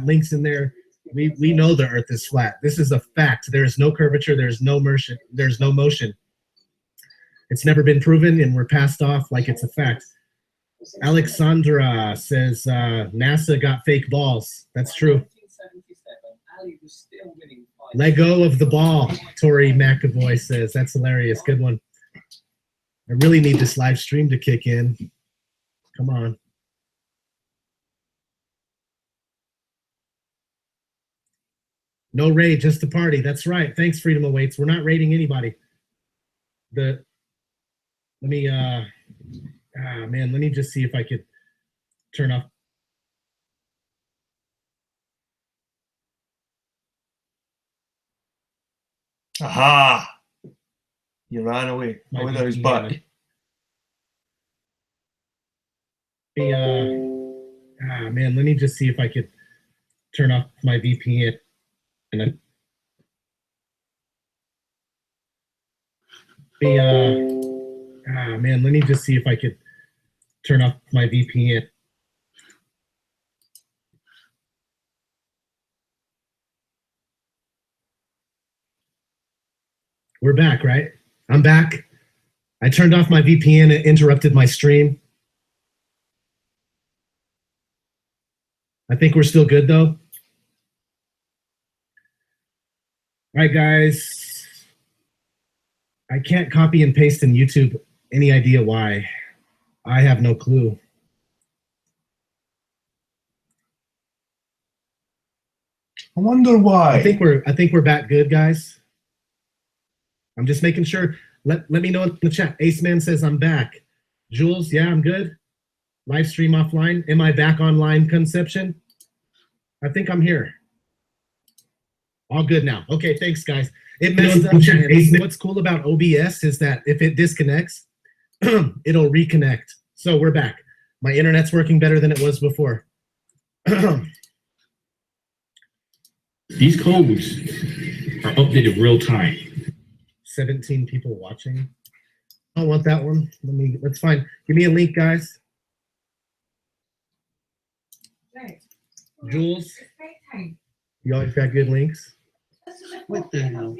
got links in there. We know the Earth is flat. This is a fact. There is no curvature. There's no motion. There's no motion. It's never been proven, and we're passed off like it's a fact. Alexandra says NASA got fake balls. That's true. Let go of the ball, Tori McAvoy says. That's hilarious. Good one. I really need this live stream to kick in. Come on. No raid, just a party. That's right. Thanks, Freedom Awaits. We're not raiding anybody. Let me just see if I could turn off. Aha! You ran away. Oh, there he's back. Man, let me just see if I could turn off my VPN. Man, let me just see if I could turn off my VPN. We're back, right? I'm back. I turned off my VPN. It interrupted my stream. I think we're still good, though. All right, guys. I can't copy and paste in YouTube. Any idea why? I have no clue. I wonder why. I think we're back good, guys. I'm just making sure. Let me know in the chat. Ace Man says I'm back. Jules, yeah, I'm good. Live stream offline. Am I back online, Conception? I think I'm here. All good now. Okay, thanks, guys. It messed up. What's cool about OBS is that if it disconnects, it'll reconnect. So we're back. My internet's working better than it was before. These codes are updated real time. 17 people watching. I don't want that one. That's fine. Give me a link, guys. Jules, you always got good links. What the hell?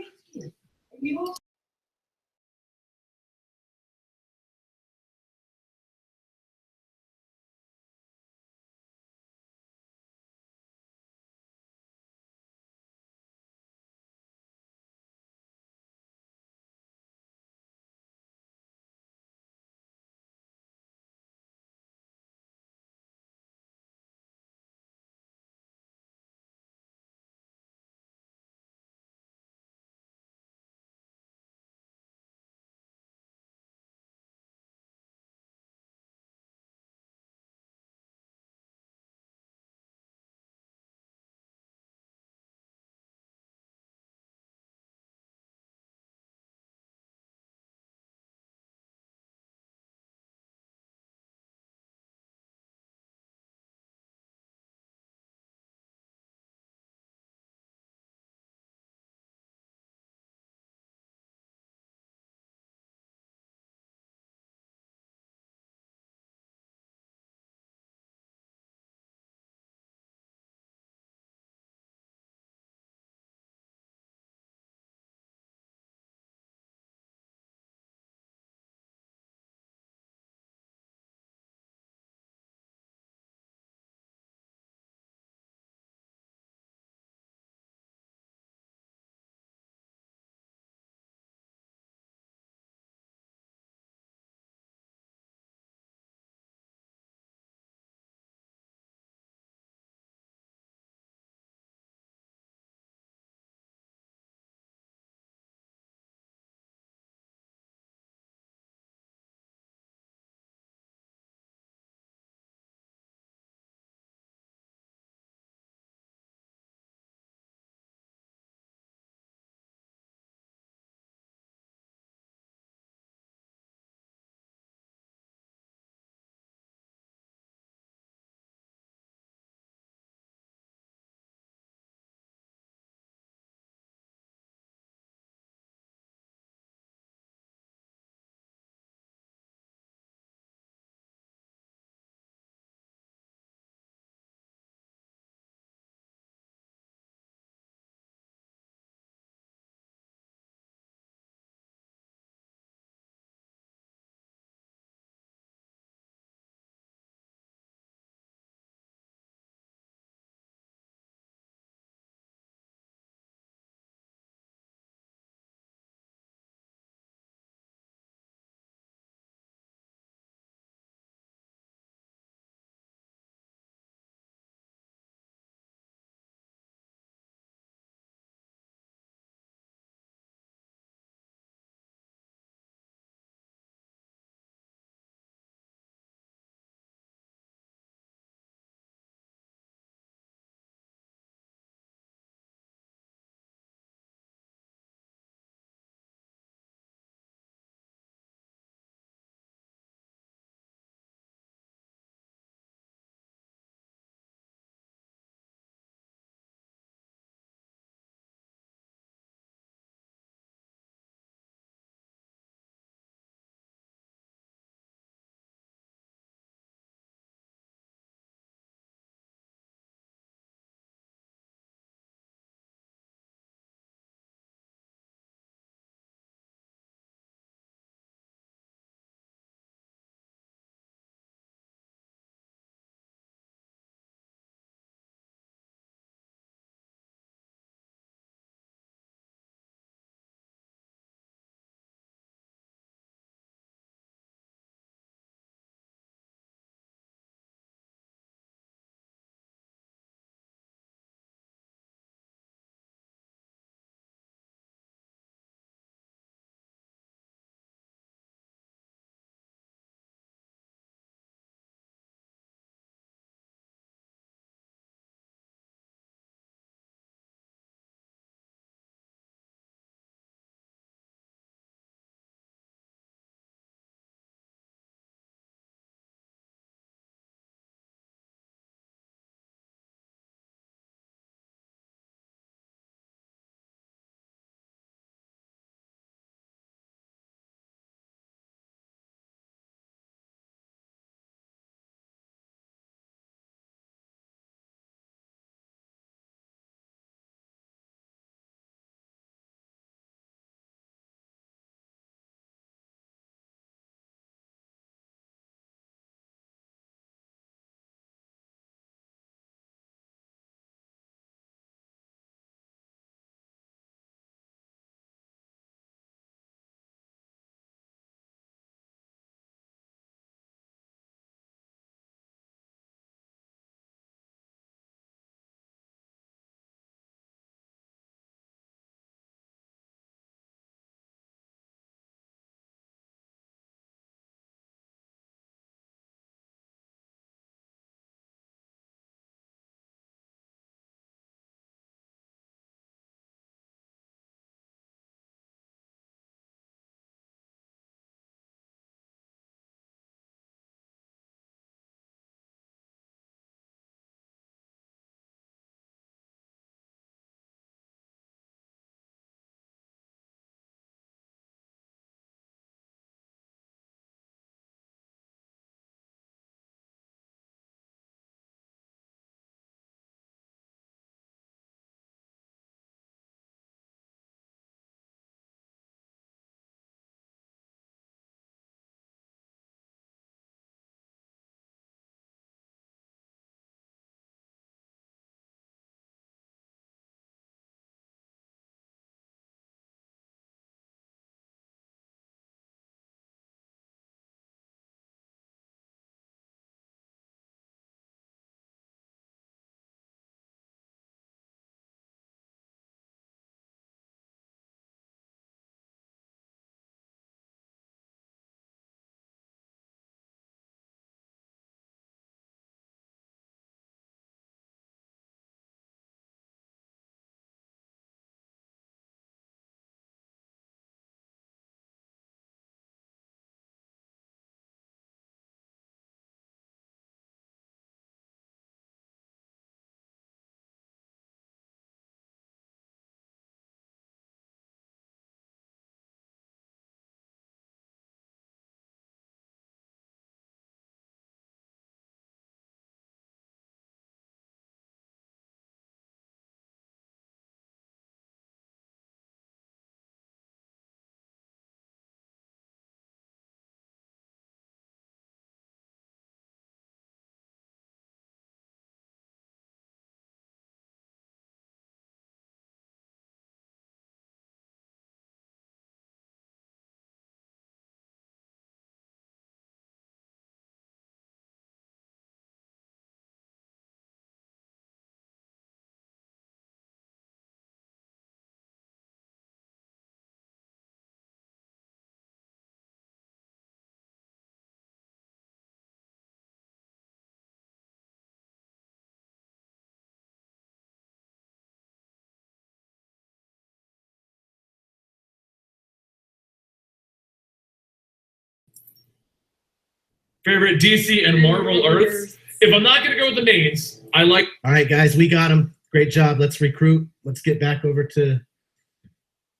favorite DC and Marvel Earths. If I'm not going to go with the names, I like. All right, guys, we got them. Great job. Let's recruit. Let's get back over to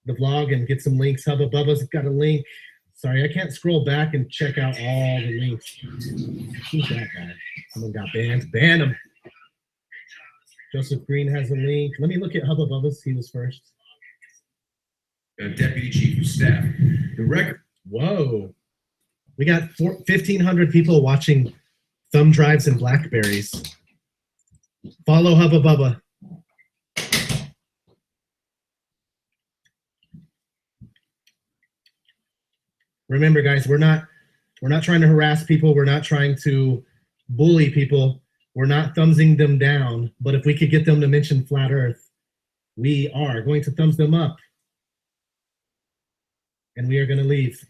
the vlog and get some links. Hubba Bubba's got a link. Sorry, I can't scroll back and check out all the links. Who's that guy? Someone got banned. Ban him. Joseph Green has a link. Let me look at Hubba Bubba's. He was first. Deputy Chief of Staff. The record. Whoa. We got 1,500 people watching thumb drives and Blackberries. Follow Hubba Bubba. Remember, guys, we're not trying to harass people. We're not trying to bully people. We're not thumbsing them down. But if we could get them to mention flat Earth, we are going to thumbs them up. And we are going to leave.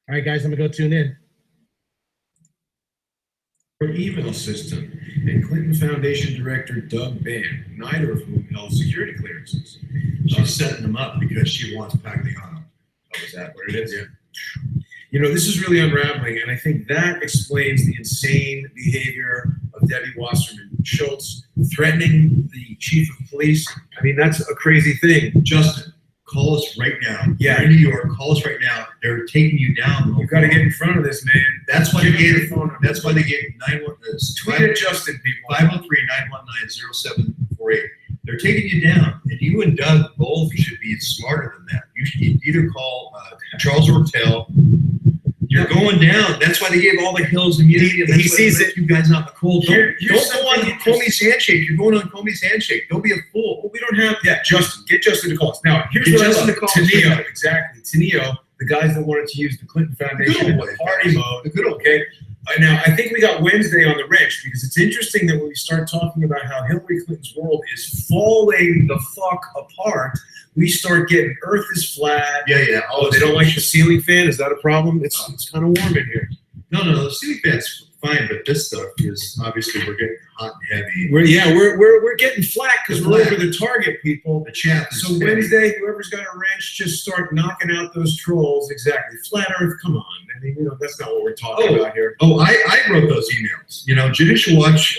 All right, guys, I'm going to go tune in. Email system and Clinton Foundation Director Doug Bann, neither of whom held security clearances. She's setting them up because she wants Pagliano. Oh, is that what it is? Yeah. You know, this is really unraveling, and I think that explains the insane behavior of Debbie Wasserman Schultz threatening the chief of police. I mean, that's a crazy thing. Justin, call us right now. Yeah. You're in New York. Call us right now. They're taking you down. You got to get in front of this, man. That's why they Give gave us the phone number. That's why they gave 911. Tweet at Justin, people. 503-919-0748. They're taking you down, and you and Doug both should be smarter than that. You should either call Charles Ortel. You're going down. That's why they gave all the Hills immunity. And He sees it. You guys out in the cold. Don't go on something- Comey's handshake. You're going on Comey's handshake. Don't be a fool. Well, we don't have, Justin. Get Justin to call us. Now, here's Get what Justin I love. to call us. Teneo, exactly. Teneo, the guys that wanted to use the Clinton Foundation in Good the old party ways. mode. The good old Okay. Now, I think we got Wednesday on the wrench because it's interesting that when we start talking about how Hillary Clinton's world is falling the fuck apart, we start getting Earth is flat. Yeah. Oh, they don't like the ceiling fan? Is that a problem? It's kind of warm in here. No. The ceiling fan's fine, but this stuff is obviously we're getting hot and heavy. We're getting flat because we're Flat. over the target, people. The chat. is So heavy. Wednesday, whoever's got a wrench, just start knocking out those trolls. Exactly. Flat Earth, come on. I mean, that's not what we're talking about here. Oh, I wrote those emails. You know, Judicial Watch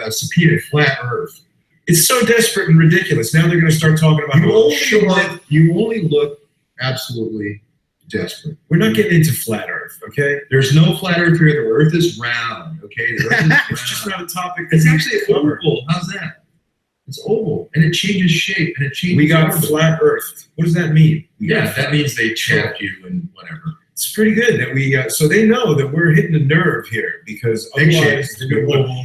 subpoenaed Flat Earth. It's so desperate and ridiculous. Now they're going to start talking about You only look absolutely desperate. We're not getting into Flat Earth, okay? There's no flat Earth here. The Earth is round. Okay, the Earth is round. It's just not a topic. It's that we actually cover. oval. How's that? It's oval, and it changes shape, and it changes. We got orbit. Flat Earth. What does that mean? Yeah, that means they chopped you and whatever. It's pretty good that we. So they know that we're hitting a nerve here because Big otherwise shape. they're going to oval.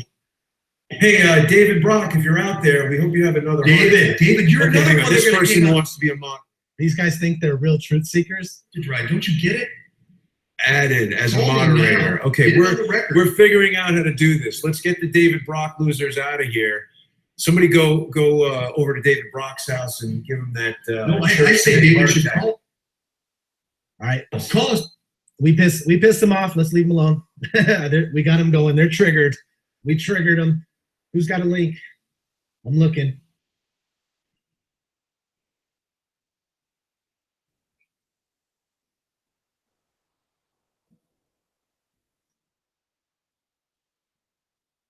Hey, David Brock, if you're out there, we hope you have another. David, you're Okay, another hang on. one. This They're gonna person get wants to be a mock. These guys think they're real truth seekers. Right? Don't you get it? Added as a Holy moderator. now. Okay, Get it on the record. we're figuring out how to do this. Let's get the David Brock losers out of here. Somebody go over to David Brock's house and give him that. No, I church say David David heart should attack. call. All right. Call us. We pissed them off. Let's leave them alone. We got them going. They're triggered. We triggered them. Who's got a link? I'm looking.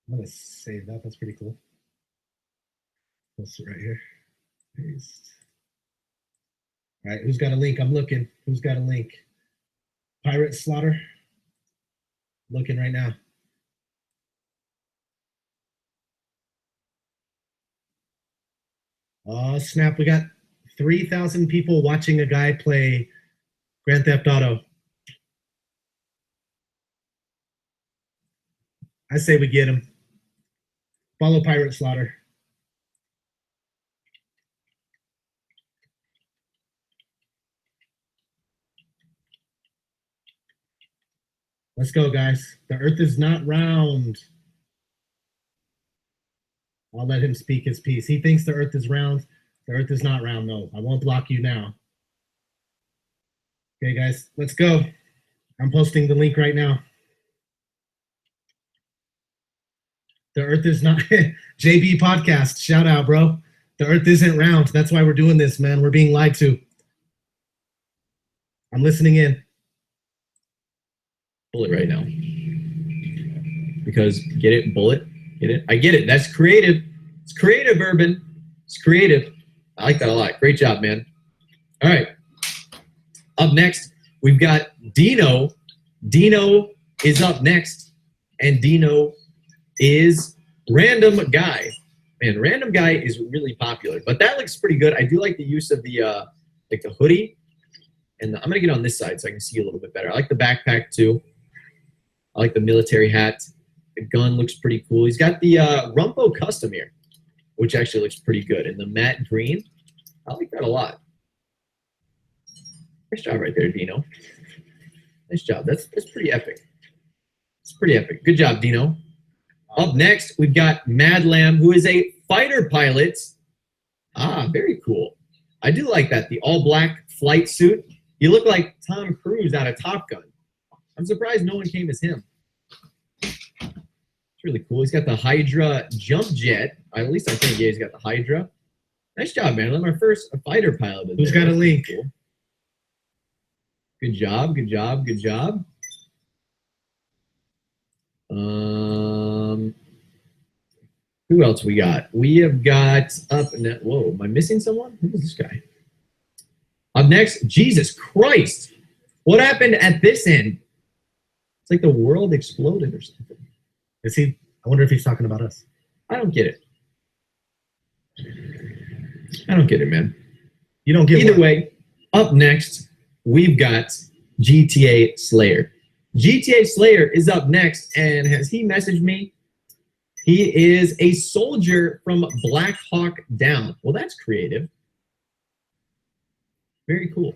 I'm gonna save that. That's pretty cool. Post it right here. Paste. All right, who's got a link? I'm looking. Who's got a link? Pirate Slaughter. Looking right now. Oh snap! We got 3,000 people watching a guy play Grand Theft Auto. I say we get him. Follow Pirate Slaughter. Let's go, guys. The earth is not round. I'll let him speak his piece. He thinks the earth is round. The earth is not round, though. I won't block you now. Okay, guys, let's go. I'm posting the link right now. The earth is not JB podcast. Shout out, bro. The earth isn't round. That's why we're doing this, man. We're being lied to. I'm listening in. Bullet right now. Because, get it? Bullet? Get it? I get it. That's creative. It's creative, Urban. It's creative. I like that a lot. Great job, man. All right. Up next, we've got Dino. Dino is up next. And Dino is Random Guy. Man, Random Guy is really popular. But that looks pretty good. I do like the use of the like the hoodie. And I'm going to get on this side so I can see a little bit better. I like the backpack, too. I like the military hat. The gun looks pretty cool. He's got the Rumpo custom here, which actually looks pretty good. And the matte green, I like that a lot. Nice job right there, Dino. Nice job. That's pretty epic. It's pretty epic. Good job, Dino. Up next, we've got Mad Lamb, who is a fighter pilot. Ah, very cool. I do like that. The all-black flight suit. You look like Tom Cruise out of Top Gun. I'm surprised no one came as him. It's really cool. He's got the Hydra jump jet. At least I think, yeah, he's got the Hydra. Nice job, man. I'm my first fighter pilot. Who's got a link? Cool. Good job, good job, good job. Who else we got? We have got up. Whoa, am I missing someone? Who is this guy? Up next, Jesus Christ. What happened at this end? It's like the world exploded or something. Is he? I wonder if he's talking about us. I don't get it. I don't get it, man. You don't get Either what? way, up next, we've got GTA Slayer. GTA Slayer is up next, and has he messaged me? He is a soldier from Black Hawk Down. Well, that's creative. Very cool.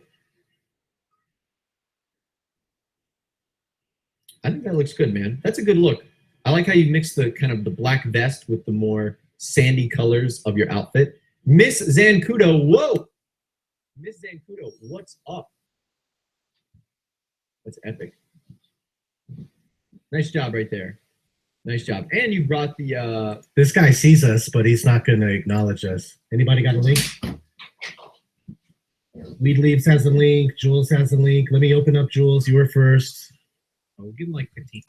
I think that looks good, man. That's a good look. I like how you mix the kind of the black vest with the more sandy colors of your outfit. Miss Zancudo, whoa! Miss Zancudo, what's up? That's epic. Nice job right there. Nice job. And you brought the... This guy sees us, but he's not going to acknowledge us. Anybody got a link? Weed Leaves has a link. Jules has a link. Let me open up Jules. You were first. We'll give him like 15.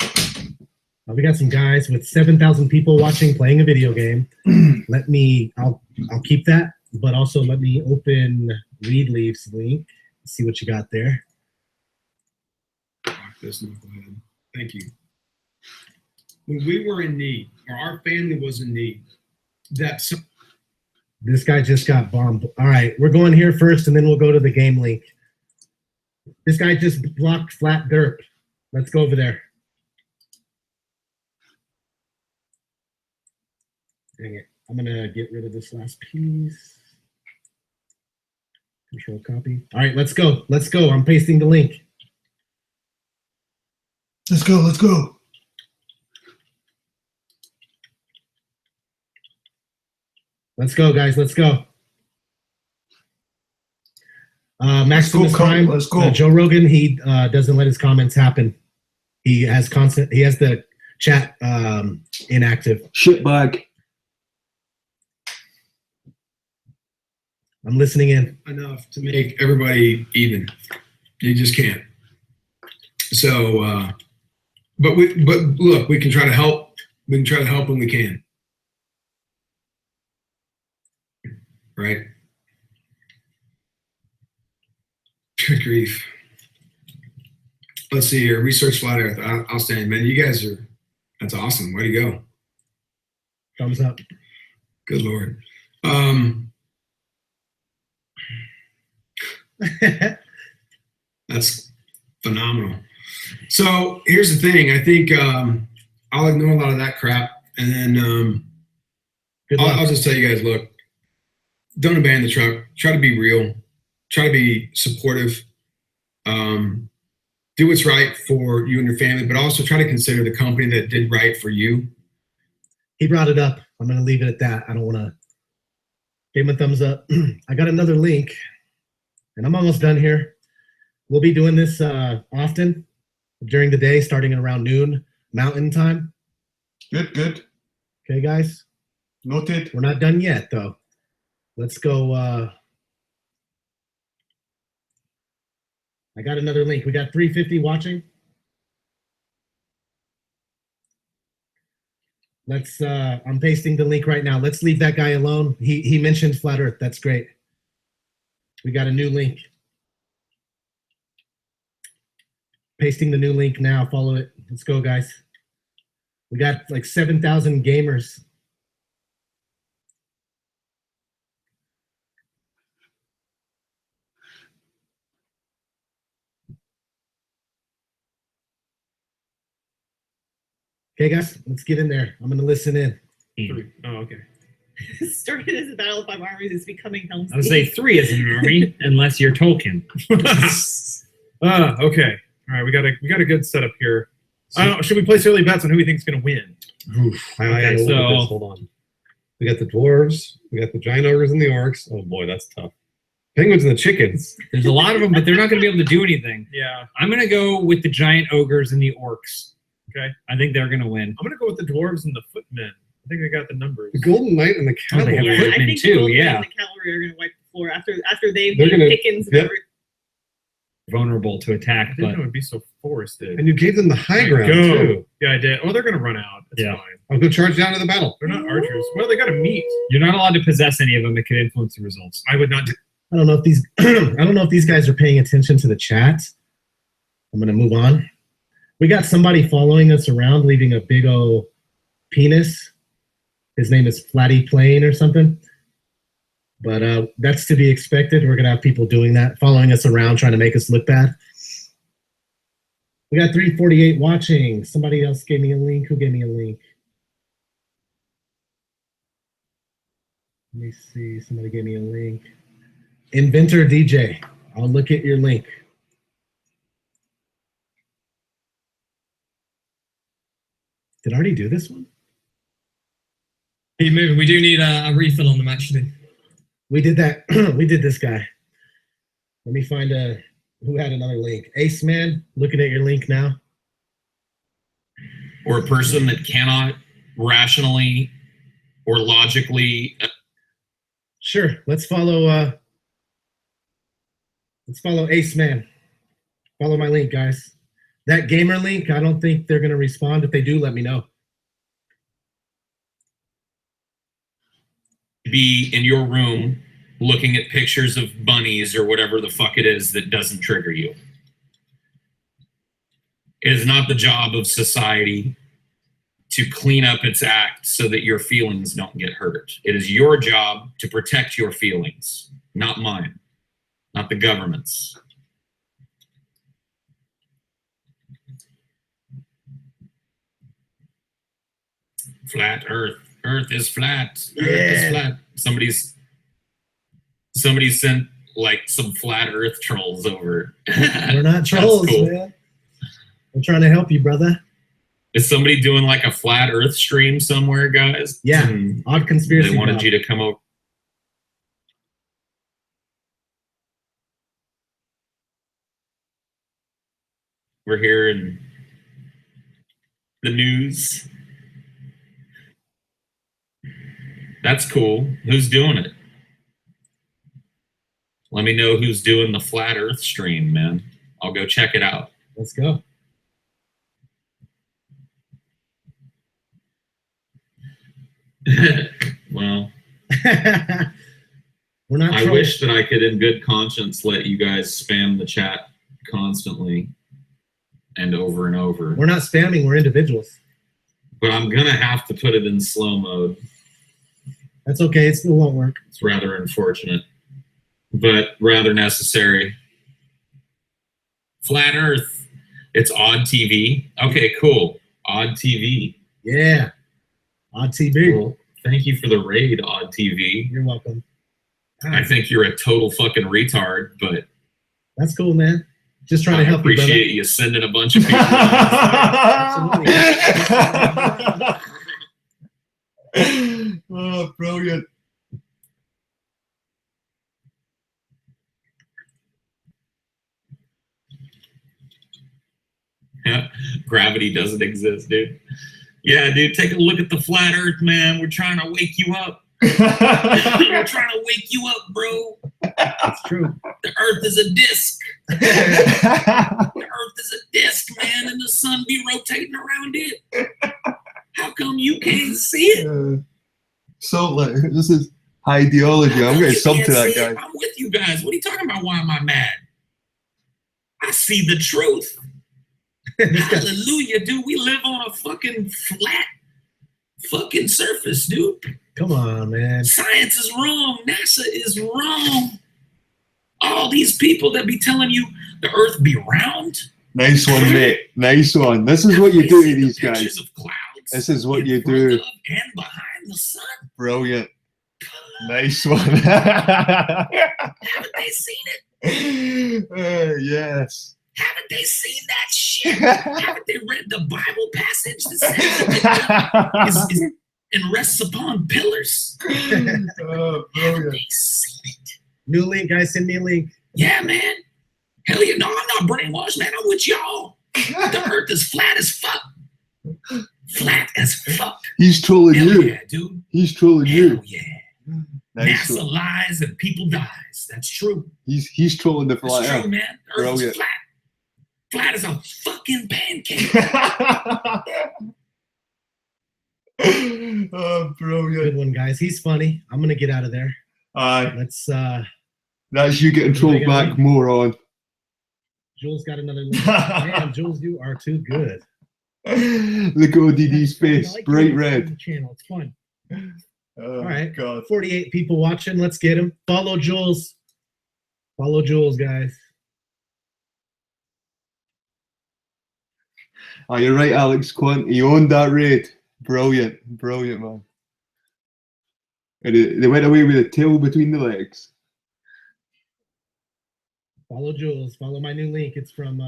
We got some guys with 7,000 people watching playing a video game. I'll keep that, but also let me open Weed Leaves link. See what you got there. This knucklehead. Thank you. When we were in need, or our family was in need, This guy just got bombed. All right, we're going here first, and then we'll go to the game link. This guy just blocked Flat Derp. Let's go over there. Dang it. I'm going to get rid of this last piece. Control copy. All right, let's go. Let's go. I'm pasting the link. Let's go. Let's go. Let's go, guys. Let's go. Maximus Prime. Let's go. Joe Rogan, he doesn't let his comments happen. He has the chat inactive. Shitbag. I'm listening in. enough to make everybody even. You just can't. So, but look, we can try to help. We can try to help when we can. Right? Good grief. Let's see here. Research Flat Earth. Outstanding, man. You guys are, that's awesome. Way to go. Thumbs up. Good Lord. That's phenomenal. So here's the thing. I think I'll ignore a lot of that crap, and then I'll just tell you guys, look, don't abandon the truck. Try to be real. Try to be supportive. Do what's right for you and your family, but also try to consider the company that did right for you. He brought it up. I'm going to leave it at that. I don't want to give him a thumbs up. I got another link, and I'm almost done here. We'll be doing this often during the day, starting at around noon Mountain Time. Good, good. Okay, guys? Noted. We're not done yet, though. Let's go. I got another link. We got 350 watching. Let's I'm pasting the link right now. Let's leave that guy alone. He mentioned flat earth. That's great. We got a new link. Pasting the new link now. Follow it. Let's go, guys. We got like 7,000 gamers. Okay, guys, let's get in there. I'm gonna listen in. Oh, okay. Started as a battle of five armies, it's becoming Helm's I would say 3 as an army, unless you're Tolkien. Okay. All right, we got a good setup here. I don't know, should we place early bets on who we think is going to win? I gotta look at this. Hold on. We got the dwarves. We got the giant ogres and the orcs. Oh boy, that's tough. Penguins and the chickens. There's a lot of them, but they're not going to be able to do anything. Yeah. I'm going to go with the giant ogres and the orcs. Okay. I think they're going to win. I'm going to go with the dwarves and the footmen. I think I got the numbers. The golden knight and the Oh, they have cavalry. footmen I think too, the Golden Knight yeah. and the cavalry are going to wipe the floor after they've They're made gonna- Pickens and yep. everything. Vulnerable to I attack, didn't but know it would be so forested. And you gave them the high Go. ground too. Yeah, I did. Oh, they're going to run out. That's Yeah. fine. I'll go charge down to the battle. They're not archers. Well, they got to meet. you're not allowed to possess any of them. It could influence the results. I would not do. I don't know if these I don't know if these guys are paying attention to the chat. I'm gonna move on. We got somebody following us around, leaving a big old penis. His name is Flatty Plane or something. But that's to be expected. We're gonna have people doing that, following us around, trying to make us look bad. We got 348 watching. Somebody else gave me a link. Who gave me a link? Let me see. Somebody gave me a link. Inventor DJ. I'll look at your link. Did I already do this one? Keep moving. We do need a refill on them, actually. We did that. We did this guy. Let me find who had another link. Ace Man, looking at your link now. Or a person that cannot rationally or logically. Sure. Let's follow Ace Man. Follow my link, guys. That gamer link, I don't think they're gonna respond. If they do, let me know. Be in your room looking at pictures of bunnies or whatever the fuck it is that doesn't trigger you. It is not the job of society to clean up its act so that your feelings don't get hurt. It is your job to protect your feelings, not mine, not the government's. Flat Earth. Earth is flat. Earth is flat. Somebody sent like some flat Earth trolls over. We're not trolls, cool. man. I'm trying to help you, brother. Is somebody doing like a flat Earth stream somewhere, guys? Yeah. Odd conspiracy. They wanted blog. you to come over. We're here in the news. That's cool. Who's doing it? Let me know who's doing the flat Earth stream, man. I'll go check it out. Let's go. Well, We're not I trolls. wish that I could, in good conscience, let you guys spam the chat constantly and over and over. We're not spamming, we're individuals. But I'm gonna have to put it in slow mode. That's okay, it still won't work. It's rather unfortunate, but rather necessary. Flat Earth. It's Odd TV. Okay, cool. Odd TV. Yeah. Odd TV. Well, thank you for the raid, Odd TV. You're welcome. I think you're a total fucking retard, but That's cool, man. Just trying to help you, brother. appreciate you sending a bunch of people. Oh, brilliant. Gravity doesn't exist, dude. Yeah, dude, take a look at the flat Earth, man. We're trying to wake you up. They're trying to wake you up, bro. That's true. The Earth is a disc. The Earth is a disc, man, and the sun be rotating around it. How come you can't see it? So like, this is ideology. I'm getting something to that guy. I'm with you guys. What are you talking about? Why am I mad? I see the truth. Hallelujah, dude. We live on a fucking flat fucking surface, dude. Come on, man. Science is wrong. NASA is wrong. All these people that be telling you the Earth be round. Nice one, mate. Nice one. This is what you do to these guys. Of clouds This is what you front do. of and behind the sun. Brilliant. Nice one. Haven't they seen it? Yes. Haven't they seen that shit? Haven't they read the Bible passage that says that is and rests upon pillars? Brilliant. Haven't they seen it? New link, guys. Send me a link. Yeah, man. Hell yeah. No, I'm not brainwashed, man. I'm with y'all. The Earth is flat as fuck. Flat as fuck. He's trolling Hell you. yeah, dude. He's trolling you. Hell yeah. Nice NASA one. lies and people dies. That's true. He's trolling the That's flat true, earth. man. The Earth Brilliant. is flat. Flat as a fucking pancake. Oh, brilliant. Good one, guys. He's funny. I'm gonna get out of there. Aye. Let's That's you getting trolled back, moron. Jules got another link. Man, Jules, you are too good. Look at ODD's face, bright red. The channel. It's fun. Oh, All right. God. 48 people watching. Let's get him. Follow Jules. Follow Jules, guys. Oh, you're right, Alex Quint. He owned that raid. Brilliant. Brilliant, man. And they went away with a tail between the legs. Follow Jules. Follow my new link. It's from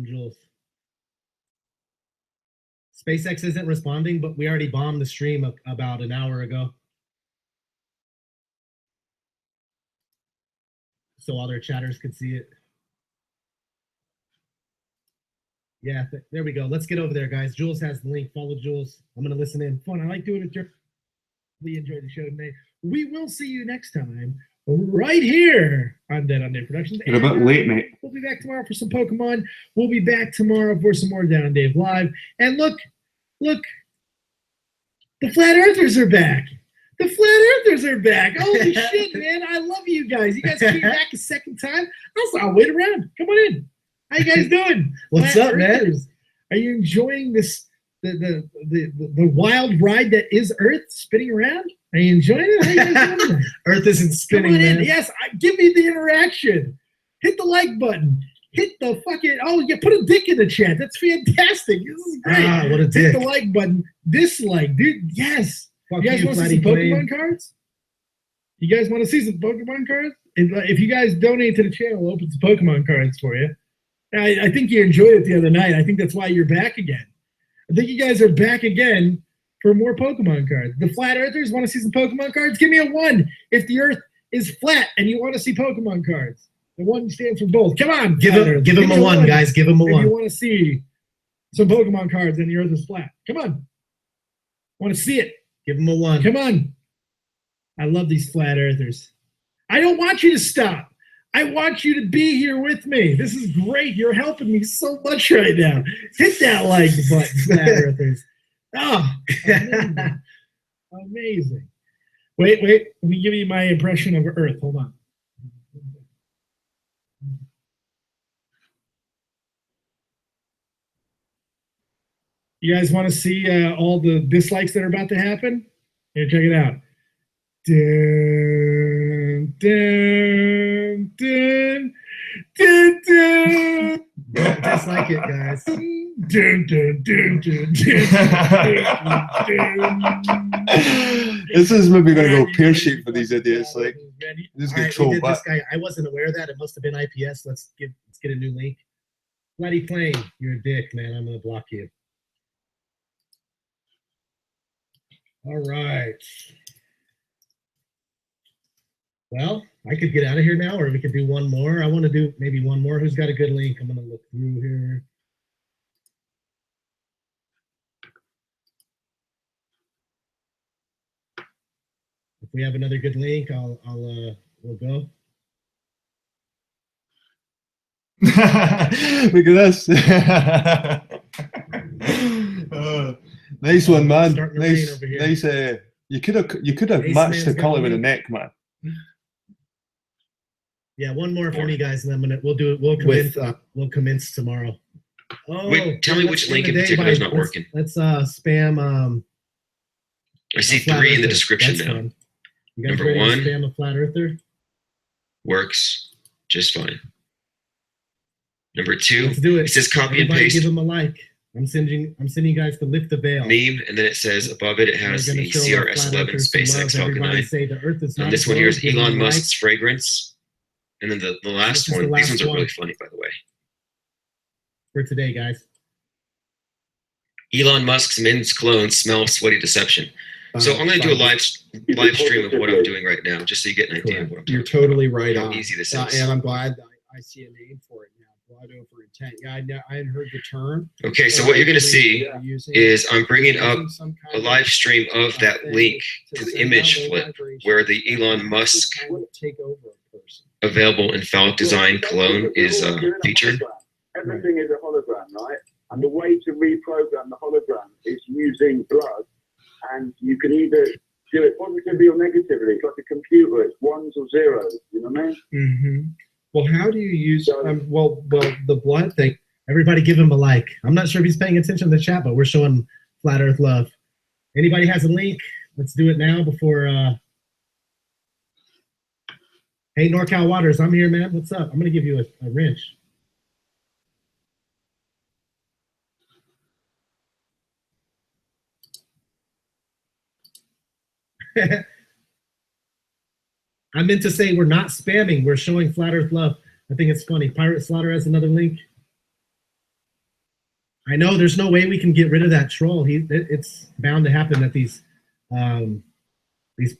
Jules. SpaceX isn't responding, but we already bombed the stream about an hour ago. So all their chatters could see it. Yeah, there we go. Let's get over there, guys. Jules has the link. Follow Jules. I'm going to listen in. Fun. I like doing it. We enjoyed the show today. We will see you next time right here on Dead on Dave Productions. You're a bit late, mate. We'll be back tomorrow for some Pokemon. We'll be back tomorrow for some more Down on Dave Live. And look, the Flat Earthers are back. The Flat Earthers are back. Holy shit, man. I love you guys. You guys came back a second time. I'll wait around. Come on in. How you guys doing? What's Flat up, man? Earthers. Are you enjoying this the wild ride that is Earth spinning around? Are you enjoying it? How you guys doing? Earth isn't spinning, Come on in. man. Yes, give me the interaction. Hit the like button. Hit the fucking put a dick in the chat. That's fantastic. This is great. Ah, what a Hit dick. the like button. Dislike, dude. Yes. Fuck you guys you, want to see some Flatty Pokemon cards? You guys want to see some Pokemon cards? If you guys donate to the channel, we'll open some Pokemon cards for you. I think you enjoyed it the other night. I think that's why you're back again. I think you guys are back again for more Pokemon cards. The Flat Earthers want to see some Pokemon cards? Give me a 1 if the Earth is flat and you want to see Pokemon cards. The 1 stands for both. Come on, Give Flat him Earthers. a one, guys. Give him a If you one. want to see some Pokemon cards and the Earth is flat. Come on. Want to see it. Give him a one. Come on. I love these Flat Earthers. I don't want you to stop. I want you to be here with me. This is great. You're helping me so much right now. Hit that like button, Flat Earthers. Oh, amazing. Amazing. Wait. Let me give you my impression of Earth. Hold on. You guys want to see all the dislikes that are about to happen? Here, check it out. Dun, dun, dun, dun, dun. Don't dislike it, guys. Dun, dun, dun, dun, dun. This is maybe going to go pear-shaped for these idiots. Like, this is All going right, to troll we did back. this guy. I wasn't aware of that. It must have been IPS. Let's get a new link. Bloody Flame, you're a dick, man. I'm gonna block you. All right. Well, I could get out of here now, or we could do one more. I want to do maybe one more. Who's got a good link? I'm gonna look through here. we have another good link, we'll go. Look at this. Nice one, man. Starting to rain Nice, over here. nice. You could have Ace matched the Man's got color a with the link. neck, man. Yeah, one more for me guys, and then we'll do it. We'll commence tomorrow. Oh, Wait, tell me which link in particular is not working. Let's spam. I see Flat 3 in the Earther. description That's now. fun. You guys Number ready to 1 spam a flat earther? works just fine. Number 2, Let's do it. it says copy and Everybody paste give them a like. I'm sending you guys to lift the veil. meme, and then it says above it, it has We're gonna the show our CRS flat 11 earthers some SpaceX love. Falcon Everybody 9. say the Earth is not And this one a here globe. is Give them Elon a like. Musk's fragrance. And then the last This is the one, last these ones are one. really funny, by the way. For today, guys. Elon Musk's men's clone smells sweaty deception. So I'm going to do a live stream of what I'm doing right now, just so you get an idea of what I'm You're talking totally right about. on. How easy this And is. I'm glad that I see a name for it now. Blood over intent. Yeah, I hadn't heard the term. Okay, so what you're going to see is I'm bringing up a live stream of that link to the image flip where the Elon Musk take over a person. available in phallic design clone is featured. Everything is a hologram, right? And the way to reprogram the hologram is using blood, and you can either do it positively or negatively. It's like a computer; it's ones or zeros. You know what I mean? Mm-hmm. Well, how do you use? Well, the blood thing. Everybody give him a like. I'm not sure if he's paying attention to the chat, but we're showing Flat Earth love. Anybody has a link? Let's do it now before. Hey, NorCal Waters, I'm here, man. What's up? I'm gonna give you a wrench. I meant to say we're not spamming. We're showing Flat Earth love. I think it's funny. Pirate Slaughter has another link. I know there's no way we can get rid of that troll. It's bound to happen that these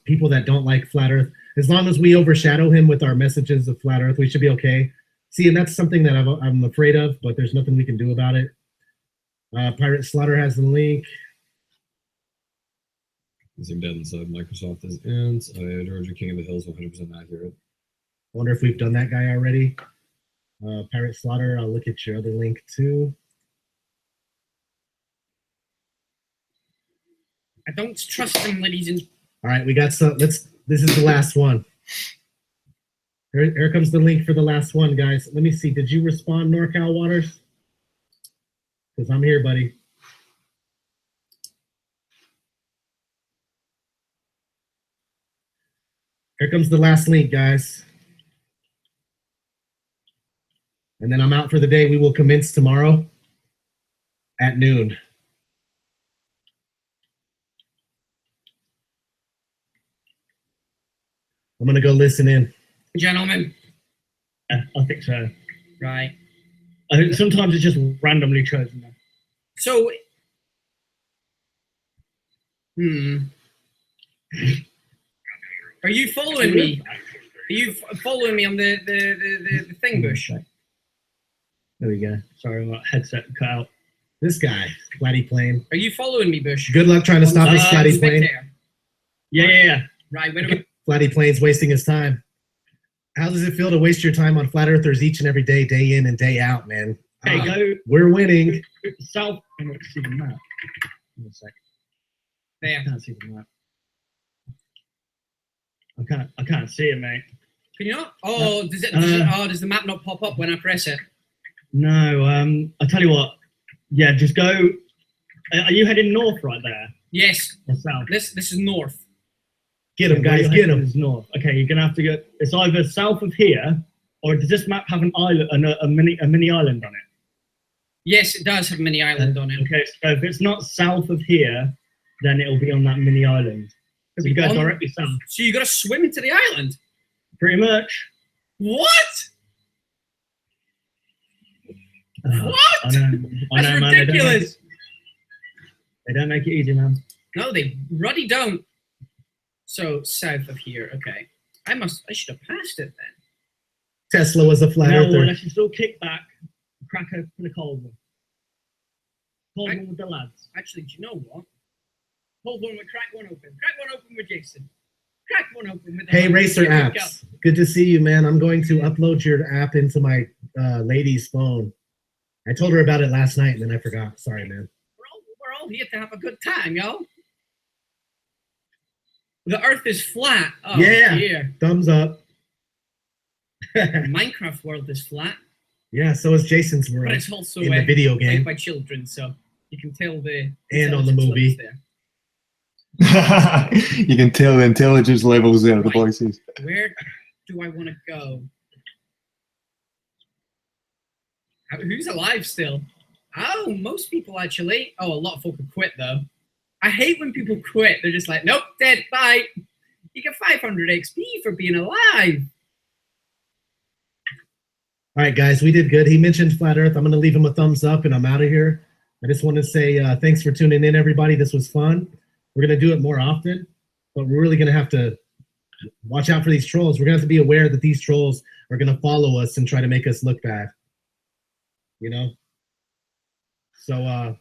people that don't like Flat Earth, as long as we overshadow him with our messages of Flat Earth, we should be okay. See, and that's something that I'm afraid of, but there's nothing we can do about it. Pirate Slaughter has the link. Using dead inside Microsoft as ends. Georgia King of the Hills 100% accurate. Wonder if we've done that guy already. Pirate Slaughter, I'll look at your other link too. I don't trust them, ladies and. All right, we got some. This is the last one. Here comes the link for the last one, guys. Let me see. Did you respond, NorCal Waters? Because I'm here, buddy. Here comes the last link, guys. And then I'm out for the day. We will commence tomorrow at noon. I'm going to go listen in. Gentlemen. Yeah, I think so. Right. I think sometimes it's just randomly chosen. Though. So. Are you following me? Are you following me on the thing bush? There we go. Sorry, my headset cut out. This guy, Flatty Plane. Are you following me, Bush? Good luck trying to stop this Flatty Plane. Yeah. Right, wait a minute. Flatty Plane's wasting his time. How does it feel to waste your time on Flat Earthers each and every day, day in and day out, man? There you go. We're winning. South. I'm not see the map. In a sec. There. I can't see the map. I can't see it, mate. Can you not? Oh, does the map not pop up when I press it? No. I tell you what. Yeah, just go. Are you heading north right there? Yes. Or south? This is north. Get him, guys. Get him. Is north. Okay, you're gonna have to go. It's either south of here, or does this map have an island, a mini island on it? Yes, it does have a mini island on it. Okay, so if it's not south of here, then it'll be on that mini island. So you go directly south. So you got to swim into the island. Pretty much. What? What? I know, That's man. ridiculous. They don't make it easy, man. No, they ruddy don't. So south of here, okay. I should have passed it then. Tesla was a flat No, earther. let's just all kick back, crack open a cold one. Cold one with the lads. Actually, do you know what? Hold on, we crack one open. Crack one open with Jason. Crack one open with a Hey, hammer. Racer Here we go. Apps. Good to see you, man. I'm going to upload your app into my lady's phone. I told her about it last night and then I forgot. Sorry, man. We're all here to have a good time, yo. The Earth is flat. Oh, Yeah. dear. Thumbs up. Minecraft world is flat, Yeah, so is Jason's World but it's also in the video played game by children, so you can tell the and on the intelligence movie. levels there. You can tell the intelligence levels there, the boy says. Where do I want to go? Who's alive still? Oh, most people actually. Oh, a lot of folk have quit though. I hate when people quit. They're just like, nope, dead, bye. You get 500 XP for being alive. All right, guys, we did good. He mentioned Flat Earth. I'm going to leave him a thumbs up and I'm out of here. I just want to say thanks for tuning in, everybody. This was fun. We're going to do it more often, but we're really going to have to watch out for these trolls. We're going to have to be aware that these trolls are going to follow us and try to make us look bad. You know? So I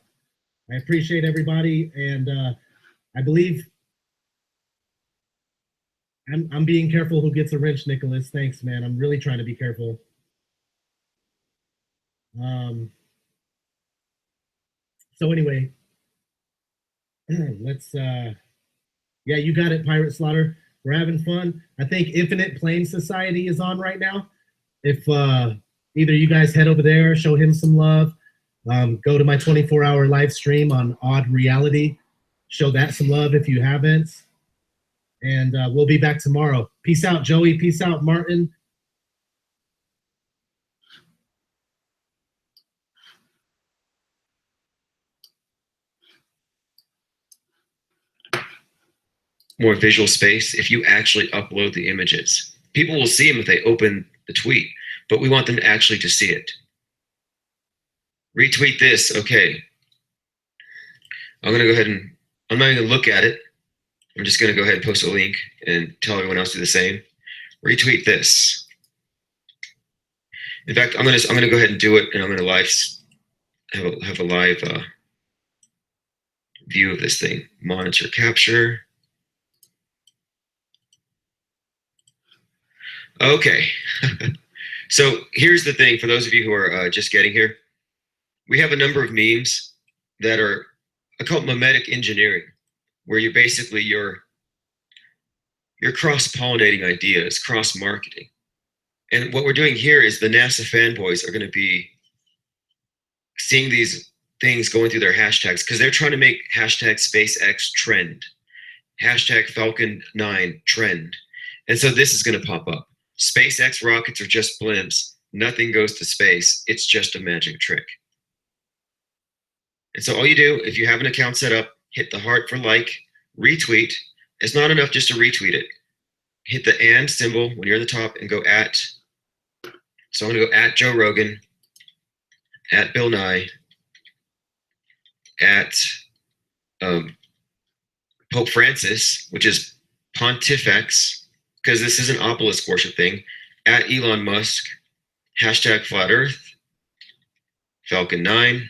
appreciate everybody, and I believe I'm being careful who gets a wrench, Nicholas. Thanks, man. I'm really trying to be careful. So anyway, let's yeah, you got it, Pirate Slaughter. We're having fun. I think Infinite Plane Society is on right now. If either you guys head over there, show him some love. Go to my 24-hour live stream on Odd Reality. Show that some love if you haven't. And we'll be back tomorrow. Peace out, Joey. Peace out, Martin. More visual space if you actually upload the images. People will see them if they open the tweet, but we want them actually to see it. Retweet this, okay. I'm gonna go ahead and, I'm not even gonna look at it. I'm just gonna go ahead and post a link and tell everyone else to do the same. Retweet this. In fact, I'm gonna go ahead and do it, and I'm gonna have a live view of this thing. Monitor capture. Okay. So here's the thing for those of you who are just getting here. We have a number of memes that are, I call it mimetic engineering, where you're cross-pollinating ideas, cross-marketing. And what we're doing here is the NASA fanboys are going to be seeing these things going through their hashtags because they're trying to make hashtag SpaceX trend, hashtag Falcon 9 trend. And so this is going to pop up. SpaceX rockets are just blimps. Nothing goes to space. It's just a magic trick. And so all you do, if you have an account set up, hit the heart for like, retweet. It's not enough just to retweet it. Hit the and symbol when you're in the top and go at. So I'm going to go at Joe Rogan, at Bill Nye, at Pope Francis, which is Pontifex, because this is an obelisk worship thing, at Elon Musk, hashtag Flat Earth, Falcon 9,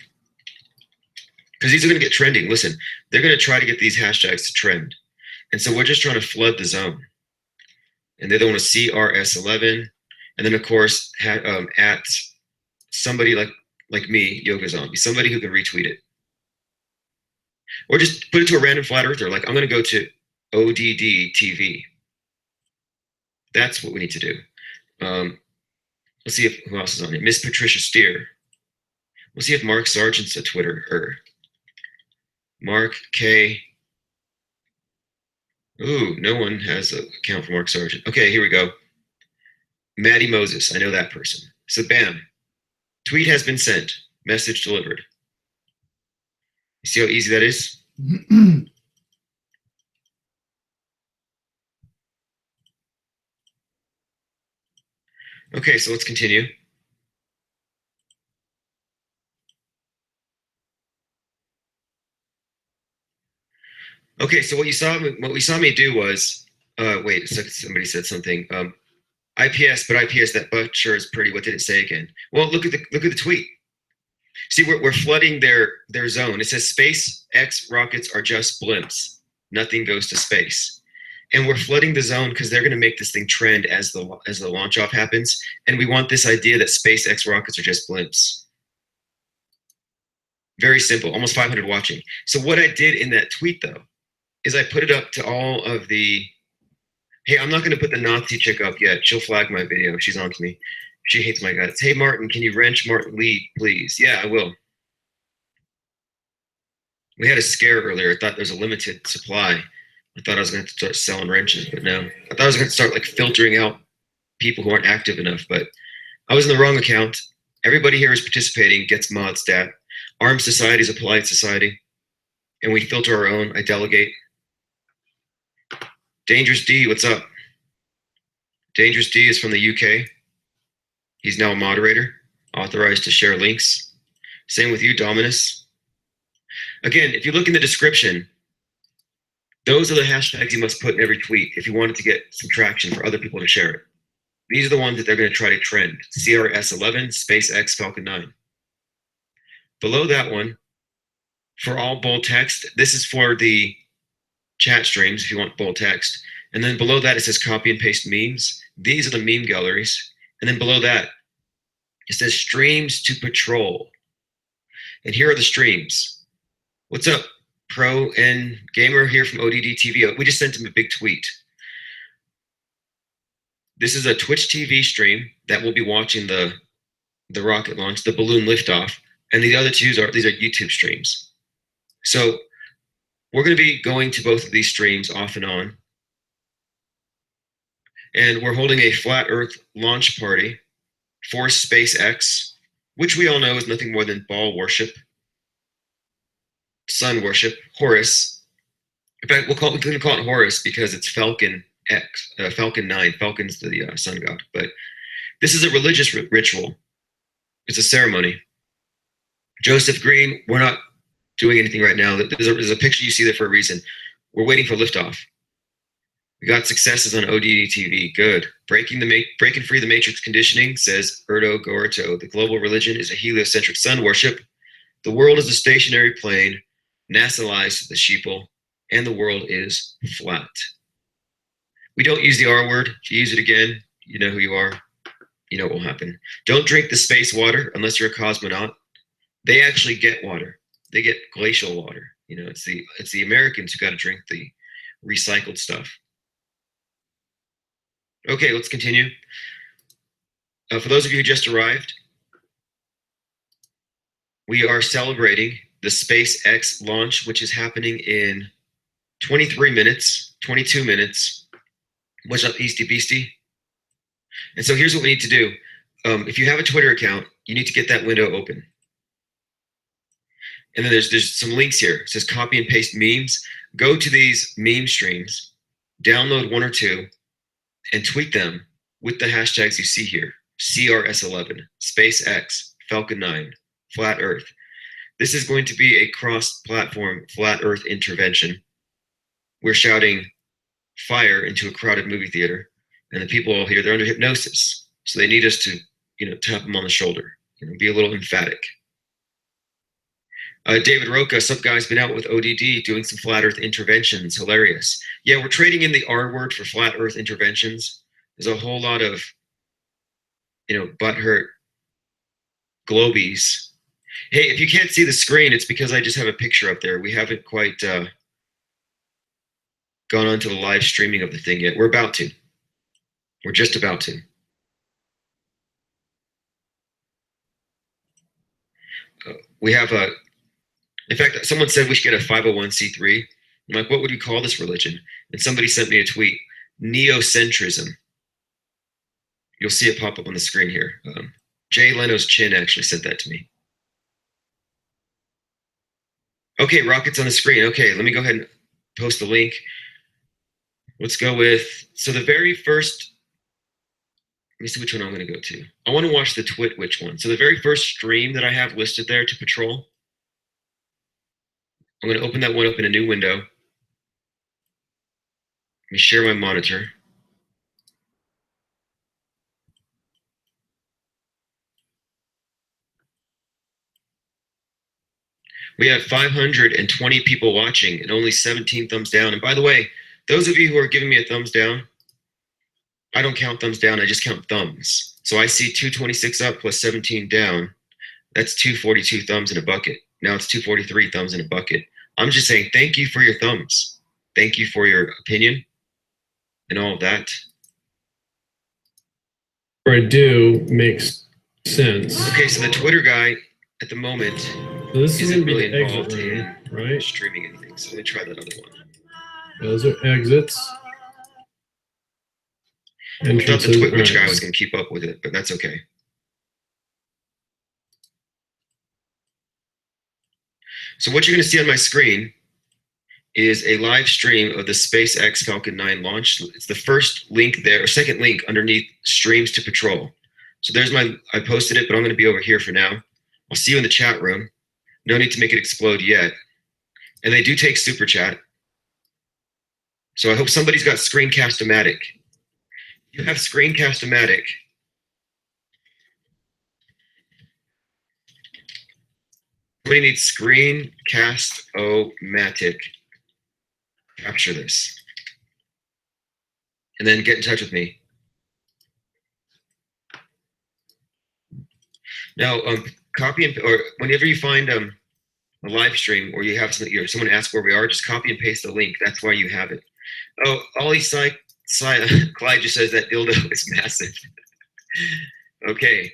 because these are going to get trending. Listen, they're going to try to get these hashtags to trend. And so we're just trying to flood the zone. And they don't want to see RS11. And then, of course, at somebody like me, Yoga Zombie, somebody who can retweet it. Or just put it to a random flat earther. Like, I'm going to go to ODD TV. That's what we need to do. Let's see who else is on it. Miss Patricia Steer. We'll see if Mark Sargent's a Twitter or Mark K. Ooh, no one has an account for Mark Sargent. Okay, here we go. Maddie Moses, I know that person. So bam, tweet has been sent, message delivered. You see how easy that is? Okay, so let's continue. Okay, so what we saw me do was, wait, somebody said something. IPS, but IPS, that butt sure is pretty. What did it say again? Well, look at the tweet. See, we're flooding their zone. It says SpaceX rockets are just blimps. Nothing goes to space. And we're flooding the zone because they're going to make this thing trend as the launch off happens. And we want this idea that SpaceX rockets are just blimps. Very simple, almost 500 watching. So what I did in that tweet, though, is I put it up to all of the, hey, I'm not going to put the Nazi chick up yet. She'll flag my video. She's on to me. She hates my guts. Hey, Martin, can you wrench Martin Lee, please? Yeah, I will. We had a scare earlier. I thought there was a limited supply. I thought I was going to start selling wrenches, but no. I thought I was going to start like filtering out people who aren't active enough, but I was in the wrong account. Everybody here is participating, gets mod stat. Armed society is a polite society, and we filter our own. I delegate. Dangerous D, what's up? Dangerous D is from the UK. He's now a moderator, authorized to share links. Same with you, Dominus. Again, if you look in the description, those are the hashtags you must put in every tweet if you wanted to get some traction for other people to share it. These are the ones that they're going to try to trend. CRS11, SpaceX, Falcon 9. Below that one, for all bold text, this is for the chat streams if you want bold text. And then below that, it says copy and paste memes. These are the meme galleries. And then below that, it says streams to patrol. And here are the streams. What's up, Pro and Gamer here from ODD TV? We just sent him a big tweet. This is a Twitch TV stream that we'll be watching the rocket launch, the balloon liftoff. And the other these are YouTube streams. So we're going to be going to both of these streams off and on. And we're holding a flat Earth launch party for SpaceX, which we all know is nothing more than ball worship, sun worship, Horus. In fact, we can call it Horus because it's Falcon 9. Falcon's the sun god. But this is a religious ritual. It's a ceremony. Joseph Green, we're not doing anything right now. There's a picture you see there for a reason. We're waiting for liftoff. We got successes on ODD TV. Good. Breaking free the matrix conditioning, says Joe To. The global religion is a heliocentric sun worship. The world is a stationary plane. NASA lies to the sheeple, and the world is flat. We don't use the R word. If you use it again, you know who you are. You know what will happen. Don't drink the space water unless you're a cosmonaut. They actually get water. They get glacial water. You know, it's the Americans who got to drink the recycled stuff. Okay, let's continue. For those of you who just arrived, we are celebrating the SpaceX launch, which is happening in 23 minutes, 22 minutes. What's up, Easty Beastie? And so here's what we need to do. If you have a Twitter account, you need to get that window open. And then there's some links here. It says copy and paste memes. Go to these meme streams, download one or two, and tweet them with the hashtags you see here. CRS11, SpaceX, Falcon 9, Flat Earth. This is going to be a cross-platform Flat Earth intervention. We're shouting fire into a crowded movie theater, and the people all here, they're under hypnosis. So they need us to, tap them on the shoulder, be a little emphatic. David Roca, sup guys, been out with ODD doing some flat earth interventions. Hilarious. Yeah, we're trading in the R word for flat earth interventions. There's a whole lot of, butthurt globies. Hey, if you can't see the screen, it's because I just have a picture up there. We haven't quite gone on to the live streaming of the thing yet. We're about to. We're just about to. We have a, in fact, someone said we should get a 501c3. I'm like, what would we call this religion? And somebody sent me a tweet, neocentrism. You'll see it pop up on the screen here. Jay Leno's chin actually sent that to me. Okay, rockets on the screen. Okay, let me go ahead and post the link. Let's go with, so the very first, let me see which one I'm going to go to. I want to watch the Twitwitch one. So the very first stream that I have listed there to patrol, I'm going to open that one up in a new window. Let me share my monitor. We have 520 people watching and only 17 thumbs down. And by the way, Those of you who are giving me a thumbs down, I don't count thumbs down, I just count thumbs. So I see 226 up plus 17 down. That's 242 thumbs in a bucket. Now it's 243 thumbs in a bucket. I'm just saying thank you for your thumbs. Thank you for your opinion and all of that. Or I do makes sense. Okay, so the Twitter guy at the moment So this is isn't gonna be really the involved exit room, in right? streaming anything. So let me try that other one. Those are exits. I thought the Entrances. Twitch guy Alright. was going to keep up with it, but that's okay. So what you're going to see on my screen is a live stream of the SpaceX Falcon 9 launch. It's the first link there, or second link underneath Streams to Patrol. So there's I posted it, but I'm going to be over here for now. I'll see you in the chat room. No need to make it explode yet. And they do take super chat. So I hope somebody's got Screencast-O-Matic. If you have Screencast-O-Matic, somebody needs Screencast-O-Matic. Capture this. And then get in touch with me. Now, copy and, or whenever you find a live stream or you have something, someone asks where we are, just copy and paste the link. That's why you have it. Oh, Ollie Clyde just says that dildo is massive. Okay.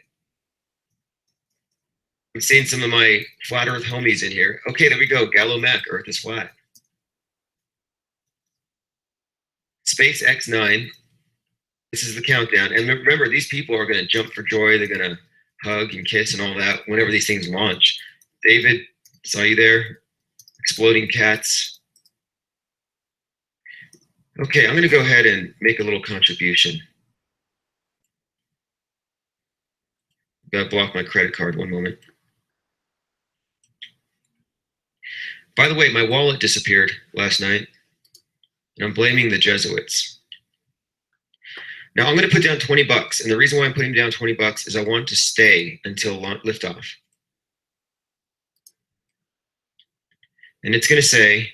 I'm seeing some of my flat Earth homies in here. Okay, there we go. Gallo Mac, Earth is flat. Space X9. This is the countdown. And remember, these people are going to jump for joy. They're going to hug and kiss and all that whenever these things launch. David, saw you there. Exploding cats. Okay, I'm going to go ahead and make a little contribution. Gotta block my credit card, one moment. By the way, my wallet disappeared last night, and I'm blaming the Jesuits. Now I'm going to put down 20 bucks, and the reason why I'm putting down 20 bucks is I want to stay until liftoff. And it's going to say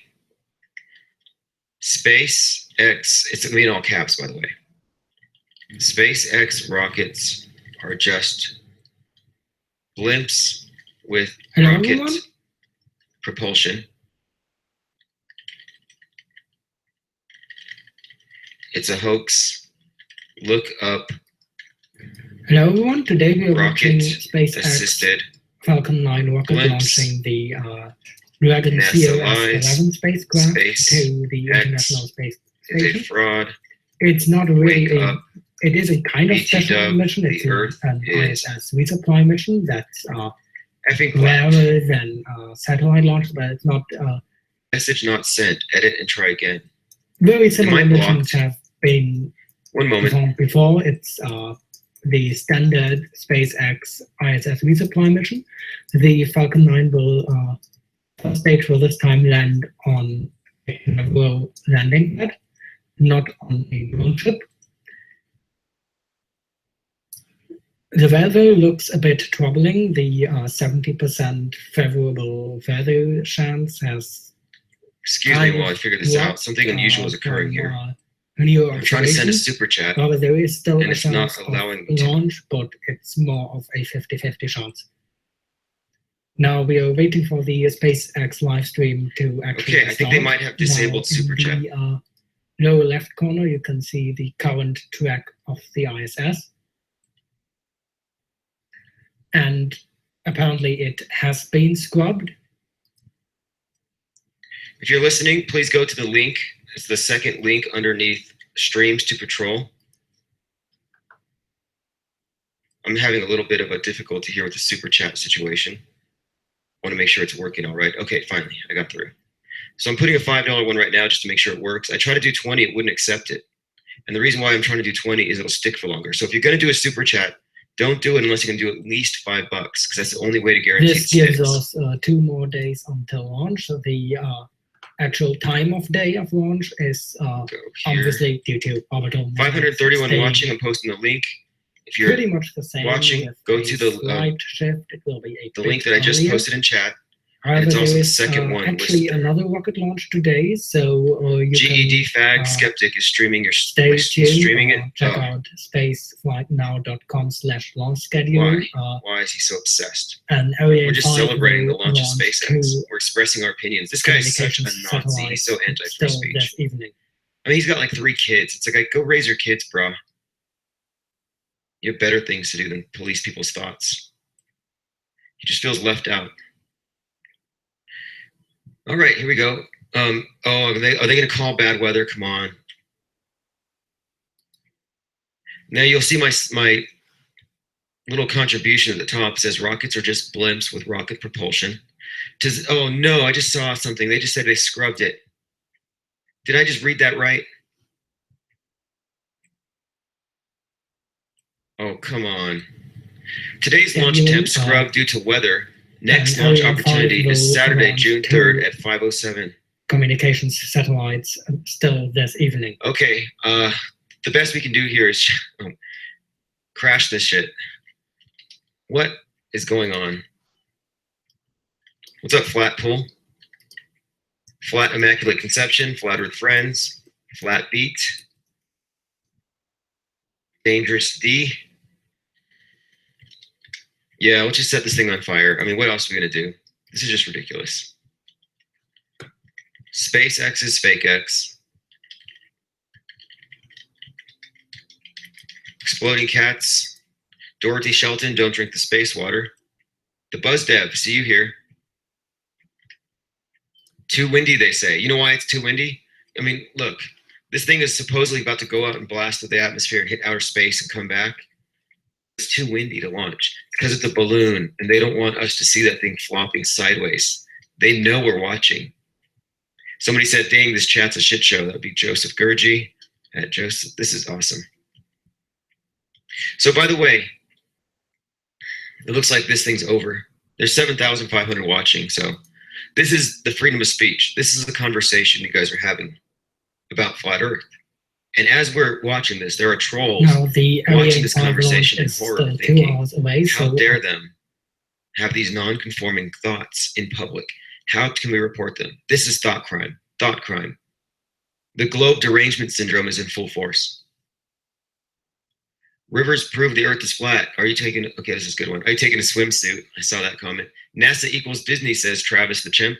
SpaceX, it's going to be in all caps, by the way. SpaceX rockets are just blimps with rocket propulsion. It's a hoax. Look up. Hello everyone, today we are watching rocket SpaceX assisted Falcon 9 rocket blimps. launching the Dragon NASA COS-11 spacecraft to the SpaceX International Space is a Station. fraud. It's not really Wake a, up. it is a kind of special BT-dub, mission. the It's Earth an is ISS resupply mission that's effing black. rarer than satellite launch, but it's not Message not sent. Edit and try again. very similar I missions have been One moment. performed before. It's the standard SpaceX ISS resupply mission. The Falcon 9 will first stage will this time land on a naval landing pad, not on a drone ship. The weather looks a bit troubling. The 70% favorable weather chance has. Excuse me while I figure this out. Something unusual is occurring here. I'm trying to send a super chat, However, there is still and a it's not chance allowing of me to. launch, but it's more of a 50-50 chance. Now we are waiting for the SpaceX live stream to actually Okay, I think they start. might have disabled Now, super chat. in the lower left corner, you can see the current track of the ISS. And apparently it has been scrubbed. If you're listening, please go to the link. It's the second link underneath Streams to Patrol. I'm having a little bit of a difficulty here with the super chat situation. I want to make sure it's working all right. Okay, finally, I got through. So I'm putting a $5 one right now just to make sure it works. I tried to do 20, it wouldn't accept it. And the reason why I'm trying to do 20 is it'll stick for longer. So if you're going to do a super chat, don't do it unless you can do at least $5, because that's the only way to guarantee This it gives sticks. us 2 more days until launch. So the actual time of day of launch is obviously due to orbital. 531 staying watching. I'm posting the link. If you're pretty much the same. watching, with go a to the slight shift. It will be a the bit link that I just earlier. posted in chat. However, it's also there the is second one. actually another rocket launch today, so you GED can Fag Skeptic is streaming your stay tuned. streaming it. Check Oh, out spaceflightnow.com/launch schedule. why is he so obsessed? And Area We're just 5 celebrating the will launch of launch SpaceX. 2 We're expressing our opinions. This guy is such a communications Nazi. He's so satellites anti-free still speech. this evening. I mean, he's got like 3 kids. It's like, go raise your kids, bro. You have better things to do than police people's thoughts. He just feels left out. All right, here we go. Are they going to call bad weather? Come on. Now you'll see my little contribution at the top. It says rockets are just blimps with rocket propulsion. Oh no, I just saw something. They just said they scrubbed it. Did I just read that right? Oh, come on. Today's launch attempt scrubbed due to weather. Next launch opportunity is Saturday, June 3rd at 5:07. Communications satellites still this evening. Okay, the best we can do here is crash this shit. What is going on? What's up, Flat Pool? Flat Immaculate Conception, Flat Earth Friends, Flat Beat, Dangerous D. Yeah, let's just set this thing on fire. I mean, what else are we gonna do? This is just ridiculous. SpaceX is fake X. Exploding Cats. Dorothy Shelton, don't drink the space water. The Buzz Dev, see you here. Too windy, they say. You know why it's too windy? I mean, look, this thing is supposedly about to go out and blast through the atmosphere and hit outer space and come back. It's too windy to launch because it's a balloon, and they don't want us to see that thing flopping sideways. They know we're watching. Somebody said, dang, this chat's a shit show. That would be Joseph Gurji. Joseph, this is awesome. So by the way, it looks like this thing's over. There's 7,500 watching, so this is the freedom of speech. This is the conversation you guys are having about flat Earth. And as we're watching this, there are trolls watching this conversation in horror, thinking, how dare them have these non-conforming thoughts in public? How can we report them? This is thought crime. Thought crime. The globe derangement syndrome is in full force. Rivers prove the Earth is flat. Are you taking? Okay, this is a good one. Are you taking a swimsuit? I saw that comment. NASA equals Disney, says Travis the chimp.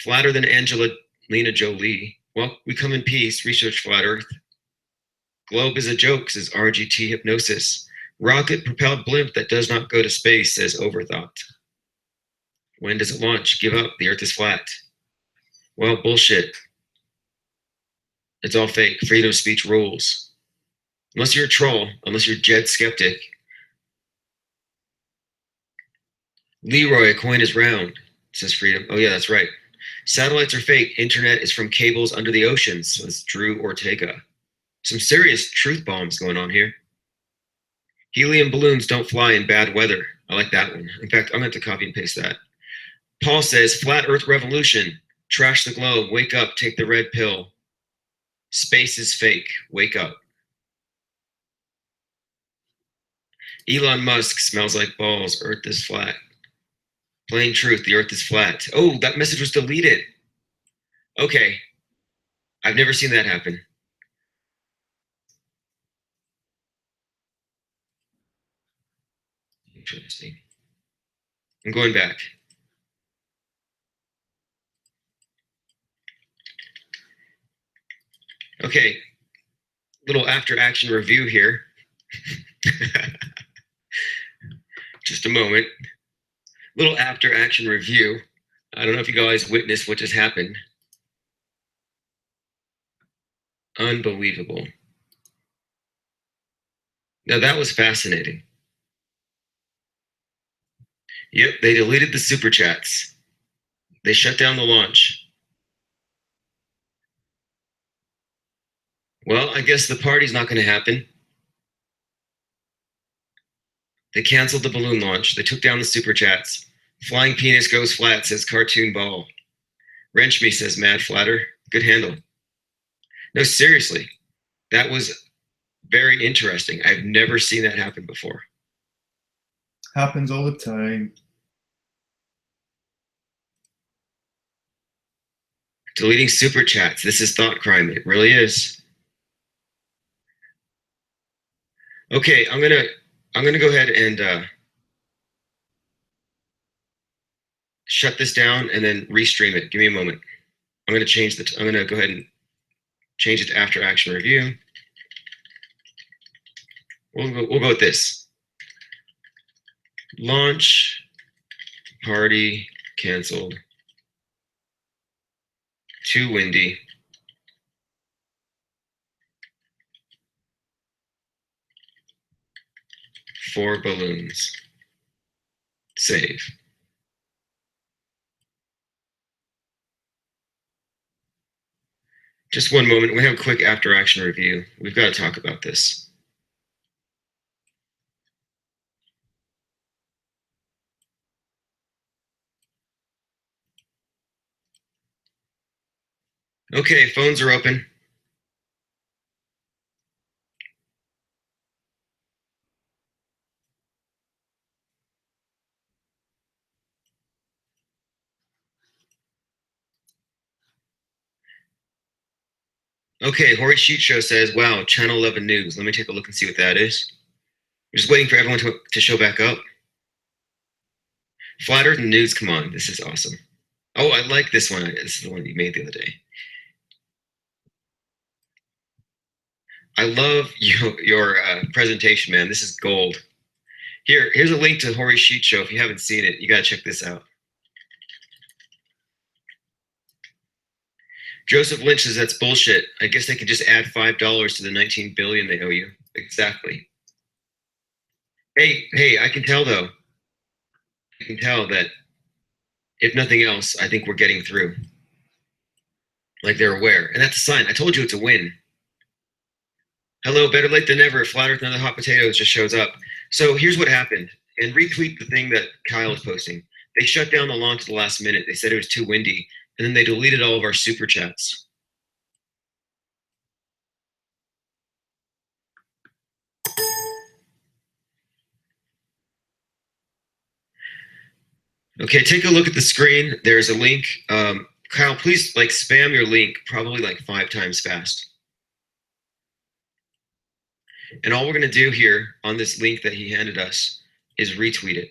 Flatter than Angelina Jolie. Well, we come in peace. Research flat Earth. Globe is a joke, says RGT Hypnosis. Rocket propelled blimp that does not go to space, says Overthought. When does it launch? Give up. The Earth is flat. Well, bullshit. It's all fake. Freedom of speech rules. Unless you're a troll, unless you're Jed Skeptic. Leroy, a coin is round, says Freedom. Oh yeah, that's right. Satellites are fake. Internet is from cables under the oceans, says Drew Ortega. Some serious truth bombs going on here. Helium balloons don't fly in bad weather. I like that one. In fact, I'm going to copy and paste that. Paul says, flat Earth revolution. Trash the globe. Wake up. Take the red pill. Space is fake. Wake up. Elon Musk smells like balls. Earth is flat. Plain truth. The Earth is flat. Oh, that message was deleted. Okay. I've never seen that happen. Interesting. I'm going back. Okay, little after action review here. Just a moment. Little after action review. I don't know if you guys witnessed what just happened. Unbelievable. Now that was fascinating. Yep, they deleted the super chats. They shut down the launch. Well, I guess the party's not going to happen. They canceled the balloon launch. They took down the super chats. Flying penis goes flat, says Cartoon Ball. Wrench me, says Mad Flatter. Good handle. No, seriously. That was very interesting. I've never seen that happen before. Happens all the time. Deleting super chats. This is thought crime. It really is. Okay, I'm gonna go ahead and shut this down and then restream it. Give me a moment. I'm gonna go ahead and change it to after action review. We'll go with this. Launch party canceled. Too windy. Four balloons. Save. Just one moment. We have a quick after action review. We've got to talk about this. Okay, phones are open. Okay, Hori Sheet Show says, wow, Channel 11 News. Let me take a look and see what that is. I'm just waiting for everyone to show back up. Flat Earth News, come on, this is awesome. Oh, I like this one. This is the one you made the other day. I love your presentation, man. This is gold. Here's a link to Hori Sheet Show. If you haven't seen it, you gotta check this out. Joseph Lynch says that's bullshit. I guess they could just add $5 to the $19 billion they owe you. Exactly. Hey, I can tell though. I can tell that if nothing else, I think we're getting through. Like they're aware. And that's a sign. I told you it's a win. Hello, better late than never. Flat Earth and the hot potatoes just shows up. So here's what happened. And retweet the thing that Kyle is posting. They shut down the launch at the last minute. They said it was too windy. And then they deleted all of our super chats. Okay, take a look at the screen. There's a link. Kyle, please spam your link probably 5 times fast. And all we're gonna do here on this link that he handed us is retweet it.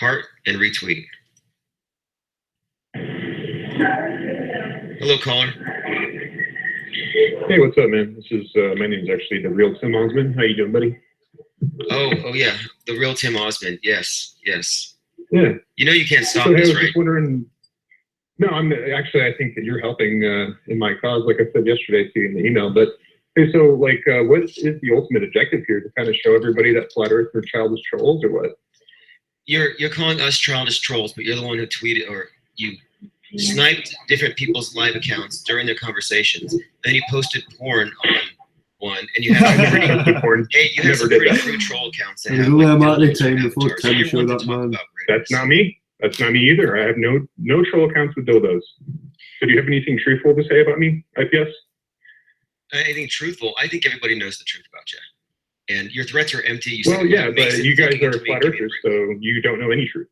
Heart and retweet. Hello, caller. Hey, what's up, man? This is my name's actually the real Tim Osmond. How you doing, buddy? Oh yeah, the real Tim Osmond. Yes. Yeah. You know you can't stop So, hey, this, I was right? just wondering. No, I think that you're helping in my cause, like I said yesterday to you in the email. But hey, so what is the ultimate objective here? To kind of show everybody that flat Earth are childish trolls, or what? You're calling us childish trolls, but you're the one who tweeted or you sniped different people's live accounts during their conversations. And then you posted porn on one, and you had you have some pretty crude troll accounts that have before Tim showed up, man. That's not me. That's not me either. I have no troll accounts with dildos. So do you have anything truthful to say about me, IPS? Anything truthful? I think everybody knows the truth about you. And your threats are empty. Well, yeah, but you guys are flat earthers, so you don't know any truth.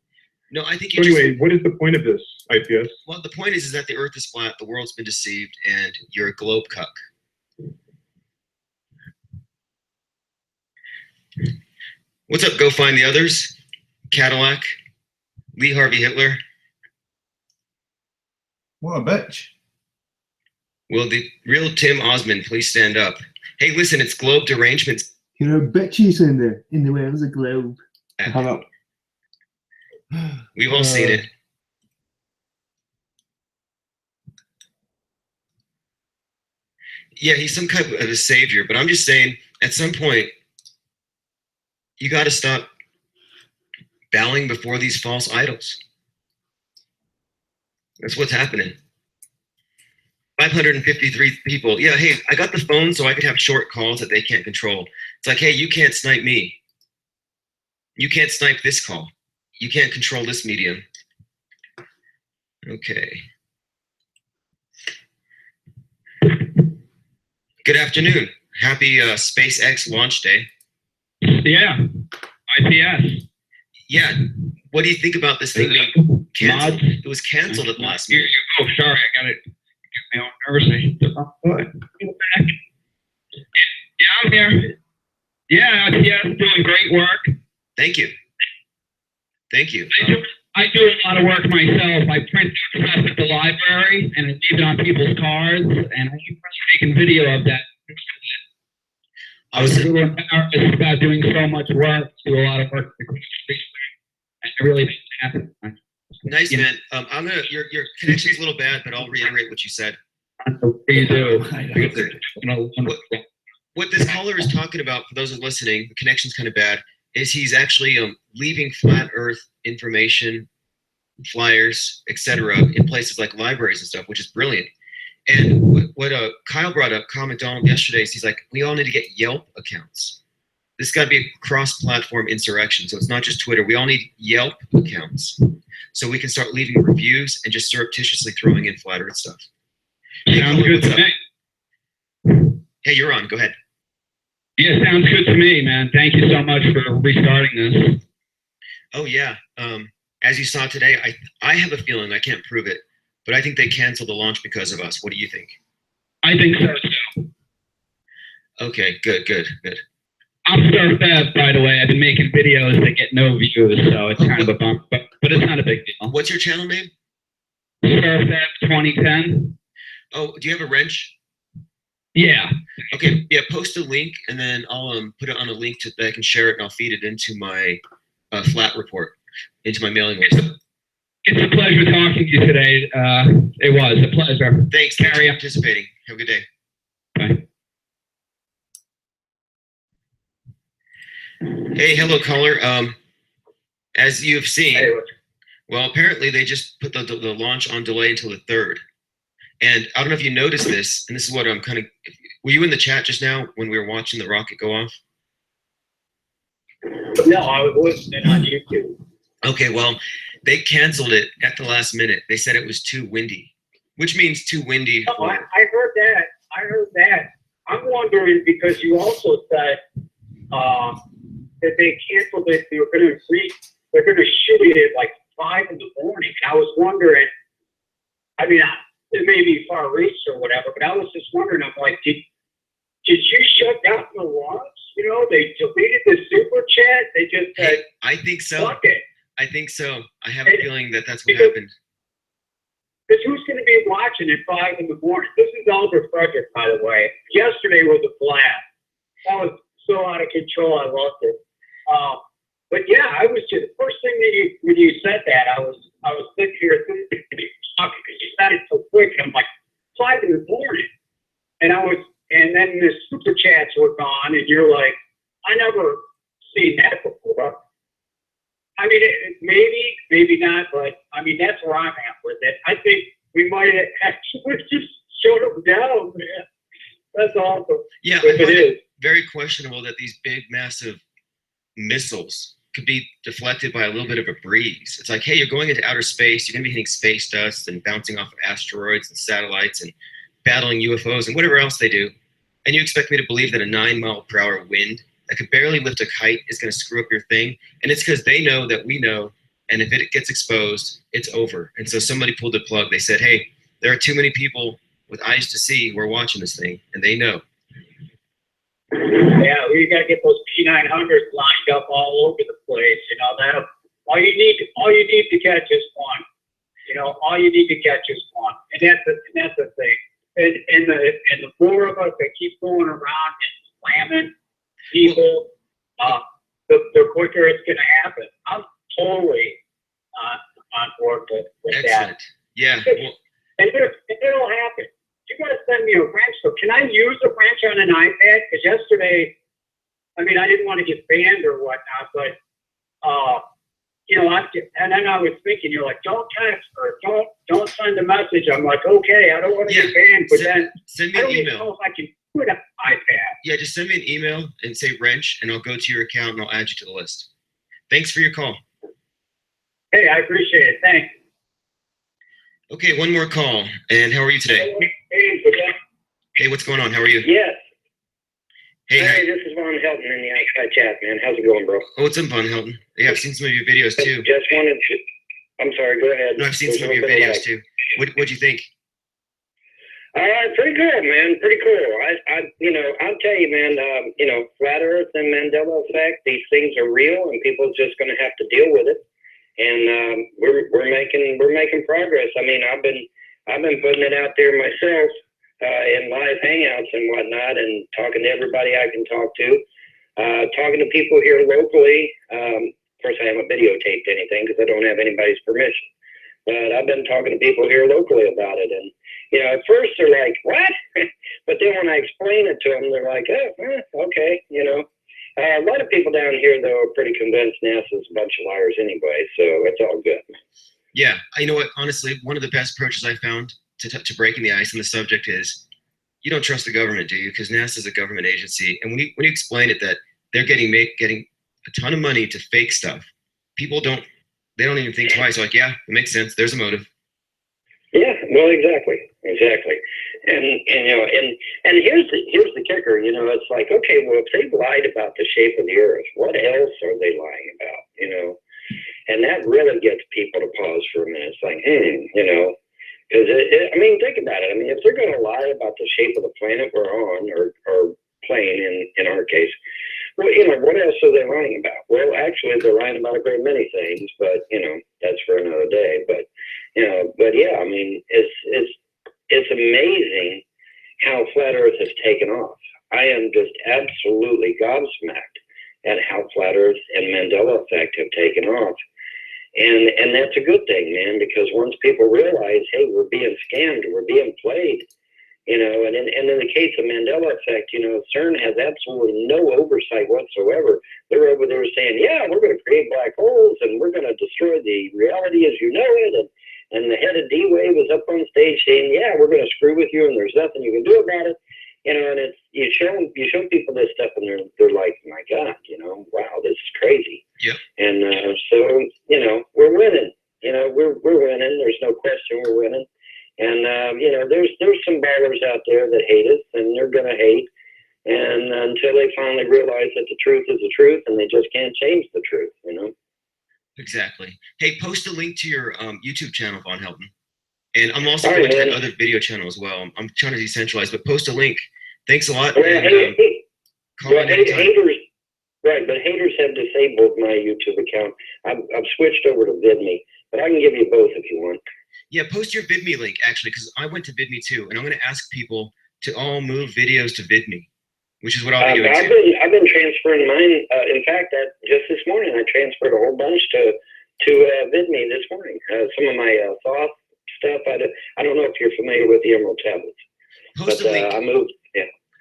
No, I think so anyway, what is the point of this, IPS? Well, the point is that the Earth is flat, the world's been deceived, and you're a globe cuck. What's up, Go Find the Others? Cadillac? Lee Harvey Hitler? What a bitch. Will the real Tim Osmond please stand up? Hey, listen, it's Globe Derangements. You're a bitches in the way of the globe. Hang up. We've all seen it. Yeah, he's some kind of a savior, but I'm just saying, at some point, you got to stop bowing before these false idols. That's what's happening. 553 people. Yeah, hey, I got the phone so I could have short calls that they can't control. It's like, hey, you can't snipe me. You can't snipe this call. You can't control this medium. Okay. Good afternoon. Happy SpaceX launch day. Yeah, IPS. Yeah. What do you think about this thing Canceled. Mods? It was canceled at the last minute. Oh, sorry, I got it. Get my own nervous. I hit the wrong button. Go back. Yeah, I'm here. Yeah, doing great work. Thank you. Thank you. I do a lot of work myself. I print stuff at the library and I leave it on people's cards, and I'm making video of that. I was a little embarrassed about doing so much work, do a lot of work, and it really didn't happen. Nice, man. I'm gonna. Your connection's a little bad, but I'll reiterate what you said. You do. What this caller is talking about, for those who are listening, the connection's kind of bad, is he's actually leaving flat Earth information, flyers, etc., in places like libraries and stuff, which is brilliant. And what Kyle brought up, Kyle McDonald, yesterday, is he's like, we all need to get Yelp accounts. This got to be a cross-platform insurrection, so it's not just Twitter. We all need Yelp accounts, so we can start leaving reviews and just surreptitiously throwing in flat Earth stuff. Hey, Sounds Cole, good what's to up? me. Hey, you're on. Go ahead. Yeah, sounds good to me, man. Thank you so much for restarting this. Oh yeah. As you saw today, I have a feeling, I can't prove it, but I think they canceled the launch because of us. What do you think? I think so too. Okay, good. I'm Surf by the way. I've been making videos that get no views, so it's kind of a bump, but it's not a big deal. What's your channel name? Surf 2010. Oh, do you have a wrench? Yeah. Okay, yeah, post a link, and then I'll put it on a link that I can share it, and I'll feed it into my flat report, into my mailing list. It's a pleasure talking to you today. It was a pleasure. Thanks for participating. Have a good day. Bye. Hey, hello, caller. As you've seen, well, apparently they just put the launch on delay until the 3rd. And I don't know if you noticed this, and this is what I'm kind of... Were you in the chat just now when we were watching the rocket go off? No, I was listening on YouTube. Okay, well, they canceled it at the last minute. They said it was too windy, which means too windy. No, I heard that. I'm wondering, because you also said that they canceled it. They're going to shoot it at like 5 in the morning. I was wondering, I mean, it may be far reach or whatever, but I was just wondering, I'm like, did you shut down the launch? You know, they deleted the super chat. They just said, I think so. Fuck it. I think so. I have a feeling that that's what happened. Because who's going to be watching at 5 in the morning? This is Elder Frederick, by the way. Yesterday was a blast. That was so out of control. I loved it. But yeah, I was just, the first thing that when you said that, I was sitting here thinking, talking, because you said it so quick, and I'm like, 5 in the morning. And then the super chats were gone, and you're like, I never seen that before. I mean, maybe not, but I mean, that's where I'm at with it. I think we might have actually just shut them down, man. That's awesome. Yeah, if it is. Very questionable that these big, massive missiles could be deflected by a little bit of a breeze. It's like, hey, you're going into outer space, you're going to be hitting space dust and bouncing off of asteroids and satellites and battling UFOs and whatever else they do. And you expect me to believe that a 9-mile-per-hour wind that could barely lift a kite is going to screw up your thing? And it's because they know that we know, and if it gets exposed, it's over. And so somebody pulled the plug. They said, hey, there are too many people with eyes to see who are watching this thing, and they know. Yeah, we got to get those P900s lined up all over the place. You know, that all you need to catch is one. You know, all you need to catch is one, and that's the thing. And the more of us that keep going around and slamming people, the quicker it's going to happen. I'm totally on board with that. Yeah. And it'll happen. You got to send me a wrench. So can I use a wrench on an iPad? Because yesterday, I mean, I didn't want to get banned or whatnot, but you know, and then I was thinking, you're like, don't text or don't send a message. I'm like, okay, I don't want to get banned, but then send me I an don't even email. know if I can put an iPad. Yeah, just send me an email and say wrench, and I'll go to your account and I'll add you to the list. Thanks for your call. Hey, I appreciate it. Thanks. Okay, one more call. And how are you today? Hey, what's going on? How are you? Yes. Hey, this is Von Helton in the outside chat, man. How's it going, bro? Oh, what's up, Von Helton? Yeah, I've seen some of your videos too. Just wanted to. I'm sorry, go ahead. No, I've seen There's some a of your little bit videos lag. too. What'd you think? Pretty cool, man. Pretty cool. I'll tell you, man. Flat Earth and Mandela effect. These things are real, and people are just going to have to deal with it. And we're making progress. I mean, I've been putting it out there myself in live hangouts and whatnot, and talking to everybody I can talk to. Talking to people here locally. Of course, I haven't videotaped anything because I don't have anybody's permission. But I've been talking to people here locally about it, and at first they're like, "What?" But then when I explain it to them, they're like, "Oh, okay." A lot of people down here though are pretty convinced NASA's a bunch of liars anyway, so it's all good. Yeah, you know what? Honestly, one of the best approaches I found to breaking the ice on the subject is you don't trust the government, do you? Because NASA is a government agency, and when you explain it that they're getting a ton of money to fake stuff, people don't even think twice. Like, yeah, it makes sense. There's a motive. Yeah, well, exactly. And here's the kicker. It's like, okay, well, if they've lied about the shape of the Earth, what else are they lying about? And that really gets people to pause for a minute. It's like, because think about it. I mean, if they're going to lie about the shape of the planet we're on, or plane in our case, well, what else are they lying about? Well, actually, they're lying about a great many things, but that's for another day. But yeah, I mean, it's amazing how Flat Earth has taken off. I am just absolutely gobsmacked at how Flat Earth and Mandela effect have taken off. And that's a good thing, man, because once people realize, hey, we're being scammed, we're being played, and in the case of Mandela effect, CERN has absolutely no oversight whatsoever. They're over there saying, yeah, we're going to create black holes and we're going to destroy the reality as you know it. And the head of D-Wave was up on stage saying, yeah, we're going to screw with you and there's nothing you can do about it. And it's you show people this stuff and they're like, my God, wow, this is crazy. Yep. And so we're winning. We're winning. There's no question we're winning. And there's some ballers out there that hate us, and they're gonna hate. And until they finally realize that the truth is the truth, and they just can't change the truth. Exactly. Hey, post a link to your YouTube channel, Von Helton. And I'm also going to that other video channel as well. I'm trying to decentralize, but post a link. Thanks a lot. Well, and, haters, right? But haters have disabled my YouTube account. I've switched over to VidMe, but I can give you both if you want. Yeah, post your VidMe link actually, because I went to VidMe too, and I'm going to ask people to all move videos to VidMe, which is what I'll be doing too. I've been transferring mine. In fact, just this morning I transferred a whole bunch to VidMe this morning. Some of my thought stuff. I don't know if you're familiar with the Emerald tablets, Post a link. I moved.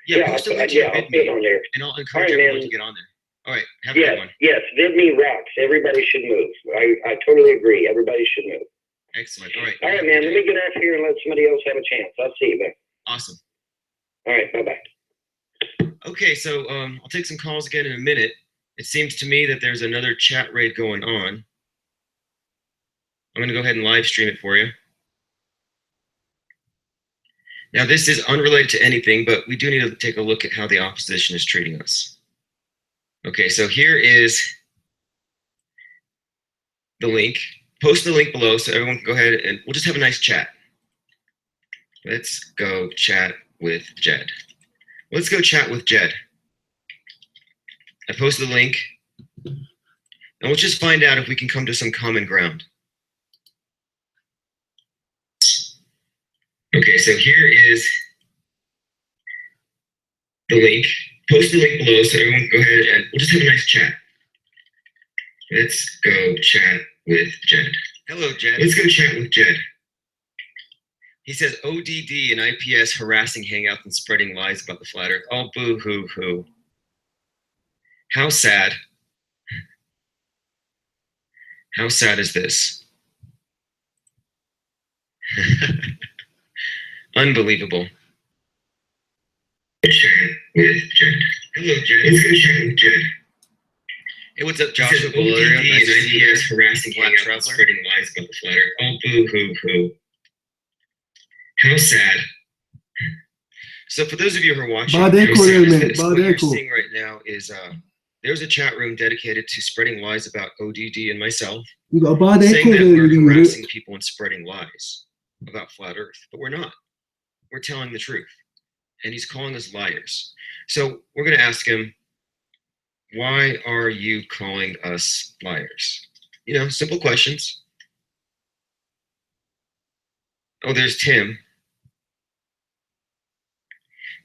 Yeah, post a link to I'll VidMe, put it on there. and I'll encourage everyone to get on there. All right, have a Yes, good one. yes, VidMe rocks. Everybody should move. I totally agree. Everybody should move. Excellent. All right. All right, man. Let me get out here and let somebody else have a chance. I'll see you, man. Awesome. All right. Bye-bye. Okay, so I'll take some calls again in a minute. It seems to me that there's another chat raid going on. I'm going to go ahead and live stream it for you. Now, this is unrelated to anything, but we do need to take a look at how the opposition is treating us. Okay, so here is the link. Post the link below so everyone can go ahead and we'll just have a nice chat. Let's go chat with Jed. Let's go chat with Jed. I posted the link, and we'll just find out if we can come to some common ground. Okay, so here is the link. Post the link below so everyone can go ahead and we'll just have a nice chat. Let's go chat with Jed. Hello, Jed. Let's go chat with Jed. He says ODD and IPS harassing Hangouts and spreading lies about the flat earth. Oh, boo-hoo-hoo. How sad. How sad is this? Unbelievable. Chat with Jed. Hello, Jed. Let's go chat with Jed. Hey, what's up, Joshua? ODD and IPS harassing Hangouts and spreading lies about the flat earth. Oh, boo-hoo-hoo. How sad. So for those of you who are watching, what you're seeing right now is There's a chat room dedicated to spreading lies about ODD and myself, You got a bad saying echo that there, we're you harassing people and spreading lies about flat Earth, but we're not. We're telling the truth, and he's calling us liars. So we're going to ask him, why are you calling us liars? You know, simple questions. Oh, there's Tim.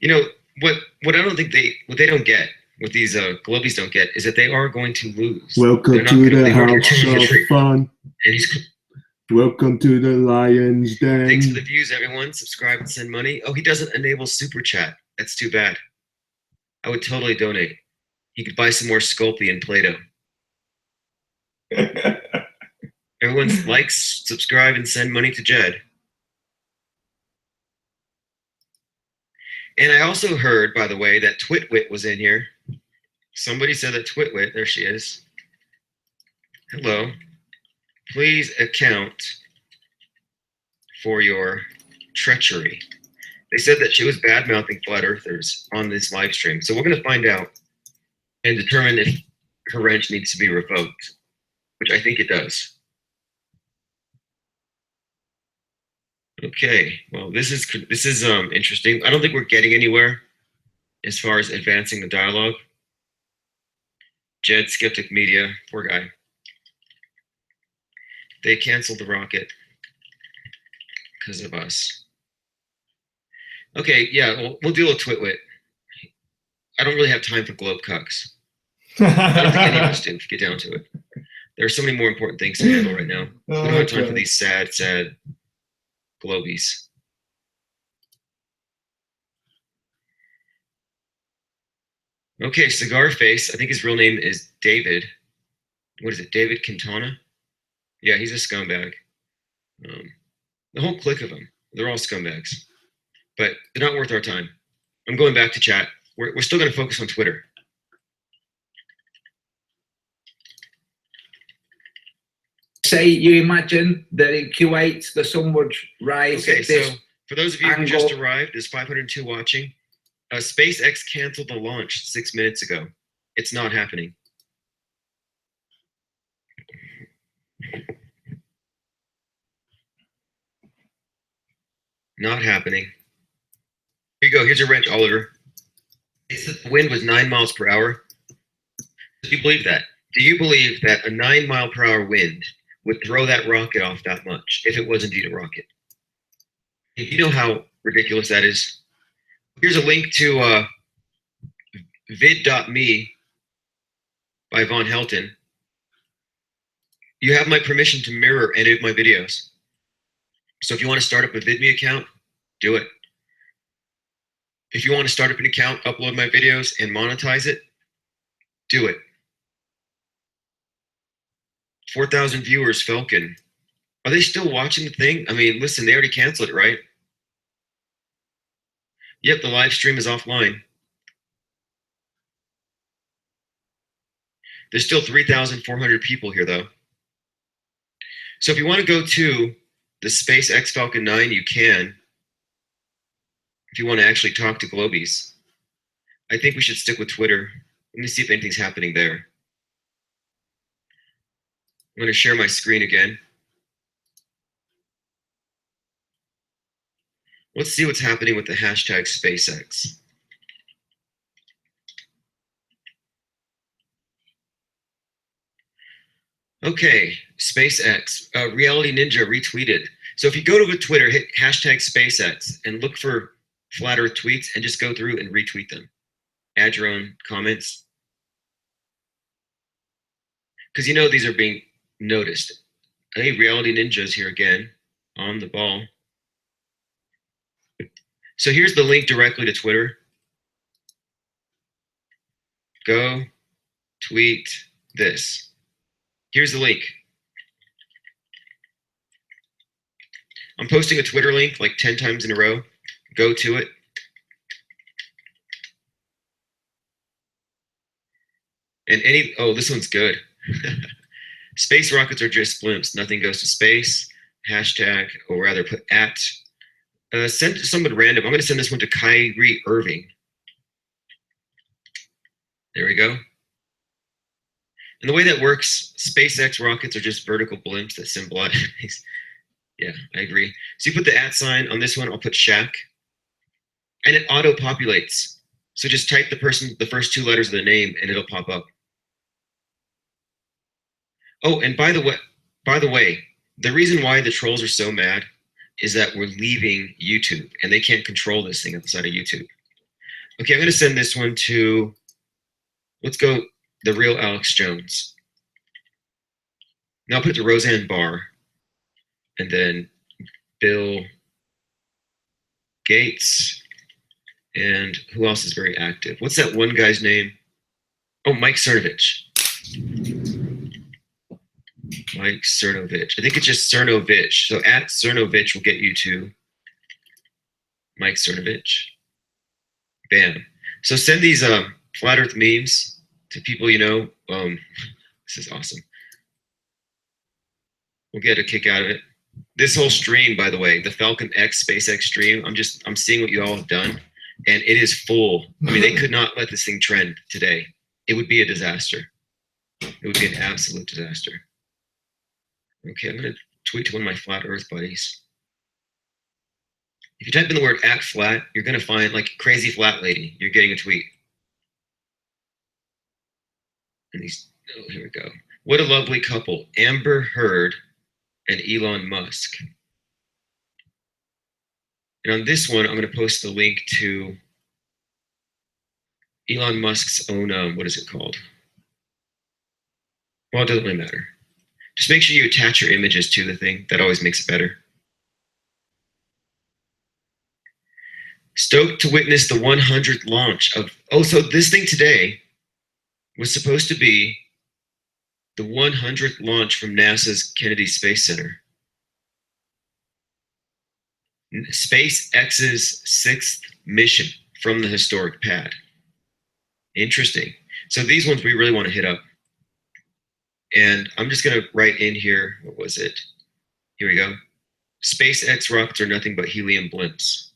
You know, what I don't think what they don't get, what these Globies don't get, is that they are going to lose. Welcome to the house of fun. And he's, Welcome to the Lion's Den. thanks for the views, everyone. Subscribe and send money. Oh, he doesn't enable super chat. That's too bad. I would totally donate. He could buy some more Sculpey and Play-Doh. Everyone likes, subscribe, and send money to Jed. And I also heard, by the way, that Twitwit was in here. Somebody said that Twitwit, there she is. Hello. Please account for your treachery. They said that she was bad-mouthing flat earthers on this live stream. So we're going to find out and determine if her wrench needs to be revoked, which I think it does. Okay, well, this is interesting. I don't think we're getting anywhere as far as advancing the dialogue. Jed Skeptic Media, poor guy. They canceled the rocket because of us. Okay, yeah, we'll deal with Twitwit. I don't really have time for globe cucks. I don't think any of us do, if you get down to it. There are so many more important things to handle right now. We don't have time for these sad globies. Okay, Cigar Face. I think his real name is David. What is it, David Quintana? Yeah, he's a scumbag. The whole clique of them, they're all scumbags. But they're not worth our time. I'm going back to chat. We're still going to focus on Twitter. Say you imagine that in Kuwait the sun would rise. Okay, so for those of you who just arrived, there's 502 watching. SpaceX canceled the launch 6 minutes ago. It's not happening. Not happening. Here you go. Here's your wrench, Oliver. They said the wind was 9 miles per hour. Do you believe that? Do you believe that a 9 mile per hour wind would throw that rocket off that much if it was indeed a rocket? You know how ridiculous that is? Here's a link to vid.me by Von Helton. You have my permission to mirror any of my videos. So if you want to start up a VidMe account, do it. If you want to start up an account, upload my videos, and monetize it, do it. 4,000 viewers, Falcon. Are they still watching the thing? I mean, listen, they already canceled it, right? Yep, the live stream is offline. There's still 3,400 people here, though. So if you want to go to the SpaceX Falcon 9, you can. If you want to actually talk to Globies. I think we should stick with Twitter. Let me see if anything's happening there. I'm going to share my screen again. Let's see what's happening with the hashtag SpaceX. Okay, SpaceX. Reality Ninja retweeted. So if you go to Twitter, hit hashtag SpaceX and look for Flat Earth tweets and just go through and retweet them. Add your own comments. Because you know these are being noticed. Hey, Reality Ninja's here again on the ball. So here's the link directly to Twitter. Go tweet this. Here's the link. I'm posting a Twitter link like 10 times in a row. Go to it. And this one's good. Space rockets are just blimps. Nothing goes to space. Hashtag, or rather put at. Send to someone random. I'm going to send this one to Kyrie Irving. There we go. And the way that works, SpaceX rockets are just vertical blimps that symbolize. Yeah, I agree. So you put the @ sign on this one, I'll put Shaq, and it auto-populates. So just type the first 2 letters of the name, and it'll pop up. Oh, and by the way, the reason why the trolls are so mad is that we're leaving YouTube, and they can't control this thing outside of YouTube. Okay, I'm going to send this one to, let's go, the real Alex Jones. Now I'll put it to Roseanne Barr, and then Bill Gates, and who else is very active? What's that one guy's name? Oh, Mike Cernovich. Mike Cernovich. I think it's just Cernovich. So @ Cernovich will get you to Mike Cernovich. Bam. So send these flat Earth memes to people you know. This is awesome. We'll get a kick out of it. This whole stream, by the way, the Falcon X SpaceX stream, I'm seeing what you all have done, and it is full. I mean, they could not let this thing trend today. It would be a disaster. It would be an absolute disaster. Okay, I'm gonna tweet to one of my flat Earth buddies. If you type in the word @flat, you're gonna find like crazy flat lady. You're getting a tweet. And oh, here we go. What a lovely couple, Amber Heard and Elon Musk. And on this one, I'm gonna post the link to Elon Musk's own, what is it called? Well, it doesn't really matter. Just make sure you attach your images to the thing. That always makes it better. Stoked to witness the 100th launch of, oh, so this thing today was supposed to be the 100th launch from NASA's Kennedy Space Center. SpaceX's 6th mission from the historic pad. Interesting. So these ones we really want to hit up. And I'm just going to write in here, what was it? Here we go. SpaceX rockets are nothing but helium blimps.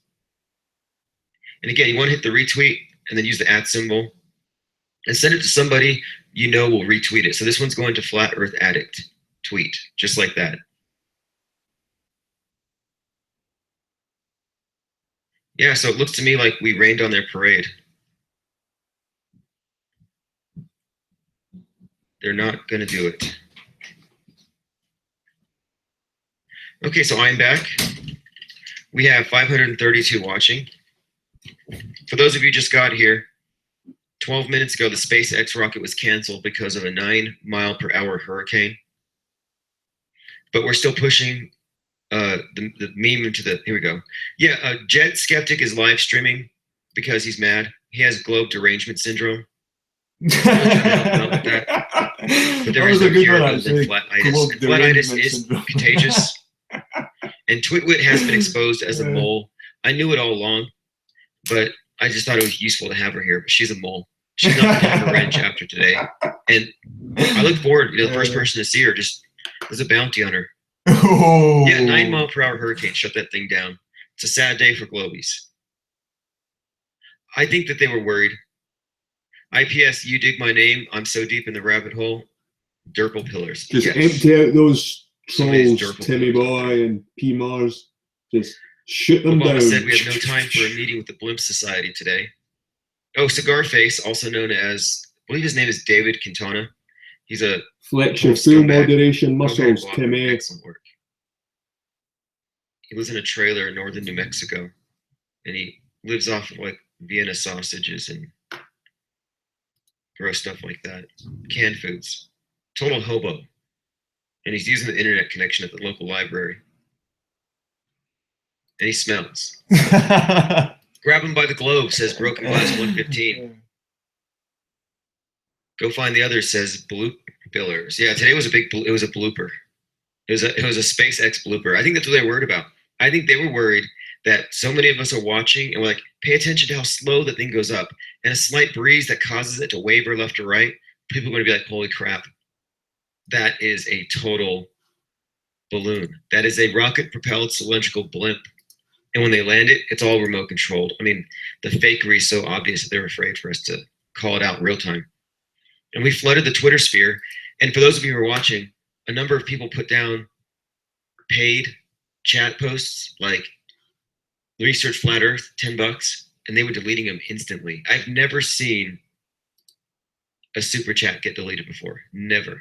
And again, you want to hit the retweet and then use the @ symbol and send it to somebody you know will retweet it. So this one's going to Flat Earth Addict tweet, just like that. Yeah, so it looks to me like we rained on their parade. They're not going to do it. Okay, so I'm back. We have 532 watching. For those of you just got here, 12 minutes ago, the SpaceX rocket was canceled because of a 9-mile-per-hour hurricane. But we're still pushing the meme into the, here we go. Yeah, Jet Skeptic is live streaming because he's mad. He has globe derangement syndrome. But there is no cure other than flatitis. Flatitis is contagious. And Twitwit has been exposed as a mole. I knew it all along, but I just thought it was useful to have her here. But she's a mole. She's not going to have a wrench after today. And I look forward, the first person to see her, just there's a bounty on her. Oh. Yeah, 9-mile-per-hour hurricane shut that thing down. It's a sad day for Globies. I think that they were worried. IPS, you dig my name. I'm so deep in the rabbit hole. Derple pillars. Just yes. empty out those trolls, Timmy Boy and P Mars. Just shoot them Obama down. said we have no time for a meeting with the Blimp Society today. Oh, Cigar Face, also known as, I believe his name is David Quintana. He's a flex your full moderation muscles, Timmy. Excellent work. He lives in a trailer in northern New Mexico, and he lives off of like Vienna sausages and gross stuff like that. Canned foods. Total hobo. And he's using the internet connection at the local library. And he smells. Grab him by the globe, says Broken Glass 115. Go find the other, says Bloop Billers. Yeah, today was it was a blooper. It was a SpaceX blooper. I think that's what they were worried about. I think they were worried that so many of us are watching and we're like, pay attention to how slow the thing goes up. And a slight breeze that causes it to waver left or right, people are going to be like, holy crap. That is a total balloon. That is a rocket-propelled cylindrical blimp. And when they land it, it's all remote controlled. I mean, the fakery is so obvious that they're afraid for us to call it out in real time. And we flooded the Twitter sphere. And for those of you who are watching, a number of people put down paid chat posts like research flat earth, $10, and they were deleting them instantly. I've never seen a super chat get deleted before. Never.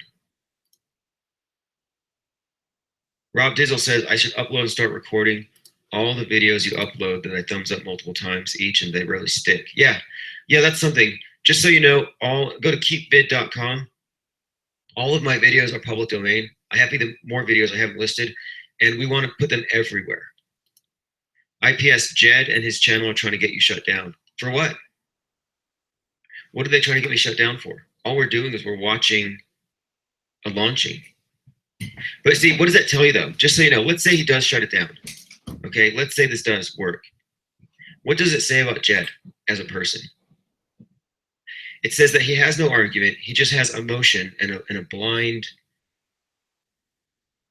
Rob Dizzle says I should upload and start recording all the videos you upload that I thumbs up multiple times each and they really stick. Yeah, that's something. Just so you know, go to keepvid.com. All of my videos are public domain. I have even more videos I haven't listed, and we want to put them everywhere. IPS Jed and his channel are trying to get you shut down. For what? What are they trying to get me shut down for? All we're doing is we're watching a launching. But see, what does that tell you though? Just so you know, let's say he does shut it down. Okay, let's say this does work. What does it say about Jed as a person? It says that he has no argument. He just has emotion and a blind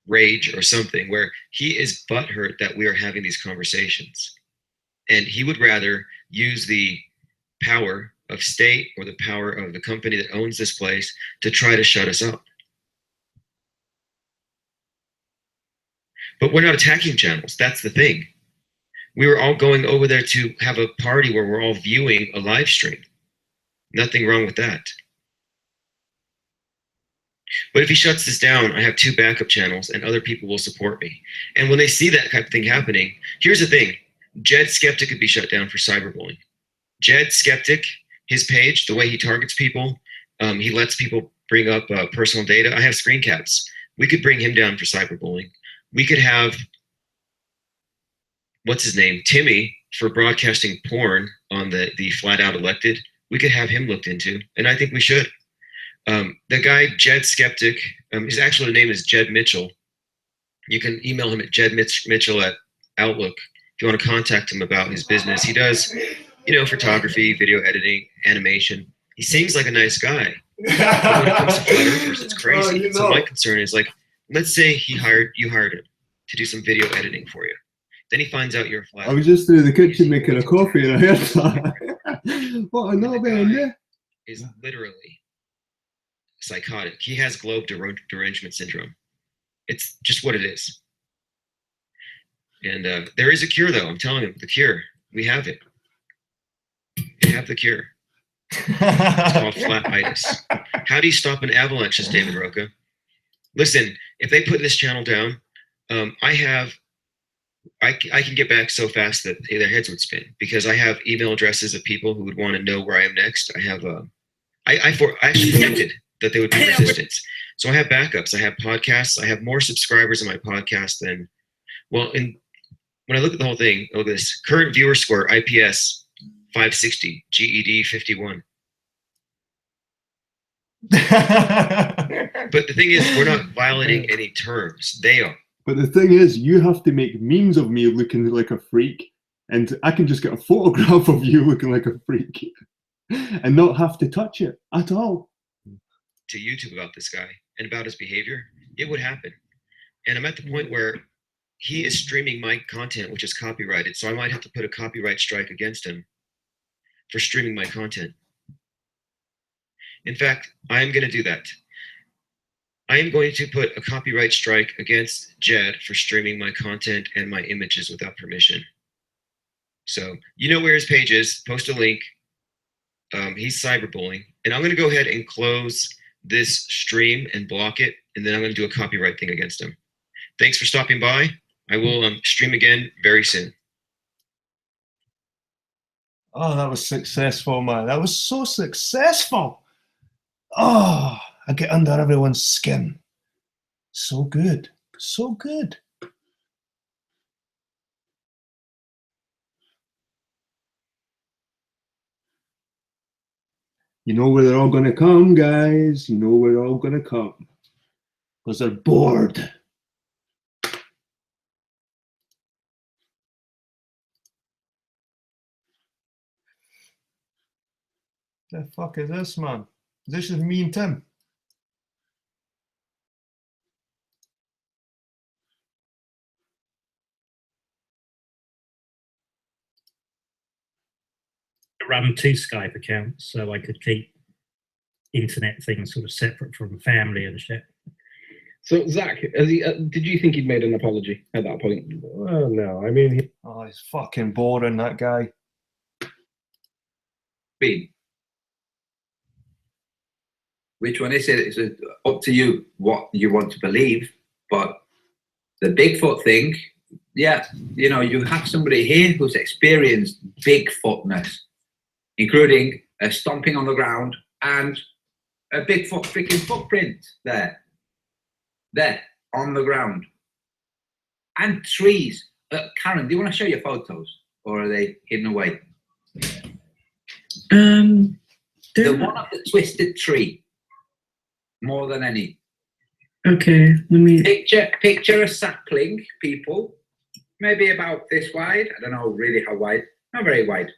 rage or something where he is butthurt that we are having these conversations. And he would rather use the power of state or the power of the company that owns this place to try to shut us up. But we're not attacking channels. That's the thing. We were all going over there to have a party where we're all viewing a live stream. Nothing wrong with that. But if he shuts this down, I have 2 backup channels and other people will support me. And when they see that type of thing happening, here's the thing. Jed Skeptic could be shut down for cyberbullying. Jed Skeptic, his page, the way he targets people, he lets people bring up personal data. I have screen caps. We could bring him down for cyberbullying. We could have, what's his name, Timmy, for broadcasting porn on the flat out elected. We could have him looked into, and I think we should. The guy, Jed Skeptic, his actual name is Jed Mitchell. You can email him at jedmitchell at Outlook if you want to contact him about his business. He does, photography, video editing, animation. He seems like a nice guy. But when it comes to flat earthers, it's crazy. So my concern is let's say you hired him to do some video editing for you. Then he finds out you're a flat earther. I was just in the kitchen making a coffee and I heard that. What a knob in is literally psychotic. He has globe derangement syndrome. It's just what it is. And there is a cure, though. I'm telling him, the cure. We have it. We have the cure. It's called flatitis. How do you stop an avalanche, says David Roca? Listen, if they put this channel down, I can get back so fast that their heads would spin because I have email addresses of people who would want to know where I am next. I have I actually predicted that there would be resistance. So I have backups. I have podcasts. I have more subscribers on my podcast than, when I look at the whole thing, look at this. Current viewer score, IPS 560, GED 51. But the thing is, we're not violating any terms. They are. But the thing is, you have to make memes of me looking like a freak, and I can just get a photograph of you looking like a freak and not have to touch it at all. To YouTube about this guy and about his behavior, it would happen. And I'm at the point where he is streaming my content, which is copyrighted, so I might have to put a copyright strike against him for streaming my content. In fact, I am going to do that. I am going to put a copyright strike against Jed for streaming my content and my images without permission. So you know where his page is. Post a link. He's cyberbullying. And I'm going to go ahead and close this stream and block it. And then I'm going to do a copyright thing against him. Thanks for stopping by. I will stream again very soon. Oh, that was successful, man. That was so successful. Oh, I get under everyone's skin. So good. So good. You know where they're all going to come, guys. You know where they're all going to come. Because they're bored. The fuck is this, man? This is me and Tim. Ran 2 Skype accounts so I could keep internet thing, sort of separate from family and shit. So Zach, did you think he'd made an apology at that point? Well, no. I mean, Oh, he's fucking boring, that guy. Which one is it? It's up to you what you want to believe. But the Bigfoot thing, yeah, you know, you have somebody here who's experienced Bigfootness, including a stomping on the ground and a Bigfoot freaking footprint there on the ground, and trees. Karen, do you want to show your photos, or are they hidden away? The one of the twisted tree, more than any. Okay, let me Picture a sapling, people, maybe about this wide. I don't know really how wide, not very wide.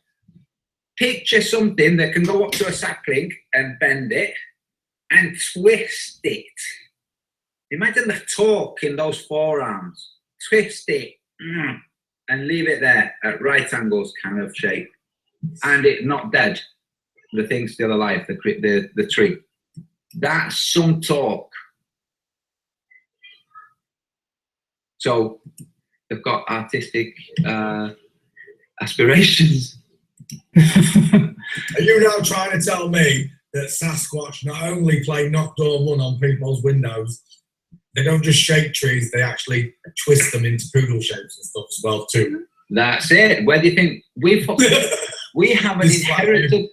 Picture something that can go up to a sapling and bend it and twist it. Imagine the torque in those forearms. Twist it and leave it there at right angles kind of shape. And it's not dead. The thing's still alive, the tree. That's some torque. So they've got artistic aspirations. Are you now trying to tell me that Sasquatch not only play knock door run on people's windows, they don't just shake trees, they actually twist them into poodle shapes and stuff as well too? That's it. Where do you think we have an inherited?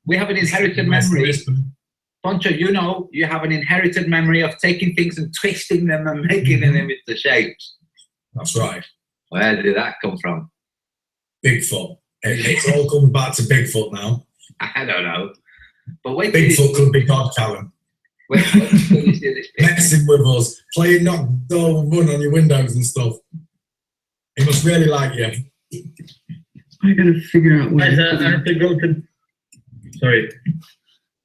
We have an inherited memory. Poncho, you know, you have an inherited memory of taking things and twisting them and making them into shapes. That's right. Where did that come from? Bigfoot. It all comes back to Bigfoot now. I don't know. But wait, Bigfoot could be God, Callum. Wait till you see this picture. Messing with us, playing knock door run on your windows and stuff. He must really like you. I gotta figure out where. Guys, I have to go to. Sorry.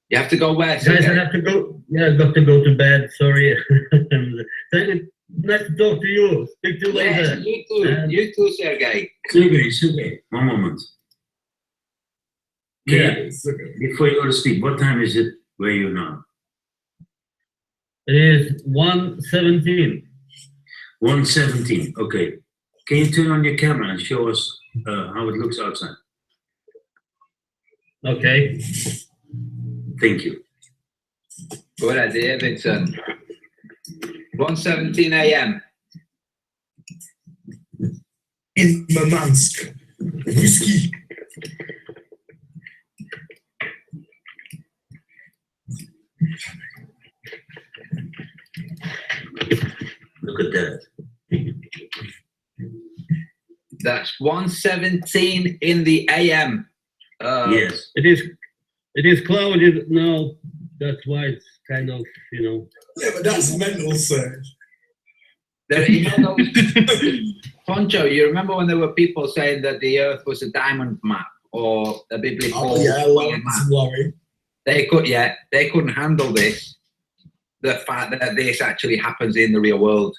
You have to go where? Guys, I have to go. Yeah, I've got to go to bed. Sorry. Nice to talk to you. Speak to you later. You too. You too, Sergey. Sergey, one moment. Okay, before you go to sleep, what time is it where you now? It is 1:17. 1:17. Okay. Can you turn on your camera and show us how it looks outside? Okay. Thank you. Good idea, Vincent. 1:17 a.m. In Murmansk. Whiskey. Look at that. That's 1:17 in the a.m. Yes. It is cloudy now. That's why it's kind of, you know. Yeah, but that's mental, sir. You know those, Poncho, you remember when there were people saying that the Earth was a diamond map or a biblical map? They couldn't handle this. The fact that this actually happens in the real world.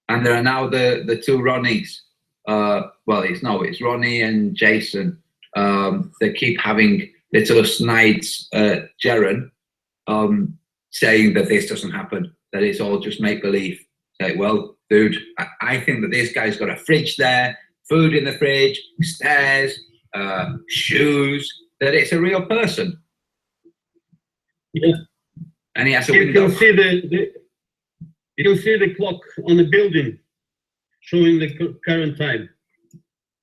And there are now the two Ronnies. It's Ronnie and Jason. They keep having little snides at Jaren, saying that this doesn't happen, that it's all just make-believe. Like, well, dude, I think that this guy's got a fridge there, food in the fridge, stairs, shoes, that it's a real person. Yeah. And he has a You window. can see you can see the clock on the building showing the current time.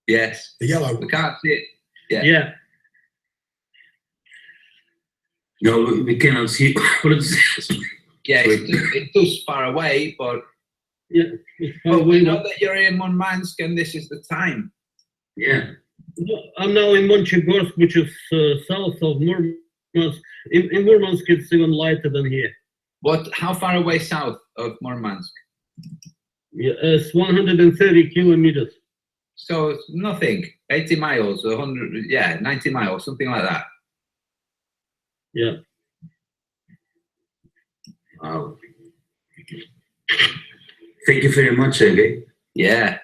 Yes. The yellow. We can't see it. Yeah. Yeah. No, we cannot see what it says. Yeah, it's too far away, but yeah, but we know that you're in Murmansk and this is the time. Yeah. I'm now in Monchegorsk, which is south of Murmansk. In Murmansk, it's even lighter than here. How far away south of Murmansk? Yeah, it's 130 kilometers. So it's nothing. 80 miles, 100, 90 miles, something like that. Yeah. Wow. Thank you very much, Sergey. Yeah.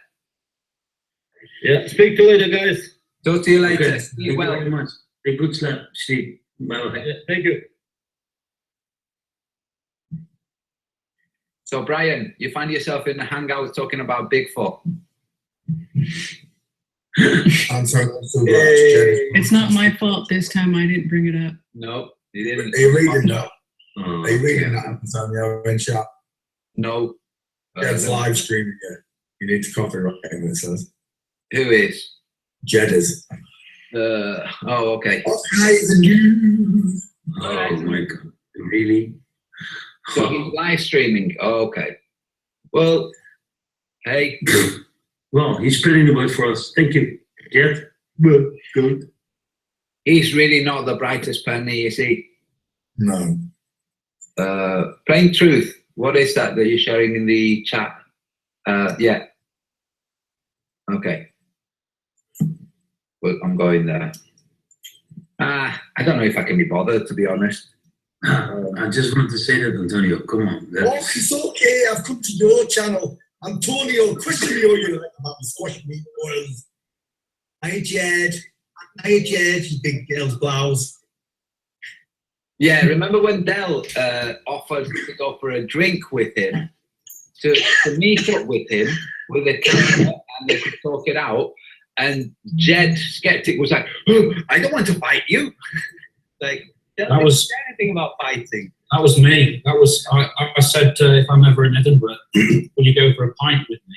Yeah. Speak to you later, guys. Talk to you later. Okay. Thank you very much. A good sleep. Bye. Thank you. So, Brian, you find yourself in the Hangouts talking about Bigfoot. I'm sorry. It's not my fault this time. I didn't bring it up. No, you didn't. Are you reading that? Oh, Are you reading that, Antonio, in chat? No. Jed's live streaming it. You need to copyright him, it says. Who is? Jed is. Oh, okay. Oh my God. Really? So he's live streaming. Oh, okay. Well, hey. Well, he's spreading the word for us. Thank you, Jed. Good. He's really not the brightest penny, is he? No. Plain truth. What is that you're sharing in the chat? Yeah. Okay. Well, I'm going there. I don't know if I can be bothered, to be honest. I just wanted to say that, Antonio. Come on. Oh, it's okay. I've come to your channel. Antonio, Christopher, you like about the squash meatballs. Hi, Jed. Hi, Jed, you big girl's blouse. Yeah, remember when Dell offered to go for a drink with him, to meet up with him with a camera and they could talk it out, and Jed Skeptic was like, oh, I don't want to fight you. Like, That was- say anything about fighting. That was me. That was I said if I'm ever in Edinburgh, will you go for a pint with me?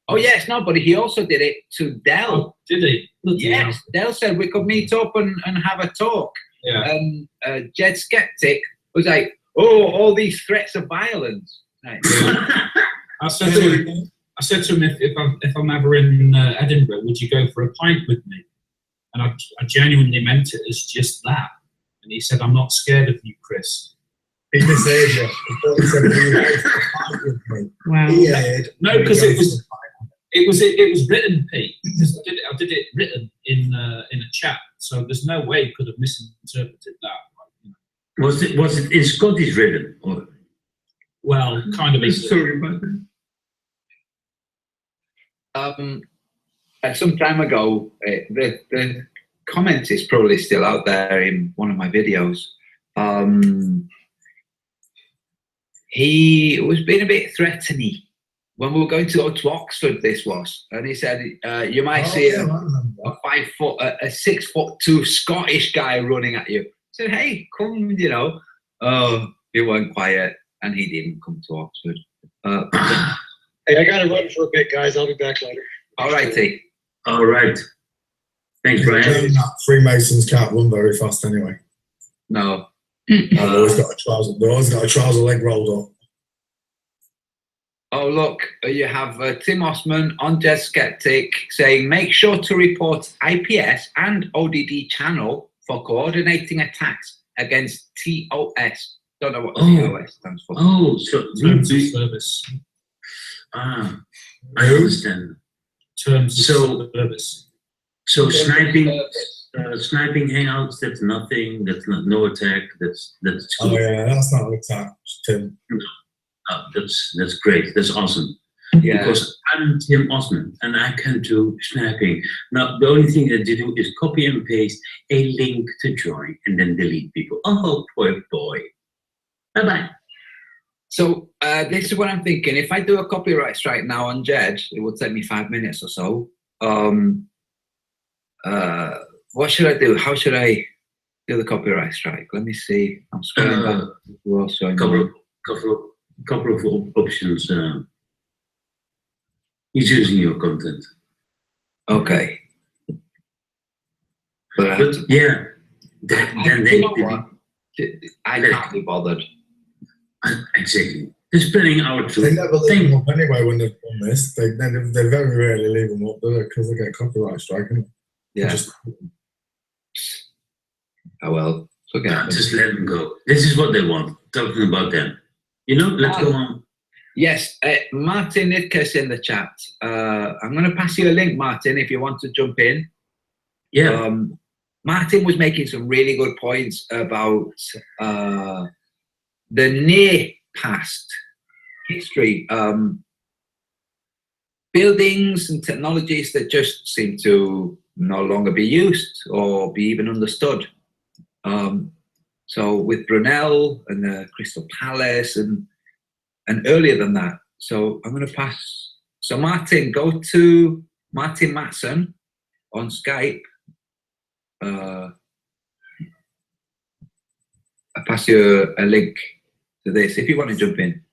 Oh yes, no, but he also did it to Dell. Oh, did he? Yes, Dell said we could meet up and have a talk. Yeah. And Jed Skeptic was like, oh, all these threats of violence. Right. I said to him, if I'm ever in Edinburgh, would you go for a pint with me? And I genuinely meant it as just that. And he said, I'm not scared of you, Chris. He misheard you. Wow. No, because it was written, Pete. Because I did it written in a chat, so there's no way he could have misinterpreted that. Was it in Scottish written? Or? Well, kind of. Sorry about that. Some time ago, the comment is probably still out there in one of my videos. He was being a bit threatening when we were going to go to Oxford. This was, and he said, "You might see a 6'2" Scottish guy running at you." I said, "Hey, come, you know." Oh, he weren't quiet, and he didn't come to Oxford. Hey, I gotta run for a bit, guys. I'll be back later. All righty. All right. Thanks, Brian. Freemasons can't run very fast anyway. No. They've always got a trouser leg rolled up. Oh, look, you have Tim Osman on Jed Skeptic saying, make sure to report IPS and ODD channel for coordinating attacks against TOS. Don't know what TOS stands for. Oh, so Terms of service. I understand. Terms of service. So sniping hangouts, that's nothing. That's no attack. That's Oh yeah, that's not an attack, Tim. That's great. That's awesome. Yeah. Because I'm Tim Osman and I can do sniping. Now the only thing that you do is copy and paste a link to join and then delete people. Oh, poor boy. Bye bye. So this is what I'm thinking. If I do a copyright strike now on Jed, it will take me 5 minutes or so. What should I do? How should I do the copyright strike? Let me see. I'm scrolling back. We're also Couple of options. He's using your content. Okay. But yeah, I can't be bothered. Exactly. They're spreading our truth. They never leave them up anyway when they've done this. They very rarely leave them up, do they? Because they get a copyright strike. Yeah. Oh well. Okay. Just let them go. This is what they want. Talking about them. You know, let's go on. Yes, Martin Nidkus in the chat. I'm going to pass you a link, Martin, if you want to jump in. Yeah. Martin was making some really good points about the near past history, buildings and technologies that just seem to no longer be used or be even understood. So with Brunel and the Crystal Palace and earlier than that. So I'm going to pass. So Martin, go to Martin Matson on Skype. I'll pass you a link to this if you want to jump in.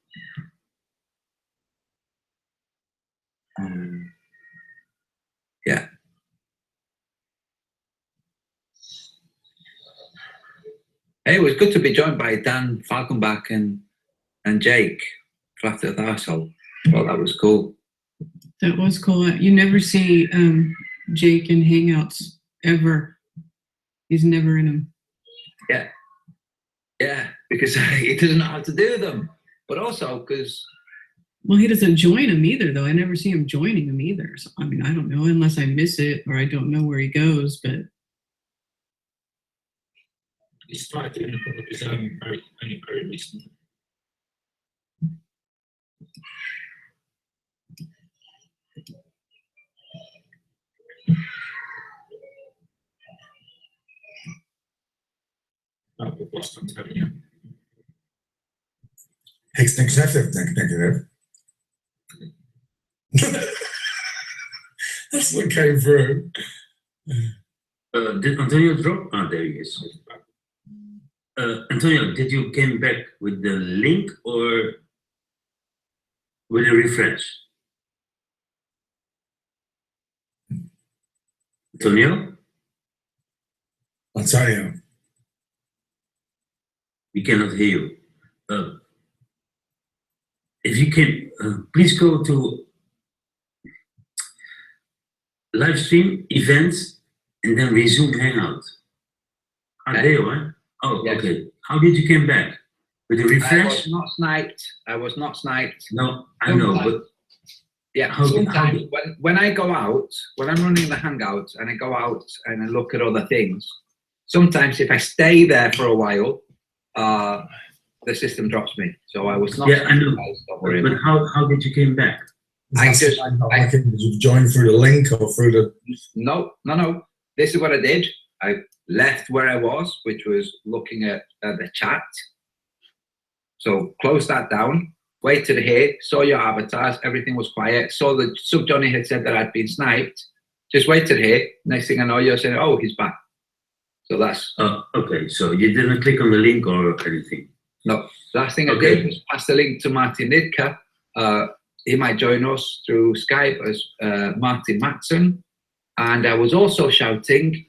Yeah. Hey, it was good to be joined by Dan Falkenbach and Jake, Flat Earth Arsehole. Well, that was cool. That was cool. You never see Jake in Hangouts ever. He's never in them. Yeah. Yeah, because he doesn't know how to do them. But also because... Well, he doesn't join them either, though. I never see him joining them either. So, I mean, I don't know, unless I miss it or I don't know where he goes, but... He started doing a couple of his own very recently. Oh, we've lost Antonio. Executive. That's what came through. Did Antonio drop? Ah, there he is. Antonio, did you came back with the link or with a refresh? Antonio? Antonio. We cannot hear you. If you can, please go to live stream, events, and then resume Hangout. There you are. Oh, yes. Okay. How did you come back? With a refresh? I was not sniped. No, I know, but... Yeah, sometimes when I go out, when I'm running the Hangout and I go out and I look at other things, sometimes if I stay there for a while, the system drops me. So I was not... Yeah, I know. But how did you came back? You've joined through the link or through the... No. This is what I did. I left where I was, which was looking at the chat. So close that down, waited here, saw your avatars, everything was quiet, saw that Sub Johnny had said that I'd been sniped, just waited here. Next thing I know, you're saying, oh, he's back. So that's... okay, so you didn't click on the link or anything? No. The last thing I did was pass the link to Martin Nidka. He might join us through Skype as Martin Matson. And I was also shouting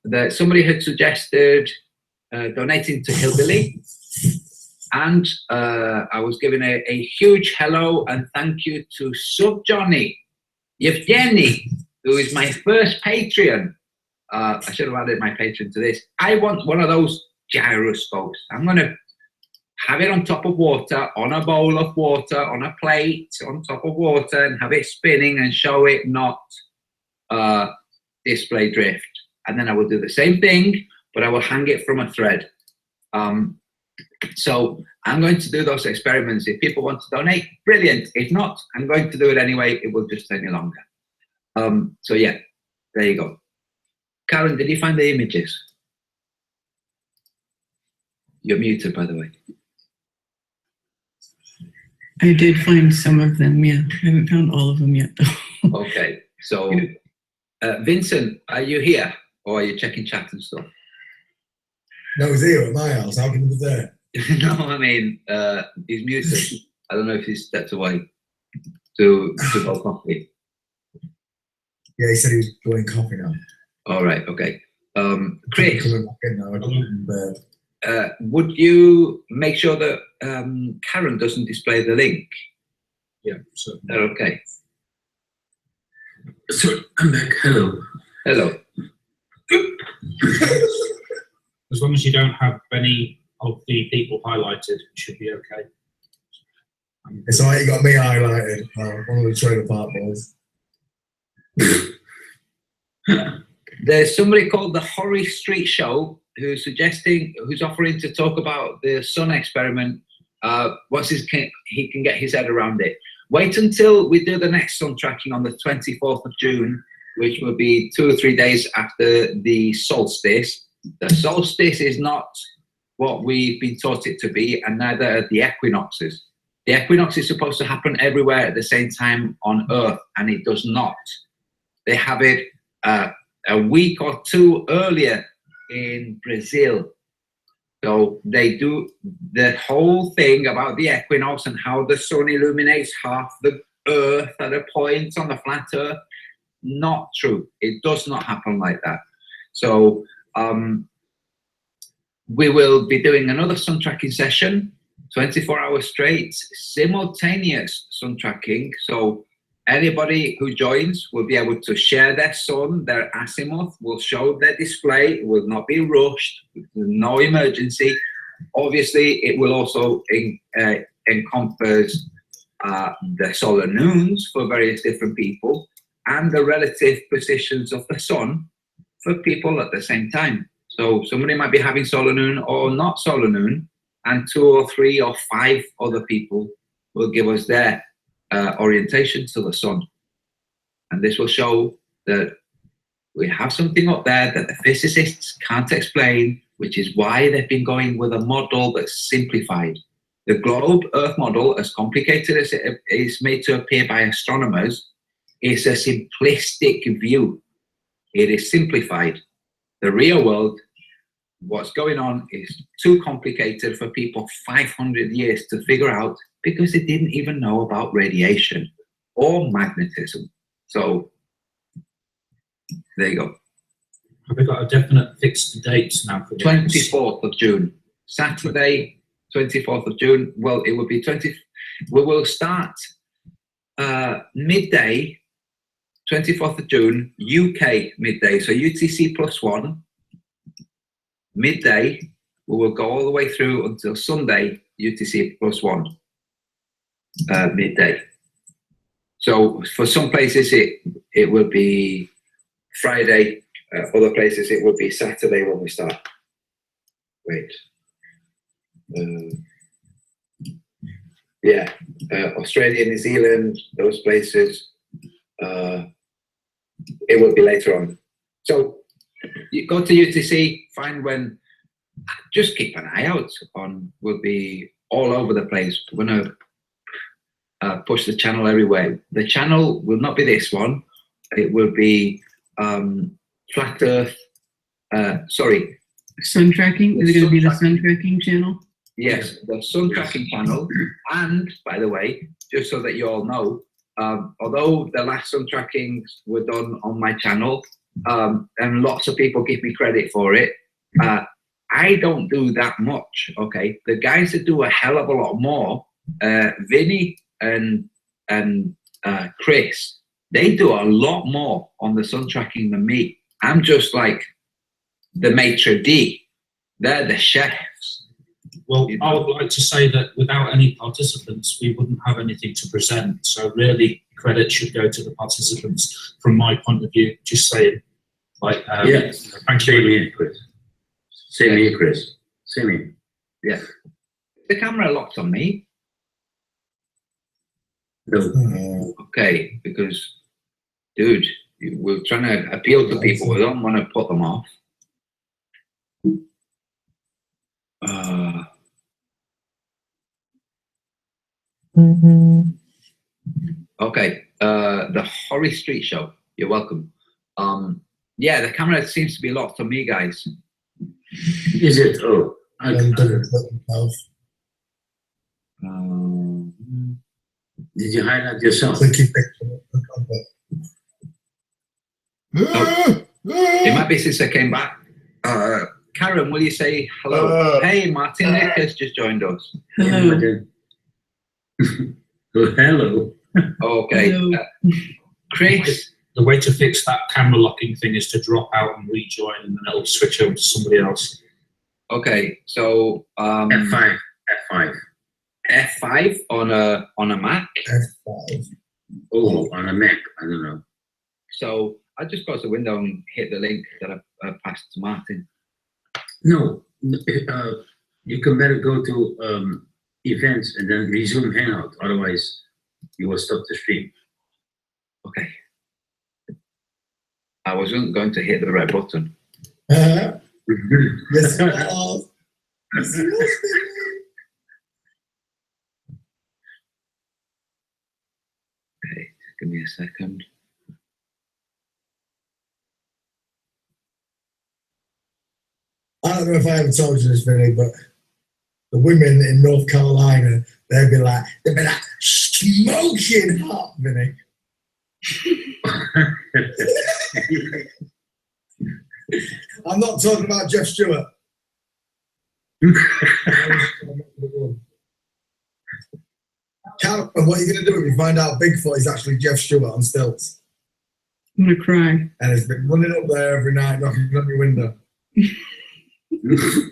that somebody had suggested donating to Hillbilly. And I was giving a huge hello and thank you to Sub Johnny, Yevgeny, who is my first Patreon. I should have added my Patreon to this. I want one of those gyroscopes. I'm going to have it on top of water, on a bowl of water, on a plate, on top of water, and have it spinning and show it not display drift. And then I will do the same thing, but I will hang it from a thread. So I'm going to do those experiments. If people want to donate, brilliant. If not, I'm going to do it anyway. It will just take me longer. So yeah, there you go. Karen, did you find the images? You're muted, by the way. I did find some of them, yeah. I haven't found all of them yet, though. Okay, so Vincent, are you here? Or are you checking chat and stuff? No, he's here at my house. How can he be there? No, I mean, he's muted. I don't know if he's stepped away to go coffee. Yeah, he said he was going coffee now. All right, okay. Chris, would you make sure that Karen doesn't display the link? Yeah, certainly. Okay. So I'm back. Hello. Hello. As long as you don't have any of the people highlighted, it should be okay. It's all right, you got me highlighted. One of the trailer park boys. There's somebody called the Horry Street Show who's offering to talk about the sun experiment once he can get his head around it. Wait until we do the next sun tracking on the 24th of June, which will be 2 or 3 days after the solstice. The solstice is not what we've been taught it to be, and neither are the equinoxes. The equinox is supposed to happen everywhere at the same time on Earth, and it does not. They have it a week or two earlier in Brazil. So they do the whole thing about the equinox and how the sun illuminates half the Earth at a point on the flat Earth. Not true. It does not happen like that. So we will be doing another sun tracking session, 24 hours straight, simultaneous sun tracking. So anybody who joins will be able to share their sun, their azimuth, will show their display, it will not be rushed, no emergency. Obviously, it will also encompass the solar noons for various different people and the relative positions of the sun for people at the same time. So somebody might be having solar noon or not solar noon, and 2 or 3 or 5 other people will give us their orientation to the sun. And this will show that we have something up there that the physicists can't explain, which is why they've been going with a model that's simplified. The globe Earth model, as complicated as it is made to appear by astronomers, is a simplistic view. It is simplified. The real world, what's going on, is too complicated for people 500 years to figure out, because they didn't even know about radiation or magnetism. So there you go. Have we got a definite fixed date now for this? 24th of June, Saturday, 24th of June. Well, it will be we will start midday, 24th of June, UK midday. So UTC +1, midday. We will go all the way through until Sunday, UTC +1, midday. So for some places it will be Friday, other places it will be Saturday when we start. Wait. Yeah, Australia, New Zealand, those places, it will be later on. So you go to UTC, find when, just keep an eye out on, we'll be all over the place. We're going to push the channel everywhere. The channel will not be this one. It will be Flat Earth, sorry. Sun tracking? Is it going to be the sun tracking channel? Yes, the sun tracking channel. And by the way, just so that you all know, although the last sun trackings were done on my channel, and lots of people give me credit for it, I don't do that much, okay? The guys that do a hell of a lot more, Vinny and Chris, they do a lot more on the sun tracking than me. I'm just like the maitre d'. They're the chefs. Well, I would like to say that without any participants, we wouldn't have anything to present. So really, credit should go to the participants from my point of view. Just saying, like, yes. Thank you. Same here, Chris. Same here, Chris. Same here. Yeah. The camera locked on me. No. Okay, because, dude, we're trying to appeal to people. We don't want to put them off. Okay, the Horry Street Show. You're welcome. Yeah, the camera seems to be locked on me, guys. Is it? Oh, did you highlight yourself? Oh, it might be since I came back. Karen, will you say hello? Hey, Martin Nick has just joined us. Hello. Hello. Okay. Hello. Chris? The way to fix that camera locking thing is to drop out and rejoin, and then it'll switch over to somebody else. Okay, so F5. F5 on a Mac. F5. Oh, on a Mac. I don't know. So I just close the window and hit the link that I passed to Martin. No, you can better go to events and then resume Hangout. Otherwise, you will stop the stream. Okay. I wasn't going to hit the red button. Yes, it was. Yes, it was. Okay, give me a second. I don't know if I ever told you this, Vinny, but the women in North Carolina, they'd be like smoking hot, Vinny. I'm not talking about Jeff Stewart. Calvin, what are you going to do if you find out Bigfoot is actually Jeff Stewart on stilts? I'm gonna cry. And he's been running up there every night, knocking on your window. It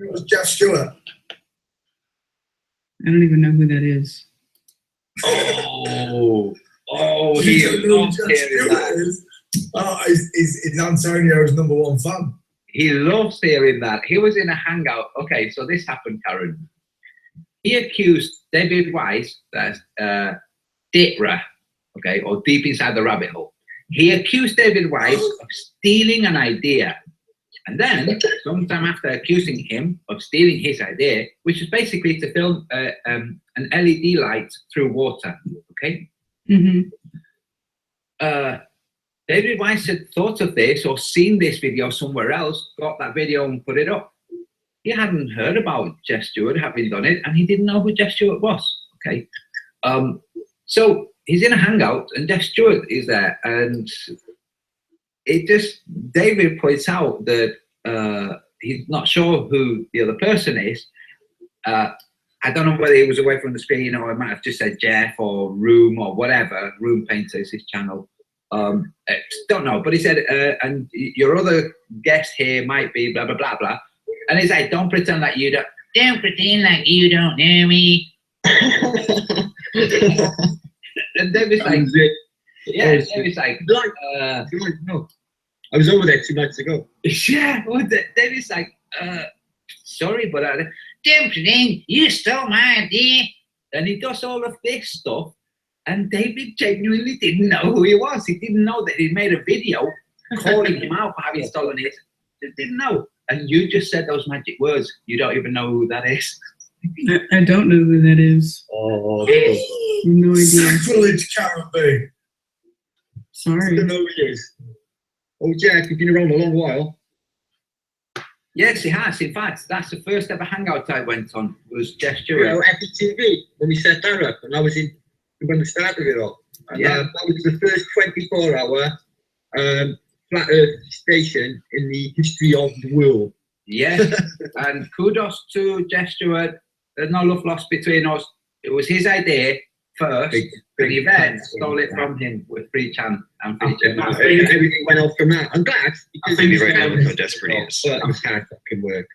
was Jeff Stewart. I don't even know who that is. Oh, You he don't know who loves Jeff hearing Stewart that. is? Oh, he's Antonio's #1 fan. He loves hearing that. He was in a hangout. Okay, so this happened, Karen. He accused David Weiss, that's Ditra, okay, or Deep Inside the Rabbit Hole. He accused David Weiss of stealing an idea. And then, sometime after accusing him of stealing his idea, which was basically to film an LED light through water, okay? Mm-hmm. David Weiss had thought of this or seen this video somewhere else, got that video and put it up. He hadn't heard about Jeff Stewart having done it, and he didn't know who Jeff Stewart was, okay? So he's in a hangout, and Jeff Stewart is there, and it just, David points out that he's not sure who the other person is. I don't know whether he was away from the screen or I might have just said Jeff or Room or whatever. Room Painter is his channel. Don't know, but he said, and your other guest here might be blah, blah, blah, blah. And he's like, don't pretend like you don't pretend like you don't know me. And David's like, yeah, David's like, no. I was over there 2 nights ago. Yeah, well, David's like, sorry, but don't pretend you stole my idea. And he does all of this stuff. And David genuinely didn't know who he was. He didn't know that he'd made a video calling him out for having stolen it. Just didn't know. And you just said those magic words. You don't even know who that is. I don't know who that is. Oh, no idea. Sacrilege, Karen B. Sorry. I don't know who he is. Oh, Jack, you've been around a long while. Yes, he has. In fact, that's the first ever hangout I went on. Was Jeff Stewart. You know, FTV, when we set that up, and I was in when we started it all. And, Yeah. that was the first 24-hour flat Earth station in the history of the world. Yes, and kudos to Jeff Stewart. There's no love lost between us. It was his idea first, and he then stole it from him with free chance and free chance. Everything went off from that. I'm glad. I think right now look how desperate he is. But it was hard fucking work.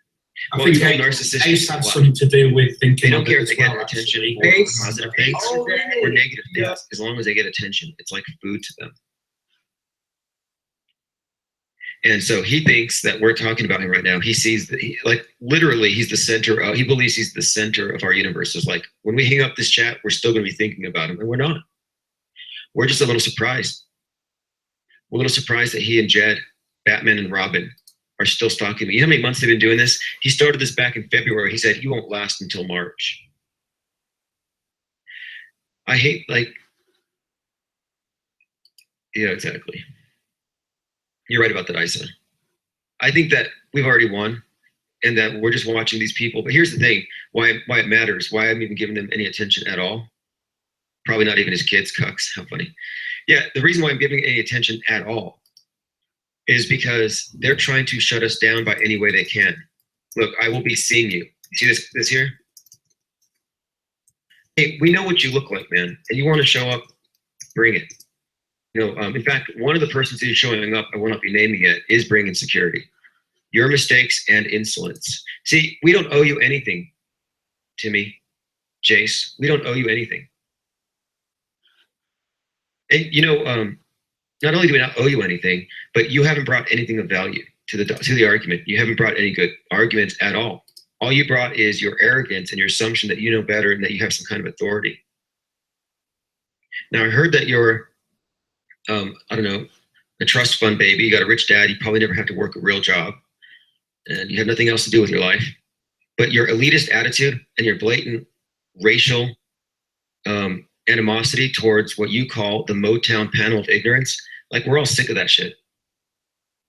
I Well, think he's all Ace narcissistic. had something to do with thinking They don't of care it if they as well, get attention actually. or positive things Oh, really? or negative things. As long as they get attention, it's like food to them. And so he thinks that we're talking about him right now. He sees that, like, literally, he's the center of, he believes he's the center of our universe. So it's like, when we hang up this chat, we're still going to be thinking about him, and we're not. We're just a little surprised. We're a little surprised that he and Jed, Batman and Robin, are still stalking me. You know how many months they've been doing this? He started this back in February. He said, he won't last until March. I hate, like, yeah, exactly. You're right about that, Isa. I think that we've already won and that we're just watching these people. But here's the thing, why it matters, why I'm even giving them any attention at all. Probably not even his kids, cucks, how funny. Yeah, the reason why I'm giving any attention at all is because they're trying to shut us down by any way they can. Look, I will be seeing you. See this here? Hey, we know what you look like, man. And you want to show up, bring it. You know, in fact, one of the persons who's showing up, I will not be naming yet, is bringing security. Your mistakes and insolence. See, we don't owe you anything, Timmy, Jace. We don't owe you anything. And, you know, not only do we not owe you anything, but you haven't brought anything of value to the argument. You haven't brought any good arguments at all. All you brought is your arrogance and your assumption that you know better and that you have some kind of authority. Now, I heard that you're, I don't know, a trust fund baby. You got a rich dad. You probably never have to work a real job, and you have nothing else to do with your life. But your elitist attitude and your blatant racial animosity towards what you call the Motown panel of ignorance, like we're all sick of that shit.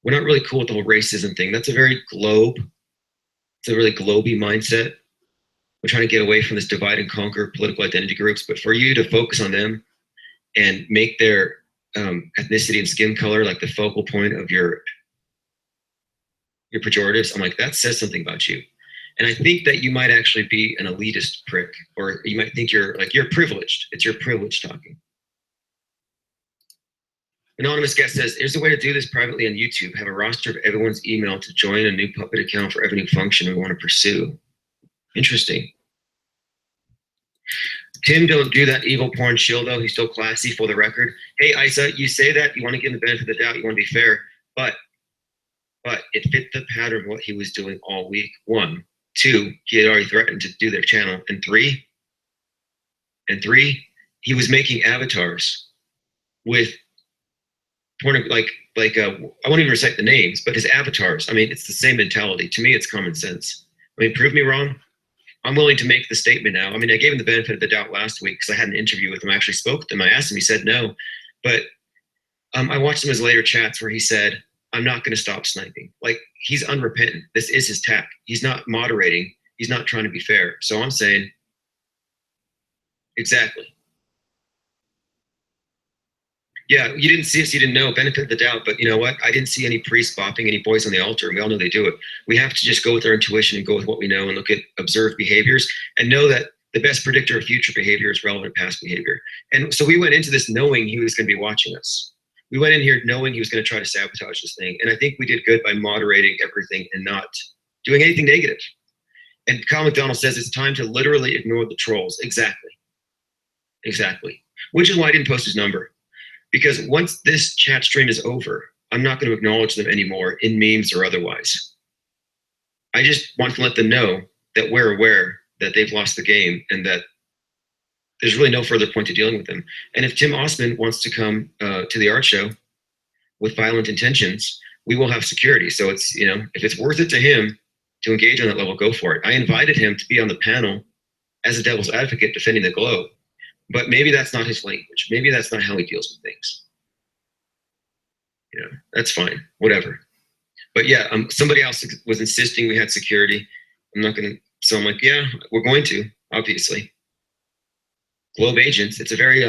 We're not really cool with the whole racism thing. That's a very it's a really globy mindset. We're trying to get away from this divide and conquer political identity groups, but for you to focus on them and make their ethnicity and skin color like the focal point of your pejoratives, I'm like, that says something about you. And I think that you might actually be an elitist prick, or you might think you're privileged. It's your privilege talking. Anonymous guest says, here's a way to do this privately on YouTube. Have a roster of everyone's email to join a new puppet account for every new function we want to pursue. Interesting. Tim, don't do that evil porn shill though. He's still classy for the record. Hey, Isa, you say that you want to give him the benefit of the doubt. You want to be fair, but it fit the pattern of what he was doing all week. 1, 2, he had already threatened to do their channel. And 3, he was making avatars with porn, I won't even recite the names, but his avatars. I mean, it's the same mentality. To me, it's common sense. I mean, prove me wrong. I'm willing to make the statement now. I mean, I gave him the benefit of the doubt last week because I had an interview with him. I actually spoke with him. I asked him. He said no. But I watched some of his later chats where he said, I'm not going to stop sniping. Like, he's unrepentant. This is his tack. He's not moderating. He's not trying to be fair. So I'm saying, exactly. Yeah, you didn't see us, you didn't know, benefit of the doubt, but you know what? I didn't see any priests bopping any boys on the altar, and we all know they do it. We have to just go with our intuition and go with what we know and look at observed behaviors and know that the best predictor of future behavior is relevant past behavior. And so we went into this knowing he was going to be watching us. We went in here knowing he was going to try to sabotage this thing. And I think we did good by moderating everything and not doing anything negative. And Kyle McDonald says it's time to literally ignore the trolls. Exactly. Exactly. Which is why I didn't post his number. Because once this chat stream is over, I'm not going to acknowledge them anymore in memes or otherwise. I just want to let them know that we're aware that they've lost the game and that there's really no further point to dealing with them. And if Tim Osman wants to come to the art show with violent intentions, we will have security. So it's, you know, if it's worth it to him to engage on that level, go for it. I invited him to be on the panel as a devil's advocate defending the globe. But maybe that's not his language. Maybe that's not how he deals with things. You know, that's fine, whatever. But yeah, somebody else was insisting we had security. I'm not going to, so I'm like, yeah, we're going to, obviously. Globe agents, it's a very,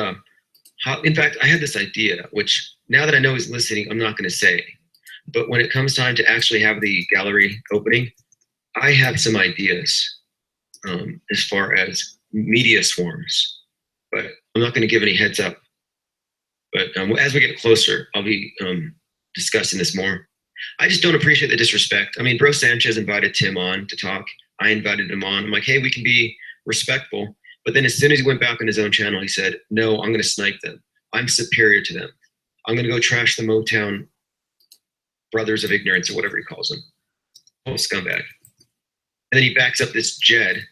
hot, in fact, I had this idea, which now that I know he's listening, I'm not going to say. But when it comes time to actually have the gallery opening, I have some ideas as far as media swarms. But I'm not going to give any heads up. But as we get closer, I'll be discussing this more. I just don't appreciate the disrespect. I mean, Bro Sanchez invited Tim on to talk. I invited him on. I'm like, hey, we can be respectful. But then as soon as he went back on his own channel, he said, no, I'm going to snipe them. I'm superior to them. I'm going to go trash the Motown brothers of ignorance or whatever he calls them. Oh, scumbag. And then he backs up this Jed.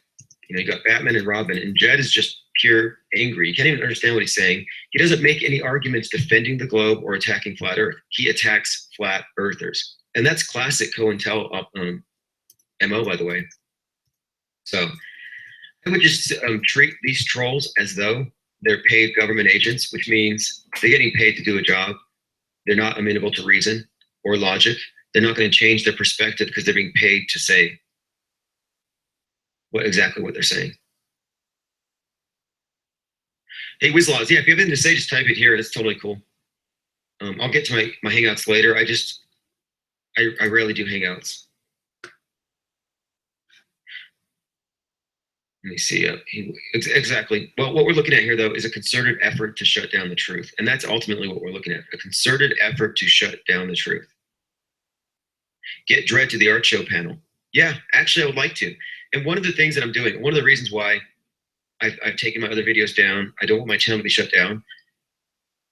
You know, you got Batman and Robin, and Jed is just pure angry. You can't even understand what he's saying. He doesn't make any arguments defending the globe or attacking flat Earth. He attacks flat earthers. And that's classic COINTEL MO, by the way. So I would just treat these trolls as though they're paid government agents, which means they're getting paid to do a job. They're not amenable to reason or logic. They're not going to change their perspective because they're being paid to say exactly what they're saying. Hey, Wizlaws, yeah, if you have anything to say, just type it here. That's totally cool. I'll get to my Hangouts later. I rarely do Hangouts. Let me see. Exactly. Well, what we're looking at here, though, is a concerted effort to shut down the truth. And that's ultimately what we're looking at, a concerted effort to shut down the truth. Get Dread to the art show panel. Yeah, actually, I would like to. And one of the things that I'm doing, one of the reasons why I've taken my other videos down, I don't want my channel to be shut down,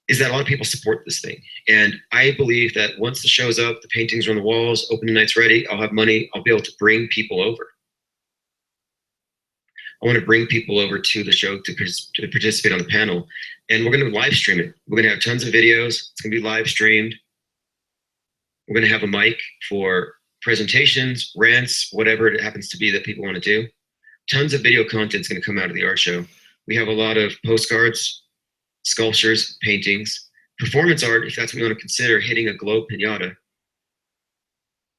is that a lot of people support this thing. And I believe that once the show's up, the paintings are on the walls, opening night's ready, I'll have money, I'll be able to bring people over. I want to bring people over to the show to participate on the panel. And we're going to live stream it. We're going to have tons of videos. It's going to be live streamed. We're going to have a mic for presentations, rants, whatever it happens to be that people want to do. Tons of video content is going to come out of the art show. We have a lot of postcards, sculptures, paintings, performance art, if that's what you want to consider, hitting a globe pinata.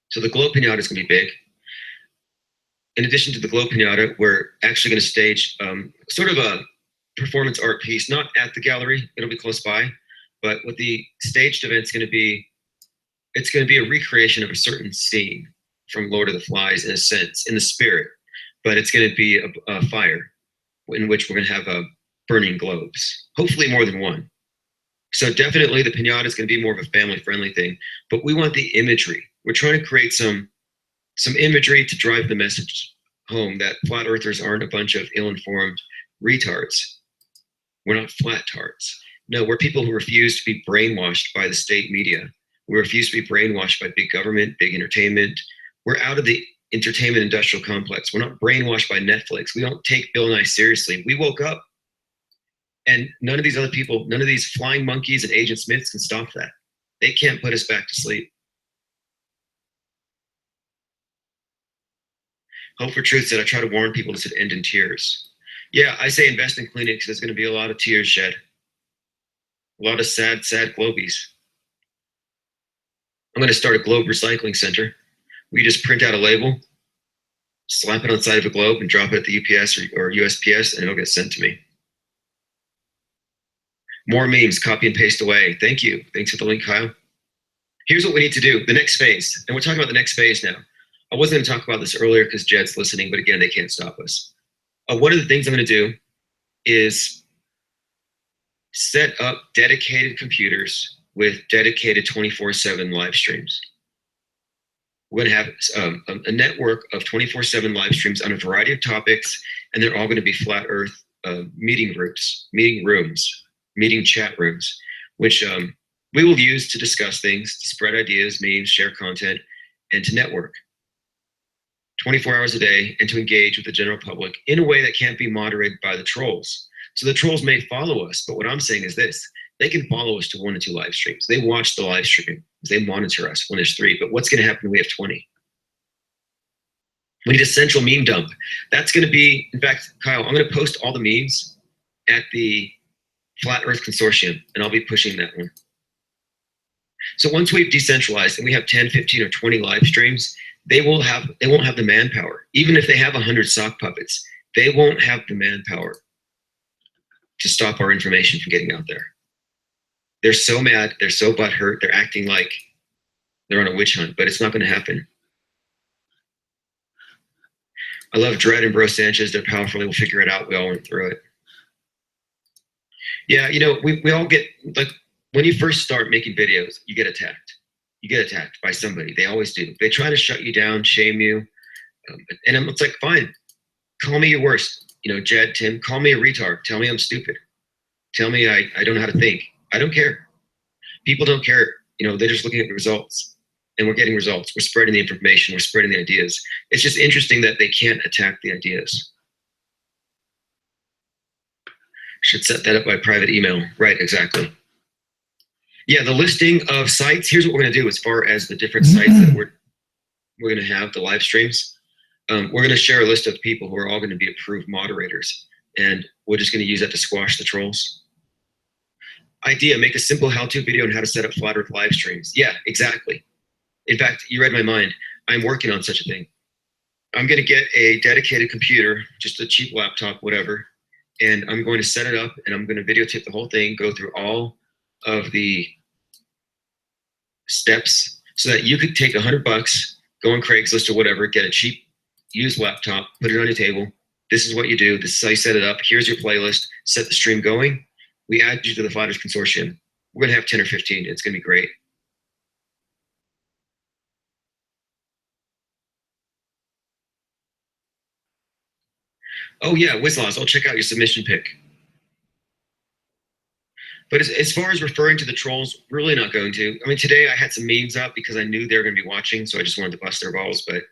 So the globe pinata is going to be big. In addition to the globe pinata, we're actually going to stage sort of a performance art piece, not at the gallery, it'll be close by, but what the staged event's going to be, it's going to be a recreation of a certain scene from Lord of the Flies in a sense, in the spirit, but it's going to be a fire in which we're going to have burning globes, hopefully more than one. So definitely the pinata is going to be more of a family-friendly thing, but we want the imagery. We're trying to create some imagery to drive the message home that flat earthers aren't a bunch of ill-informed retards. We're not flat tards. No, we're people who refuse to be brainwashed by the state media. We refuse to be brainwashed by big government, big entertainment. We're out of the entertainment industrial complex. We're not brainwashed by Netflix. We don't take Bill Nye seriously. We woke up, and none of these other people, none of these flying monkeys and Agent Smiths can stop that. They can't put us back to sleep. Hope for Truth said, I try to warn people to end in tears. Yeah, I say invest in clinics. There's going to be a lot of tears shed. A lot of sad, sad globies. I'm going to start a globe recycling center. We just print out a label, slap it on the side of a globe, and drop it at the UPS or USPS, and it'll get sent to me. More memes, copy and paste away. Thank you. Thanks for the link, Kyle. Here's what we need to do, the next phase. And we're talking about the next phase now. I wasn't going to talk about this earlier because Jed's listening, but again, they can't stop us. One of the things I'm going to do is set up dedicated computers with dedicated 24/7 live streams. We're going to have a network of 24/7 live streams on a variety of topics, and they're all going to be flat earth meeting groups, meeting rooms, meeting chat rooms, which we will use to discuss things, to spread ideas, memes, share content, and to network 24 hours a day, and to engage with the general public in a way that can't be moderated by the trolls. So the trolls may follow us, but what I'm saying is this: they can follow us to 1 or 2 live streams. They watch the live stream. They monitor us when there's 3. But what's going to happen when we have 20? We need a central meme dump. That's going to be, in fact, Kyle, I'm going to post all the memes at the Flat Earth Consortium, and I'll be pushing that one. So once we've decentralized and we have 10, 15, or 20 live streams, they won't have the manpower. Even if they have 100 sock puppets, they won't have the manpower to stop our information from getting out there. They're so mad, they're so butthurt, they're acting like they're on a witch hunt, but it's not going to happen. I love Dredd and Bro Sanchez. They're powerful. We'll figure it out. We all went through it. Yeah, you know, we all get, like, when you first start making videos, you get attacked. You get attacked by somebody. They always do. They try to shut you down, shame you. And it's like, fine, call me your worst. You know, Jed, Tim, call me a retard. Tell me I'm stupid. Tell me I don't know how to think. I don't care. People don't care. You know, they're just looking at the results. And we're getting results. We're spreading the information. We're spreading the ideas. It's just interesting that they can't attack the ideas. Should set that up by private email. Right, exactly. Yeah, the listing of sites. Here's what we're going to do as far as the different sites that we're going to have, the live streams. We're going to share a list of people who are all going to be approved moderators. And we're just going to use that to squash the trolls. Idea, make a simple how-to video on how to set up Flat Earth live streams. Yeah, exactly. In fact, you read my mind. I'm working on such a thing. I'm going to get a dedicated computer, just a cheap laptop, whatever, and I'm going to set it up, and I'm going to videotape the whole thing, go through all of the steps so that you could take $100, go on Craigslist or whatever, get a cheap used laptop, put it on your table. This is what you do. This is how you set it up. Here's your playlist. Set the stream going. We add you to the Flat Earth Consortium. We're going to have 10 or 15. It's going to be great. Oh yeah, Wizlaws, I'll check out your submission pick. But as far as referring to the trolls, really not going to. I mean, today I had some memes up because I knew they were going to be watching, so I just wanted to bust their balls. But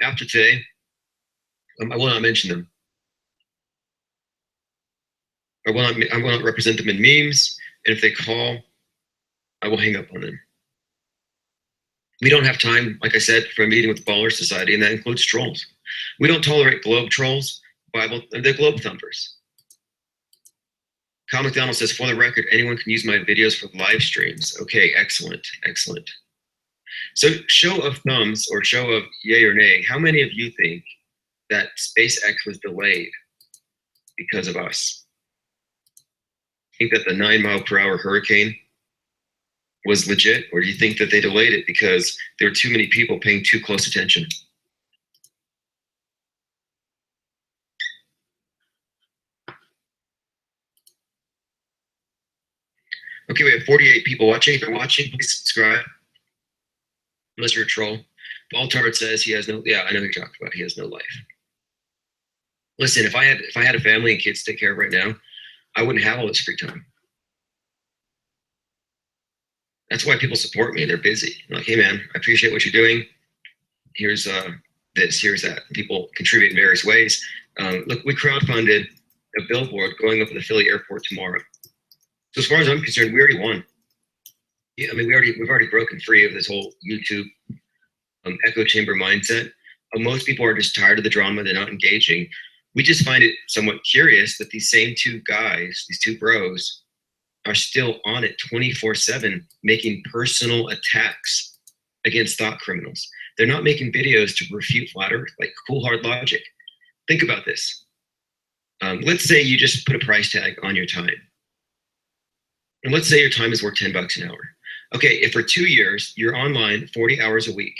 after today, I will not mention them. I will not represent them in memes, and if they call, I will hang up on them. We don't have time, like I said, for a meeting with the Baller Society, and that includes trolls. We don't tolerate globe trolls, the globe thumpers. Kyle McDonald says, for the record, anyone can use my videos for live streams. Okay, excellent, excellent. So show of thumbs or show of yay or nay, how many of you think that SpaceX was delayed because of us? Think that the 9-mile-per-hour hurricane was legit, or do you think that they delayed it because there were too many people paying too close attention? Okay, we have 48 people watching. If you're watching, please subscribe. Unless you're a troll. Baltard says he has no, yeah, I know who you're talking about. He has no life. Listen, if I had a family and kids to take care of right now, I wouldn't have all this free time. That's why people support me. They're busy. They're like, hey man, I appreciate what you're doing. Here's this, here's that. People contribute in various ways. Look, we crowdfunded a billboard going up at the Philly airport tomorrow. So as far as I'm concerned, we already won. Yeah, I mean, we've already broken free of this whole YouTube echo chamber mindset. Most people are just tired of the drama. They're not engaging. We just find it somewhat curious that these same two guys, these two bros, are still on it 24/7, making personal attacks against thought criminals. They're not making videos to refute flat earth, like cool hard logic. Think about this. Let's say you just put a price tag on your time. And let's say your time is worth $10 an hour. Okay, if for 2 years, you're online 40 hours a week,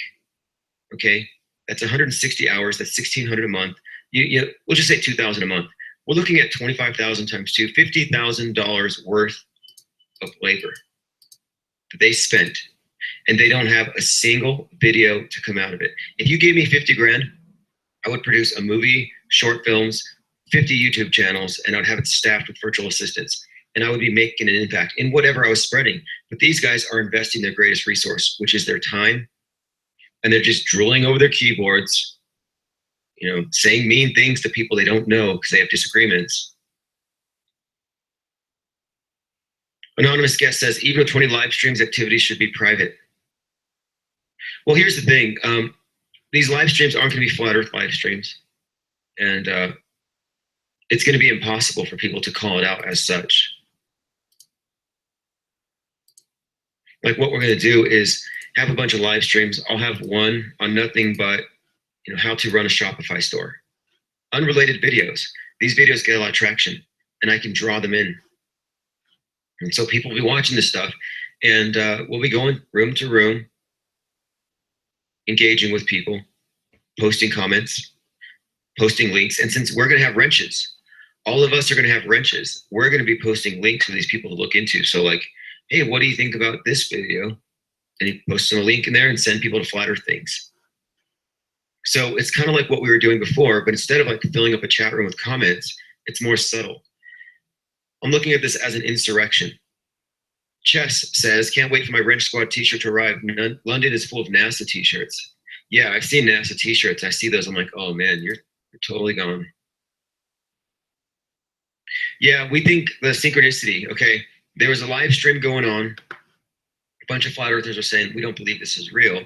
okay, that's 160 hours, that's 1,600 a month. We'll just say 2,000 a month. We're looking at 25,000 times 2, $50,000 worth of labor that they spent, and they don't have a single video to come out of it. If you gave me 50 grand, I would produce a movie, short films, 50 YouTube channels, and I'd have it staffed with virtual assistants. And I would be making an impact in whatever I was spreading. But these guys are investing their greatest resource, which is their time. And they're just drooling over their keyboards, saying mean things to people they don't know because they have disagreements. Anonymous guest says, even with 20 live streams, activities should be private. Well, here's the thing. These live streams aren't going to be flat earth live streams. And it's going to be impossible for people to call it out as such. Like what we're going to do is have a bunch of live streams. I'll have one on nothing but how to run a Shopify store. Unrelated videos. These videos get a lot of traction, and I can draw them in. And so people will be watching this stuff, and we'll be going room to room, engaging with people, posting comments, posting links. And since we're going to have wrenches, all of us are going to have wrenches. We're going to be posting links for these people to look into. So like, hey, what do you think about this video? And he posts a link in there and send people to flat earth things. So it's kind of like what we were doing before, but instead of like filling up a chat room with comments, it's more subtle. I'm looking at this as an insurrection. Chess says, can't wait for my Wrench Squad t-shirt to arrive. London is full of NASA t-shirts. Yeah, I've seen NASA t-shirts. I see those. I'm like, oh man, you're totally gone. Yeah, we think the synchronicity, okay? There was a live stream going on. A bunch of flat earthers are saying, we don't believe this is real.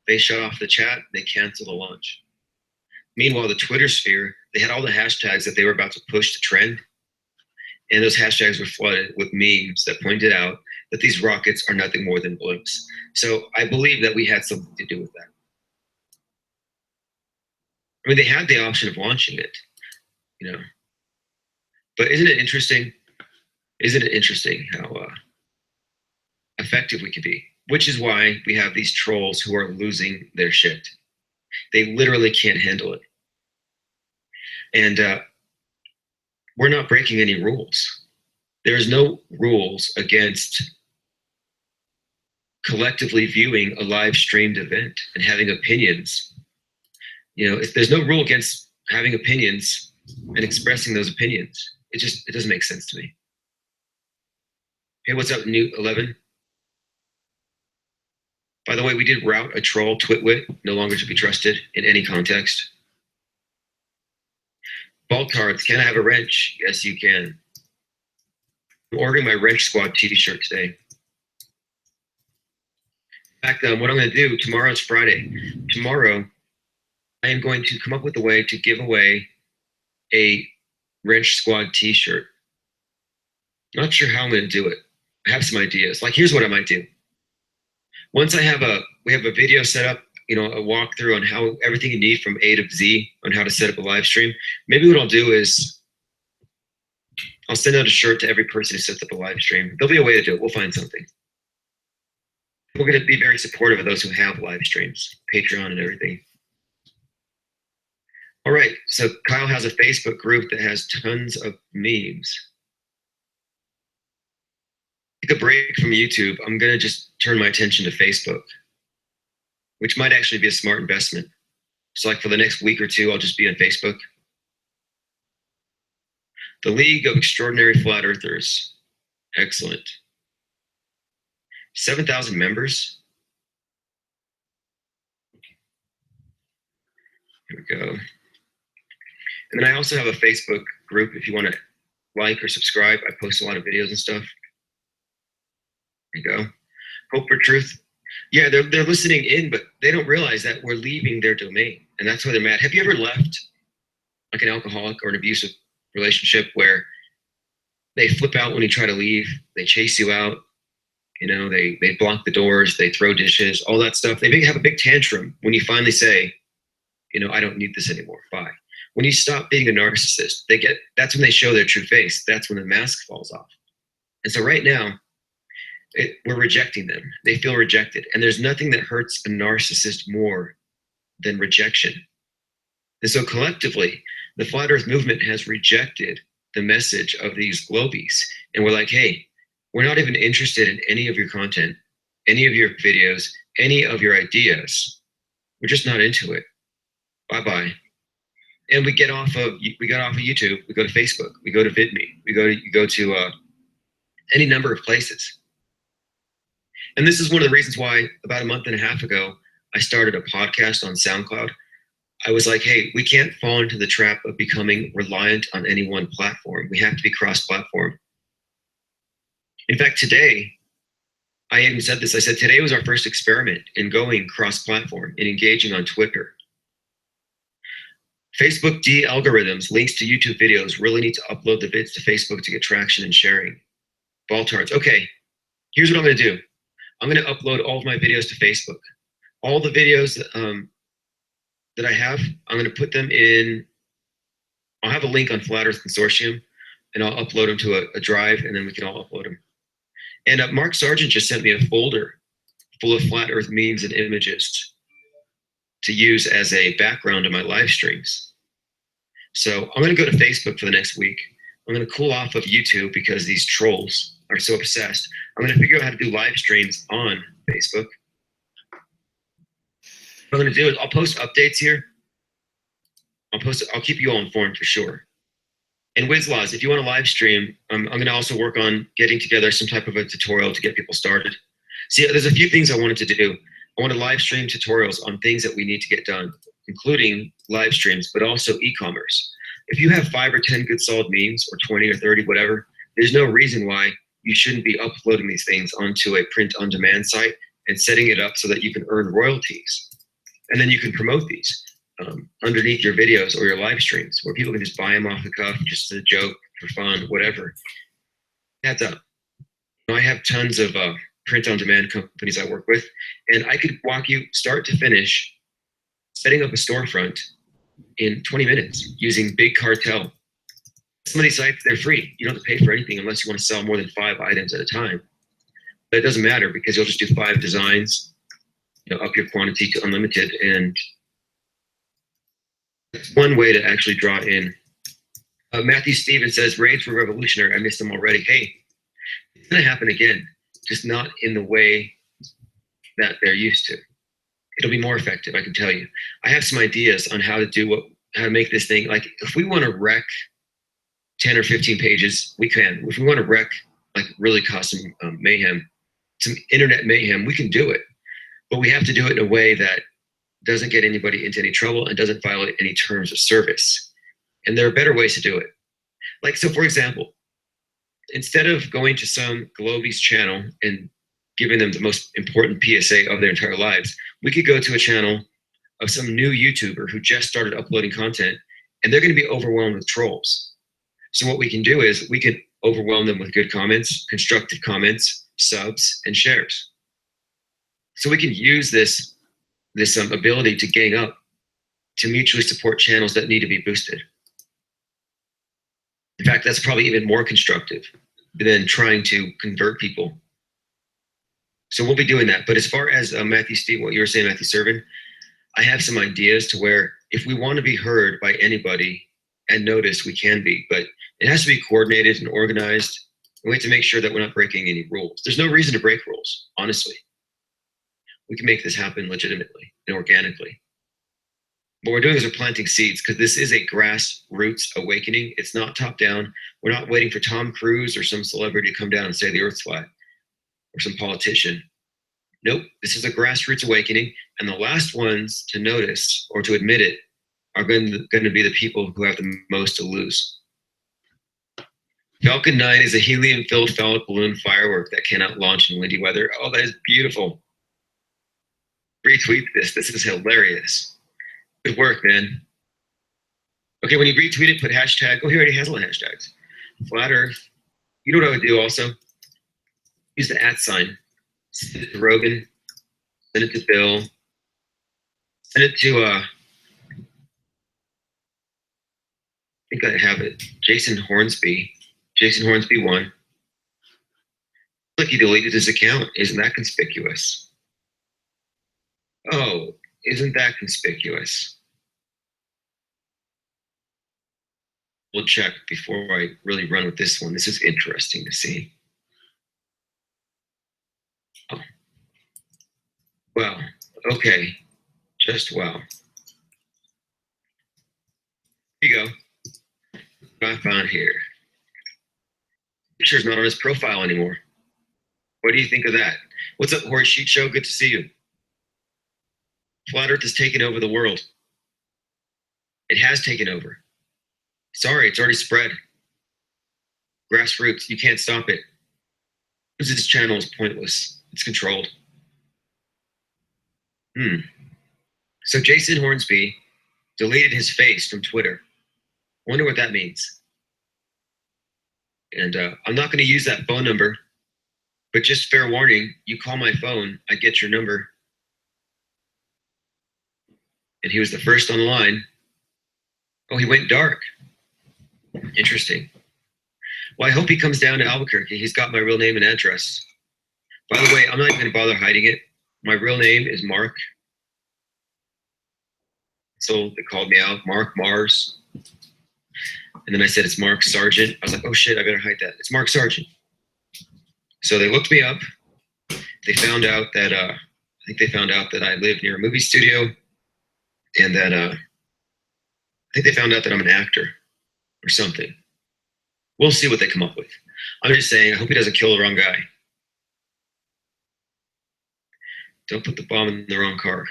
They shut off the chat. They canceled the launch. Meanwhile, the Twitter sphere, they had all the hashtags that they were about to push to trend. And those hashtags were flooded with memes that pointed out that these rockets are nothing more than blimps. So I believe that we had something to do with that. I mean, they had the option of launching it, But isn't it interesting? Isn't it interesting how effective we could be? Which is why we have these trolls who are losing their shit. They literally can't handle it. And we're not breaking any rules. There's no rules against collectively viewing a live streamed event and having opinions. There's no rule against having opinions and expressing those opinions. It doesn't make sense to me. Hey, what's up, Newt 11? By the way, we did route a troll, Twitwit, no longer to be trusted in any context. Ball cards, can I have a wrench? Yes, you can. I'm ordering my Wrench Squad t-shirt today. In fact, what I'm going to do, tomorrow's Friday. Tomorrow, I am going to come up with a way to give away a Wrench Squad t-shirt. Not sure how I'm going to do it. I have some ideas. Like, here's what I might do. Once we have a video set up, you know, a walkthrough on how everything you need from A to Z on how to set up a live stream. Maybe what I'll do is I'll send out a shirt to every person who sets up a live stream. There'll be a way to do it. We'll find something. We're going to be very supportive of those who have live streams, Patreon and everything. All right, so Kyle has a Facebook group that has tons of memes. Take a break from YouTube. I'm going to just turn my attention to Facebook, which might actually be a smart investment. So like for the next week or two, I'll just be on Facebook. The League of Extraordinary Flat Earthers. Excellent. 7,000 members. Here we go. And then I also have a Facebook group if you want to like or subscribe. I post a lot of videos and stuff. There you go. Hope for Truth. Yeah, they're listening in, but they don't realize that we're leaving their domain. And that's why they're mad. Have you ever left like an alcoholic or an abusive relationship where they flip out when you try to leave? They chase you out. You know, they block the doors, they throw dishes, all that stuff. They have a big tantrum when you finally say, you know, I don't need this anymore. Bye. When you stop being a narcissist, that's when they show their true face. That's when the mask falls off. And so right now, we're rejecting them. They feel rejected. And there's nothing that hurts a narcissist more than rejection. And so collectively, the Flat Earth movement has rejected the message of these globies. And we're like, hey, we're not even interested in any of your content, any of your videos, any of your ideas. We're just not into it. Bye-bye. And we got off of YouTube, we go to Facebook, we go to VidMe, you go to any number of places. And this is one of the reasons why about a month and a half ago, I started a podcast on SoundCloud. I was like, hey, we can't fall into the trap of becoming reliant on any one platform. We have to be cross-platform. In fact, today, I even said this, I said today was our first experiment in going cross-platform and engaging on Twitter. Facebook de-algorithms, links to YouTube videos, really need to upload the vids to Facebook to get traction and sharing. Baltards. Okay, here's what I'm going to do. I'm going to upload all of my videos to Facebook. All the videos that I have, I'm going to put them in, I'll have a link on Flat Earth Consortium, and I'll upload them to a drive, and then we can all upload them. And Mark Sargent just sent me a folder full of Flat Earth memes and images to use as a background to my live streams. So I'm going to go to Facebook for the next week. I'm going to cool off of YouTube because these trolls are so obsessed. I'm going to figure out how to do live streams on Facebook. What I'm going to do is I'll post updates here. I'll keep you all informed for sure. And WizLaws, if you want to live stream, I'm going to also work on getting together some type of a tutorial to get people started. See, there's a few things I wanted to do. I want to live stream tutorials on things that we need to get done, including live streams, but also e-commerce. If you have 5 or 10 good solid memes, or 20 or 30, whatever, there's no reason why you shouldn't be uploading these things onto a print-on-demand site and setting it up so that you can earn royalties. And then you can promote these underneath your videos or your live streams, where people can just buy them off the cuff, just as a joke, for fun, whatever. Adds up. I have tons of print-on-demand companies I work with, and I could walk you start to finish setting up a storefront in 20 minutes using Big Cartel. Some of these sites, they're free. You don't have to pay for anything unless you want to sell more than 5 items at a time. But it doesn't matter because you'll just do 5 designs, up your quantity to unlimited, and it's one way to actually draw in. Matthew Stevens says, raids were revolutionary. I missed them already. Hey, it's going to happen again, just not in the way that they're used to. It'll be more effective, I can tell you. I have some ideas on how to make this thing, like if we want to wreck 10 or 15 pages, we can. If we want to wreck, like really cause some mayhem, some internet mayhem, we can do it. But we have to do it in a way that doesn't get anybody into any trouble and doesn't violate any terms of service. And there are better ways to do it. Like, so for example, instead of going to some Globie's channel and giving them the most important PSA of their entire lives. We could go to a channel of some new YouTuber who just started uploading content, and they're going to be overwhelmed with trolls. So what we can do is we could overwhelm them with good comments, constructive comments, subs, and shares. So we can use this ability to gang up to mutually support channels that need to be boosted. In fact, that's probably even more constructive than trying to convert people. So we'll be doing that. But as far as Matthew Steve, what you were saying, Matthew Servin, I have some ideas to where if we want to be heard by anybody and noticed, we can be, but it has to be coordinated and organized. And we have to make sure that we're not breaking any rules. There's no reason to break rules, honestly. We can make this happen legitimately and organically. What we're doing is we're planting seeds because this is a grassroots awakening. It's not top down. We're not waiting for Tom Cruise or some celebrity to come down and say the earth's flat or some politician. Nope, this is a grassroots awakening. And the last ones to notice or to admit it are going to be the people who have the most to lose. Falcon 9 is a helium-filled phallic balloon firework that cannot launch in windy weather. Oh, that is beautiful. Retweet this. This is hilarious. Good work, man. Okay, when you retweet it, put hashtag. Oh, he already has all the hashtags. Flat Earth. You know what I would do also? Use the @ sign. Send it to Rogan. Send it to Bill. Send it to, I think I have it. Jason Hornsby. Jason Hornsby 1. Look, he deleted his account. Isn't that conspicuous? Oh, isn't that conspicuous? We'll check before I really run with this one. This is interesting to see. Oh. Well, okay. Just well. Here you go. What I found here. Picture's not on his profile anymore. What do you think of that? What's up, Horse Sheet Show? Good to see you. Flat Earth has taken over the world. It has taken over. Sorry, it's already spread. Grassroots, you can't stop it. This channel is pointless. It's controlled. So Jason Hornsby deleted his face from Twitter. Wonder what that means. And I'm not going to use that phone number, but just fair warning, you call my phone, I get your number. And he was the first on the line. Oh, he went dark. Interesting. Well, I hope he comes down to Albuquerque. He's got my real name and address. By the way, I'm not even going to bother hiding it. My real name is Mark. So they called me out, Mark Mars. And then I said, it's Mark Sargent. I was like, oh shit, I better hide that. It's Mark Sargent. So they looked me up. They found out that, I think they found out that I live near a movie studio and that, I think they found out that I'm an actor or something. We'll see what they come up with. I'm just saying, I hope he doesn't kill the wrong guy. Don't put the bomb in the wrong car.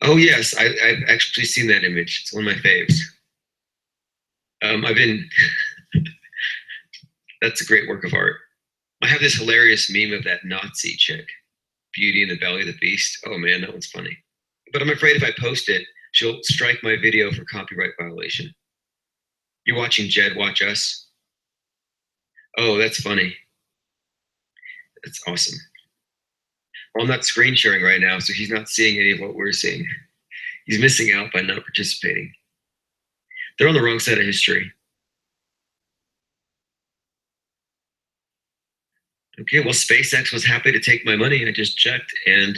Oh yes, I've actually seen that image. It's one of my faves. I've been, that's a great work of art. I have this hilarious meme of that Nazi chick, Beauty in the Belly of the Beast. Oh man, that one's funny. But I'm afraid if I post it, she'll strike my video for copyright violation. You're watching Jed Watch Us? Oh, that's funny. That's awesome. Well, I'm not screen sharing right now, so he's not seeing any of what we're seeing. He's missing out by not participating. They're on the wrong side of history. Okay, well, SpaceX was happy to take my money. I just checked, and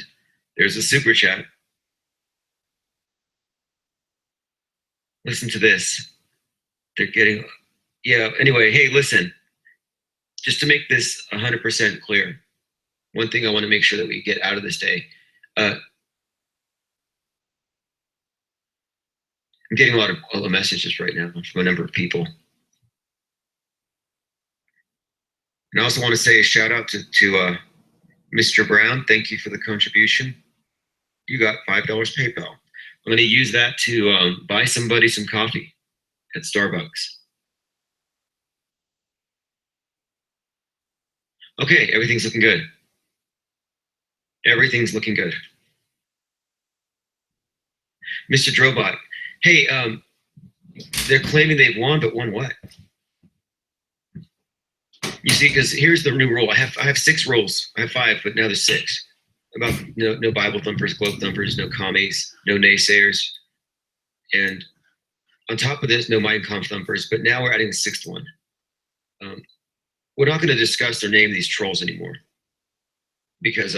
there's a super chat. Listen to this. They're getting, yeah, anyway, hey, listen. Just to make this 100% clear, one thing I want to make sure that we get out of this day. I'm getting a lot of messages right now from a number of people. And I also want to say a shout out to Mr. Brown. Thank you for the contribution. You got $5 PayPal. I'm going to use that to buy somebody some coffee at Starbucks. Okay, everything's looking good. Everything's looking good. Mr. Drobot, hey, they're claiming they've won, but won what? You see, because here's the new rule. I have 6 rules. I have 5, but now there's 6. About no Bible thumpers, globe thumpers, no commies, no naysayers, and on top of this, no Mein Kampf thumpers. But now we're adding the 6th one. We're not going to discuss or name these trolls anymore because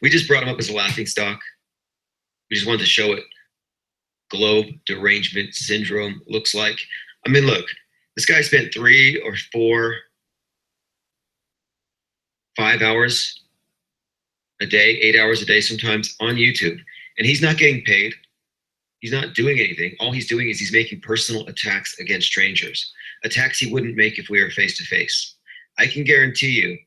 we just brought them up as a laughing stock. We just wanted to show it. Globe derangement syndrome looks like. I mean, look, this guy spent 3 or 4, 5 hours a day, 8 hours a day sometimes on YouTube, and he's not getting paid. He's not doing anything. All he's doing is he's making personal attacks against strangers, attacks he wouldn't make if we were face to face. I can guarantee you,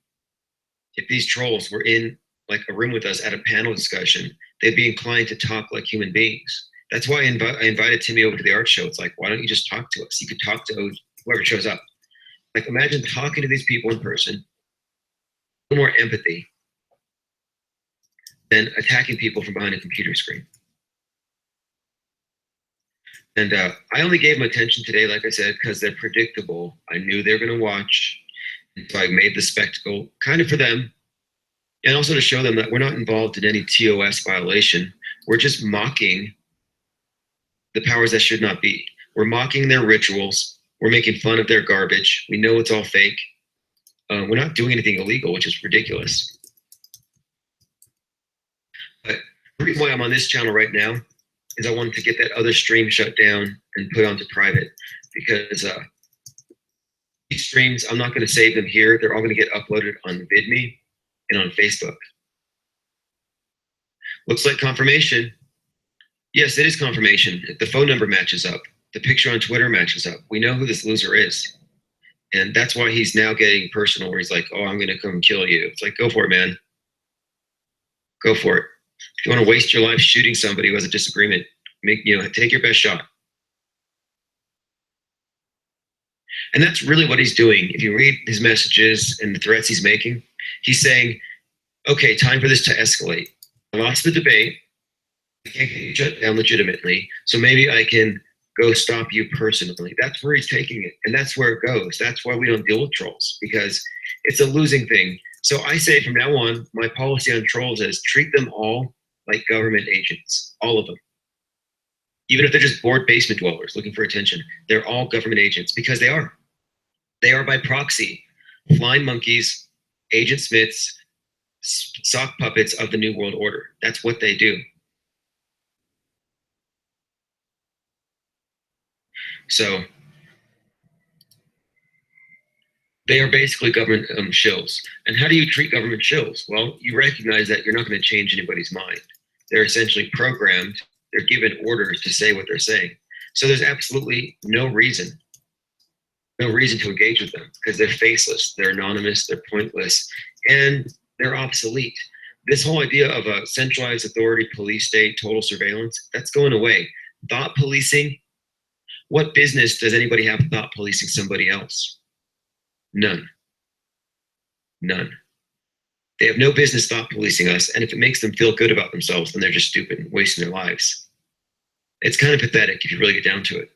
if these trolls were in like a room with us at a panel discussion, they'd be inclined to talk like human beings. That's why I invited Timmy over to the art show. It's like, why don't you just talk to us? You could talk to whoever shows up. Like, imagine talking to these people in person, a little more empathy than attacking people from behind a computer screen. And I only gave them attention today, like I said, because they're predictable. I knew they were going to watch. And so I made the spectacle kind of for them, and also to show them that we're not involved in any TOS violation. We're just mocking the powers that should not be. We're mocking their rituals. We're making fun of their garbage. We know it's all fake. We're not doing anything illegal, which is ridiculous. But the reason why I'm on this channel right now is I wanted to get that other stream shut down and put onto private, because these streams, I'm not going to save them here. They're all going to get uploaded on VidMe and on Facebook. Looks like confirmation. Yes, it is confirmation. The phone number matches up. The picture on Twitter matches up. We know who this loser is. And that's why he's now getting personal, where he's like, oh, I'm going to come kill you. It's like, go for it, man. Go for it. If you want to waste your life shooting somebody who has a disagreement, take your best shot. And that's really what he's doing. If you read his messages and the threats he's making, he's saying, okay, time for this to escalate. I lost the debate. I can't get you shut down legitimately, so maybe I can go stop you personally. That's where he's taking it, and that's where it goes. That's why we don't deal with trolls, because it's a losing thing. So I say from now on, my policy on trolls is treat them all like government agents, all of them. Even if they're just bored basement dwellers looking for attention, they're all government agents, because they are. They are by proxy, flying monkeys, Agent Smiths, sock puppets of the New World Order. That's what they do. So they are basically government shills. And how do you treat government shills? Well, you recognize that you're not going to change anybody's mind. They're essentially programmed. They're given orders to say what they're saying. So there's absolutely no reason to engage with them, because they're faceless, they're anonymous, they're pointless, and they're obsolete. This whole idea of a centralized authority, police state, total surveillance, that's going away. Thought policing, what business does anybody have thought policing somebody else? None. None. They have no business thought policing us, and if it makes them feel good about themselves, then they're just stupid and wasting their lives. It's kind of pathetic if you really get down to it.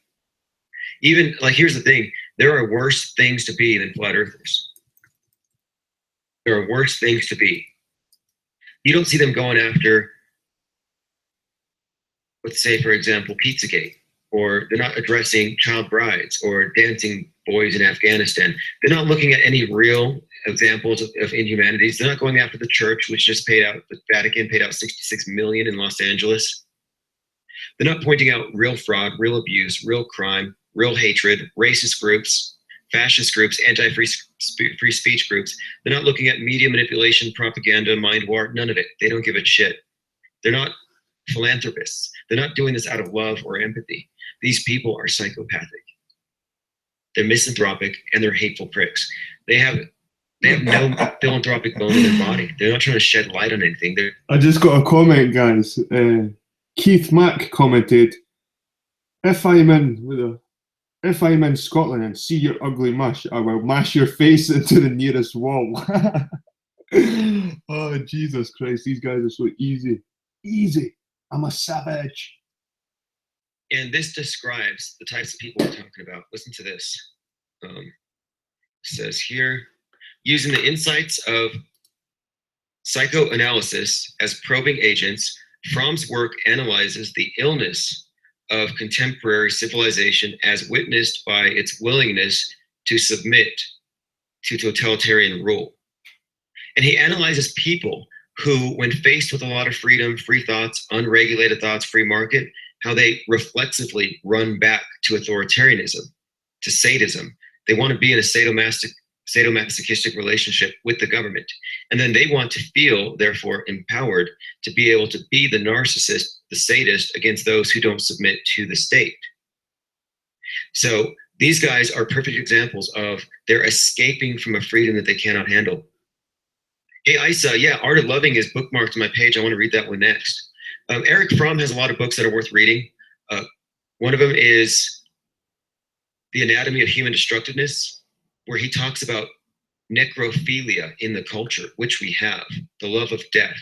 Even, like, here's the thing, there are worse things to be than flat earthers. There are worse things to be. You don't see them going after, let's say, for example, Pizzagate, or they're not addressing child brides or dancing boys in Afghanistan. They're not looking at any real examples of inhumanities. They're not going after the church, which just paid out, the Vatican paid out $66 million in Los Angeles. They're not pointing out real fraud, real abuse, real crime, real hatred, racist groups, fascist groups, anti-free speech groups. They're not looking at media manipulation, propaganda, mind war, none of it. They don't give a shit. They're not philanthropists. They're not doing this out of love or empathy. These people are psychopathic. They're misanthropic, and they're hateful pricks. They have no philanthropic bone in their body. They're not trying to shed light on anything. I just got a comment, guys. Keith Mack commented, if I'm in Scotland and see your ugly mush, I will mash your face into the nearest wall. Oh, Jesus Christ. These guys are so easy. Easy. I'm a savage. And this describes the types of people we're talking about. Listen to this. It says here, using the insights of psychoanalysis as probing agents, Fromm's work analyzes the illness of contemporary civilization as witnessed by its willingness to submit to totalitarian rule. And he analyzes people who, when faced with a lot of freedom, free thoughts, unregulated thoughts, free market, how they reflexively run back to authoritarianism, to sadism. They want to be in a sadomasochistic relationship with the government. And then they want to feel, therefore, empowered to be able to be the narcissist, the sadist against those who don't submit to the state. So these guys are perfect examples of they're escaping from a freedom that they cannot handle. Hey, Isa, yeah, Art of Loving is bookmarked on my page. I want to read that one next. Eric Fromm has a lot of books that are worth reading. One of them is The Anatomy of Human Destructiveness, where he talks about necrophilia in the culture, which we have, the love of death.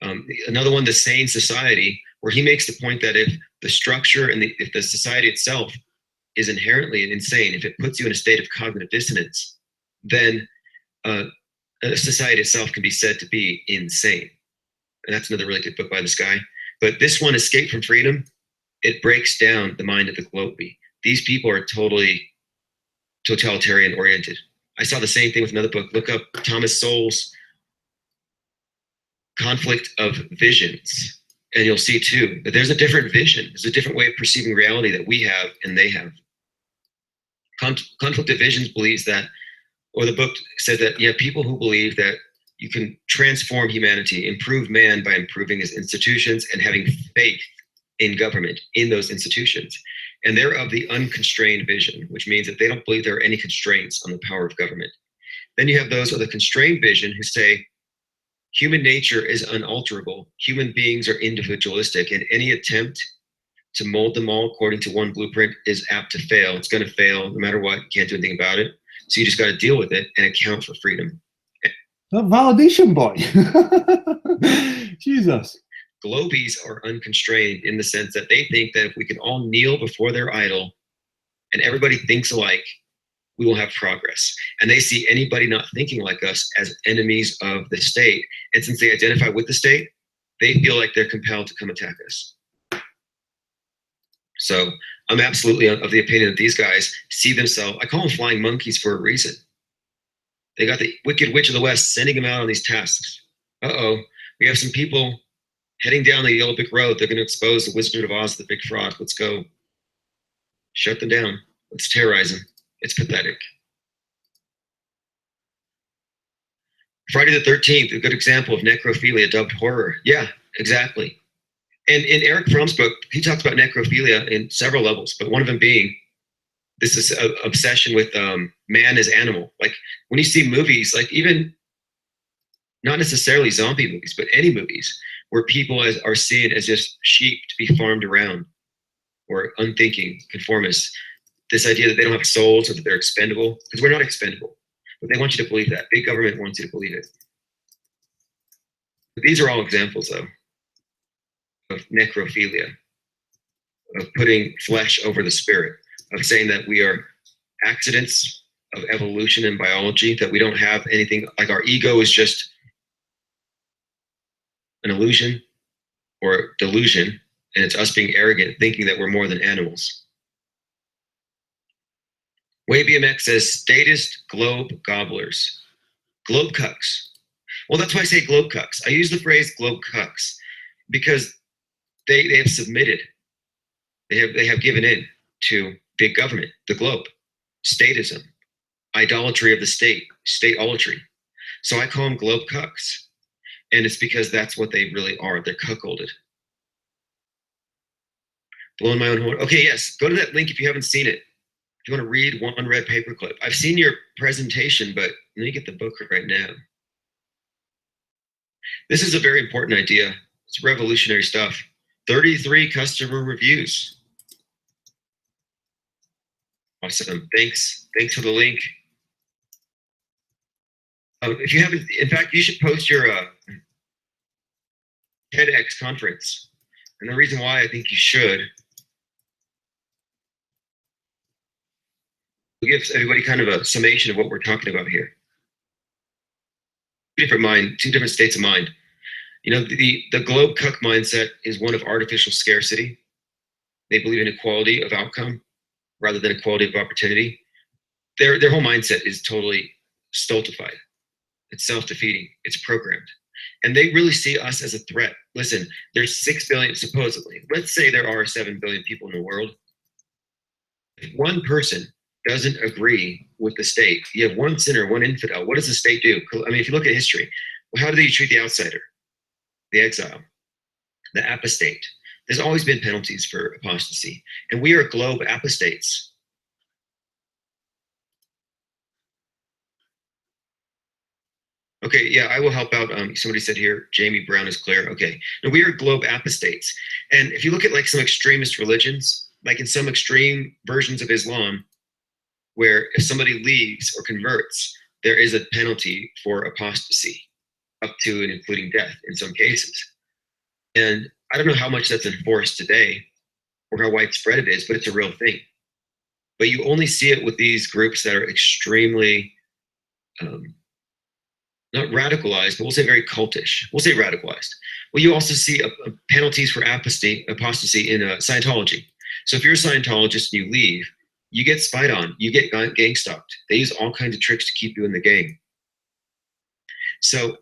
Another one, The Sane Society, where he makes the point that if the structure and if the society itself is inherently insane, if it puts you in a state of cognitive dissonance, then society itself can be said to be insane. And that's another really good book by this guy. But this one, Escape from Freedom, it breaks down the mind of the Globe-y. These people are totally totalitarian oriented. I saw the same thing with another book. Look up Thomas Sowell's Conflict of Visions, and you'll see too that there's a different vision. There's a different way of perceiving reality that we have and they have. Conflict of Visions believes that, or the book says that, yeah, people who believe that you can transform humanity, improve man by improving his institutions and having faith in government, in those institutions. And they're of the unconstrained vision, which means that they don't believe there are any constraints on the power of government. Then you have those of the constrained vision who say human nature is unalterable. Human beings are individualistic, and any attempt to mold them all according to one blueprint is apt to fail. It's going to fail no matter what. You can't do anything about it. So you just got to deal with it and account for freedom. The validation boy. Jesus. Globies are unconstrained in the sense that they think that if we can all kneel before their idol and everybody thinks alike, we will have progress. And they see anybody not thinking like us as enemies of the state. And since they identify with the state, they feel like they're compelled to come attack us. So I'm absolutely of the opinion that these guys see themselves, I call them flying monkeys for a reason. They got the Wicked Witch of the West sending them out on these tasks. Uh-oh, we have some people heading down the Yellow Brick Road. They're going to expose the Wizard of Oz, the big fraud. Let's go. Shut them down. Let's terrorize them. It's pathetic. Friday the 13th, a good example of necrophilia dubbed horror. Yeah, exactly. And in Eric Fromm's book, he talks about necrophilia in several levels, but one of them being this is obsession with man as animal. Like when you see movies, like even not necessarily zombie movies, but any movies where people are seen as just sheep to be farmed around, or unthinking conformists. This idea that they don't have souls or that they're expendable, because we're not expendable. But they want you to believe that. Big government wants you to believe it. But these are all examples, though, of necrophilia, of putting flesh over the spirit, of saying that we are accidents of evolution and biology, that we don't have anything, like our ego is just an illusion or delusion, and it's us being arrogant, thinking that we're more than animals. Way BMX says, statist globe gobblers. Globe cucks. Well, that's why I say globe cucks. I use the phrase globe cucks because they have submitted. They have given in to big government, the globe, statism, idolatry of the state, state-olatry. So I call them globe cucks. And it's because that's what they really are. They're cuckolded. Blowing my own horn. Okay, yes, go to that link if you haven't seen it. If you want to read one unread paperclip. I've seen your presentation, but let me get the book right now. This is a very important idea. It's revolutionary stuff. 33 customer reviews. Awesome. Thanks for the link. If you haven't, in fact, you should post your TEDx conference. And the reason why I think you should, it gives everybody kind of a summation of what we're talking about here. Two different states of mind. You know, the globe cuck mindset is one of artificial scarcity. They believe in equality of outcome rather than equality of opportunity. Their whole mindset is totally stultified. It's self-defeating. It's programmed. And they really see us as a threat. Listen, there's 6 billion, supposedly. Let's say there are 7 billion people in the world. If one person doesn't agree with the state, you have one sinner, one infidel. What does the state do? I mean, if you look at history, well, how do they treat the outsider, the exile, the apostate? There's always been penalties for apostasy. And we are globe apostates. Okay, yeah, I will help out. Somebody said here, Jamie Brown is clear. Okay, now we are globe apostates. And if you look at like some extremist religions, like in some extreme versions of Islam, where if somebody leaves or converts, there is a penalty for apostasy, up to and including death in some cases. And I don't know how much that's enforced today or how widespread it is, but it's a real thing. But you only see it with these groups that are extremely, not radicalized, but we'll say very cultish. We'll say radicalized. Well, you also see penalties for apostasy in Scientology. So if you're a Scientologist and you leave, you get spied on, you get gang stalked. They use all kinds of tricks to keep you in the gang. So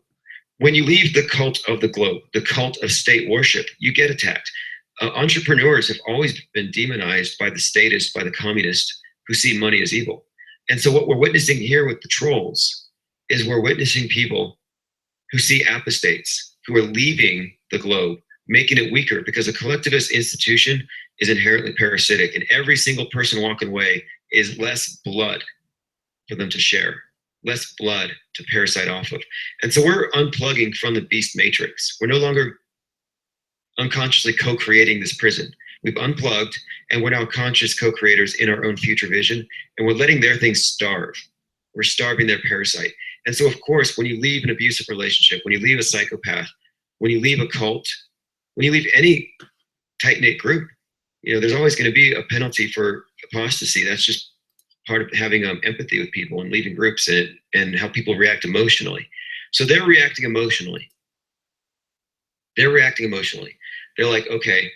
when you leave the cult of the globe, the cult of state worship, you get attacked. Entrepreneurs have always been demonized by the statists, by the communists who see money as evil. And so what we're witnessing here with the trolls is we're witnessing people who see apostates, who are leaving the globe, making it weaker, because a collectivist institution is inherently parasitic, and every single person walking away is less blood for them to share, less blood to parasite off of. And so we're unplugging from the beast matrix. We're no longer unconsciously co-creating this prison. We've unplugged, and we're now conscious co-creators in our own future vision, and we're letting their things starve. We're starving their parasite. And so, of course, when you leave an abusive relationship, when you leave a psychopath, when you leave a cult, when you leave any tight-knit group, you know, there's always going to be a penalty for apostasy. That's just part of having empathy with people and leaving groups and how people react emotionally. So they're reacting emotionally. They're reacting emotionally. They're like, okay,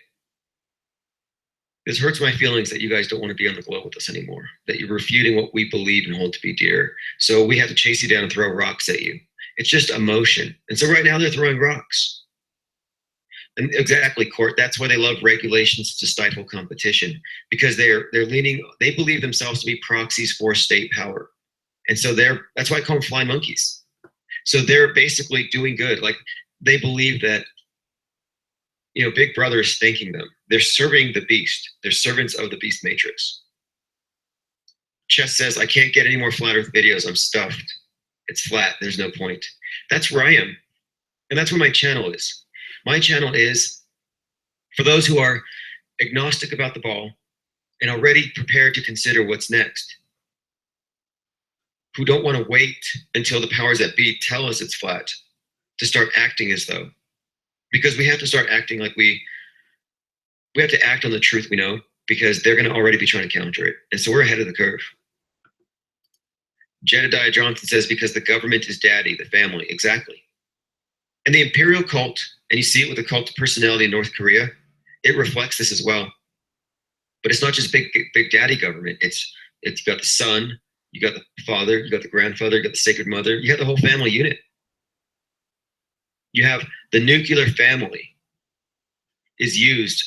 this hurts my feelings that you guys don't want to be on the globe with us anymore, that you're refuting what we believe and hold to be dear. So we have to chase you down and throw rocks at you. It's just emotion. And so right now they're throwing rocks. And exactly, Court. That's why they love regulations to stifle competition, because they're leaning, they believe themselves to be proxies for state power. And so that's why I call them flying monkeys. So they're basically doing good. Like they believe that, you know, Big Brother is thanking them. They're serving the beast. They're servants of the beast matrix. Chess says, I can't get any more flat earth videos. I'm stuffed. It's flat. There's no point. That's where I am. And that's where my channel is. My channel is for those who are agnostic about the ball and already prepared to consider what's next, who don't want to wait until the powers that be tell us it's flat to start acting as though, because we have to start acting like we have to act on the truth we know, because they're going to already be trying to counter it. And so we're ahead of the curve. Jedediah Johnson says, because the government is daddy, the family. Exactly. And the imperial cult, and you see it with the cult of personality in North Korea, it reflects this as well. But it's not just big daddy government. It's got the son, you got the father, you got the grandfather, you got the sacred mother, you have the whole family unit. You have the nuclear family is used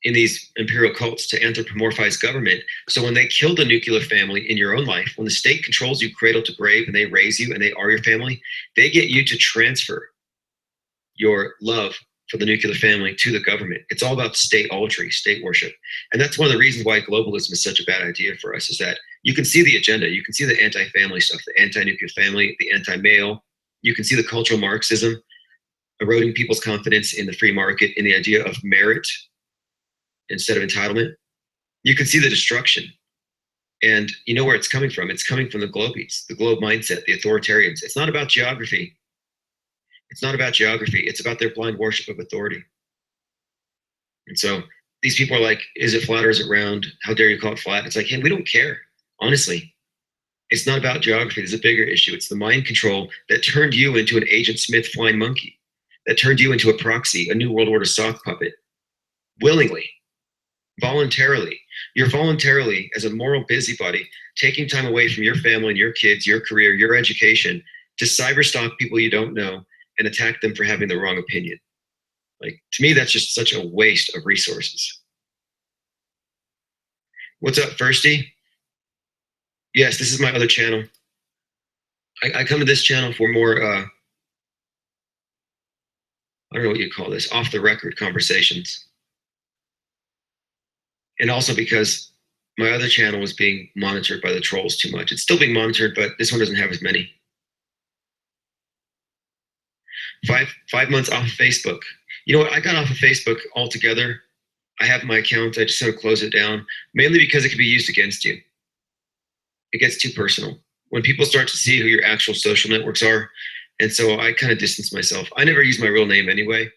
in these imperial cults to anthropomorphize government. So when they kill the nuclear family in your own life, when the state controls you cradle to grave and they raise you and they are your family, they get you to transfer your love for the nuclear family to the government. It's all about state-altry, state worship. And that's one of the reasons why globalism is such a bad idea for us, is that you can see the agenda. You can see the anti-family stuff, the anti-nuclear family, the anti-male. You can see the cultural Marxism eroding people's confidence in the free market, in the idea of merit instead of entitlement. You can see the destruction. And you know where it's coming from. It's coming from the globies, the globe mindset, the authoritarians. It's not about geography. It's not about geography. It's about their blind worship of authority. And so these people are like, is it flat or is it round? How dare you call it flat? It's like, hey, we don't care. Honestly, it's not about geography. There's a bigger issue. It's the mind control that turned you into an Agent Smith flying monkey, that turned you into a proxy, a New World Order sock puppet, willingly, voluntarily. You're voluntarily, as a moral busybody, taking time away from your family and your kids, your career, your education, to cyberstalk people you don't know and attack them for having the wrong opinion. Like, to me, that's just such a waste of resources. What's up, Firsty? Yes, this is my other channel. I come to this channel for more, I don't know what you call this, off the record conversations. And also because my other channel was being monitored by the trolls too much. It's still being monitored, but this one doesn't have as many. 5 months off of Facebook. You know what? I got off of Facebook altogether. I have my account. I just sort of close it down, mainly because it can be used against you. It gets too personal. When people start to see who your actual social networks are, and so I kind of distance myself. I never use my real name anyway,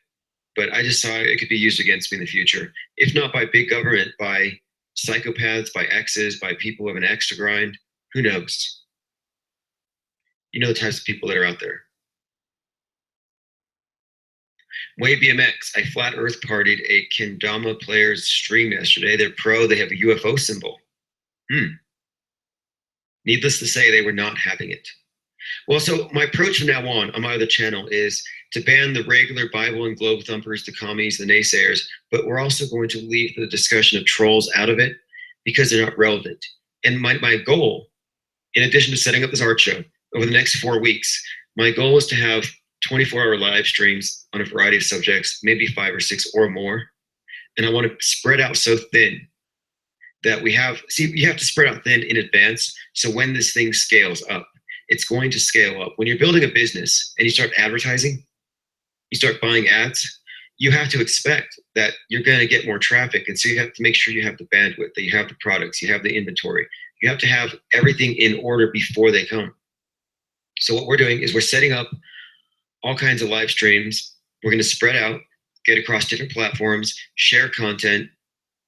but I just saw it could be used against me in the future. If not by big government, by psychopaths, by exes, by people who have an axe to grind, who knows? You know the types of people that are out there. Way BMX, I flat earth partied a Kendama player's stream yesterday. They're pro, they have a UFO symbol. Needless to say, they were not having it. Well, so my approach from now on my other channel is to ban the regular Bible and globe thumpers, the commies, the naysayers, but we're also going to leave the discussion of trolls out of it because they're not relevant. And my goal, in addition to setting up this art show over the next 4 weeks, my goal is to have 24-hour live streams on a variety of subjects, maybe 5 or 6 or more. And I want to spread out so thin that we have, see, you have to spread out thin in advance. So when this thing scales up, it's going to scale up. When you're building a business and you start advertising, you start buying ads, you have to expect that you're going to get more traffic. And so you have to make sure you have the bandwidth, that you have the products, you have the inventory. You have to have everything in order before they come. So what we're doing is we're setting up all kinds of live streams. We're going to spread out, get across different platforms, share content,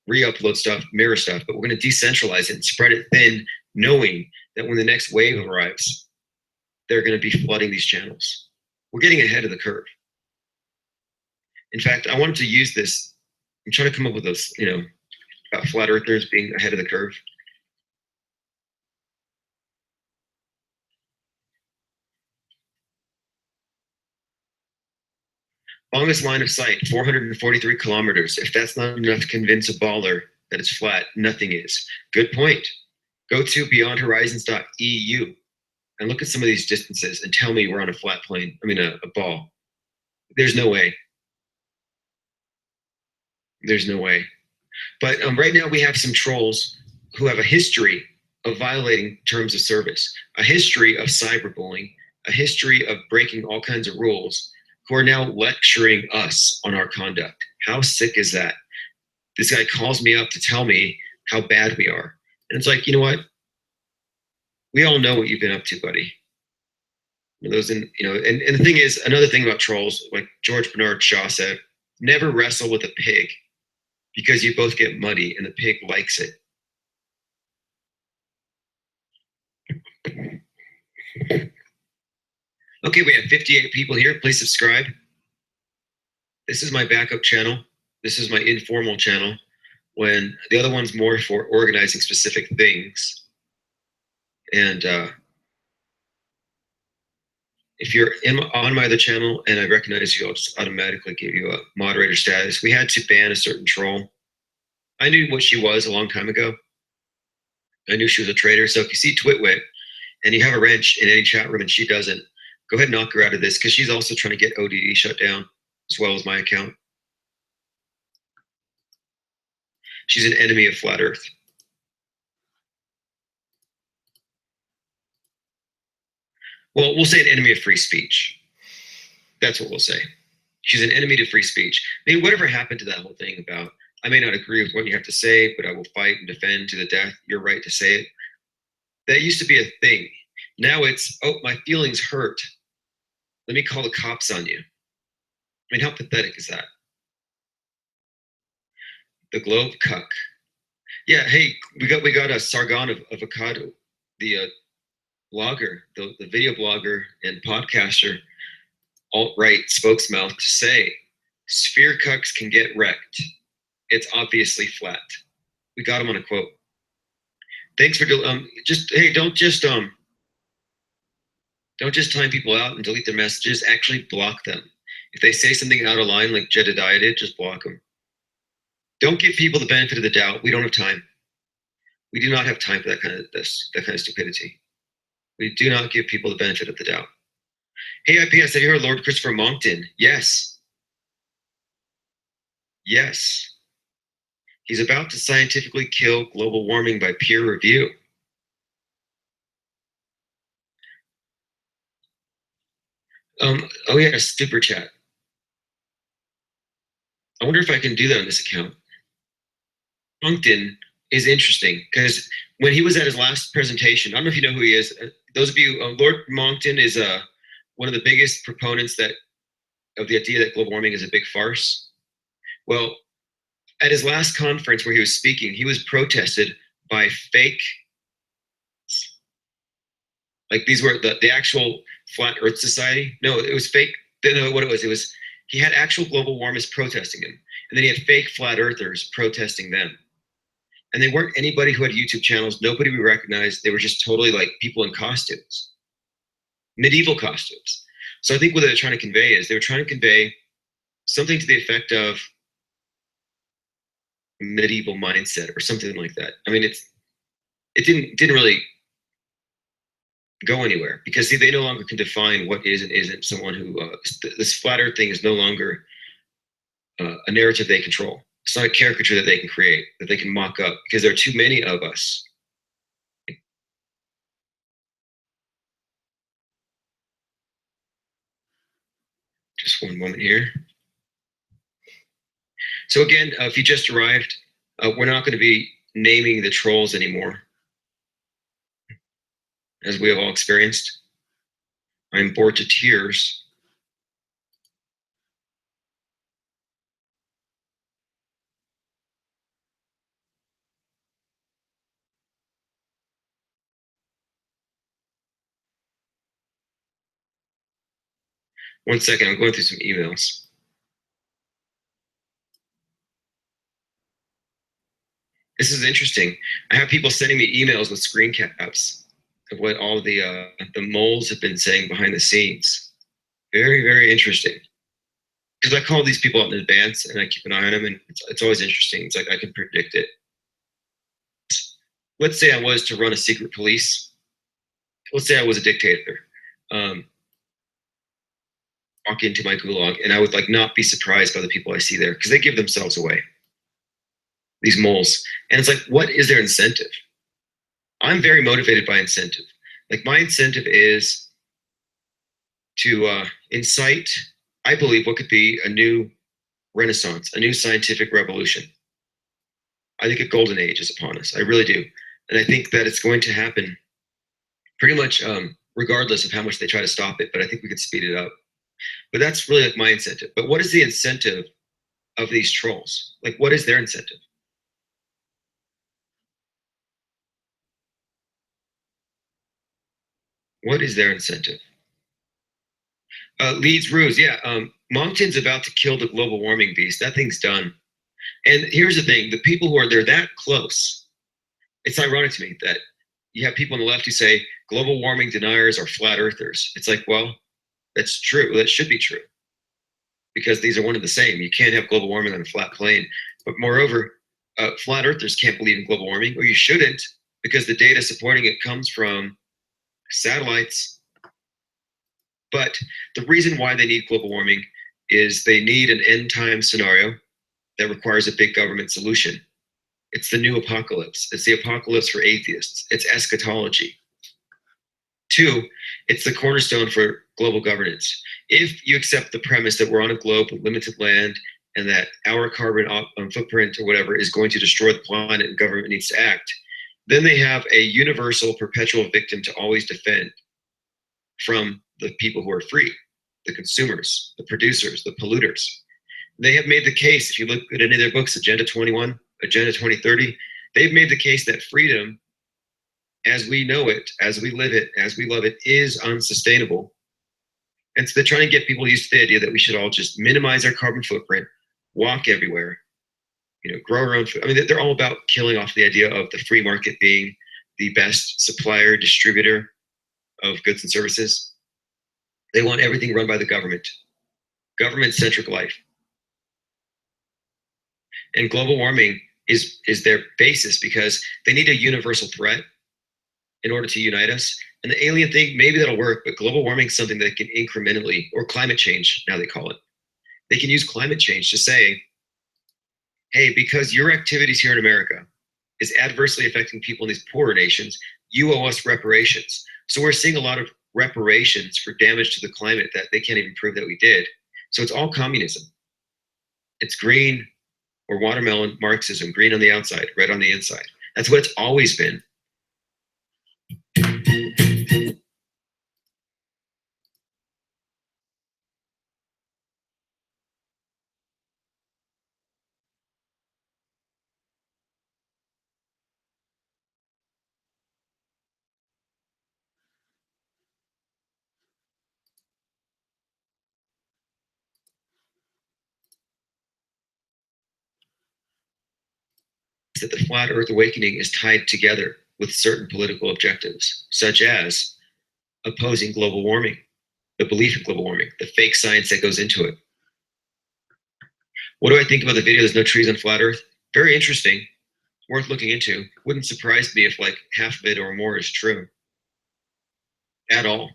re-upload stuff, mirror stuff, but we're going to decentralize it and spread it thin, knowing that when the next wave arrives, they're going to be flooding these channels. We're getting ahead of the curve. In fact, I wanted to use this. I'm trying to come up with those, about flat earthers being ahead of the curve. Longest line of sight, 443 kilometers. If that's not enough to convince a baller that it's flat, nothing is. Good point. Go to beyondhorizons.eu and look at some of these distances and tell me we're on a flat plane, a ball. There's no way. There's no way. But right now we have some trolls who have a history of violating terms of service, a history of cyberbullying, a history of breaking all kinds of rules, who are now lecturing us on our conduct. How sick is that? This guy calls me up to tell me how bad we are. And it's like, you know what? We all know what you've been up to, buddy. And the thing is, another thing about trolls, like George Bernard Shaw said, never wrestle with a pig because you both get muddy and the pig likes it. Okay, we have 58 people here. Please subscribe. This is my backup channel. This is my informal channel, when the other one's more for organizing specific things. And if you're on my other channel and I recognize you, I'll just automatically give you a moderator status. We had to ban a certain troll. I knew what she was a long time ago. I knew she was a traitor. So if you see Twitwit and you have a wrench in any chat room and she doesn't, go ahead and knock her out of this, because she's also trying to get ODD shut down as well as my account. She's an enemy of Flat Earth. Well, we'll say an enemy of free speech. That's what we'll say. She's an enemy to free speech. Whatever happened to that whole thing about, I may not agree with what you have to say, but I will fight and defend to the death your right to say it. That used to be a thing. Now it's, oh, my feelings hurt. Let me call the cops on you. I mean, how pathetic is that? The Globe Cuck. Yeah, hey, we got a Sargon of Avocado, the blogger, the video blogger and podcaster, alt-right spokesmouth, to say, sphere cucks can get wrecked. It's obviously flat. We got him on a quote. Thanks for just hey, don't just time people out and delete their messages. Actually block them. If they say something out of line like Jedediah did, just block them. Don't give people the benefit of the doubt. We don't have time. We do not have time for that kind of stupidity. We do not give people the benefit of the doubt. Hey, IPS, have you heard Lord Christopher Monckton? Yes. Yes. He's about to scientifically kill global warming by peer review. Oh yeah, super chat. I wonder if I can do that on this account. Monckton is interesting because when he was at his last presentation, I don't know if you know who he is. Those of you, Lord Monckton is one of the biggest proponents of the idea that global warming is a big farce. Well, at his last conference where he was speaking, he was protested by fake, like these were the actual Flat Earth Society. No, it was fake. No, what it was he had actual global warmers protesting him, and then he had fake flat earthers protesting them. And they weren't anybody who had YouTube channels. Nobody we recognized. They were just totally like people in costumes, medieval costumes. So I think what they're trying to convey is they were trying to convey something to the effect of medieval mindset or something like that. I mean, it didn't really go anywhere because see, they no longer can define what is and isn't someone who this flat earth thing is no longer a narrative they control. It's not a caricature that they can create, that they can mock up, because there are too many of us. Just one moment here. So again, if you just arrived, we're not going to be naming the trolls anymore, as we have all experienced. I'm bored to tears. One second, I'm going through some emails. This is interesting. I have people sending me emails with screen caps of what all the moles have been saying behind the scenes. Very, very interesting. Because I call these people out in advance and I keep an eye on them, and it's always interesting. It's like I can predict it. Let's say I was to run a secret police. Let's say I was a dictator. Walk into my gulag, and I would like not be surprised by the people I see there because they give themselves away. These moles, and it's like, what is their incentive? I'm very motivated by incentive. Like my incentive is to incite, I believe, what could be a new renaissance, a new scientific revolution. I think a golden age is upon us. I really do, and I think that it's going to happen pretty much regardless of how much they try to stop it. But I think we could speed it up. But that's really like my incentive. But what is the incentive of these trolls? Like, what is their incentive? What is their incentive? Leeds Ruse, yeah. Monckton's about to kill the global warming beast. That thing's done. And here's the thing: the people who are they're that close. It's ironic to me that you have people on the left who say global warming deniers are flat earthers. It's like, well, that's true. That should be true, because these are one and the same. You can't have global warming on a flat plane. But moreover, flat earthers can't believe in global warming, or you shouldn't, because the data supporting it comes from satellites. But the reason why they need global warming is they need an end time scenario that requires a big government solution. It's the new apocalypse. It's the apocalypse for atheists. It's eschatology. 2, it's the cornerstone for global governance. If you accept the premise that we're on a globe with limited land and that our carbon footprint or whatever is going to destroy the planet and government needs to act, Then they have a universal perpetual victim to always defend from the people who are free, the consumers, the producers, the polluters. They have made the case, if you look at any of their books, Agenda 21, Agenda 2030, they've made the case that freedom, as we know it, as we live it, as we love it, is unsustainable. And so they're trying to get people used to the idea that we should all just minimize our carbon footprint, walk everywhere, grow our own food. I mean, they're all about killing off the idea of the free market being the best supplier, distributor of goods and services. They want everything run by the government-centric life. And global warming is their basis because they need a universal threat in order to unite us. And the alien thing, maybe that'll work, but global warming is something that can incrementally, or climate change, now they call it. They can use climate change to say, hey, because your activities here in America is adversely affecting people in these poorer nations, you owe us reparations. So we're seeing a lot of reparations for damage to the climate that they can't even prove that we did. So it's all communism. It's green or watermelon Marxism, green on the outside, red on the inside. That's what it's always been. That the flat earth awakening is tied together with certain political objectives, such as opposing global warming, the belief in global warming, the fake science that goes into it. What do I think about the video, There's No Trees on Flat Earth? Very interesting, worth looking into. Wouldn't surprise me if like half of it or more is true at all.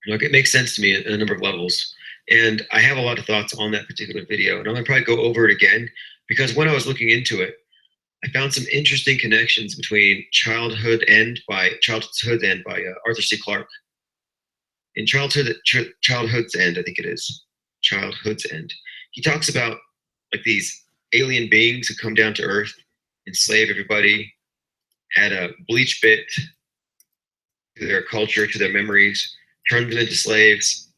Like, it makes sense to me at a number of levels. And I have a lot of thoughts on that particular video, and I'm gonna probably go over it again because when I was looking into it, I found some interesting connections between Childhood's End by Arthur C. Clarke. In Childhood's End, I think it is, Childhood's End, he talks about like these alien beings who come down to Earth, enslave everybody, add a bleach bit to their culture, to their memories, turn them into slaves,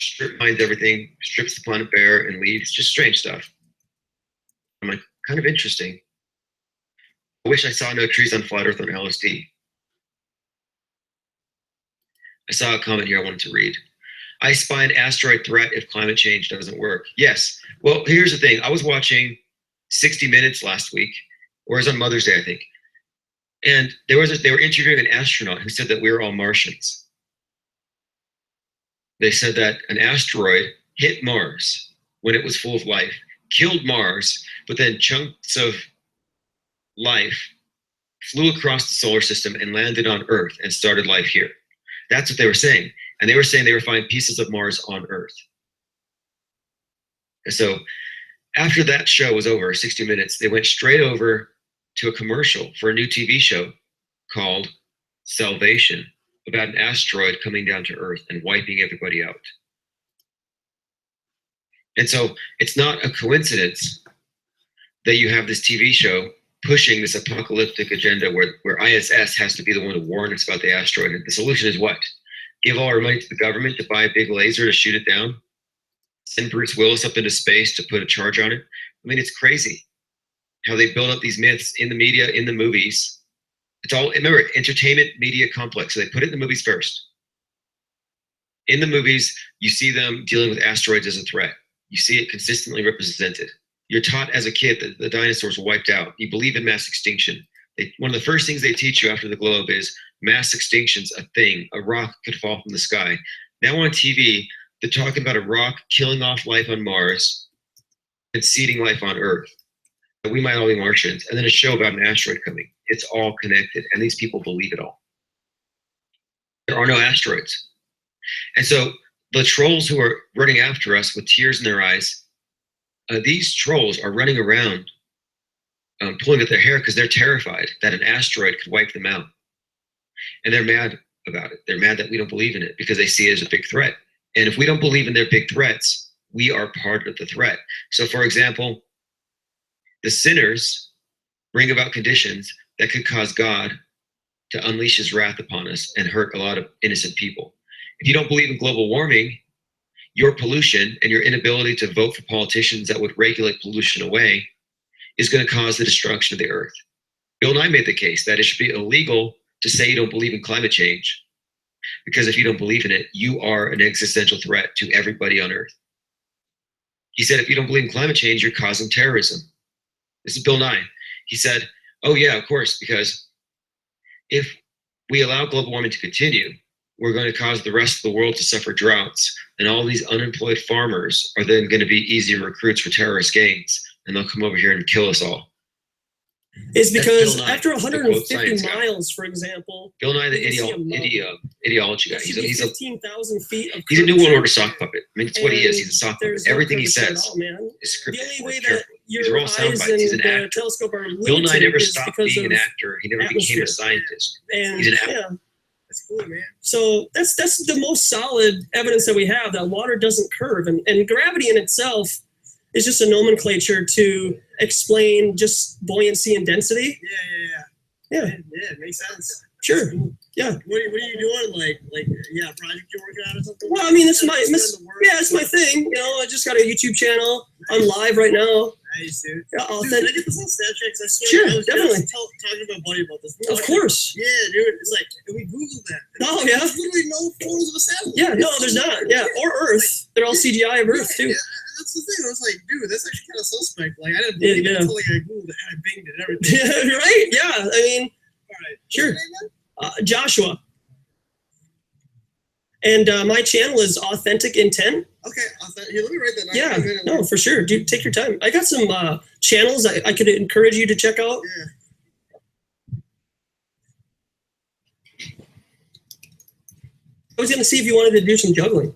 strip mines everything, strips the planet bare, and leaves. Just strange stuff. I'm like, kind of interesting. I wish I saw No Trees on Flat Earth on LSD. I saw a comment here I wanted to read. I spy an asteroid threat if climate change doesn't work. Yes. Well, here's the thing. I was watching 60 Minutes last week, or it was on Mother's Day, I think. And they were interviewing an astronaut who said that we were all Martians. They said that an asteroid hit Mars when it was full of life, killed Mars, but then chunks of life flew across the solar system and landed on Earth and started life here. That's what they were saying. And they were saying they were finding pieces of Mars on Earth. And so after that show was over, 60 Minutes, they went straight over to a commercial for a new TV show called Salvation, about an asteroid coming down to Earth and wiping everybody out. And so it's not a coincidence that you have this TV show pushing this apocalyptic agenda where ISS has to be the one to warn us about the asteroid. And the solution is what? Give all our money to the government to buy a big laser to shoot it down? Send Bruce Willis up into space to put a charge on it? I mean, it's crazy how they build up these myths in the media, in the movies. It's all, remember, entertainment media complex. So they put it in the movies first. In the movies, you see them dealing with asteroids as a threat. You see it consistently represented. You're taught as a kid that the dinosaurs were wiped out. You believe in mass extinction. One of the first things they teach you after the globe is mass extinction's a thing. A rock could fall from the sky. Now on TV, they're talking about a rock killing off life on Mars and seeding life on Earth. We might all be Martians. And then a show about an asteroid coming. It's all connected. And these people believe it all. There are no asteroids. And so the trolls who are running after us with tears in their eyes, these trolls are running around pulling at their hair because they're terrified that an asteroid could wipe them out. And they're mad about it. They're mad that we don't believe in it because they see it as a big threat. And if we don't believe in their big threats, we are part of the threat. So for example, the sinners bring about conditions that could cause God to unleash his wrath upon us and hurt a lot of innocent people. If you don't believe in global warming, your pollution and your inability to vote for politicians that would regulate pollution away is going to cause the destruction of the earth. Bill Nye made the case that it should be illegal to say you don't believe in climate change, because if you don't believe in it, you are an existential threat to everybody on earth. He said, if you don't believe in climate change, you're causing terrorism. This is Bill Nye. He said, oh yeah, of course, because if we allow global warming to continue, we're going to cause the rest of the world to suffer droughts, and all these unemployed farmers are then going to be easy recruits for terrorist gangs, and they'll come over here and kill us all. Is That's because Bill Nye, after the quote 150 science guy. miles, for example, Bill Nye, the you can see a mountain. ideology guy. He's a 15,000 feet of He's a New World curvature. Order sock puppet. I mean, it's what he is. He's a sock puppet. There's no Everything he curvature says at all, man. is The scripted. only way Careful. that These your are all sound eyes bites. He's and an the actor. telescope are Bill Nye limited never is stopped because being an of actor. He never became atmosphere. a scientist. And He's an actor. yeah, that's cool, man. So that's the most solid evidence that we have that water doesn't curve, and gravity in itself is just a nomenclature to explain just buoyancy and density. Yeah, it makes sense. sure. Yeah. What are you doing? Like, project you're working on or something? Well, I mean, it's it's my thing. You know, I just got a YouTube channel. I'm live right now. Nice, dude. Yeah, Dude, can I get this on Snapchat? 'Cause I swear Sure, I was definitely. talking to my buddy about this. Of course. Yeah, dude. It's like, and we Googled that. Oh, yeah. There's literally no photos of a satellite. Yeah, no, there's not. Yeah, or Earth. They're all CGI of Earth too. Yeah, that's the thing. I was like, dude, that's actually kind of suspect. Like, I didn't Yeah, believe it yeah. until like, I Googled it and I binged it and everything. Yeah, right? Yeah, I mean, All right. sure. Joshua. And my channel is Authentic Intent. Okay, here, let me write that down. Yeah, no, for sure. Dude, take your time. I got some channels I could encourage you to check out. Yeah. I was gonna see if you wanted to do some juggling.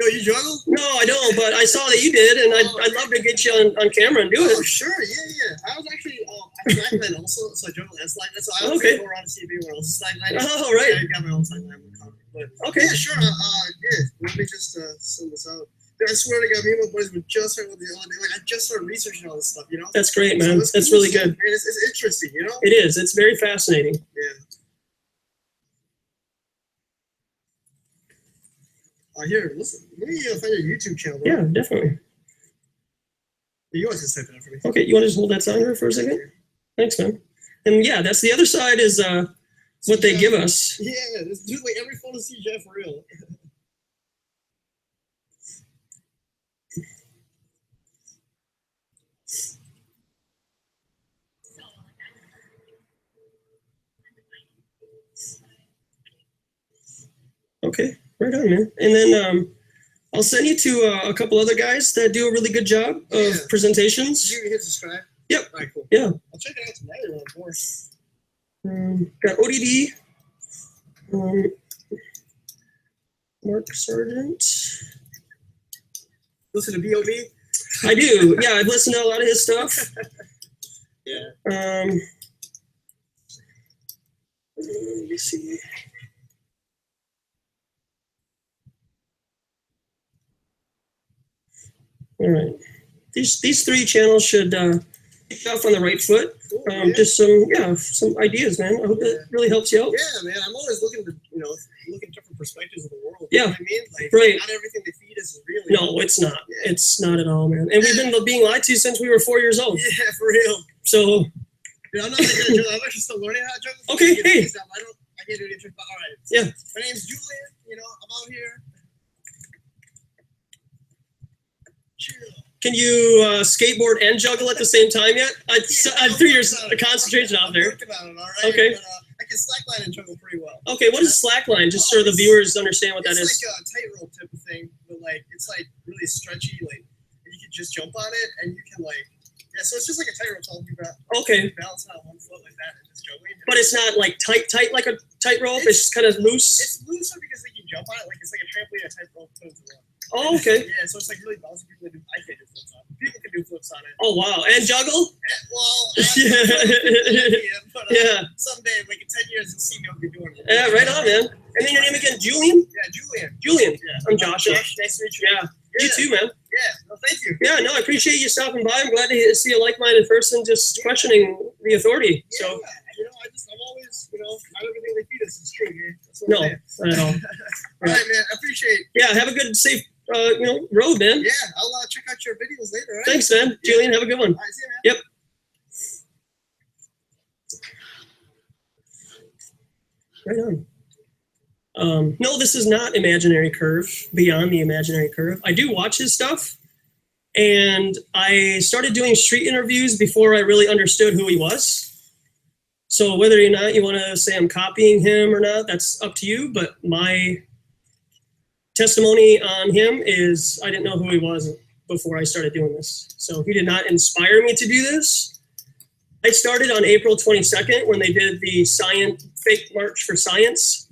No, you juggle? No, I don't, but I saw that you did, and I'd love to get you on camera and do it. Oh, sure, yeah. I was actually, I slackline also, so I juggle and slackline. So I was Okay. go around to TV when I was slacklining. Oh, right. I got my own slackline account. But Okay. yeah, sure. Yeah, let me just send this out. Dude, I swear to God, me and my buddies were just starting with the other day. Like, I just started researching all this stuff, you know? That's great, So man. it's That's cool really stuff, good. Man. It's interesting, you know? It is. It's very fascinating. Yeah. Here, listen. Let me find your YouTube channel. Bro. Yeah, definitely. You always just type it out for me. Okay, you want to just hold that sign here for a second? Thanks, man. And yeah, that's the other side is what they give us. Yeah, this dude, like every photo CGI for real. Okay, right on, man. And then I'll send you to a couple other guys that do a really good job of presentations. Did you hit subscribe? Yep. All right, cool. Yeah. I'll check it out tonight around 4. Got ODD. Mark Sargent. Listen to B.O.B.? I do. Yeah, I've listened to a lot of his stuff. Yeah. Let me see. All right. These three channels should kick off on the right foot. Just some ideas, man. I hope that really helps you out. Yeah, man. I'm always looking to, look at different perspectives of the world. Yeah. You know what I mean? Like, Right. not everything they feed us is real. No, it's not. It's not at all, man. And we've been being lied to since we were 4 years old. Yeah, for real. So, Dude, I'm not that good at juggling. I'm actually still learning how to juggle. Okay, I hey. can't do it, but all right. Yeah. My name's Julian. I'm out here. can you skateboard and juggle at the same time yet? I threw your concentration out there. Working on it, all right? Okay. But, I can slackline and juggle pretty well. Okay, what is slackline? Just so the viewers understand what that is. It's like a tightrope type of thing, but like it's like really stretchy. Like you can just jump on it, and you can like so it's just like a tightrope. So you Okay. balance on one foot like that and just juggling. But it's not like tight like a tightrope. It's just kind of loose. It's looser because they can jump on it. Like it's like a trampoline, a tightrope put into one. Oh, okay. Yeah, so it's like really bouncy. People can do. I can't do flips on it. People can do flips on it. Oh wow! And juggle? Well, Yeah. Someday, like in 10 years, you'll see me. I'll be doing it. Yeah, right on, man. And then your name again, Julian? Yeah, Julian. Julian. Yeah. I'm Joshua. Josh, nice to meet you. Yeah. You too, man. Yeah. No, thank you. Yeah, no, I appreciate you stopping by. I'm glad to see a like-minded person just questioning the authority. So, I'm always, not everything they feed us is true, man. That's what No, I'm saying. not at all. All right, man. I appreciate it. Yeah, have a good, safe, road, man. Yeah, I'll check out your videos later. All right? Thanks, man. Julian, have a good one. All right, see you, man. Yep. Right on. No, this is not Imaginary Curve, Beyond the Imaginary Curve. I do watch his stuff, and I started doing street interviews before I really understood who he was. So whether or not you want to say I'm copying him or not, that's up to you, but my testimony on him is I didn't know who he was before I started doing this. So he did not inspire me to do this. I started on April 22nd when they did the fake March for Science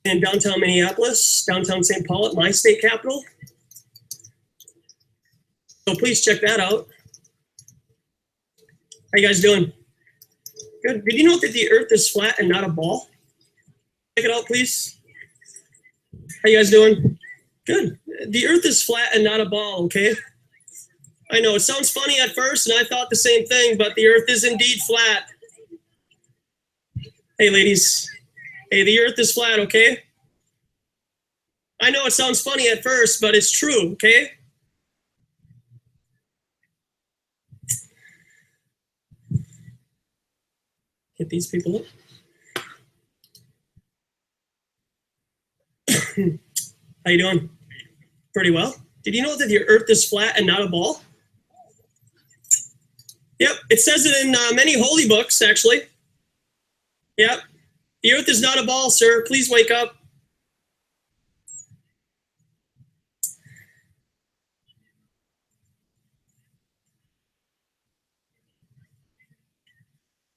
in downtown Minneapolis, downtown St. Paul at my state capitol. So please check that out. How you guys doing? Good. Did you know that the earth is flat and not a ball? Check it out, please. How you guys doing? Good. The earth is flat and not a ball, okay? I know, it sounds funny at first, and I thought the same thing, but the earth is indeed flat. Hey, ladies. Hey, the earth is flat, okay? I know it sounds funny at first, but it's true, okay? Hit these people up. How you doing? Pretty well. Did you know that the earth is flat and not a ball? Yep, it says it in many holy books, actually. Yep. The earth is not a ball, sir. Please wake up.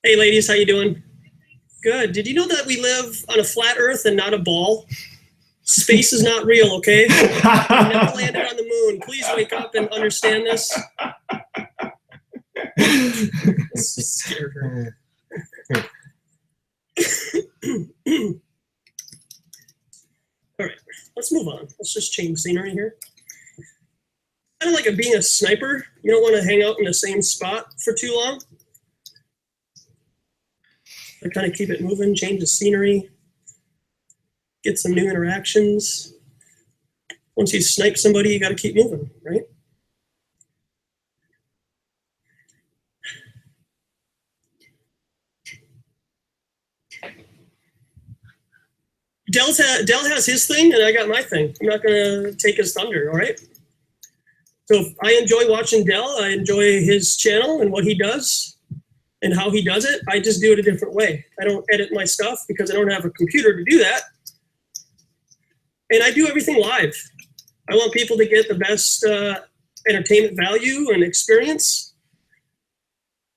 Hey, ladies, how you doing? Good. Did you know that we live on a flat earth and not a ball? Space is not real, okay? We never landed on the moon. Please wake up and understand this. This is scary. All right, let's move on. Let's just change scenery here. Kind of like being a sniper. You don't want to hang out in the same spot for too long. I kind of keep it moving, change the scenery, get some new interactions. Once you snipe somebody, you got to keep moving, right? Dell has his thing, and I got my thing. I'm not going to take his thunder, all right? So I enjoy watching Dell. I enjoy his channel and what he does and how he does it. I just do it a different way. I don't edit my stuff because I don't have a computer to do that. And I do everything live. I want people to get the best entertainment value and experience.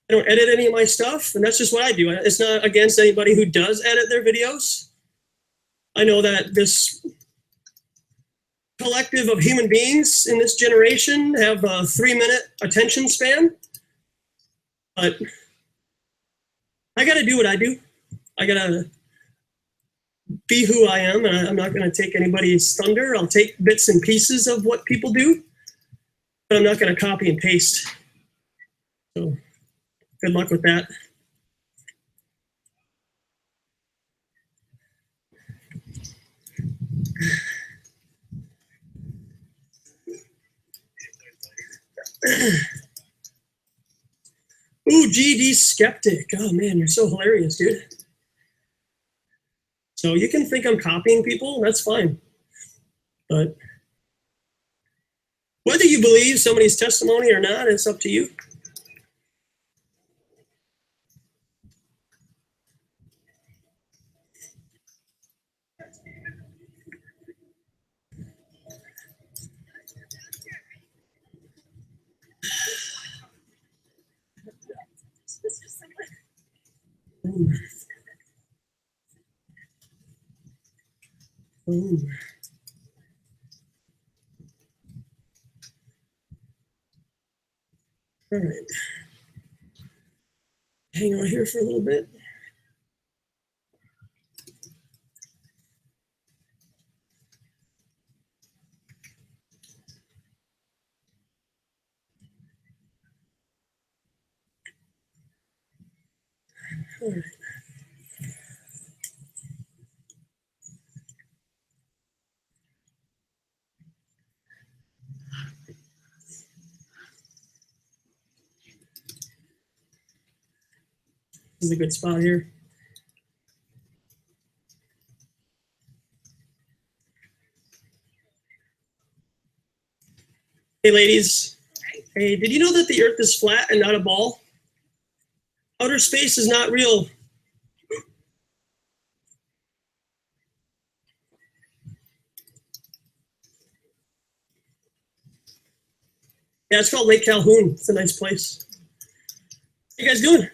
I don't edit any of my stuff, and that's just what I do. It's not against anybody who does edit their videos. I know that this collective of human beings in this generation have a 3-minute attention span, but I got to do what I do. I got to be who I am, and I'm not going to take anybody's thunder. I'll take bits and pieces of what people do, but I'm not going to copy and paste. So good luck with that. Ooh, GD Skeptic. Oh man, you're so hilarious, dude. So you can think I'm copying people, that's fine. But whether you believe somebody's testimony or not, it's up to you. Ooh. Ooh. All right. Hang on here for a little bit. All right. This is a good spot here. Hey, ladies. Hey, did you know that the Earth is flat and not a ball? Outer space is not real. Yeah, it's called Lake Calhoun. It's a nice place. How you guys doing?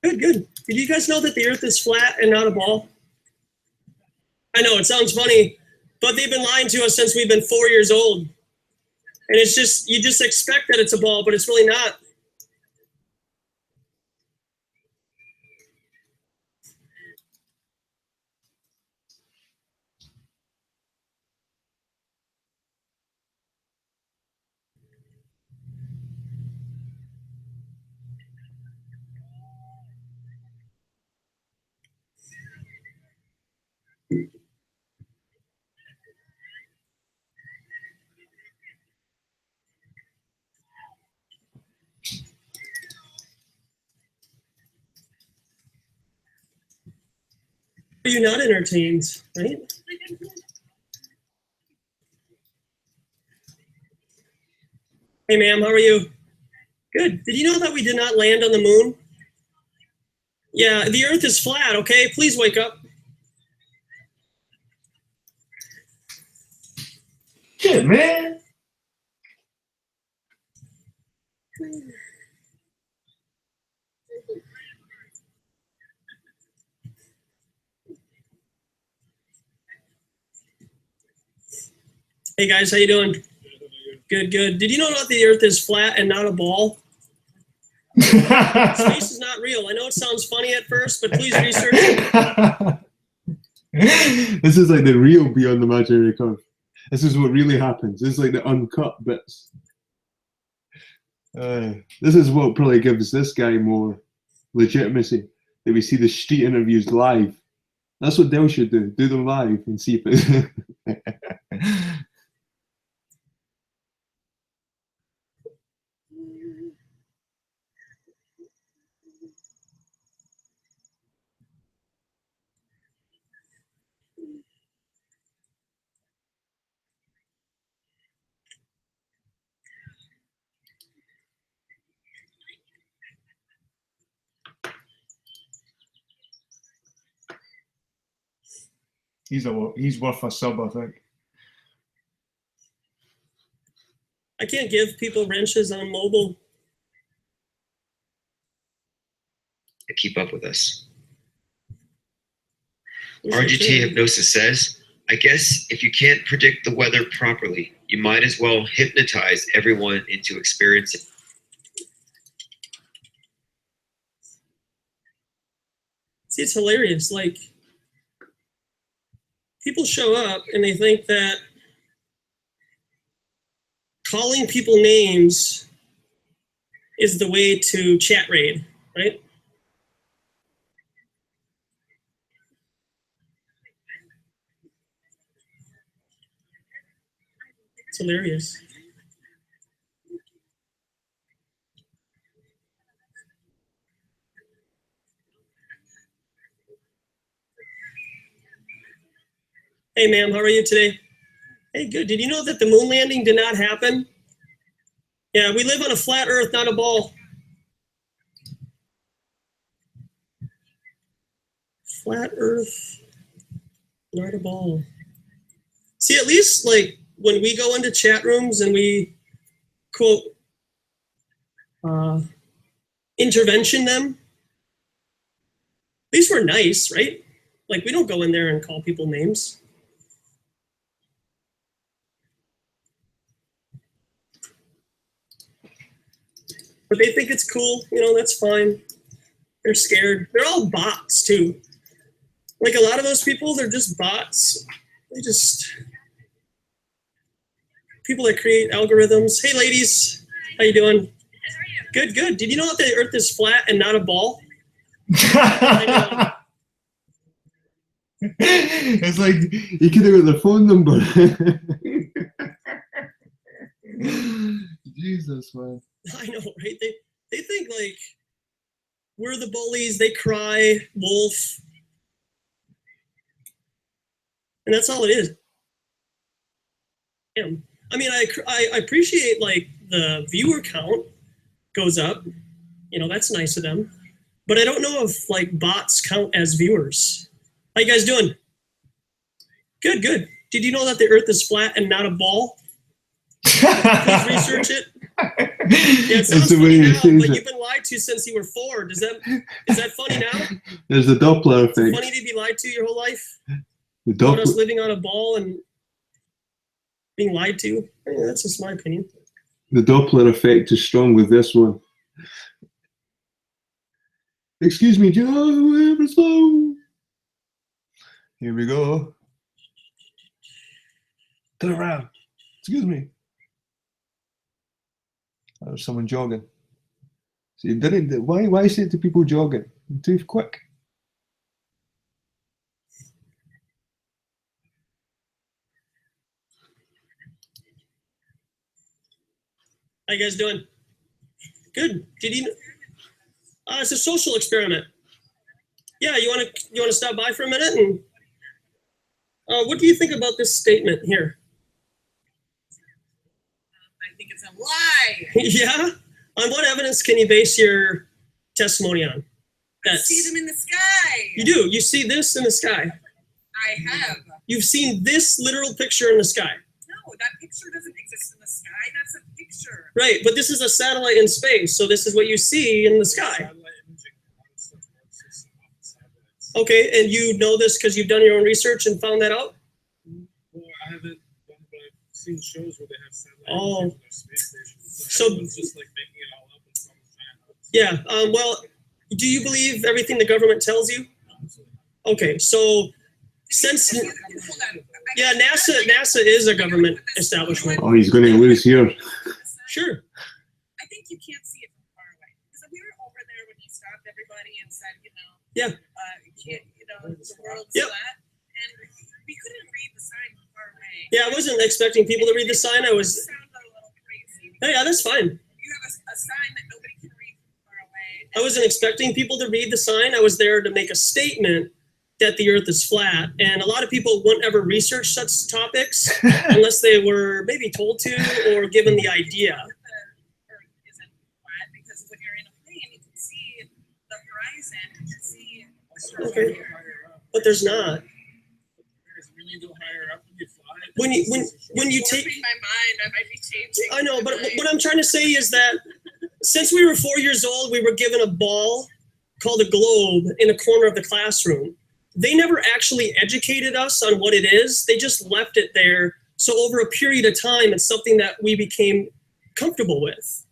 Good, good. Did you guys know that the Earth is flat and not a ball? I know, it sounds funny, but they've been lying to us since we've been 4 years old. And it's just, you just expect that it's a ball, but it's really not. Are you not entertained, right? Hey, ma'am, how are you? Good. Did you know that we did not land on the moon? Yeah, the Earth is flat, okay? Please wake up. Shit, man. Hey, guys, how you doing? Good, good. Did you know that the Earth is flat and not a ball? Space is not real. I know it sounds funny at first, but please research it. This is like the real Beyond the Imaginary Curve. This is what really happens. This is like the uncut bits. This is what probably gives this guy more legitimacy, that we see the street interviews live. That's what Dell should do. Do them live and see if it... He's worth a sub, I think. I can't give people wrenches on mobile. Keep up with us. Wish I RGT could. Hypnosis says, I guess if you can't predict the weather properly, you might as well hypnotize everyone into experiencing. See, it's hilarious. Like, people show up and they think that calling people names is the way to chat raid, right? It's hilarious. Hey, ma'am, how are you today? Hey, good. Did you know that the moon landing did not happen? Yeah, we live on a flat Earth, not a ball. Flat Earth, not a ball. See, at least like when we go into chat rooms and we quote intervention them, at least we're nice, right? Like we don't go in there and call people names. But they think it's cool, you know, that's fine. They're scared. They're all bots too. Like a lot of those people, they're just bots. They just, people that create algorithms. Hey ladies, how you doing? Good, good. Did you know that the Earth is flat and not a ball? It's like you could have got their phone number. Jesus, man. I know, right? They think like we're the bullies. They cry wolf, and that's all it is. Yeah. I mean, I appreciate like the viewer count goes up. You know, that's nice of them. But I don't know if like bots count as viewers. How you guys doing? Good, good. Did you know that the Earth is flat and not a ball? Please research it. Yeah, it sounds funny now, but you've been lied to since you were 4. Is that funny now? There's the Doppler It's effect. funny to be lied to your whole life? The About us Doppler, living on a ball and being lied to? Yeah, that's just my opinion. the Doppler effect is strong with this one. Excuse me, Joe, ever slow. Here we go. Turn around. Excuse me. There's someone jogging. See, why say it to people jogging? Too quick. How you guys doing? Good. Did you? It's a social experiment. Yeah, you want to stop by for a minute and what do you think about this statement here? I think it's a lie. Yeah. On what evidence can you base your testimony on? I see them in the sky. You do. You see this in the sky. I have. You've seen this literal picture in the sky. No, that picture doesn't exist in the sky. That's a picture. Right, but this is a satellite in space, so this is what you see in the sky. Okay, and you know this because you've done your own research and found that out? Well, I haven't done it, but I've seen shows where they have satellite Oh. images of their space stations. So- Everyone's just like making it all up and someone's trying to. Yeah, well, do you believe everything the government tells you? Okay, so since, yeah, NASA is a government establishment. Oh, he's going to lose here. Sure. I think you can't see it from far away. Because we were over there when he stopped everybody and said, you know, Yeah. you can't, you know, the world's Yep. flat. And we couldn't read the sign from far away. Yeah, I wasn't expecting people to read the sign. I was, hey, yeah, that's fine. You have a sign that nobody can read from far away. I wasn't expecting people to read the sign. I was there to make a statement that the earth is flat. And a lot of people wouldn't ever research such topics unless they were maybe told to or given the idea. Because when you're in a plane, you can see the horizon, you can see the stars. Okay. But there's not. When you go higher up, when you fly. When you take, My mind, I might be changing. I know, but what I'm trying to say is that since we were 4 years old, we were given a ball called a globe in a corner of the classroom. They never actually educated us on what it is. They just left it there. So over a period of time, it's something that we became comfortable with.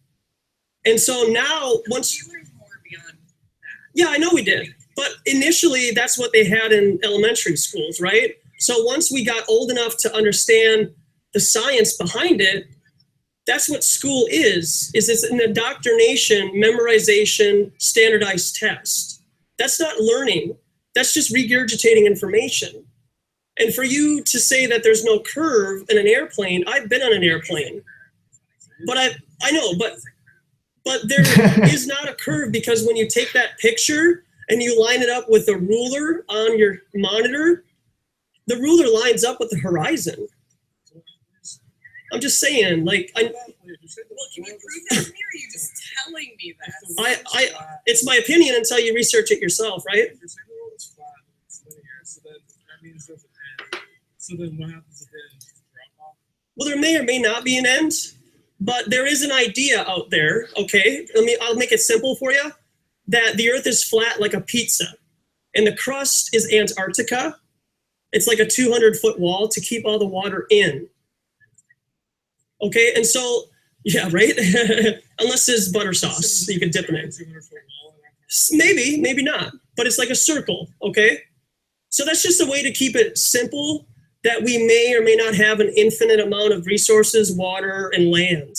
And so now, once You learned more beyond. yeah, I know we did. But initially, that's what they had in elementary schools, right? So once we got old enough to understand the science behind it, that's what school is it's an indoctrination, memorization, standardized test. That's not learning. That's just regurgitating information. And for you to say that there's no curve in an airplane, I've been on an airplane. But I know, but there is not a curve because when you take that picture and you line it up with a ruler on your monitor, the ruler lines up with the horizon. I'm just saying, like, Well, can you prove that to me, or are you just telling me that? it's my opinion until you research it yourself, right? If you're saying the world is flat, it's linear, so then that means there's an end. So then what happens at the end? Just drop off? Well, there may or may not be an end, but there is an idea out there, okay? I'll make it simple for you, that the earth is flat like a pizza, and the crust is Antarctica. It's like a 200-foot wall to keep all the water in. Okay, and so, yeah, right? Unless there's butter sauce you can dip in it. Maybe, maybe not, but it's like a circle, okay? So that's just a way to keep it simple, that we may or may not have an infinite amount of resources, water, and land.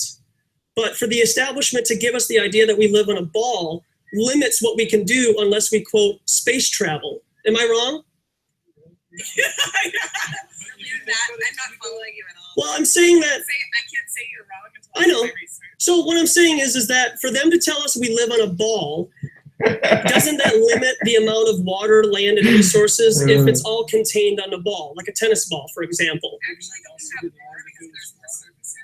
But for the establishment to give us the idea that we live on a ball, limits what we can do unless we quote space travel. Am I wrong? I'm not following you at all. Well, I'm saying that. I can't say you're wrong until I know. do my research. So what I'm saying is that for them to tell us we live on a ball, doesn't that limit the amount of water, land, and resources if it's all contained on a ball, like a tennis ball, for example? Actually, don't have more because there's more surface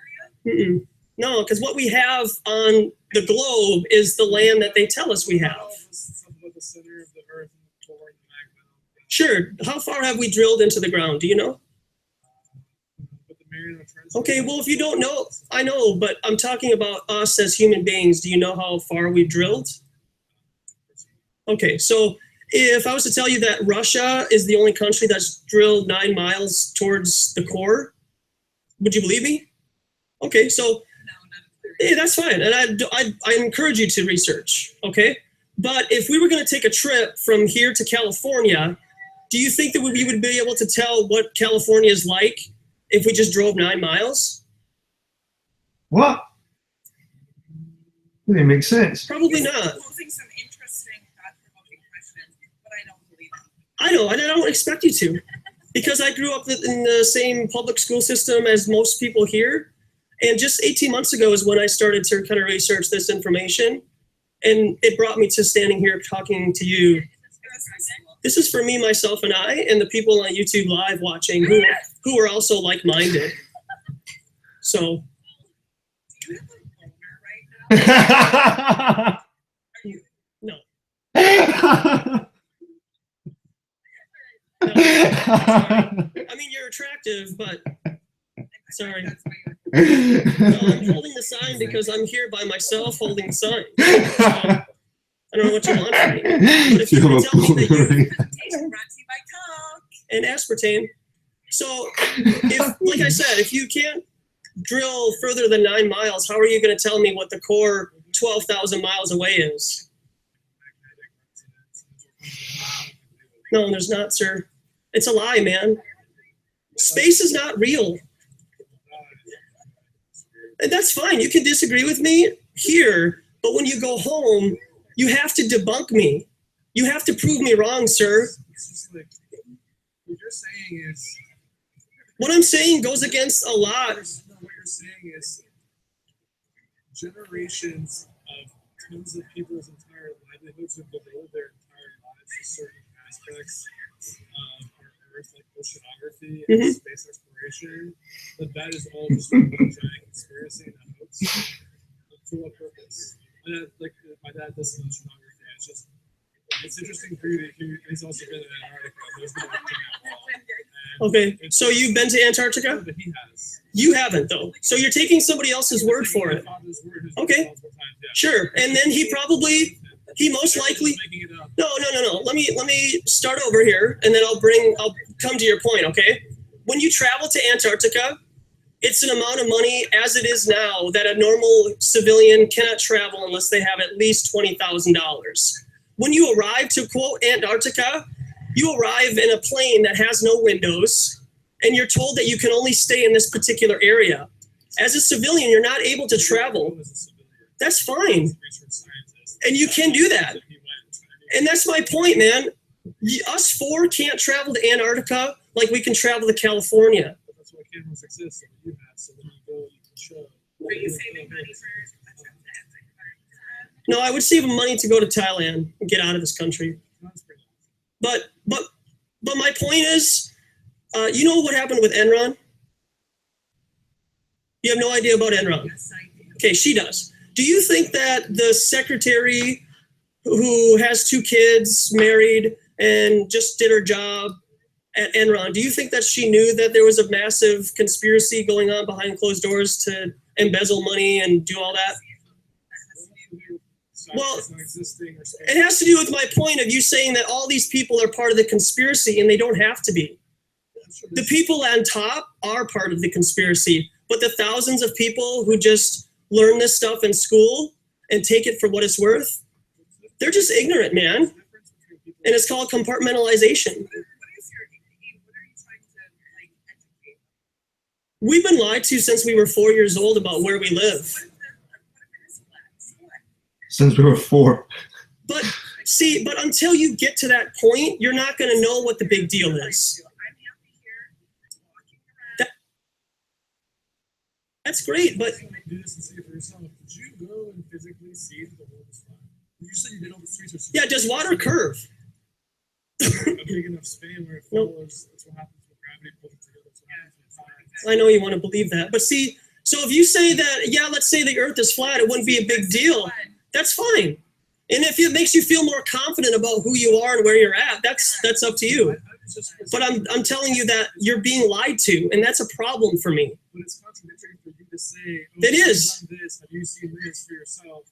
area. No, because what we have on the globe is the land that they tell us we have. Sure. How far have we drilled into the ground? Do you know? Okay, well, if you don't know, I know, but I'm talking about us as human beings. Do you know how far we've drilled? Okay, so if I was to tell you that Russia is the only country that's drilled 9 miles towards the core, would you believe me? Okay, so yeah, that's fine, and I encourage you to research, okay? But if we were going to take a trip from here to California, do you think that we would be able to tell what California is like if we just drove 9 miles? What? That didn't make sense. Probably not. Posing some interesting, thought-provoking questions, but I don't believe it. I know, and I don't expect you to, because I grew up in the same public school system as most people here. And just 18 months ago is when I started to kind of research this information. And it brought me to standing here talking to you. This is for me, myself, and I, and the people on YouTube Live watching who are also like-minded. So. No. I mean, you're attractive, but sorry. No, I'm holding the sign because I'm here by myself holding the sign. So, I don't know what you want from me. But if you can tell me that you and aspartame. So, if, like I said, if you can't drill further than 9 miles, how are you going to tell me what the core 12,000 miles away is? No, there's not, sir. It's a lie, man. Space is not real. And that's fine. You can disagree with me here, but when you go home, you have to debunk me. You have to prove me wrong, sir. It's just like, what you're saying is... What I'm saying goes against a lot. No, what you're saying is generations of tons of people's entire livelihoods have devoted their entire lives to certain aspects of our Earth, like oceanography and space exploration, that is all just one giant conspiracy and a hoax. For what purpose? And like my dad does some oceanography. It's interesting for you to hear. He's also been in Antarctica. There's been Okay, so you've been to Antarctica? But he has. You haven't, though. So you're taking somebody else's word for it. Okay, sure. And then he most likely. No. Let me start over here, and then I'll come to your point. Okay, when you travel to Antarctica, it's an amount of money as it is now that a normal civilian cannot travel unless they have at least $20,000. When you arrive to quote Antarctica, you arrive in a plane that has no windows, and you're told that you can only stay in this particular area. As a civilian, you're not able to travel. That's fine. And you can do that. And that's my point, man. Us four can't travel to Antarctica like we can travel to California. That's why cameras exist. So you have, so when you go, you can show. Are you saving money for a trip to Antarctica? No, I would save money to go to Thailand and get out of this country. But my point is, you know what happened with Enron? You have no idea about Enron. Okay, she does. Do you think that the secretary who has 2 kids, married, and just did her job at Enron, do you think that she knew that there was a massive conspiracy going on behind closed doors to embezzle money and do all that? Well, it has to do with my point of you saying that all these people are part of the conspiracy, and they don't have to be. The people on top are part of the conspiracy, but the thousands of people who just learn this stuff in school and take it for what it's worth, they're just ignorant, man. And it's called compartmentalization. We've been lied to since we were 4 years old about where we live. Since we were 4. See, but until you get to that point, you're not going to know what the big deal is. That's great, but Do this and see it for yourself. Did you go and physically see that the world is flat? You said you did all the research. yeah, does water curve? A big enough span where it follows. That's what happens when gravity pulls it together. That's what happens when time. I know you want to believe that, but see, so if you say that, yeah, let's say the Earth is flat, it wouldn't be a big deal. That's fine. And if it makes you feel more confident about who you are and where you're at, that's up to you. But I'm telling you that you're being lied to, and that's a problem for me. But it's contradictory for you to say, It is. Have you done this? Have you seen this for yourself?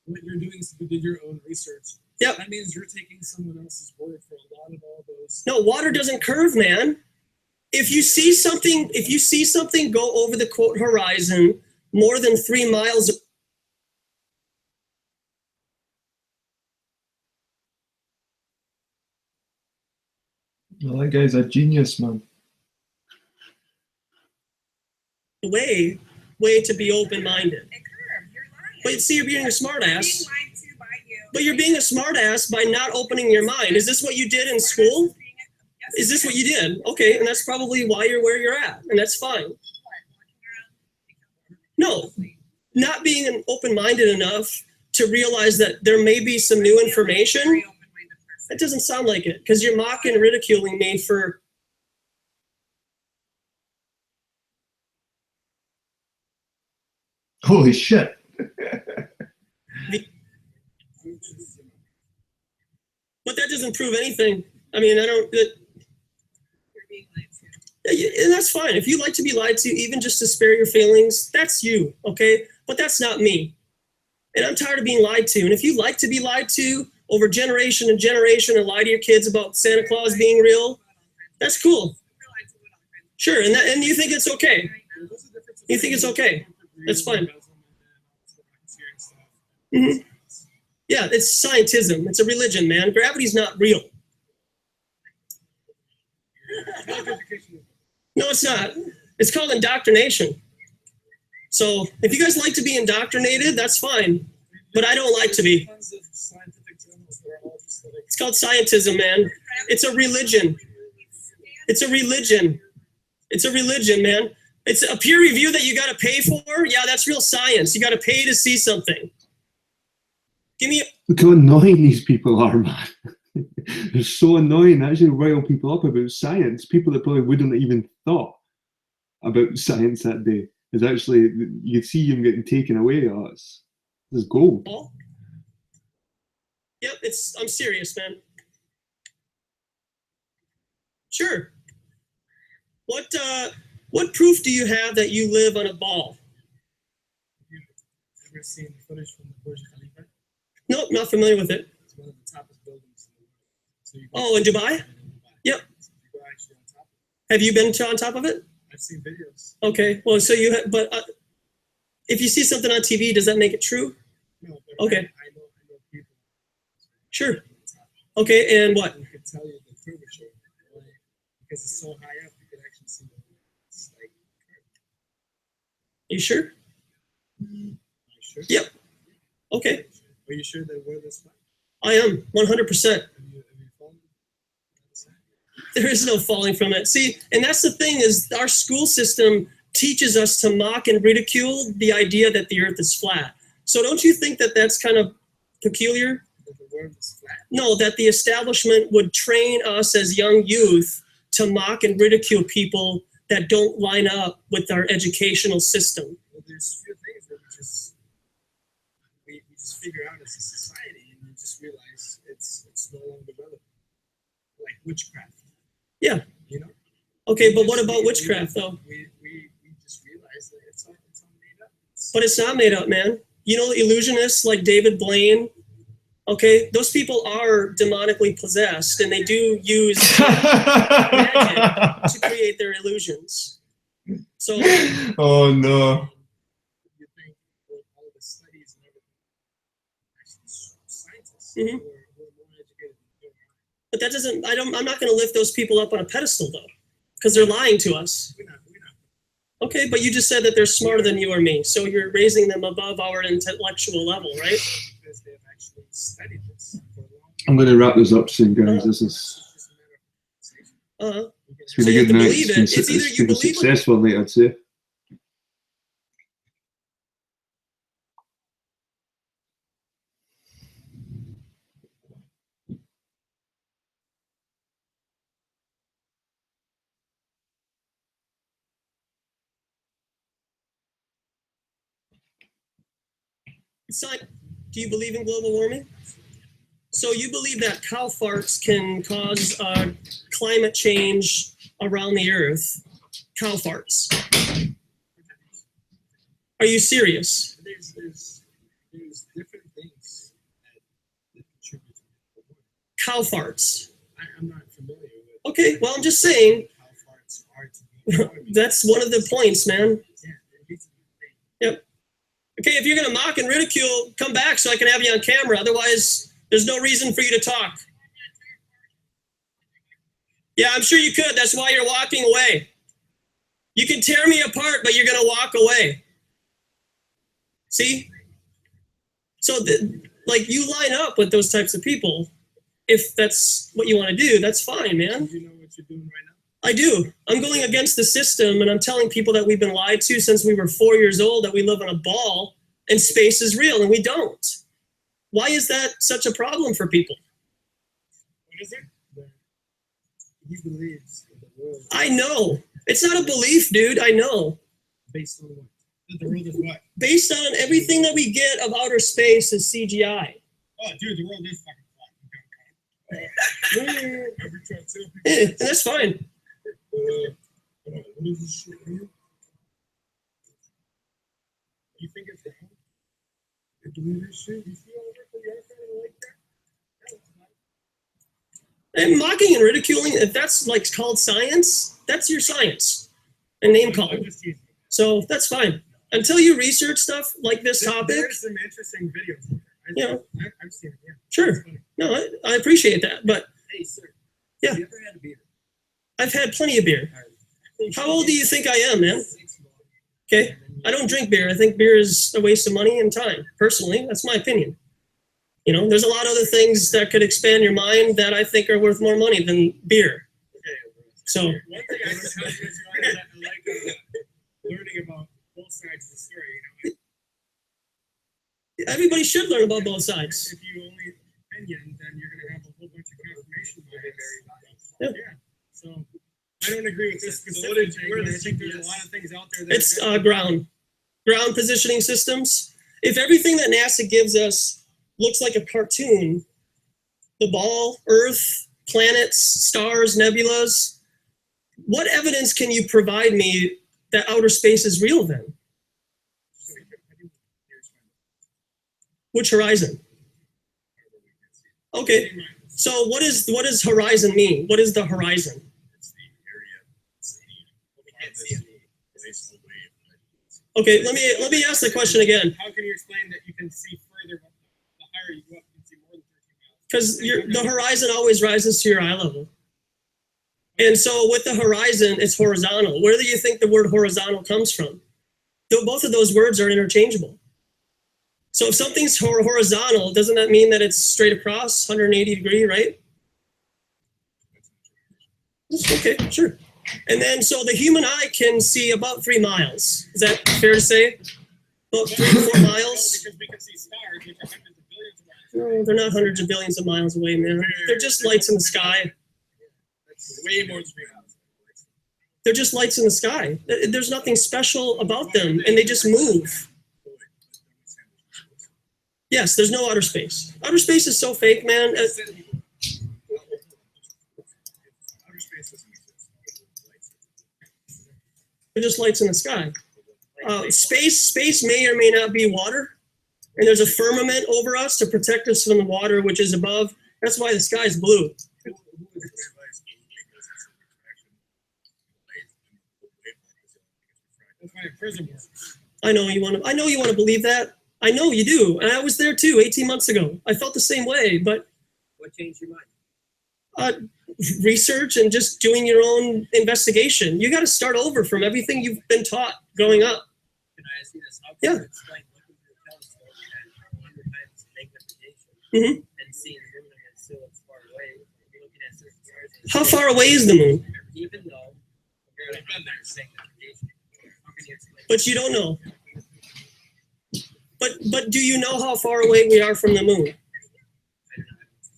What you're doing is you did your own research. Yep. That means you're taking someone else's word for a lot of all those. No, water doesn't curve, man. If you see something go over the quote horizon more than 3 miles. Well, that guy's a genius, man. Way to be open-minded. But see, you're being a smartass. But you're being a smartass by not opening your mind. Is this what you did in school? Is this what you did? Okay, and that's probably why you're where you're at, and that's fine. No, not being open-minded enough to realize that there may be some new information. That doesn't sound like it, because you're mocking and ridiculing me for. Holy shit. But that doesn't prove anything. I mean, I don't. And that's fine. If you like to be lied to, even just to spare your feelings, that's you, okay? But that's not me. And I'm tired of being lied to. And if you like to be lied to over generation and generation and lie to your kids about Santa Claus being real, that's cool. Sure, and you think it's okay. You think it's okay. That's fine. Mm-hmm. Yeah, it's scientism. It's a religion, man. Gravity's not real. No, it's not. It's called indoctrination. So if you guys like to be indoctrinated, that's fine. But I don't like to be. It's called scientism, man. It's a religion. It's a religion. It's a religion, man. It's a peer review that you got to pay for. Yeah, that's real science. You got to pay to see something. Give me. Look how annoying these people are, man. They're so annoying. They actually rile people up about science. People that probably wouldn't have even thought about science that day. Is actually, you see them getting taken away. Oh, this is gold. Yep, I'm serious, man. Sure. What proof do you have that you live on a ball? Ever seen the footage from the Burj Khalifa? Nope, not familiar with it. It's one of the toughest buildings in the world. So Oh, in Dubai? Yep. You go actually on top of Have you been on top of it? it. I've seen videos. Okay. Well, so but if you see something on TV, does that make it true? No, but Okay. I know people. Sure. Okay, and what? You can tell you the curvature, right? Because it's so high up, you can actually see the it's like You sure? you sure? Yep. Okay. Are you sure that we're this flat? I am 100%. Have you fallen? There is no falling from it. See, and that's the thing is our school system teaches us to mock and ridicule the idea that the earth is flat. So don't you think that that's kind of peculiar? That the world is flat. No, that the establishment would train us as young youth to mock and ridicule people that don't line up with our educational system. Well, there's few things that we just figure out as a society, and you just realize it's no longer relevant. Like witchcraft. Yeah. You know? Okay, but what about witchcraft though? We just realize that it's all made up. But it's not made up, man. You know, illusionists like David Blaine, okay, those people are demonically possessed and they do use magic to create their illusions. So, oh no. You think with all the studies and everything, actually scientists Mhm. who are more educated than you are. but that doesn't, I'm not going to lift those people up on a pedestal though, because they're lying to us. We're not. Okay, but you just said that they're smarter than you or me, so you're raising them above our intellectual level, right? Because they've actually studied this for a long I'm going to wrap this up soon, guys. This is it's been So a you have good to night. believe it. It's either It's you been a believe it. successful night, I'd say. Simon, do you believe in global warming? So you believe that cow farts can cause climate change around the earth? Cow farts. Are you serious? There's different things that contribute to global warming. Cow farts. I'm not familiar with. Okay, well, I'm just saying. How farts are to be warming. That's one of the points, man. Yeah, it needs to be Yep. Okay, if you're gonna mock and ridicule, come back so I can have you on camera. Otherwise, there's no reason for you to talk. Yeah, I'm sure you could. That's why you're walking away. You can tear me apart, but you're gonna walk away. See? So, like, you line up with those types of people. If that's what you want to do, that's fine, man. Do you know what you're doing right now? I do. I'm going against the system, and I'm telling people that we've been lied to since we were 4 years old, that we live in a ball and space is real, and we don't. Why is that such a problem for people? What is it? He believes in the world. I know. It's not a belief, dude. I know. Based on what? That the world is what? Based on everything that we get of outer space is CGI. Oh, dude, the world is fucking flat. That's fine. What is this shit, man? You think it's down? You believe this shit? You see all over the outside like that? And mocking and ridiculing, if that's like called science, that's your science and name calling. So that's fine. Until you research stuff like this topic. There's some interesting videos. You know, I've seen it, yeah. sure. No, I appreciate that. But Hey, sir. yeah, Have you ever had a beer? I've had plenty of beer. How old do you think I am, man? Okay. I don't drink beer. I think beer is a waste of money and time. Personally, that's my opinion. You know, there's a lot of other things that could expand your mind that I think are worth more money than beer. So One thing I was telling you is I like learning about both sides of the story. You know, everybody should learn about both sides. if you only opinion, then you're going to have a whole bunch of confirmation bias. Yeah. So I don't agree with this specific thing, but I think there's a lot of things out there that It's ground positioning systems. If everything that NASA gives us looks like a cartoon, the ball, Earth, planets, stars, nebulas, what evidence can you provide me that outer space is real then? Which horizon? Okay, so what does horizon mean? What is the horizon? Okay, let me ask the question again. How can you explain that you can see further the higher you go up, you can see more than 13 miles? Because the horizon always rises to your eye level. And so with the horizon, it's horizontal. Where do you think the word horizontal comes from? Both of those words are interchangeable. So if something's horizontal, doesn't that mean that it's straight across, 180 degree, right? Okay, sure. And then, so the human eye can see about 3 miles. Is that fair to say? About 3 to 4 miles? Because we can see stars, which are hundreds of billions of miles. No, they're not hundreds of billions of miles away, man. They're just lights in the sky. That's way more than 3 miles. They're just lights in the sky. There's nothing special about them, and they just move. Yes, there's no outer space. Outer space is so fake, man. They're just lights in the sky. Space may or may not be water, and there's a firmament over us to protect us from the water, which is above. That's why the sky is blue. That's why a prism works. I know you want to believe that. I know you do, and I was there too 18 months ago. I felt the same way, but What changed your mind? research and just doing your own investigation. You got to start over from everything you've been taught growing up. Can I ask you this? How Yeah. can you explain looking through a telescope and 100 times magnification and seeing the moon and still How far away is the moon? Even though we're been there saying that. How can you explain? But you don't know. But do you know how far away we are from the moon?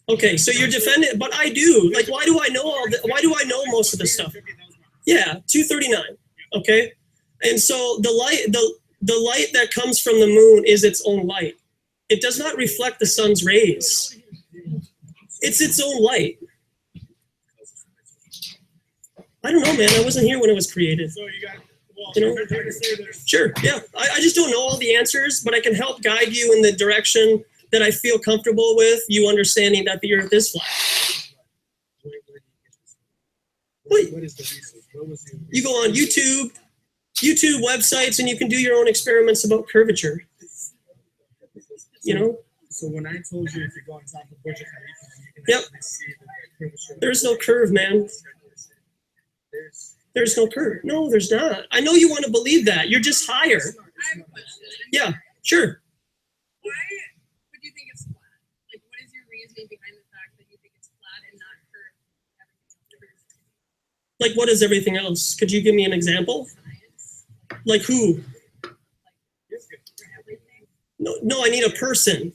Okay, so you're defending, but I do. Like, why do I know all that? Why do I know most of this stuff? Yeah, 239. Okay, and so the light that comes from the moon is its own light. It does not reflect the sun's rays. It's its own light. I don't know, man. I wasn't here when it was created. So you got, well, You know? fair to say there's Sure, yeah. I just don't know all the answers, but I can help guide you in the direction that I feel comfortable with, you understanding that the earth is flat. what is the research? What was the You go on YouTube websites, and you can do your own experiments about curvature. You know? So when I told you if you go on top of Burj Khalifa, you can Yep. actually see the curvature. There's no curve, man. There's no curve. No, there's not. I know you want to believe that. You're just higher. I have a question. Yeah, sure. Why would you think it's flat? Like, what is your reasoning behind the fact that you think it's flat and not curved? Like, what is everything else? Could you give me an example? Like who? No, I need a person.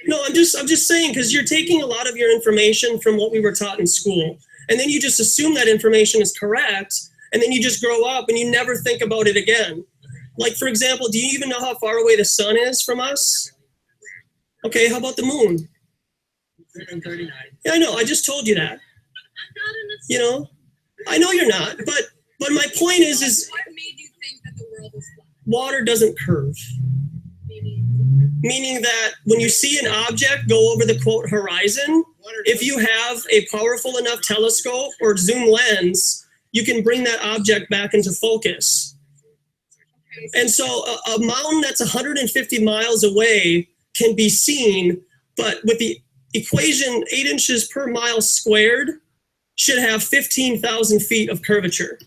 No, I'm just saying, because you're taking a lot of your information from what we were taught in school, and then you just assume that information is correct, and then you just grow up and you never think about it again. Like, for example, do you even know how far away the sun is from us? Okay, how about the moon? 739. Yeah, I know. I just told you that. You know, I know you're not, but my point is What made you think that the world is flat? water doesn't curve. Meaning that when you see an object go over the quote horizon, if you have a powerful enough telescope or zoom lens, you can bring that object back into focus. And so a mountain that's 150 miles away can be seen, but with the equation 8 inches per mile squared should have 15,000 feet of curvature.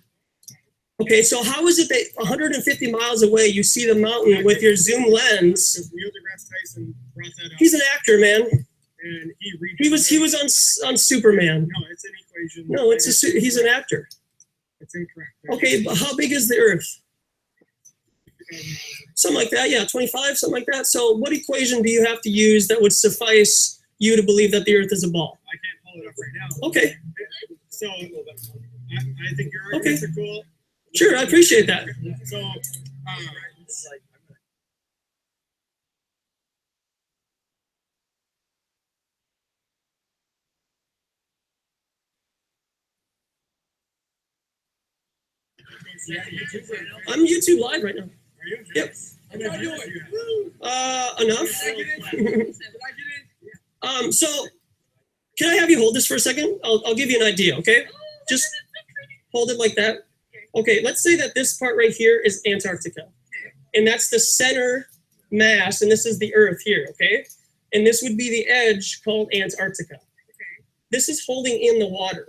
Okay, so how is it that 150 miles away you see the mountain with your zoom lens? Neil deGrasse Tyson brought that up. He's an actor, man. And He was on Superman. No, it's an equation. No, he's an actor. It's incorrect. Okay, but how big is the Earth? Something like that, yeah, 25, something like that. So what equation do you have to use that would suffice you to believe that the Earth is a ball? I can't pull it up right now. Okay. So I think your arguments are cool. Sure, I appreciate that. So, I'm YouTube live right now. Are you? Yep. Enough. So can I have you hold this for a second? I'll give you an idea, okay? Just hold it like that. Okay, let's say that this part right here is Antarctica. And that's the center mass, and this is the Earth here, okay? And this would be the edge called Antarctica. This is holding in the water.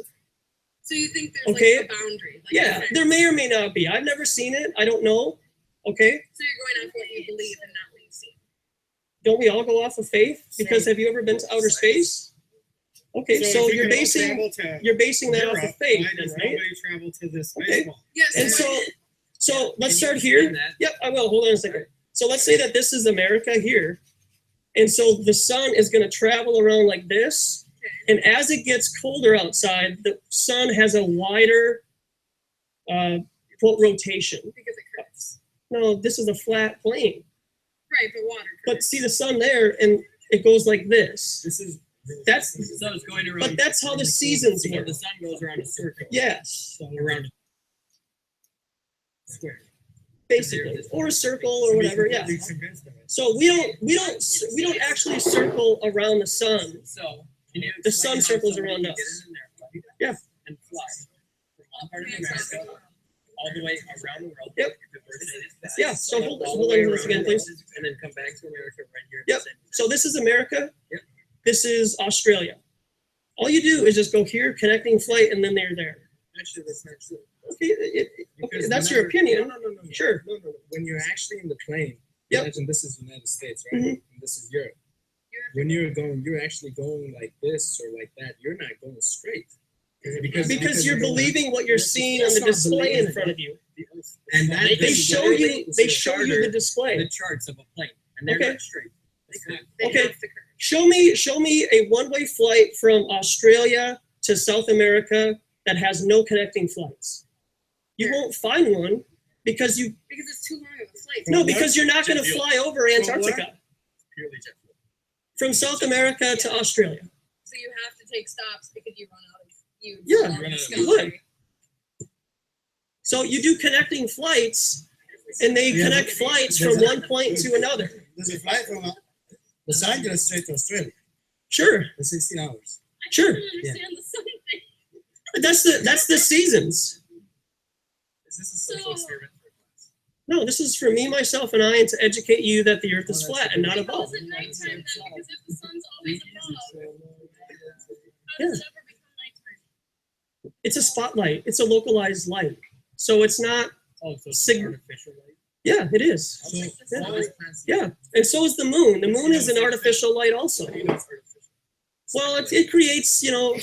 So you think there's Okay. like a boundary? Like Yeah, a fence. there may or may not be. I've never seen it. I don't know. Okay? So you're going off what you believe and not what you see. Don't we all go off of faith? Because have you ever been to outer space? Okay, so if we you're could all basing travel to that off Europe, of faith, why then, does right? nobody travel to this Okay. baseball? Yes. And so let's start here. Yep, I will. Hold on a second. So let's say that this is America here. And so the sun is going to travel around like this. And as it gets colder outside, the sun has a wider quote rotation. Because it curves. No, this is a flat plane. Right, but water. But see the sun there, and it goes like this. That's The sun is going around. but that's how the seasons Yeah, work. the sun goes around a circle. Yes, So around a square. basically, or a circle or whatever. Yeah. So we don't actually circle around the sun. So can you The explain sun how circles somebody around can us. get in there Yeah. and fly from one part of America all the way around the world. Yep. If the birthday is that, Yeah, so hold all the on way to this around again, the world, please. And then come back to America right here. Yep. So this is America. Yep. This is Australia. All you do is just go here, connecting flight, and then they're there. Actually, that's not true. Okay, okay, Because that's your whenever- opinion. No. Sure. No. When you're actually in the plane, Yep. imagine this is United States, right? Mhm. And this is Europe. when you're actually going like this or like that, you're not going straight. Because you're believing what you're seeing on the display in front of you. And that They show you the display. the charts of a plane, and they're Okay. not straight. Okay. Show me a one-way flight from Australia to South America that has no connecting flights. You won't find one because it's too long of a flight. No, because you're not going to fly over Antarctica Purely jet fuel. from South America to Australia. So you have to take stops because you run out of you. Yeah, you would. So you do connecting flights, and they connect flights from one point to another. There's a flight from Los Angeles straight to Australia. Sure. For 16 hours. Sure. The sun thing. That's the seasons. Is this a social experiment? No, this is for me, myself, and I, and to educate you that the Earth is flat and not a ball. It's at nighttime then, because if the sun's always above, how Yeah. does it ever become nighttime? It's a spotlight. It's a localized light. So it's not artificial light. Yeah, it is. Yeah, and so is the moon. The moon is an artificial light also. Well, it creates,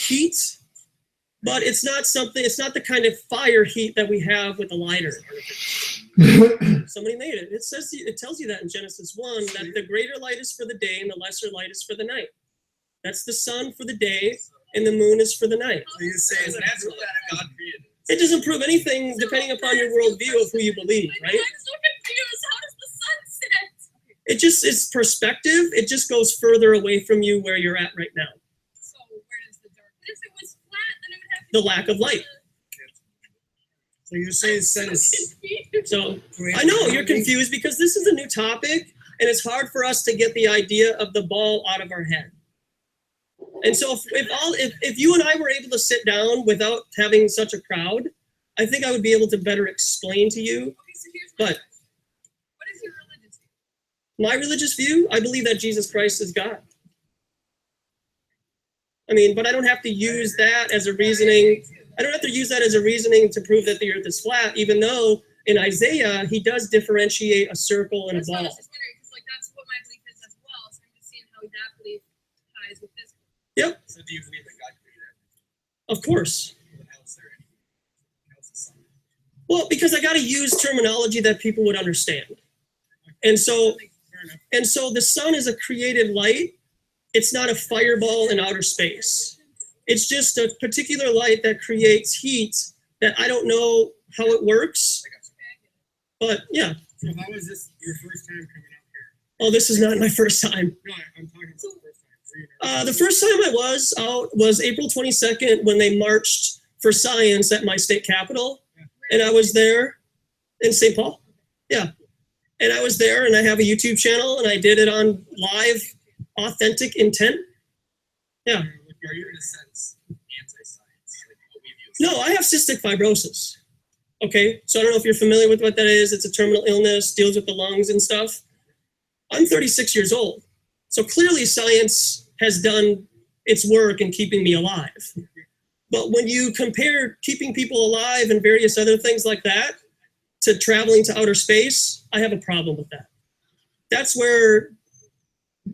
heat, but it's not the kind of fire heat that we have with a lighter. Somebody made it. It tells you that in Genesis 1, that the greater light is for the day and the lesser light is for the night. That's the sun for the day and the moon is for the night. So you're saying that's what God created. It doesn't prove anything depending upon your worldview of who you believe, right? I'm so confused. How does the sun set? It just is perspective. It just goes further away from you where you're at right now. So where does the dark? If it was flat, then it would have The lack of light. So you're saying sun is So I know you're confused because this is a new topic and it's hard for us to get the idea of the ball out of our head. And so if you and I were able to sit down without having such a crowd, I think I would be able to better explain to you. But what is your religious view? my religious view, I believe that Jesus Christ is God. I mean, but I don't have to use that as a reasoning. I don't have to use that as a reasoning to prove that the earth is flat, even though in Isaiah, he does differentiate a circle and a That's what I ball. was just wondering, because that's what my belief is as well. So I'm just seeing how that belief ties with this. Yep, So do you believe that God created of course. everything? How is there anything? How's the sun? Well, because I got to use terminology that people would understand. And so the sun is a created light. It's not a fireball in outer space. It's just a particular light that creates heat that I don't know how it works. But yeah. So how is this your first time coming out here? Oh, this is not my first time. No, I'm talking about the first time. The first time I was out was April 22nd when they marched for science at my state capitol. And I was there in St. Paul. Yeah. And I was there and I have a YouTube channel and I did it on live, authentic intent. Yeah. Are you in a sense anti-science? Like what we view as No, I have cystic fibrosis. Okay. So I don't know if you're familiar with what that is. It's a terminal illness, deals with the lungs and stuff. I'm 36 years old. So clearly science has done its work in keeping me alive. But when you compare keeping people alive and various other things like that to traveling to outer space, I have a problem with that. That's where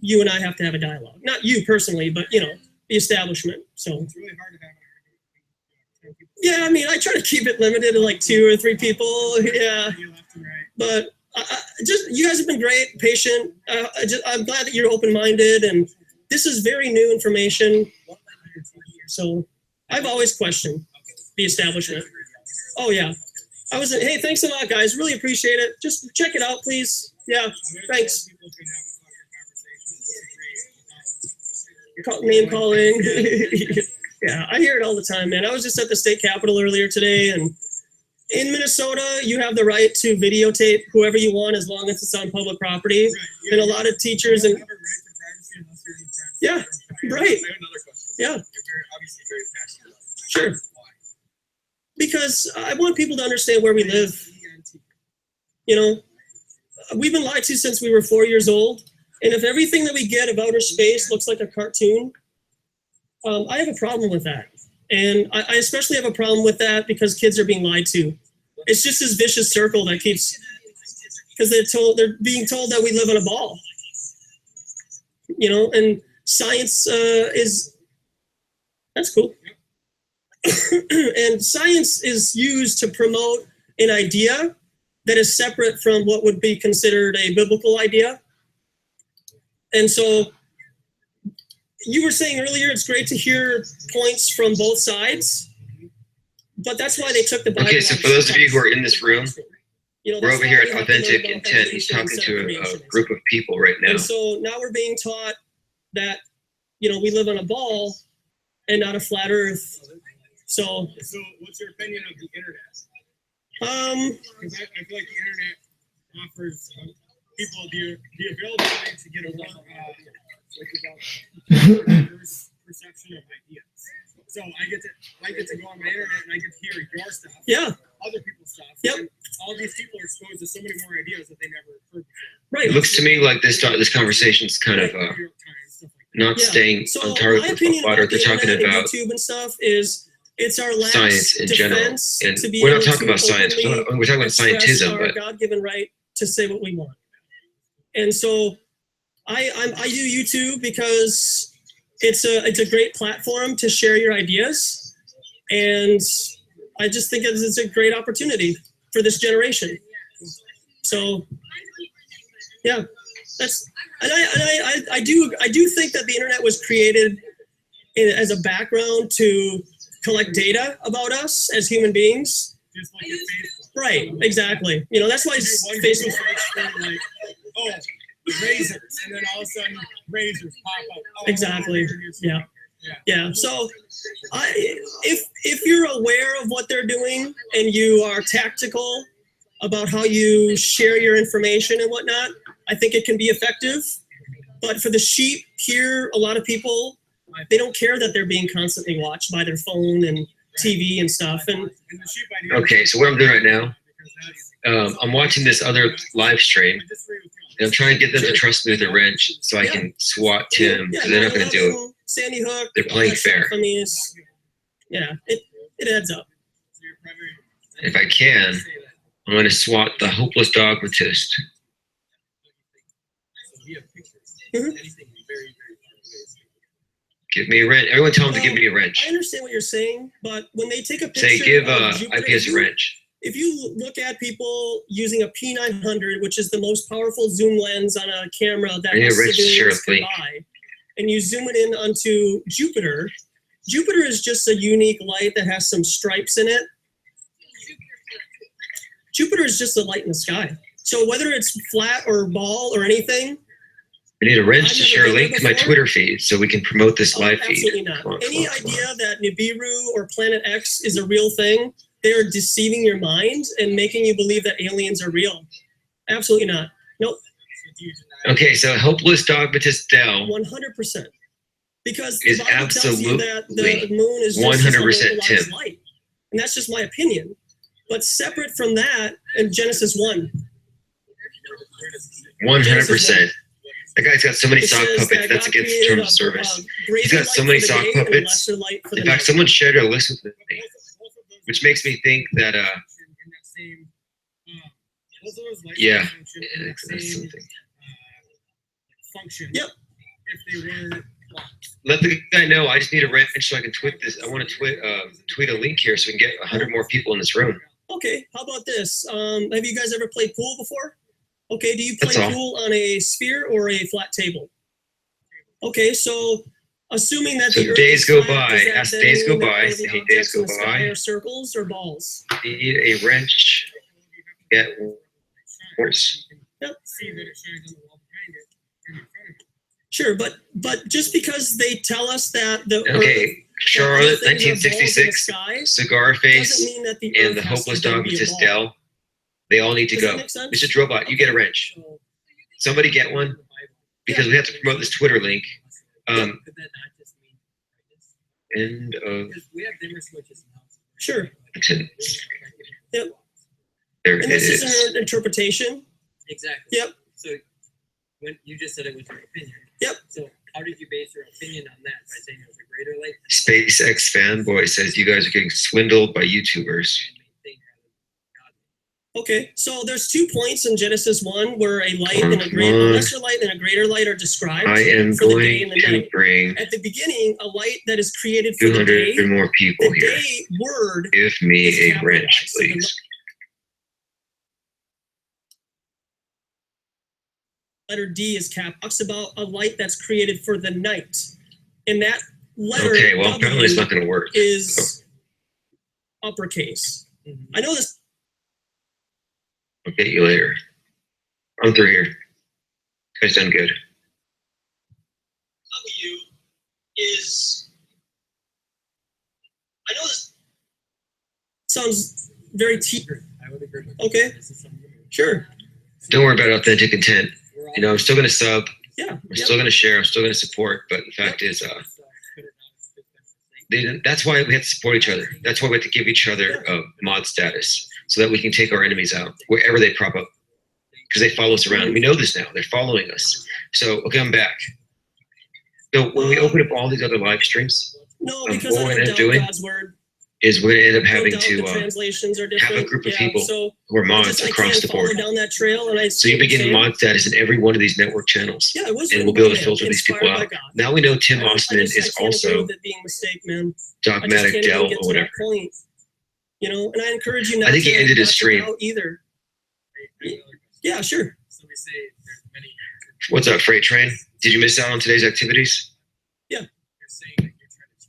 you and I have to have a dialogue. Not you personally, but the establishment. So it's really hard to have yeah, I mean, I try to keep it limited to like 2 or 3 people. Yeah, but just you guys have been great, patient. I'm glad that you're open-minded, and this is very new information. So I've always questioned the establishment. Oh yeah, hey, thanks a lot, guys. Really appreciate it. Just check it out, please. Yeah, thanks. Name calling. Yeah, I hear it all the time, man. I was just at the state capitol earlier today, and in Minnesota, you have the right to videotape whoever you want as long as it's on public property. And a lot of teachers and yeah, right. Yeah, sure. Because I want people to understand where we live. We've been lied to since we were 4 years old. And if everything that we get of outer space looks like a cartoon, I have a problem with that. And I especially have a problem with that because kids are being lied to. It's just this vicious circle that keeps, because they're being told that we live in a ball. you know, and science that's cool. And science is used to promote an idea that is separate from what would be considered a biblical idea. And so you were saying earlier, it's great to hear points from both sides, but that's why they took the Bible. Okay, so for those of you who are in this room, you know, we're that's over why here we at have to learn Authentic about Intent. He's evolution talking instead to of a creation. group of people right now. And so now we're being taught that, you know, we live on a ball and not a flat earth. So what's your opinion of the internet? Because I feel like the internet offers people the availability to get a diverse perception of ideas. So I get to go on my internet and I get to hear your stuff. Yeah. Other people's stuff. Yep. And all these people are exposed to so many more ideas that they never heard before. Right. It looks to me like this conversation's kind of not staying So on target my with opinion what about they're the talking internet and about YouTube and stuff is it's our last science in general. defense And to be we're not able talking to about science. openly We're talking about express scientism, our but God-given right to say what we want. And so I do YouTube because it's a great platform to share your ideas, and I just think it's a great opportunity for this generation. So yeah, that's and I do think that the internet was created as a background to collect data about us as human beings. Just like your Facebook. Right, exactly. You know, that's why Facebook. Facebook. Like, oh, razors, and then all of a sudden razors pop up. Oh, Exactly. Yeah. Yeah. So, if you're aware of what they're doing and you are tactical about how you share your information and whatnot, I think it can be effective. But for the sheep here, a lot of people, they don't care that they're being constantly watched by their phone and TV and stuff. And okay, so what I'm doing right now, I'm watching this other live stream, and I'm trying to get them to trust me with a wrench so I can SWAT Tim, because they're not going to do it. Sandy Hook. They're playing fair. I mean, it adds up. If I can, I'm going to SWAT the hopeless dogmatist. Give me a wrench. Everyone tell them to give me a wrench. I understand what you're saying, but when they take a picture Say, give of Jupiter, IPS a wrench. if you look at people using a P900, which is the most powerful zoom lens on a camera that I need a most wrench to share a civilians can link. buy, and you zoom it in onto Jupiter, Jupiter is just a unique light that has some stripes in it. Jupiter is just a light in the sky. So whether it's flat or ball or anything, I need a wrench to share a link to my Twitter feed so we can promote this live feed. absolutely not. Come on, Any come on, come on. idea that Nibiru or Planet X is a real thing, they are deceiving your mind and making you believe that aliens are real. Absolutely not. Nope. Okay, so hopeless dogmatist Dell 100%. Because is the Bible tells you that the moon is just 100% Tim. Tim. Light. And that's just my opinion. But separate from that, in Genesis 1. 100%. That guy's got so many It sock says puppets. that That's God against created terms of service. He's greater got so light many for the sock day and a puppets. lesser light for the In fact, night. someone shared a list with me, which makes me think that, yeah, that's something. Function. Yep. If they were Let the guy know I just need a wrench so I can tweet this. I want to tweet a link here so we can get 100 more people in this room. Okay, how about this? Have you guys ever played pool before? Okay, do you play That's all. pool on a sphere or a flat table? Okay, so assuming that So the Earth days is go flat, by, does that as then days go mean that by, all the hey, objects days in go the sky by. are circles or balls? You need a wrench. Get worse. Yep. see that it shines on the wall behind it and in front of it. Sure, but just because they tell us that the Okay, Earth, Charlotte, that all things are balls in the 1966, sky, Cigar Face, doesn't mean that the and Earth the has hopeless to then be a dogmatist ball. Dell, they all need to Does that go. make sense? Mr. Drobot, you get a wrench. Somebody get one, because we have to promote this Twitter link. Could that not just mean End of because we have dimmer switches now. Sure. sentence. Yep. There And it this is. is an interpretation. Exactly. Yep. So when you just said it was your opinion. Yep. So how did you base your opinion on that? By saying it was a greater light? SpaceX fanboy says you guys are getting swindled by YouTubers. Okay, so there's 2 points in Genesis 1 where a light and a lesser light and a greater light are described I am for the day going and the to night. bring At the beginning, a light that is created for the 200 day. or more people The here. day word Give me is a capitalized. wrench, So the please. letter D is cap. Talks about a light that's created for the night, and that letter Okay, well, apparently it's not going to work. is uppercase. I know this. I'll get you later. I'm through here. You guys done good. W is. I know this sounds very I would agree. Okay. Sure. Don't worry about authentic intent. You know, I'm still going to sub. Yeah. I'm still going to share. I'm still going to support. But the fact is, that's why we have to support each other. That's why we have to give each other mod status so that we can take our enemies out wherever they prop up. Because they follow us around. We know this now. They're following us. So, okay, I'm back. So when we open up all these other live streams, No, what because we're I going to don't end doubt up doing God's word. is we're going to end up I don't having doubt to the translations are have different. a group of Yeah, people so who are I mods just- I across can't the board. follow down that trail, and I So you'll be getting mod status in every one of these network channels. Yeah, it was and written we'll be able by to man, filter these people inspired by out. God. Now we know Tim I Osman just- I is can't agree also with it being a mistake, man. I just dogmatic can't even Dell get or to whatever. that point. You know, and I encourage you not I think to, he ended his not to stream. doubt either. Yeah, sure. So we say there's many. What's up, Freight Train? Did you miss out on today's activities? Yeah. You're saying that you're trying to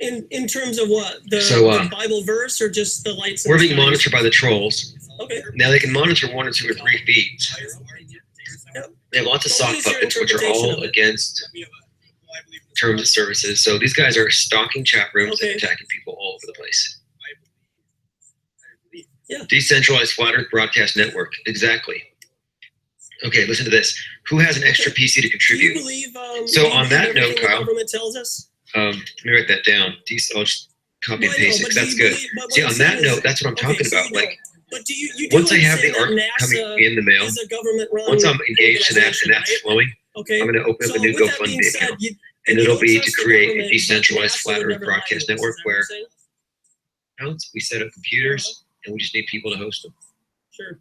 change In terms of what the, So, the Bible verse or just the lights? and We're the being stars? monitored by the trolls. Okay. Now they can monitor 1 or 2 or 3 feeds. They have lots of So what sock is your puppets, which are interpretation all of it? against terms of services. So these guys are stalking chat rooms and attacking people all over the place. Yeah. Decentralized flat earth broadcast network. Exactly. Okay, listen to this. Who has an extra PC to Do you contribute? believe? So do you on believe that everything note, the Kyle, government tells us. let me write that down. I'll just copy and Well, I know, paste it but 'cause do that's you good. believe- but See, what on I'm that saying note, is- that's what I'm okay, talking so you about. Like, don't. But do you do once I have the understand art that coming NASA in the mail, is a government-run once I'm engaged in that organization, and that's right? flowing, Okay. I'm going to open up So a new with that being GoFundMe said, account. you- And you it'll don't be to trust the create a government, but decentralized NASA flat would earth never lie to broadcast us. Is network that what you're where saying? accounts, we set up computers and we just need people to host them. Sure.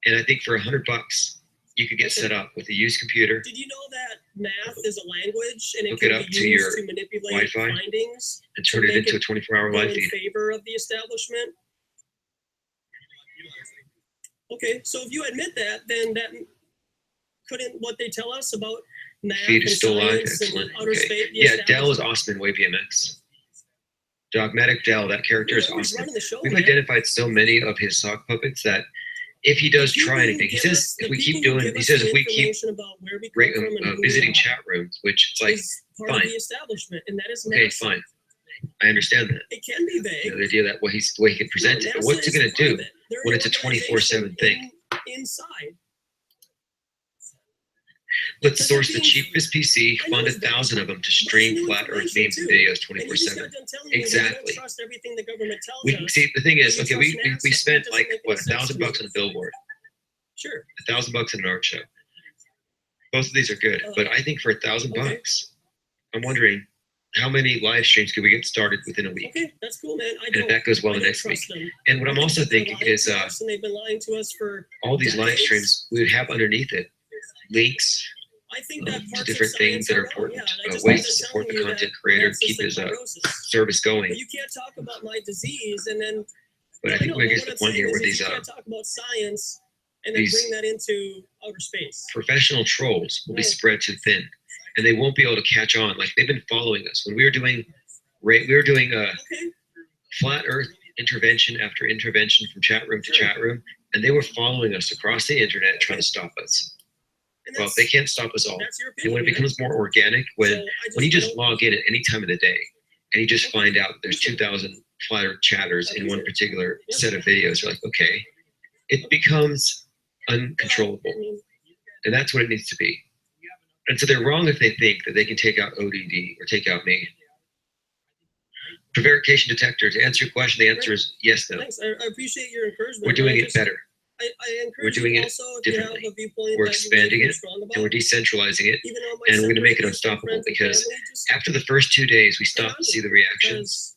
And I think for $100, you could get set up with a used computer. Did you know that math is a language and it Hook can it up be to used your to manipulate Wi-Fi findings and turn it make into a 24-hour go live in feed. favor of the establishment? Okay, so if you admit that, then that couldn't what they tell us about math Feed and is still live. science and Excellent. outer Okay. space? Yeah, Dell is Osman Way VMX. Dogmatic Dell, that character is Whoever's Osman. running the show, We've man. identified so many of his sock puppets that if he does try anything, he says if we keep doing, he says if we keep about where we come from and who we visiting are chat rooms, which it's like, is part of fine, the establishment, and that is okay, NASA. fine. I understand that. It can be vague. You know, the idea that the way he can present it, but NASA what's he is going to part of do it. They're when an it's a 24/7 thing? Inside. Let's source the cheapest PC, fund 1,000 of them to stream flat earth memes and videos 24/7. Exactly. Trust everything the government tells We us. see the thing is, But okay, you we trust NASA. spent That like doesn't make what any sense to $1,000 me. on a billboard, Sure. $1,000 on an art show. Both of these are good, but I think for $1,000, I'm wondering how many live streams could we get started within a week? Okay, that's cool, man. And if that goes well the next week. And what I'm also thinking is and they've been lying to us for all these live decades. streams, we would have underneath it links I think that to parts different of things science that are wrong, important, yeah, and I just ways got to done support the telling you content that creator, perhaps keep cystic his fibrosis. service going. But you can't talk about my disease and then. But I think know, we're but against what the I'm point here saying where is these you can't talk about science and then these bring that into outer space. professional trolls will be spread too thin, and they won't be able to catch on. Like they've been following us when we were doing flat Earth intervention after intervention from chat room to chat room, and they were following us across the internet trying to stop us. Well, they can't stop us all. And when it becomes more organic, when you just log in at any time of the day, and you just find out there's 2,000 flat Earth chatters in one particular set of videos, you're like, okay, it becomes uncontrollable, and that's what it needs to be. And so they're wrong if they think that they can take out ODD or take out me. Prevarication detector, to answer your question, the answer is yes, no. Thanks. I appreciate your encouragement. We're doing I it just- better. I We're encourage doing you it also if you have differently. a viewpoint We're that you expanding feel it, strong about, and we're decentralizing it, even though and we're going to make it friends and unstoppable family because just after the first 2 days, we stopped to see the reactions.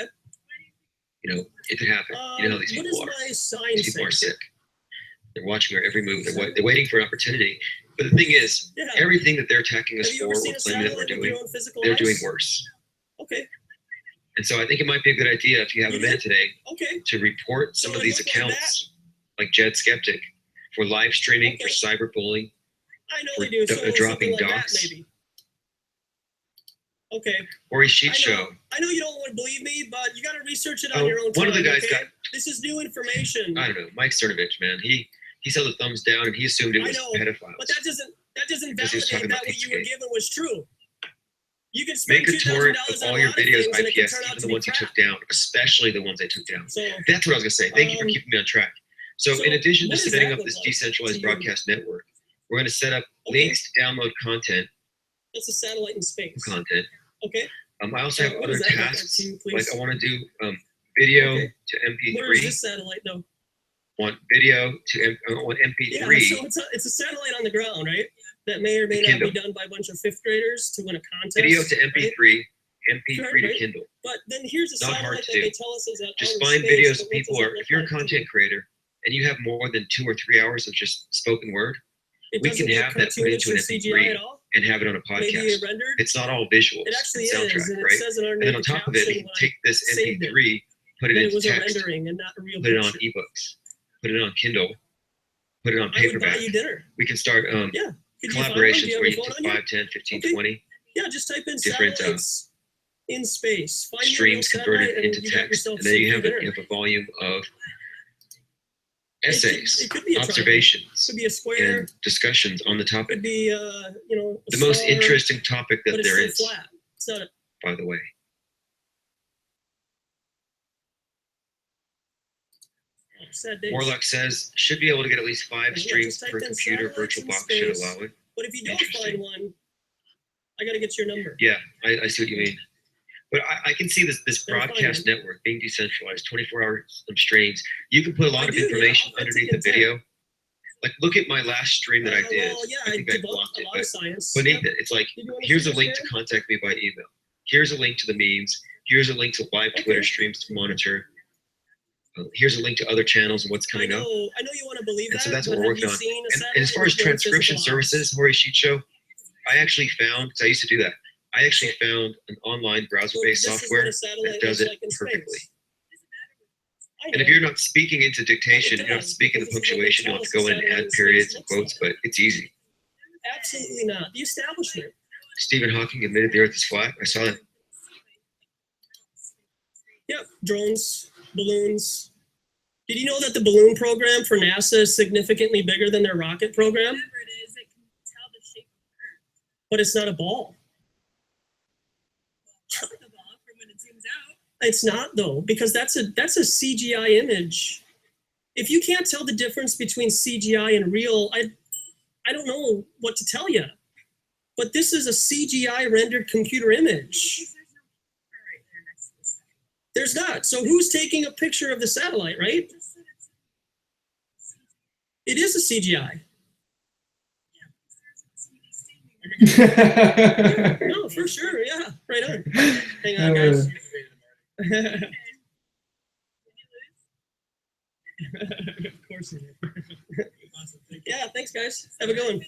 ahead. You know, if it happened, you know how these What people is are. my sign These people are say? sick. They're watching our every move. They're waiting for an opportunity. But the thing is, everything that they're attacking us Have you for ever or seen a claiming that we're satellite with doing, your own physical they're eyes? doing worse. Okay. And so I think it might be a good idea if you have a minute today Okay. to report some So of it these looked like accounts, like Jed Skeptic, for live streaming, for cyberbullying, I know for they do. So dropping something like that, docs, maybe. Okay. or a sheet show. I know you don't want to believe me, but you got to research it on Oh, your own time. one of the guys okay? got- This is new information. I don't know, Mike Cernovich, man. He saw the thumbs down and he assumed it I was know, pedophiles. but that doesn't Because he was validate talking that about what you were Pizzagate. given was true. You can spend Make a torrent $2,000 of on all a your lot of videos things, and it can IPS, turn out even to the be ones you crap. took down, especially the ones I took down. So, That's what I was gonna say. Thank you for keeping me on track. So in addition to what does setting that up look this like decentralized to you? broadcast network, we're gonna set up links to download content. It's a satellite in space. Content. Okay. I also have What other does that look like tasks. to you, Like please? I want to do video Okay. to MP3. Where is this satellite though? Want video to I want Yeah, MP3. so it's a satellite on the ground, right? That may or may not Kindle. be done by a bunch of fifth graders to win a contest. Video to right? MP3, MP3 to Right. Kindle. But then here's a Not hard satellite to that do. they tell us is at Just outer find space, videos but of what people does it are. look If you're a like to you? content creator and you have more than 2 or 3 hours of just spoken word, It we doesn't can get have that put cartoonish into an or CGI MP3 at all? and have it on a Maybe podcast. rendered? It's not all visuals. It actually and is, soundtrack, and it right? says in our And then on top of it, we caption can when I take this saved it, MP3, put it that it into was a text, rendering and not a real put it on picture. ebooks, put it on Kindle, put it on I would buy paperback. you dinner. We can start Yeah. Could you find one? Do collaborations you have where a you phone take on you? 5, 10, 15, Okay. 20 Yeah, just type in different satellites in space. Find your streams little converted satellite and into you got text, yourself and then you some have, dinner. you have a volume of essays, It could be a triangle. observations, Could be a square. and discussions on the topic. Could be a The most star, interesting topic that but it's there still is, flat. It's not a, by the way. sad days. Warlock says should be able to get at least 5 Yeah, streams just type per in computer. satellites Virtual in box should space. allow it. But if you don't Interesting. find one, I got to get your number. Yeah, I see what you mean. But I can see this Gotta find broadcast it. network being decentralized, 24 hours of streams. You can put a lot I of do, yeah, information I'll underneath take the it. video. Like look at my last stream that I did. Well, yeah, I I think I debunked blocked a it, lot but of science. beneath Yeah. it, it's like Did you wanna here's see a this link to again? contact me by email. Here's a link to the memes. Here's a link to live Twitter streams to monitor. Here's a link to other channels and what's I coming know, up. I know you want to believe And that. so that's but what we're have you working on. seen a And as satellite far as with your own transcription physical eyes? services, Hori Sheet Show, I actually found, because I used to do that, I actually found an online browser-based This is software what a satellite that does looks it like in perfectly. space. I And if know. you're not speaking into dictation, you're not does, speaking the because this is what they punctuation, you'll tell have to us go a in and satellite add in space periods and looks quotes, but it's easy. Absolutely not. The establishment. Stephen Hawking admitted the Earth is flat. I saw that. Yep, drones, balloons. Did you know that the balloon program for NASA is significantly bigger than their rocket program? Whatever it is, it can tell the shape of the Earth. But it's not a ball. It's the ball from when it zooms out. It's not though, because that's a CGI image. If you can't tell the difference between CGI and real, I don't know what to tell you. But this is a CGI rendered computer image. Right there next to the sun. There's not. So who's taking a picture of the satellite, right? Just said it's It is a CGI. No, for sure. Yeah, right on. Hang on, guys. Of course. you did. Yeah, thanks, guys. Have a good one.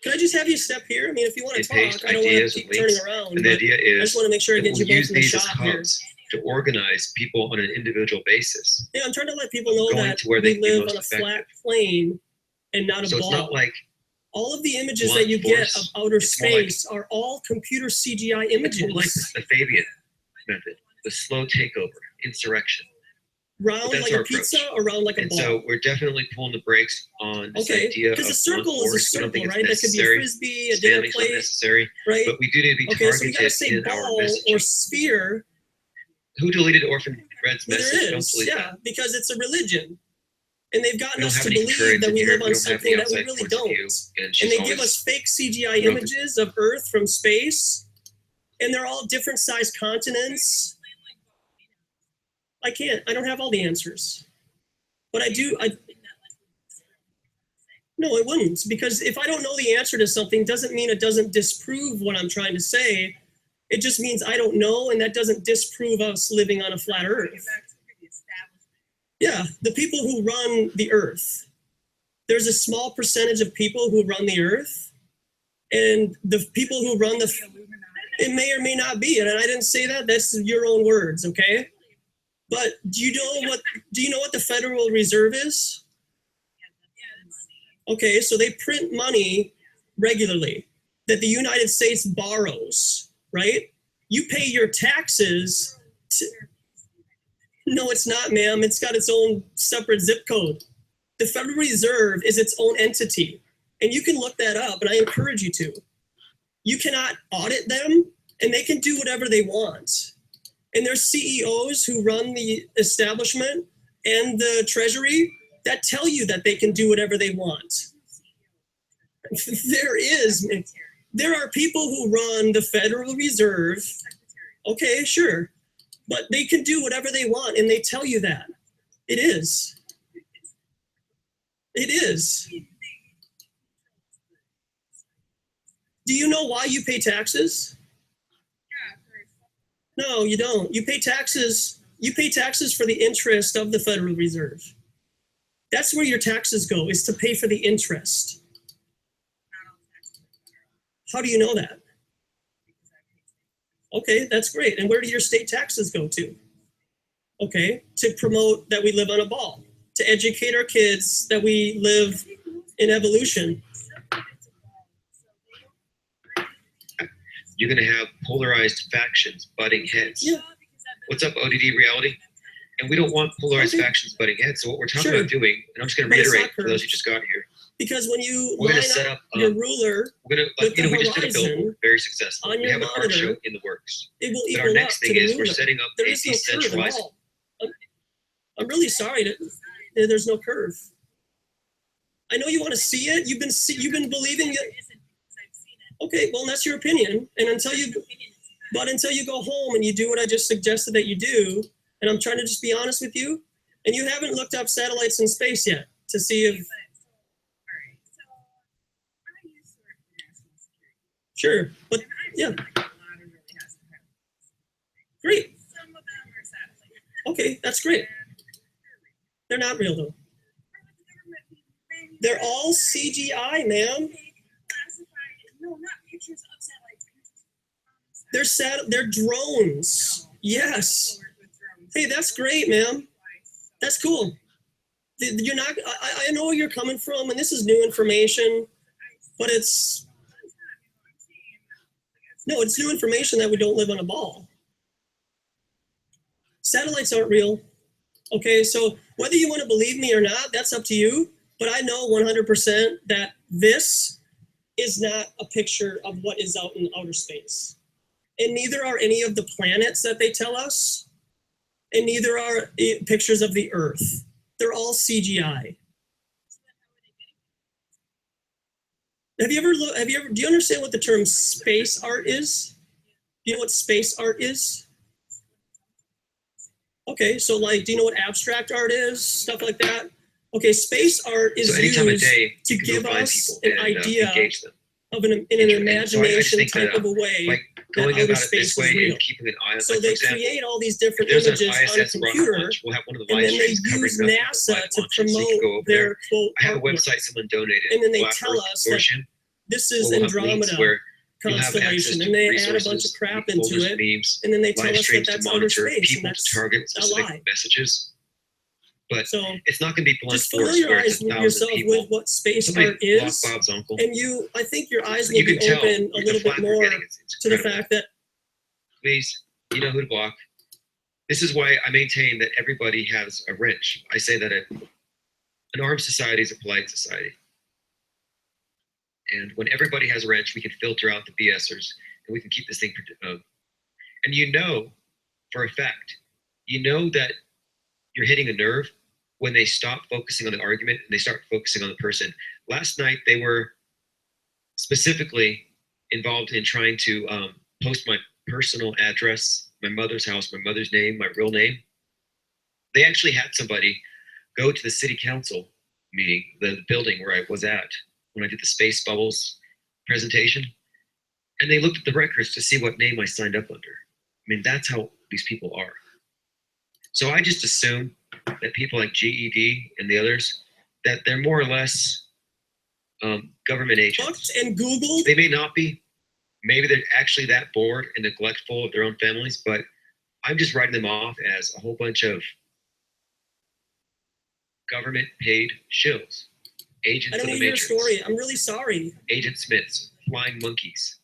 Can I just have you step here? I mean, if you want to They paste talk, I don't want to ideas keep and turning links, around. and the but idea I is just want to make sure I that get you we'll both use in the these as shop here. hubs to organize people on an individual basis. Yeah, I'm trying to let people know Going that to where they we can be live most on a effective. flat plane and not a So ball. it's not like All of the images blunt that you get of force. outer It's more like- space are all computer CGI it's more like images. the Fabian method, the slow takeover, insurrection. Round that's like our a pizza approach. or round like a And ball? so we're definitely pulling the brakes on this Okay, idea of because a blunt circle is a force. We don't circle, think it's right? That could be a necessary. frisbee, a dinner Spamming's not plate, necessary, right? but we do need to be Okay, so we gotta targeted say in our ball or messaging. sphere. Who deleted Orphan Red's Well, message? there Don't is, delete yeah, that. because it's a religion. And they've We gotten don't us have to any believe contrarians that in we here. live We on don't have something any that we outside really points of don't. view. And And she's they give always us fake CGI you know, images of Earth from space, and they're all different sized continents. I don't have all the answers. But no, it wouldn't, because if I don't know the answer to something, doesn't mean it doesn't disprove what I'm trying to say. It just means I don't know, and that doesn't disprove us living on a flat Earth. Yeah, the people who run the earth. There's a small percentage of people who run the earth, and the people who run the, it may or may not be, and I didn't say that, that's your own words, okay? But do you know what the Federal Reserve is? Okay, so they print money regularly that the United States borrows, right? You pay your taxes to, no, it's not, ma'am. It's got its own separate zip code. The Federal Reserve is its own entity, and you can look that up, and I encourage you to. You cannot audit them, and they can do whatever they want. And there's CEOs who run the establishment and the Treasury that tell you that they can do whatever they want. There are people who run the Federal Reserve. Okay, sure. But they can do whatever they want, and they tell you that. It is. It is. Do you know why you pay taxes? No, you don't. You pay taxes for the interest of the Federal Reserve. That's where your taxes go, is to pay for the interest. How do you know that? Okay, that's great. And where do your state taxes go to? Okay, to promote that we live on a ball, to educate our kids that we live in evolution. You're going to have polarized factions butting heads. Yeah. What's up, ODD Reality? And we don't want polarized factions butting heads. So what we're talking about doing, and I'm just going to reiterate for those who just got here. Because when you we're line going to set up your ruler, we're going to, we just did a billboard, very successful. on We your have an art show monitor, in the works. it will But our equal next up to thing the is we're ruler. setting up There a is no curve at decentralized. all. I'm really sorry that there's no curve. I know you want to see it. You've been believing it. Okay, well that's your opinion. And until you go home and you do what I just suggested that you do, and I'm trying to just be honest with you, and you haven't looked up satellites in space yet to see if. Sure, but yeah. Great. Okay, that's great. They're not real though. They're all CGI, ma'am. They're drones. Yes. Hey, that's great, ma'am. That's cool. You're not. I know where you're coming from, and this is new information, but it's new information that we don't live on a ball. Satellites aren't real. Okay, so whether you want to believe me or not, that's up to you. But I know 100% that this is not a picture of what is out in outer space. And neither are any of the planets that they tell us. And neither are pictures of the Earth. They're all CGI. Do you understand what the term space art is? Do you know what space art is? Okay, so like, do you know what abstract art is? Stuff like that? Okay, space art is used to give us an idea of an imagination type of a way that outer space is real. So they create all these different images on a computer, and then they use NASA to promote their quote I have a artwork. website someone donated. And then they Black tell Earth us that Consortium. this is We'll have links Andromeda where you'll have constellation, access and to they add a bunch of resources, crap into folders, it, memes, and then they tell live us that streams to that's outer monitor, space, and people to that's target a specific lie. messages. But So it's not going to be blunt just force where familiarize it's 1,000 yourself people. with what space Somebody art block is, Bob's uncle. and I think your eyes will You be can tell open a with little the bit flack we're more getting, it's to the incredible. fact that Please, you know who to block. This is why I maintain that everybody has a wrench. I say that an armed society is a polite society. And when everybody has a wrench, we can filter out the BSers and we can keep this thing. And you know, for a fact, you know that you're hitting a nerve when they stop focusing on the argument and they start focusing on the person. Last night, they were specifically involved in trying to post my personal address, my mother's house, my mother's name, my real name. They actually had somebody go to the city council meeting, the building where I was at when I did the Space Bubbles presentation, and they looked at the records to see what name I signed up under. I mean, that's how these people are. So I just assume that people like GED and the others, that they're more or less government agents. And Google. They may not be. Maybe they're actually that bored and neglectful of their own families, but I'm just writing them off as a whole bunch of government paid shills. Agents I don't of the need your Matrix. story. I'm really sorry. Agent Smiths, flying monkeys,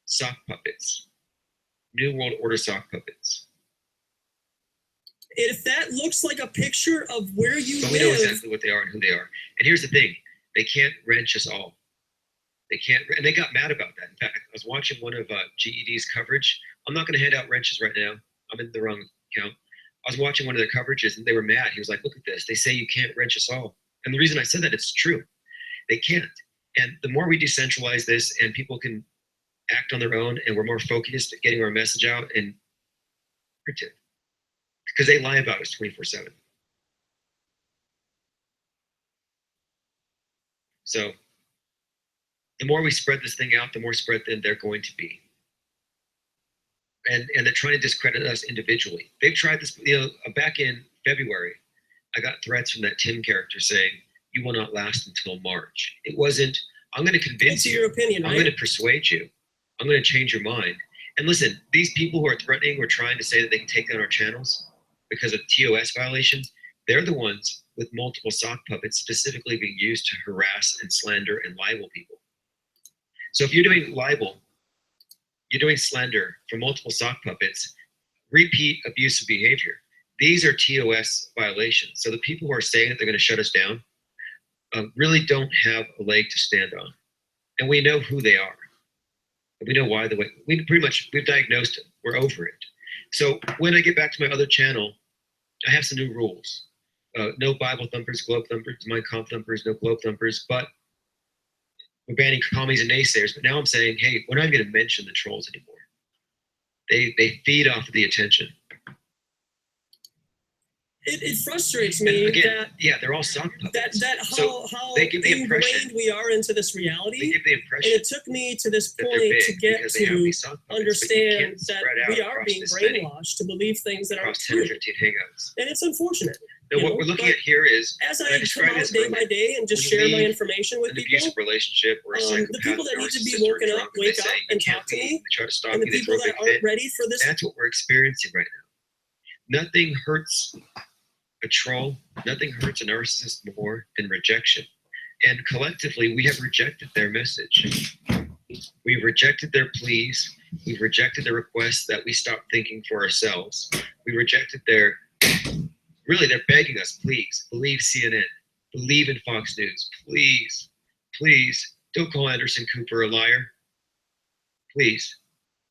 sock puppets, New World Order sock puppets. If that looks like a picture of where you But live, we know exactly what they are and who they are. And here's the thing, they can't wrench us all. They can't, and they got mad about that. In fact, I was watching one of GED's coverage. I'm not going to hand out wrenches right now. I'm in the wrong account. I was watching one of their coverages and they were mad. He was like, look at this. They say you can't wrench us all. And the reason I said that, it's true. They can't. And the more we decentralize this and people can act on their own and we're more focused at getting our message out and because they lie about us 24/7. So the more we spread this thing out, the more spread thin they're going to be. And they're trying to discredit us individually. They've tried this, back in February, I got threats from that Tim character saying, you will not last until March. It wasn't, I'm going to convince you. your opinion, I'm right? going to persuade you. I'm going to change your mind. And listen, these people who are threatening or trying to say that they can take down our channels because of TOS violations, they're the ones with multiple sock puppets specifically being used to harass and slander and libel people. So if you're doing libel, you're doing slander for multiple sock puppets, repeat abusive behavior. These are TOS violations. So the people who are saying that they're going to shut us down really don't have a leg to stand on. And we know who they are. We know why we've diagnosed it. We're over it. So when I get back to my other channel, I have some new rules. No Bible thumpers, globe thumpers, Mein Kampf thumpers, no globe thumpers, but we're banning commies and naysayers. But now I'm saying, hey, we're not going to mention the trolls anymore. They feed off of the attention. It frustrates me Again, they're all sock puppets. How they give the ingrained impression we are into this reality. They give the impression and it took me to this that point they're big to get because they have to these sock puppets, but you understand can't that spread out we are across being this many, brainwashed to believe things that aren't across 10 or true. 15 hangouts. And it's unfortunate. Now, you what know, we're looking but at here is, as and I come described out this day by earlier, day and just when you share my leave information with an people, abusive relationship or a psychopath the people that need to be narcissist or woken up, drunk, and they wake up say, and "You can't talk to leave," me, they try to stop and the you, they people throw a that big aren't fit. ready for this. That's what we're experiencing right now. Nothing hurts a troll, nothing hurts a narcissist more than rejection. And collectively, we have rejected their message. We've rejected their pleas. We've rejected their requests that we stop thinking for ourselves. We rejected they're begging us, please, believe CNN, believe in Fox News, please, don't call Anderson Cooper a liar. Please,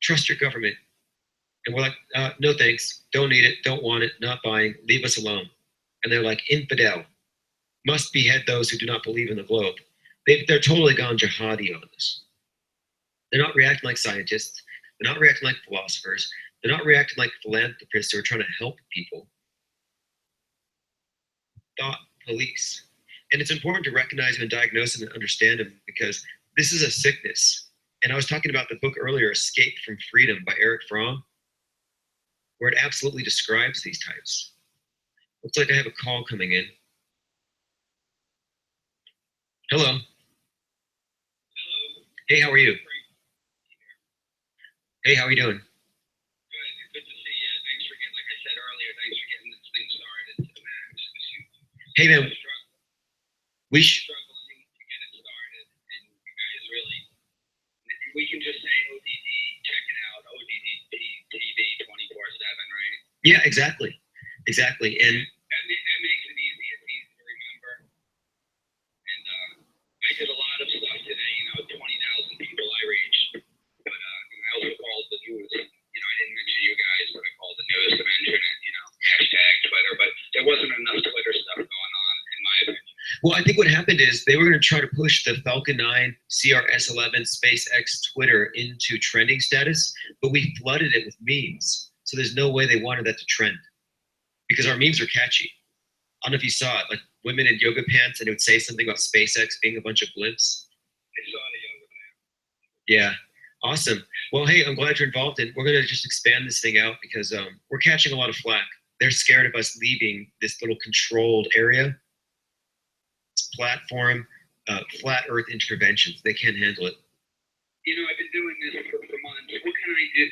trust your government. And we're like, no thanks, don't need it, don't want it, not buying, leave us alone. And they're like, infidel, must behead those who do not believe in the globe. They're totally gone jihadi on this. They're not reacting like scientists. They're not reacting like philosophers. They're not reacting like philanthropists who are trying to help people. Thought police. And it's important to recognize them and diagnose them and understand them because this is a sickness. And I was talking about the book earlier, Escape from Freedom by Eric Fromm, where it absolutely describes these types. Looks like I have a call coming in. Hello. Hello. Hey, how are you? Hey, how are you doing? Good to see you. Thanks for getting, like I said earlier, thanks for getting this thing started to the max. Hey, man. We struggling to get it started, and you guys really, we can just say ODD, check it out, ODD TV 24/7, right? Yeah, exactly. Exactly. And that makes it easy. It's easy to remember. And I did a lot of stuff today, 20,000 people I reached. But I also called the news. I didn't mention you guys, but I called the news to mention it, hashtag Twitter. But there wasn't enough Twitter stuff going on, in my opinion. well, I think what happened is they were going to try to push the Falcon 9, CRS-11, SpaceX, Twitter into trending status, but we flooded it with memes. So there's no way they wanted that to trend because our memes are catchy. I don't know if you saw it, like women in yoga pants, and it would say something about SpaceX being a bunch of blimps. I saw the yoga pants. Yeah, awesome. Well, hey, I'm glad you're involved, and we're going to just expand this thing out because we're catching a lot of flack. they're scared of us leaving this little controlled area. This platform, flat Earth interventions. They can't handle it. You know, I've been doing this for months. What can I do?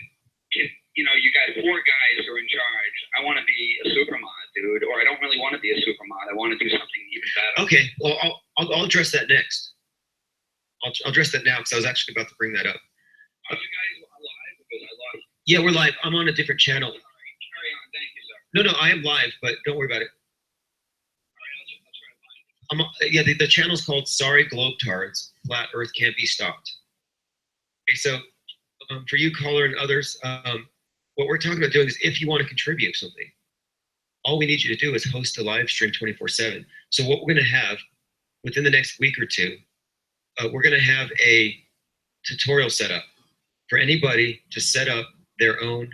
You know, you got 4 guys who are in charge. I want to be a supermod, dude, or I don't really want to be a supermod. I want to do something even better. Okay, well, I'll address that next. I'll address that now because I was actually about to bring that up. Are you guys alive? Because I lost. Yeah, we're live. I'm on a different channel. Carry on. Thank you, sir. No, I am live, but don't worry about it. Yeah, the channel's called Sorry Globetards. Flat Earth Can't Be Stopped. Okay, so for you, caller, and others, what we're talking about doing is if you want to contribute something, all we need you to do is host a live stream 24/7. So what we're going to have within the next week or two, we're going to have a tutorial set up for anybody to set up their own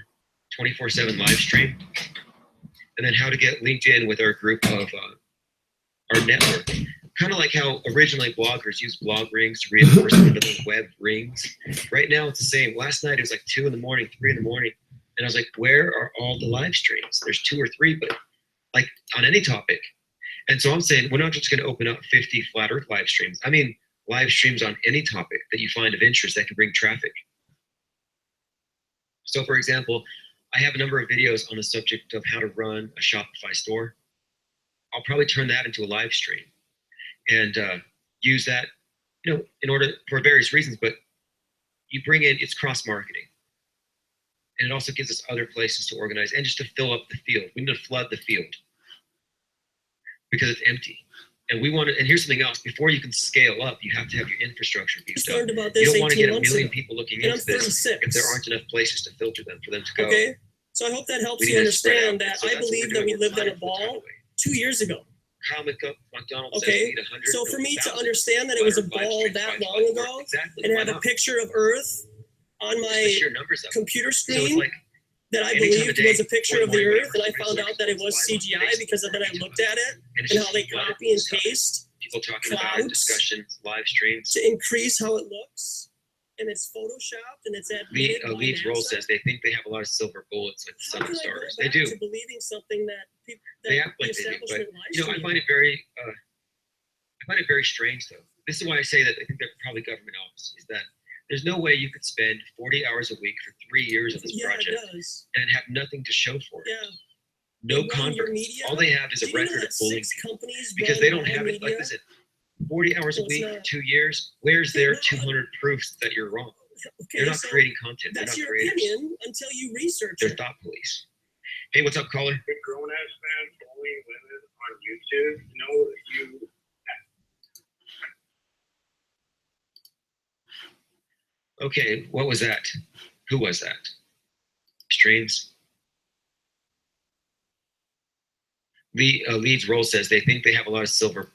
24/7 live stream, and then how to get linked in with our group of our network. Kind of like how originally bloggers used blog rings to reinforce into the web rings. Right now it's the same. Last night it was like 2 in the morning, 3 in the morning. And I was like, where are all the live streams? There's 2 or 3, but like on any topic. And so I'm saying, we're not just going to open up 50 flat earth live streams. I mean, live streams on any topic that you find of interest that can bring traffic. So for example, I have a number of videos on the subject of how to run a Shopify store. I'll probably turn that into a live stream and use that, you know, in order for various reasons, but you bring in, it's cross marketing. And it also gives us other places to organize and just to fill up the field. We need to flood the field because it's empty. And we want to, and here's something else, before you can scale up, you have to have your infrastructure beefed up. You don't want to get a million people looking into this if there aren't enough places to filter them for them to go. Okay, so I hope that helps you understand that I believe that we lived on a ball 2 years ago. Kyle McDonald okay, so for me to understand that it was a ball that long ago and have a picture of Earth on my computer screen that I believed was a picture of the Earth, and I found out that it was CGI because then I looked at it and how they copy and paste about discussions, live streams to increase how it looks, and it's photoshopped and it's admitted. Leeds Roll says they think they have a lot of silver bullets like the sun and stars. They do. To believing something that people they act like they do, but you know, I find it very strange though. This is why I say that I think they're probably government office, is that there's no way you could spend 40 hours a week for 3 years on this project and have nothing to show for it. Yeah. No converts. All they have is a record of bullying people because they don't have it. Like I said, 40 hours a week for 2 years. Where's their 200 proofs that you're wrong? Okay, they're not creating content. That's they're not your creators. opinion until you research They're it. thought police. Hey, what's up, caller? Big grown-ass man bullying women on YouTube. You know, you... Okay, what was that? Who was that? Streams? Leeds Roll says they think they have a lot of silver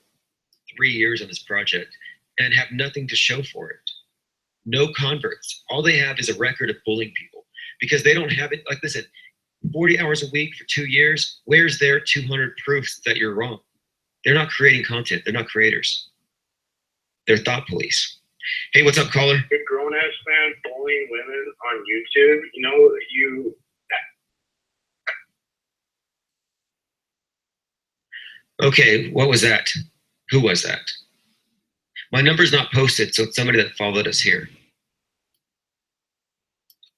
3 years on this project and have nothing to show for it. No converts. All they have is a record of bullying people because they don't have it. Like I said, 40 hours a week for 2 years. Where's their 200 proofs that you're wrong? They're not creating content. They're not creators. They're thought police. Hey, what's up, caller? Big grown-ass man bullying women on YouTube. You know, you... Okay, what was that? Who was that? My number's not posted, so it's somebody that followed us here.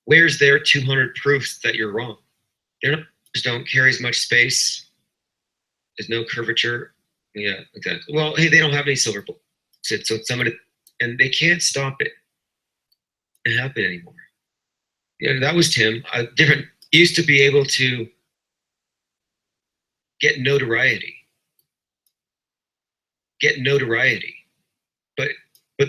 Where's their 200 proofs that you're wrong? They just don't carry as much space. There's no curvature. Yeah, exactly. Well, hey, they don't have any silver bullets, so it's somebody, and they can't stop it and happen anymore. Yeah, that was Tim. Used to be able to get notoriety. But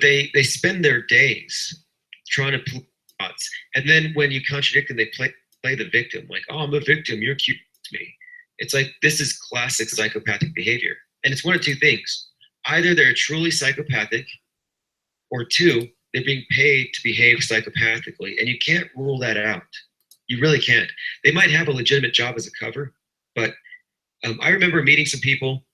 they spend their days trying to pull plots, and then when you contradict them, they play the victim, like, oh, I'm a victim, you're cute to me. It's like, this is classic psychopathic behavior, and it's one of two things: either they're truly psychopathic, or two, they're being paid to behave psychopathically, and you can't rule that out. You really can't. They might have a legitimate job as a cover, but I remember meeting some people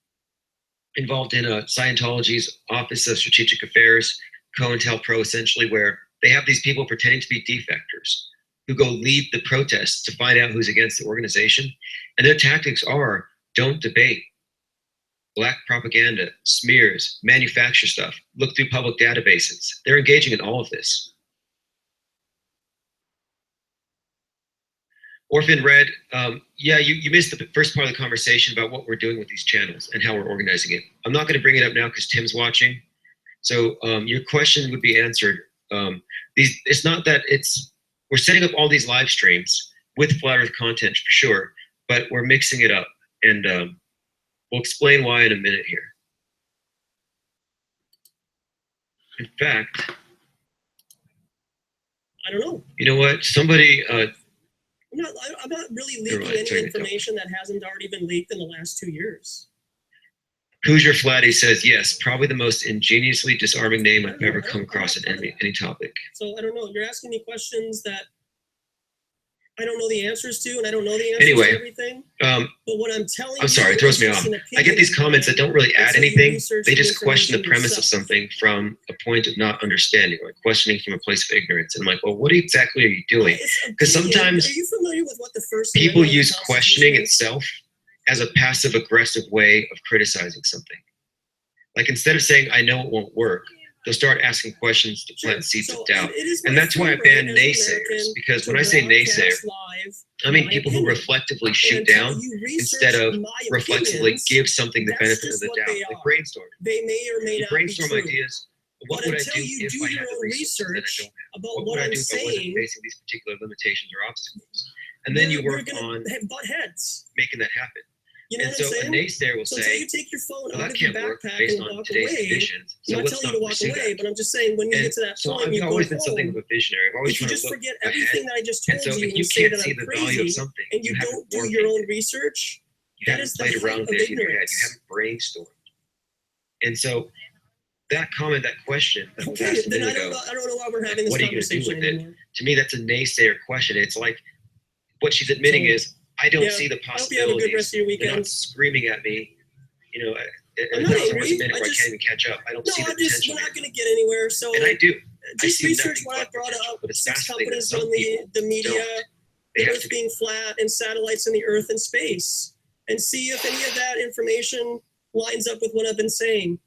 involved in Scientology's Office of Strategic Affairs, COINTELPRO, essentially, where they have these people pretending to be defectors. who go lead the protests to find out who's against the organization. And their tactics are, don't debate, black propaganda, smears, manufacture stuff, look through public databases. They're engaging in all of this. Orphan Red, yeah, you missed the first part of the conversation about what we're doing with these channels and how we're organizing it. I'm not going to bring it up now because Tim's watching. So your question would be answered. It's not that we're setting up all these live streams with Flat Earth content for sure, but we're mixing it up, and we'll explain why in a minute here. In fact, I don't know. You know what? Somebody. I'm not really leaking any information that hasn't already been leaked in the last 2 years. Hoosier Flatty says, yes, probably the most ingeniously disarming name I've ever come across in any topic. So I don't know. You're asking me questions that I don't know the answers to, and I don't know the answers to everything. But what I'm telling you, I'm sorry, it throws me off. I get these comments that don't really add anything. They just question the premise of something from a point of not understanding, or questioning from a place of ignorance. And I'm like, well, what exactly are you doing? Because sometimes are you familiar with what the first people use questioning itself as a passive aggressive way of criticizing something. Like instead of saying, I know it won't work, they'll start asking questions to plant seeds of doubt. And that's why I ban naysayers, because when I say naysayer, I mean people who reflectively shoot down instead of reflectively give something the benefit of the doubt. Like brainstorm. They may or may not brainstorm be true. ideas. What would I do if I had the research about what would I do if I wasn't facing these particular limitations or obstacles? And then you work on butt heads. making that happen. You know and so a naysayer will say, you take your phone well, out that of your can't work backpack based and on walk today's away. conditions. So I'm not let's telling you to walk pursue away, that. but I'm just saying when you get to that so point, you I've go always been something home. of a visionary. I've always If you tried just to look forget ahead. everything that I just And told so you if and you say can't that see I'm the value of crazy something, and you you don't haven't do worked your it. own research, You that haven't is the played around height of with it in your head. You ignorance. haven't brainstormed. And so that comment, that question that was Okay, asked a then minute I ago, don't know why we're having this what are you going to do conversation with it? anymore. To me, that's a naysayer question. It's like what she's admitting is, I don't see the I hope you have a good possibilities. rest of your They're not weekend. screaming at me, you know, at I'm 1,000 not words a angry. minute I where I just- can't even catch up. I don't see the We're potential. not going to get anywhere. So And I do. I just see research nothing what I but brought potential, up. but it's 6 fascinating that companies some run people the media, They the have Earth to being flat, and satellites in the Earth and space, and see if any of that information lines up with what I've been saying.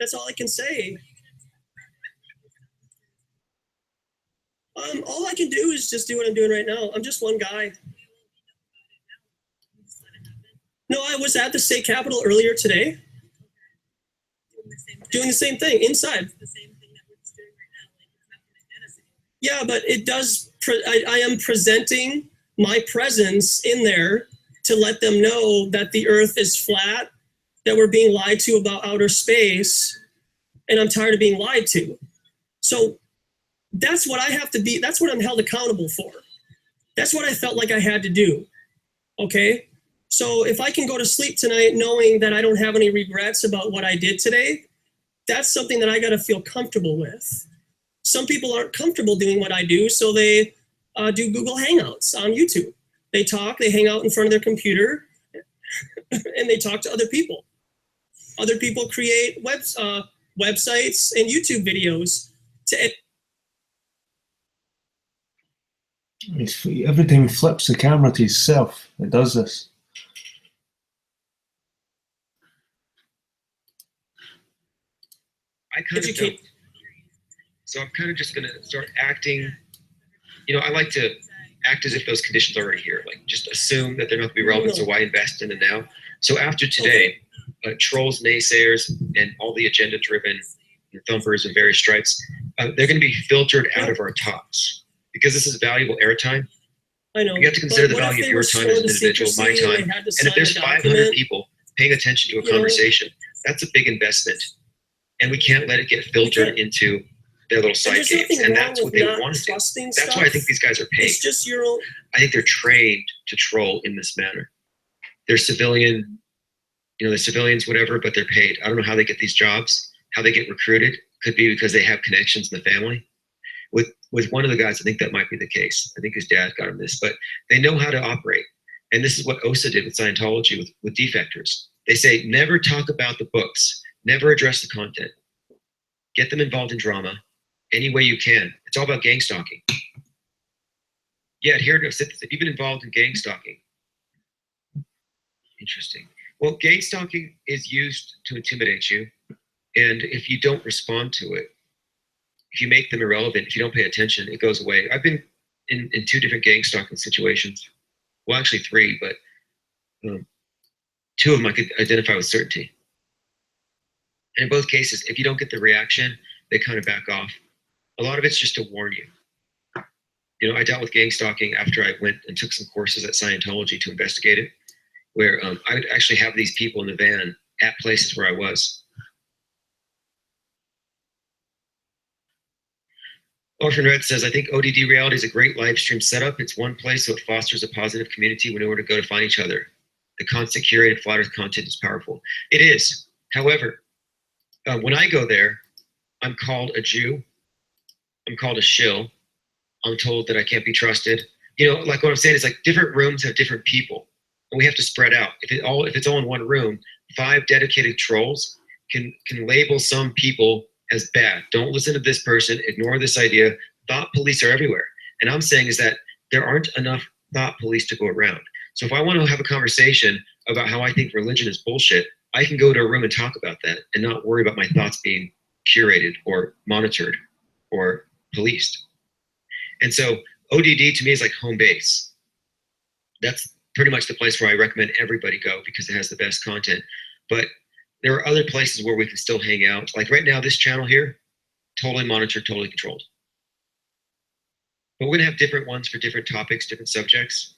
That's all I can say. All I can do is just do what I'm doing right now. I'm just one guy. No, I was at the state capitol earlier today. Doing the same thing inside. Yeah, but it does. I am presenting my presence in there to let them know that the Earth is flat, that we're being lied to about outer space, and I'm tired of being lied to. So that's what I have to be. That's what I'm held accountable for. That's what I felt like I had to do. Okay? So if I can go to sleep tonight knowing that I don't have any regrets about what I did today, that's something that I got to feel comfortable with. Some people aren't comfortable doing what I do, so they do Google Hangouts on YouTube. They talk, they hang out in front of their computer, and they talk to other people. Other people create websites and YouTube videos to. Every time he flips the camera to himself, it does this. I kind of don't. So I'm kind of just going to start acting. You know, I like to act as if those conditions are already here. Like just assume that they're not going to be relevant. So why invest in the now? So after today, trolls, naysayers, and all the agenda-driven thumpers of various stripes, they're going to be filtered out of our talks because this is valuable airtime. I know. You have to consider the value of your time as an individual, my time. And if there's 500 people paying attention to a conversation, that's a big investment. And we can't let it get filtered into their little side games. And that's what they want to do. That's why I think these guys are paid. It's just your own. I think they're trained to troll in this manner. They're civilian, you know, they're civilians, whatever, but they're paid. I don't know how they get these jobs, how they get recruited. Could be because they have connections in the family. With one of the guys, I think that might be the case. I think his dad got him this, but they know how to operate. And this is what OSA did with Scientology, with defectors. They say, never talk about the books, never address the content. Get them involved in drama any way you can. It's all about gang stalking. Yeah, adhere to. You've been involved in gang stalking. Interesting. Well, gang stalking is used to intimidate you, and if you don't respond to it, if you make them irrelevant, if you don't pay attention, it goes away. I've been in 2 different gang stalking situations. Well, actually 3, but 2 of them I could identify with certainty. And in both cases, if you don't get the reaction, they kind of back off. A lot of it's just to warn you. You know, I dealt with gang stalking after I went and took some courses at Scientology to investigate it, where I would actually have these people in the van at places where I was. Orphan Red says, I think ODD Reality is a great live stream setup. It's one place, so it fosters a positive community when we're to go to find each other. The constant curated flat earth content is powerful. It is. However, when I go there, I'm called a Jew. I'm called a shill. I'm told that I can't be trusted. You know, like what I'm saying is like different rooms have different people, and we have to spread out. If it's all in one room, 5 dedicated trolls can label some people as bad. Don't listen to this person. Ignore this idea. Thought police are everywhere. And I'm saying is that there aren't enough thought police to go around. So if I want to have a conversation about how I think religion is bullshit, I can go to a room and talk about that and not worry about my thoughts being curated or monitored or policed. And so ODD to me is like home base. That's pretty much the place where I recommend everybody go because it has the best content. But there are other places where we can still hang out. Like right now, this channel here, totally monitored, totally controlled. But we're gonna have different ones for different topics, different subjects.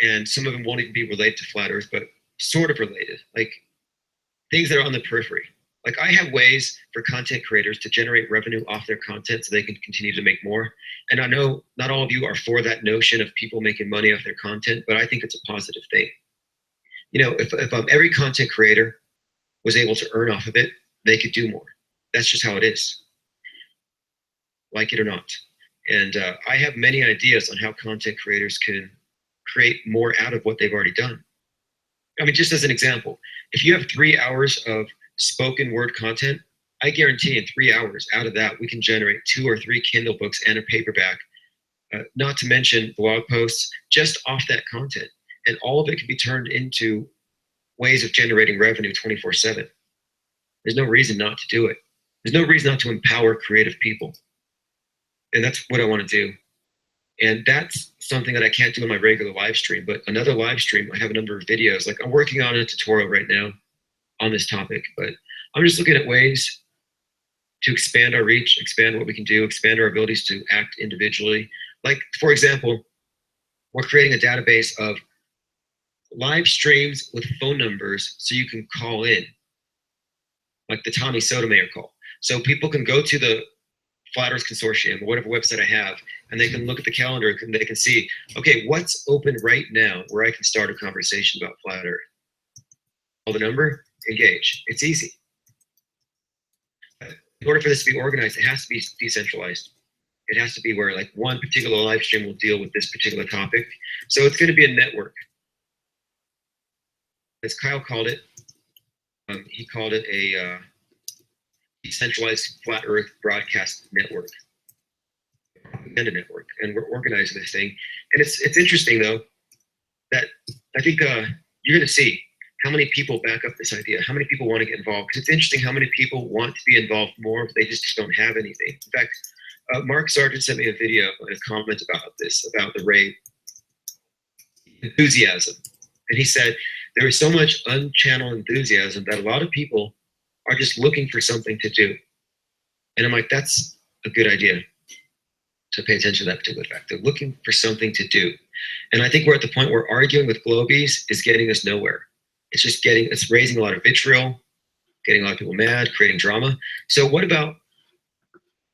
And some of them won't even be related to flat earth, but sort of related, like things that are on the periphery. Like I have ways for content creators to generate revenue off their content so they can continue to make more. And I know not all of you are for that notion of people making money off their content, but I think it's a positive thing. You know, if every content creator was able to earn off of it, they could do more. That's just how it is, like it or not. And I have many ideas on how content creators can create more out of what they've already done. I mean, just as an example, if you have 3 hours of spoken word content, I guarantee in 3 hours out of that, we can generate 2 or 3 Kindle books and a paperback, not to mention blog posts, just off that content. And all of it can be turned into ways of generating revenue 24/7. There's no reason not to do it. There's no reason not to empower creative people. And that's what I want to do. And that's something that I can't do in my regular live stream, but another live stream, I have a number of videos. Like I'm working on a tutorial right now on this topic, but I'm just looking at ways to expand our reach, expand what we can do, expand our abilities to act individually. Like, for example, we're creating a database of live streams with phone numbers so you can call in, like the Tommy Sotomayor call. So people can go to the Flat Earth Consortium or whatever website I have, and they can look at the calendar and they can see, okay, what's open right now where I can start a conversation about Flat Earth. Call the number, engage. It's easy. In order for this to be organized, it has to be decentralized. It has to be where like one particular live stream will deal with this particular topic. So it's going to be a network. As Kyle called it, he called it a decentralized flat earth broadcast network, propaganda network, and we're organizing this thing. And it's interesting though that I think you're going to see how many people back up this idea, how many people want to get involved. Because it's interesting how many people want to be involved more, but they just don't have anything. In fact, Mark Sargent sent me a video and a comment about this, about the raid enthusiasm, and he said there is so much unchanneled enthusiasm that a lot of people are just looking for something to do. And I'm like, that's a good idea to pay attention to that particular fact. They're looking for something to do. And I think we're at the point where arguing with globies is getting us nowhere. It's raising a lot of vitriol, getting a lot of people mad, creating drama. So what about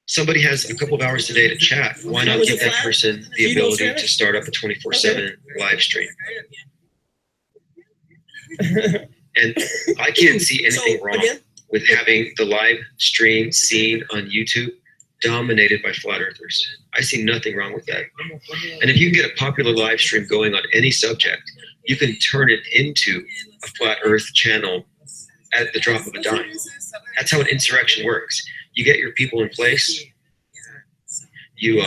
somebody has a couple of hours today to chat? Why not give that person the ability to start up a 24/7 live stream? And I can't see anything wrong with having the live stream seen on YouTube dominated by flat earthers. I see nothing wrong with that. And if you can get a popular live stream going on any subject, you can turn it into a flat earth channel at the drop of a dime. That's how an insurrection works. You get your people in place, You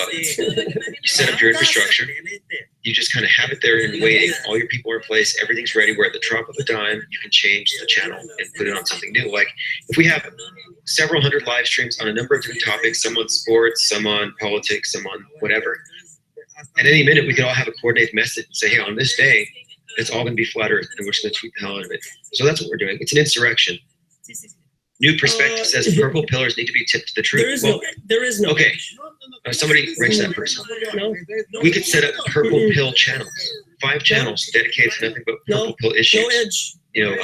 set up your infrastructure. You just kind of have it there and waiting. All your people are in place. Everything's ready. Where at the drop of a dime, you can change the channel and put it on something new. Like if we have several hundred live streams on a number of different topics, some on sports, some on politics, some on whatever. At any minute, we could all have a coordinated message and say, hey, on this day, it's all going to be flat Earth, and we're just going to tweet the hell out of it. So that's what we're doing. It's an insurrection. New Perspective says purple pillars need to be tipped to the truth. There is no. Okay. Somebody wrench that person. We could set up purple pill channels. 5 channels dedicated to nothing but purple pill issues. You know,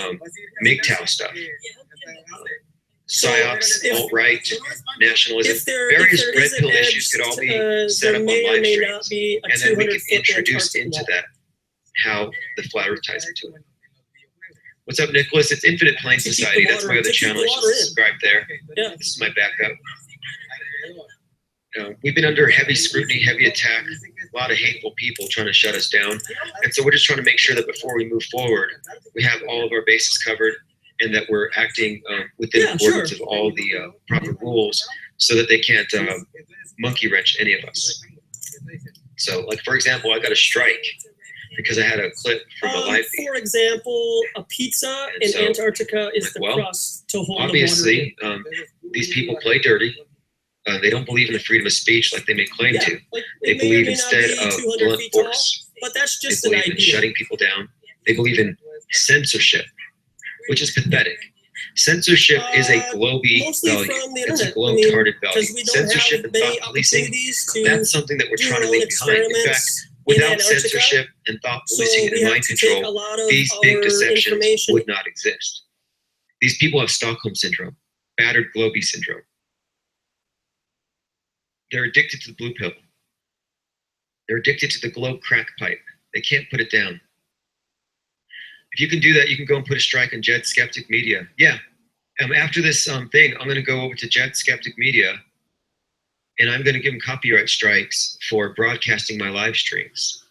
MGTOW stuff. PSYOPs, alt-right, nationalism, various red pill issues could all be set up on live streams. And then we could introduce into that how the flat Earth ties into it. What's up, Nicholas? It's Infinite Plane Society. That's my other channel. Just subscribe there. This is my backup. We've been under heavy scrutiny, heavy attack, a lot of hateful people trying to shut us down. And so we're just trying to make sure that before we move forward, we have all of our bases covered and that we're acting within accordance of all the proper rules so that they can't monkey wrench any of us. So, like, for example, I got a strike because I had a clip from a live feed. For example, a pizza in Antarctica is the crust to hold obviously, the water. these people play dirty. They don't believe in the freedom of speech like they may claim to. They believe instead of blunt force. But that's just they an believe in idea. shutting people down. They believe in censorship, which is pathetic. Censorship is a globy value. It's a globe-hearted value. Censorship and thought policing, that's something that we're trying to leave behind. In fact, without censorship and thought policing and mind control, these big deceptions would not exist. These people have Stockholm Syndrome, battered globy syndrome. They're addicted to the blue pill. They're addicted to the globe crack pipe. They can't put it down. If you can do that, you can go and put a strike on Jet Skeptic Media. Yeah. After this thing, I'm going to go over to Jet Skeptic Media, and I'm going to give them copyright strikes for broadcasting my live streams.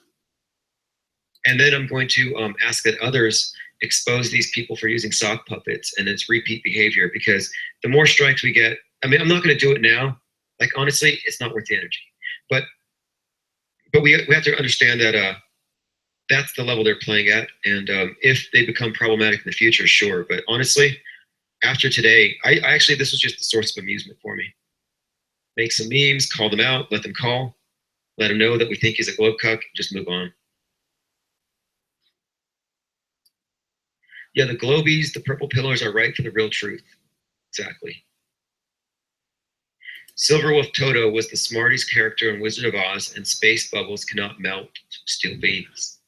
And then I'm going to ask that others expose these people for using sock puppets and it's repeat behavior, because the more strikes we get, I mean, I'm not going to do it now. Like, honestly, it's not worth the energy. But we have to understand that that's the level they're playing at. And if they become problematic in the future, sure. But honestly, after today, I actually, this was just a source of amusement for me. Make some memes, call them out, let them call, let them know that we think he's a globe cuck, just move on. Yeah, the globies, the purple pillars are right for the real truth. Exactly. Silverwolf Toto was the smartest character in Wizard of Oz, and space bubbles cannot melt steel beams.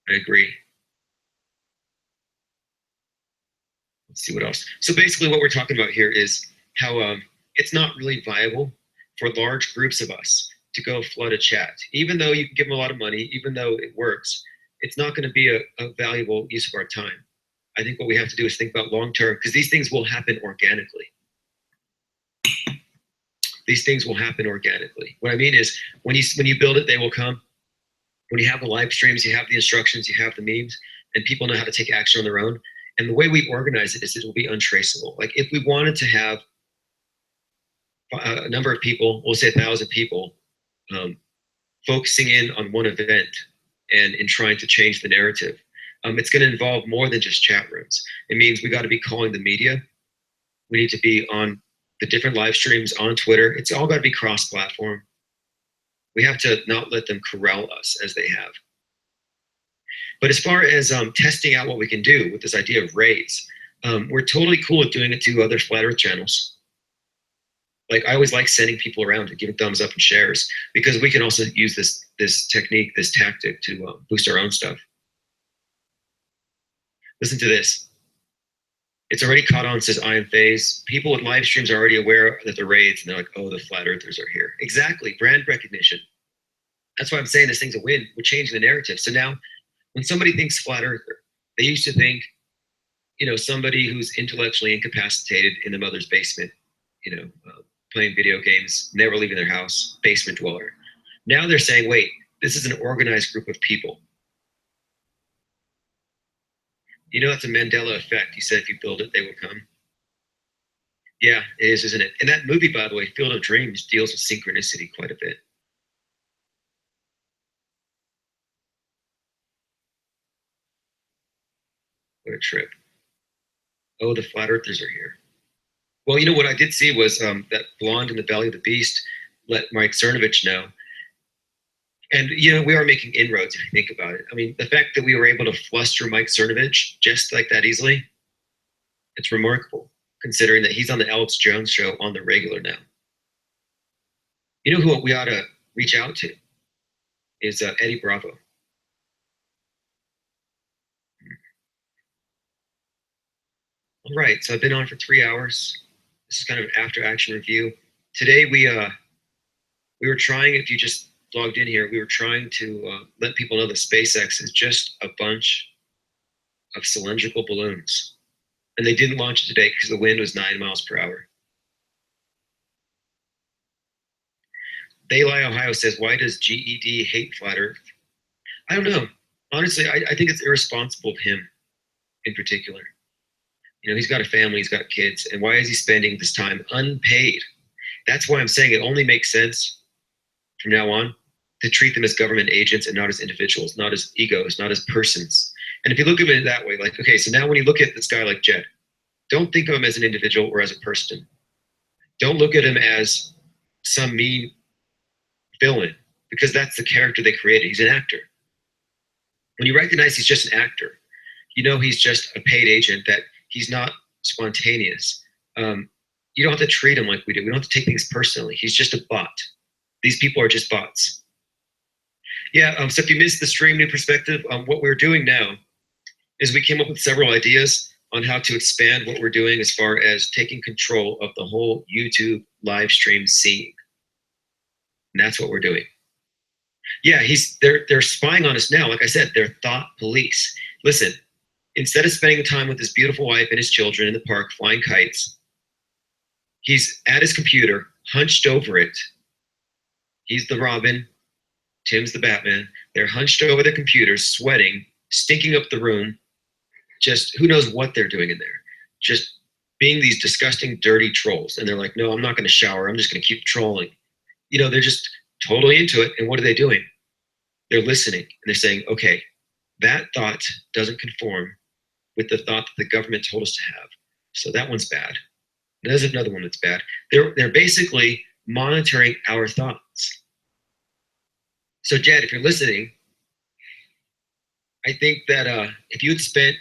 I agree. Let's see what else. So basically what we're talking about here is how it's not really viable for large groups of us to go flood a chat. Even though you can give them a lot of money, even though it works, it's not going to be a valuable use of our time. I think what we have to do is think about long-term, because these things will happen organically. These things will happen organically. What I mean is, when you build it, they will come. When you have the live streams, you have the instructions, you have the memes, and people know how to take action on their own. And the way we organize it is it will be untraceable. Like, if we wanted to have a number of people, we'll say 1,000 people, focusing in on one event and in trying to change the narrative, it's going to involve more than just chat rooms. It means we got to be calling the media. We need to be on the different live streams on Twitter. It's all got to be cross-platform. We have to not let them corral us as they have. But as far as testing out what we can do with this idea of raids, we're totally cool with doing it to other Flat Earth channels. Like, I always like sending people around and giving thumbs up and shares, because we can also use this technique, this tactic to boost our own stuff. Listen to this. It's already caught on, says I am Phase. People with live streams are already aware that the raids, and they're like, oh, the Flat Earthers are here. Exactly, brand recognition. That's why I'm saying this thing's a win. We're changing the narrative. So now, when somebody thinks Flat Earther, they used to think, you know, somebody who's intellectually incapacitated in the mother's basement, you know, playing video games, never leaving their house, basement dweller. Now they're saying, wait, this is an organized group of people. You know, that's a Mandela effect. You said if you build it, they will come. Yeah, it is, isn't it? And that movie, by the way, Field of Dreams, deals with synchronicity quite a bit. What a trip. Oh, the flat earthers are here. Well, you know what I did see was that Blonde in the Belly of the Beast let Mike Cernovich know. And, you know, we are making inroads if you think about it. I mean, the fact that we were able to fluster Mike Cernovich just like that easily, it's remarkable, considering that he's on the Alex Jones show on the regular now. You know who we ought to reach out to is Eddie Bravo. All right, so I've been on for 3 hours. This is kind of an after-action review. Today we were trying, if you just logged in here, we were trying to let people know that SpaceX is just a bunch of cylindrical balloons. And they didn't launch it today because the wind was 9 miles per hour. Daylight Ohio says, why does GED hate flat Earth? I don't know. Honestly, I think it's irresponsible of him in particular. You know, he's got a family, he's got kids, and why is he spending this time unpaid? That's why I'm saying it only makes sense from now on to treat them as government agents and not as individuals, not as egos, not as persons. And if you look at it that way, like, okay, so now when you look at this guy like Jed, don't think of him as an individual or as a person. Don't look at him as some mean villain, because that's the character they created. He's an actor. When you recognize he's just an actor, you know he's just a paid agent, that he's not spontaneous. You don't have to treat him like we do. We don't have to take things personally. He's just a bot. These people are just bots. Yeah, so if you missed the stream New Perspective, what we're doing now is we came up with several ideas on how to expand what we're doing as far as taking control of the whole YouTube live stream scene. And that's what we're doing. Yeah, they're spying on us now. Like I said, they're thought police. Listen, instead of spending time with his beautiful wife and his children in the park flying kites, he's at his computer, hunched over it. He's the Robin, Tim's the Batman. They're hunched over their computers, sweating, stinking up the room. Just who knows what they're doing in there. Just being these disgusting, dirty trolls. And they're like, no, I'm not going to shower. I'm just going to keep trolling. You know, they're just totally into it. And what are they doing? They're listening. And they're saying, okay, that thought doesn't conform with the thought that the government told us to have. So that one's bad. There's another one that's bad. They're basically monitoring our thoughts. So Jed, if you're listening, I think that if you had spent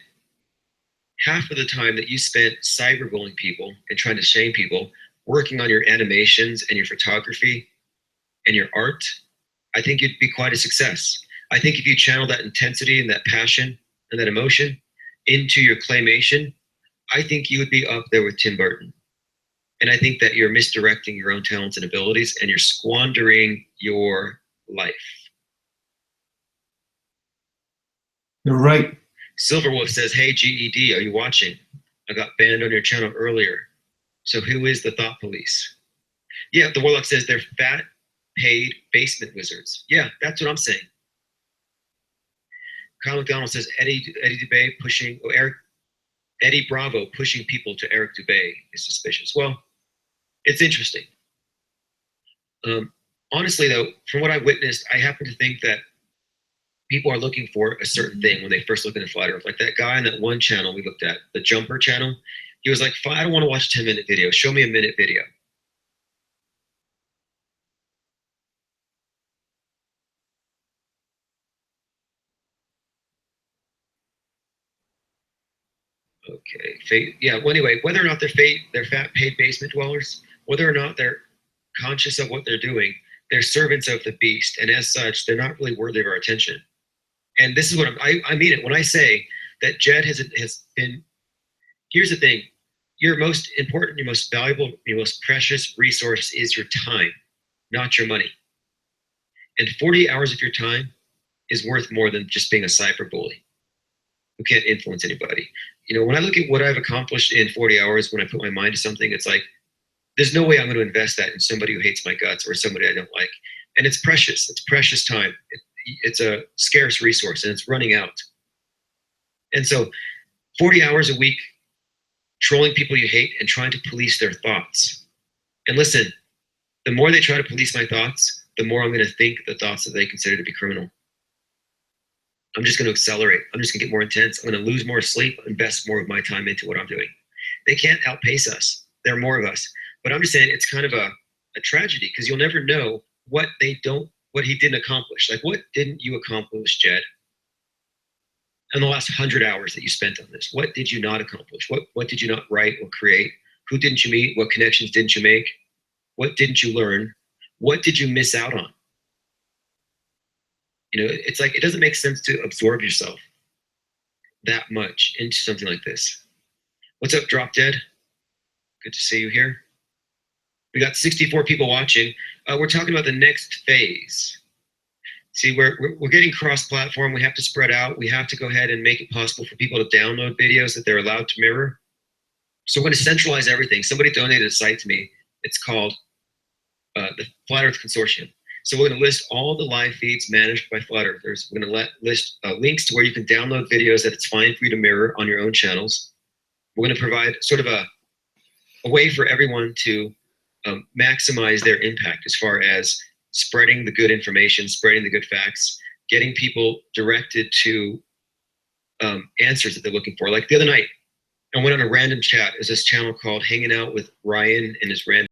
half of the time that you spent cyberbullying people and trying to shame people, working on your animations and your photography and your art, I think you'd be quite a success. I think if you channel that intensity and that passion and that emotion into your claymation, I think you would be up there with Tim Burton. And I think that you're misdirecting your own talents and abilities, and you're squandering your life. You're right. Silverwolf says, hey, GED, are you watching? I got banned on your channel earlier. So who is the thought police? Yeah, the Warlock says they're fat, paid basement wizards. Yeah, that's what I'm saying. Kyle McDonald says Eddie Dubay pushing, Eddie Bravo pushing people to Eric Dubay is suspicious. Well, it's interesting. Honestly, though, from what I witnessed, I happen to think that people are looking for a certain thing when they first look at Flat Earth. Like that guy on that one channel we looked at, the Jumper channel, he was like, I don't want to watch a 10-minute video. Show me a minute video. Okay, yeah, well, anyway, whether or not they're fat paid basement dwellers, whether or not they're conscious of what they're doing, they're servants of the beast, and as such, they're not really worthy of our attention. And this is what I mean it when I say that Jed has been, here's the thing, your most important, your most valuable, your most precious resource is your time, not your money. And 40 hours of your time is worth more than just being a cyberbully who can't influence anybody. You know, when I look at what I've accomplished in 40 hours, when I put my mind to something, it's like, there's no way I'm going to invest that in somebody who hates my guts or somebody I don't like. And it's precious time. It's a scarce resource and it's running out. And so 40 hours a week trolling people you hate and trying to police their thoughts. And listen, the more they try to police my thoughts, the more I'm going to think the thoughts that they consider to be criminal. I'm just going to accelerate. I'm just going to get more intense. I'm going to lose more sleep, invest more of my time into what I'm doing. They can't outpace us. There are more of us. But I'm just saying it's kind of a tragedy because you'll never know what he didn't accomplish. Like, what didn't you accomplish, Jed? In the last 100 hours that you spent on this, what did you not accomplish? What did you not write or create? Who didn't you meet? What connections didn't you make? What didn't you learn? What did you miss out on? You know, it's like, it doesn't make sense to absorb yourself that much into something like this. What's up, Drop Dead? Good to see you here. We got 64 people watching. We're talking about the next phase. See, we're getting cross-platform. We have to spread out. We have to go ahead and make it possible for people to download videos that they're allowed to mirror. So we're going to centralize everything. Somebody donated a site to me. It's called the Flat Earth Consortium. So we're going to list all the live feeds managed by Flat Earthers. We're going to list links to where you can download videos that it's fine for you to mirror on your own channels. We're going to provide sort of a way for everyone to maximize their impact as far as spreading the good information, spreading the good facts, getting people directed to answers that they're looking for. Like the other night, I went on a random chat. There's this channel called Hanging Out with Ryan and his random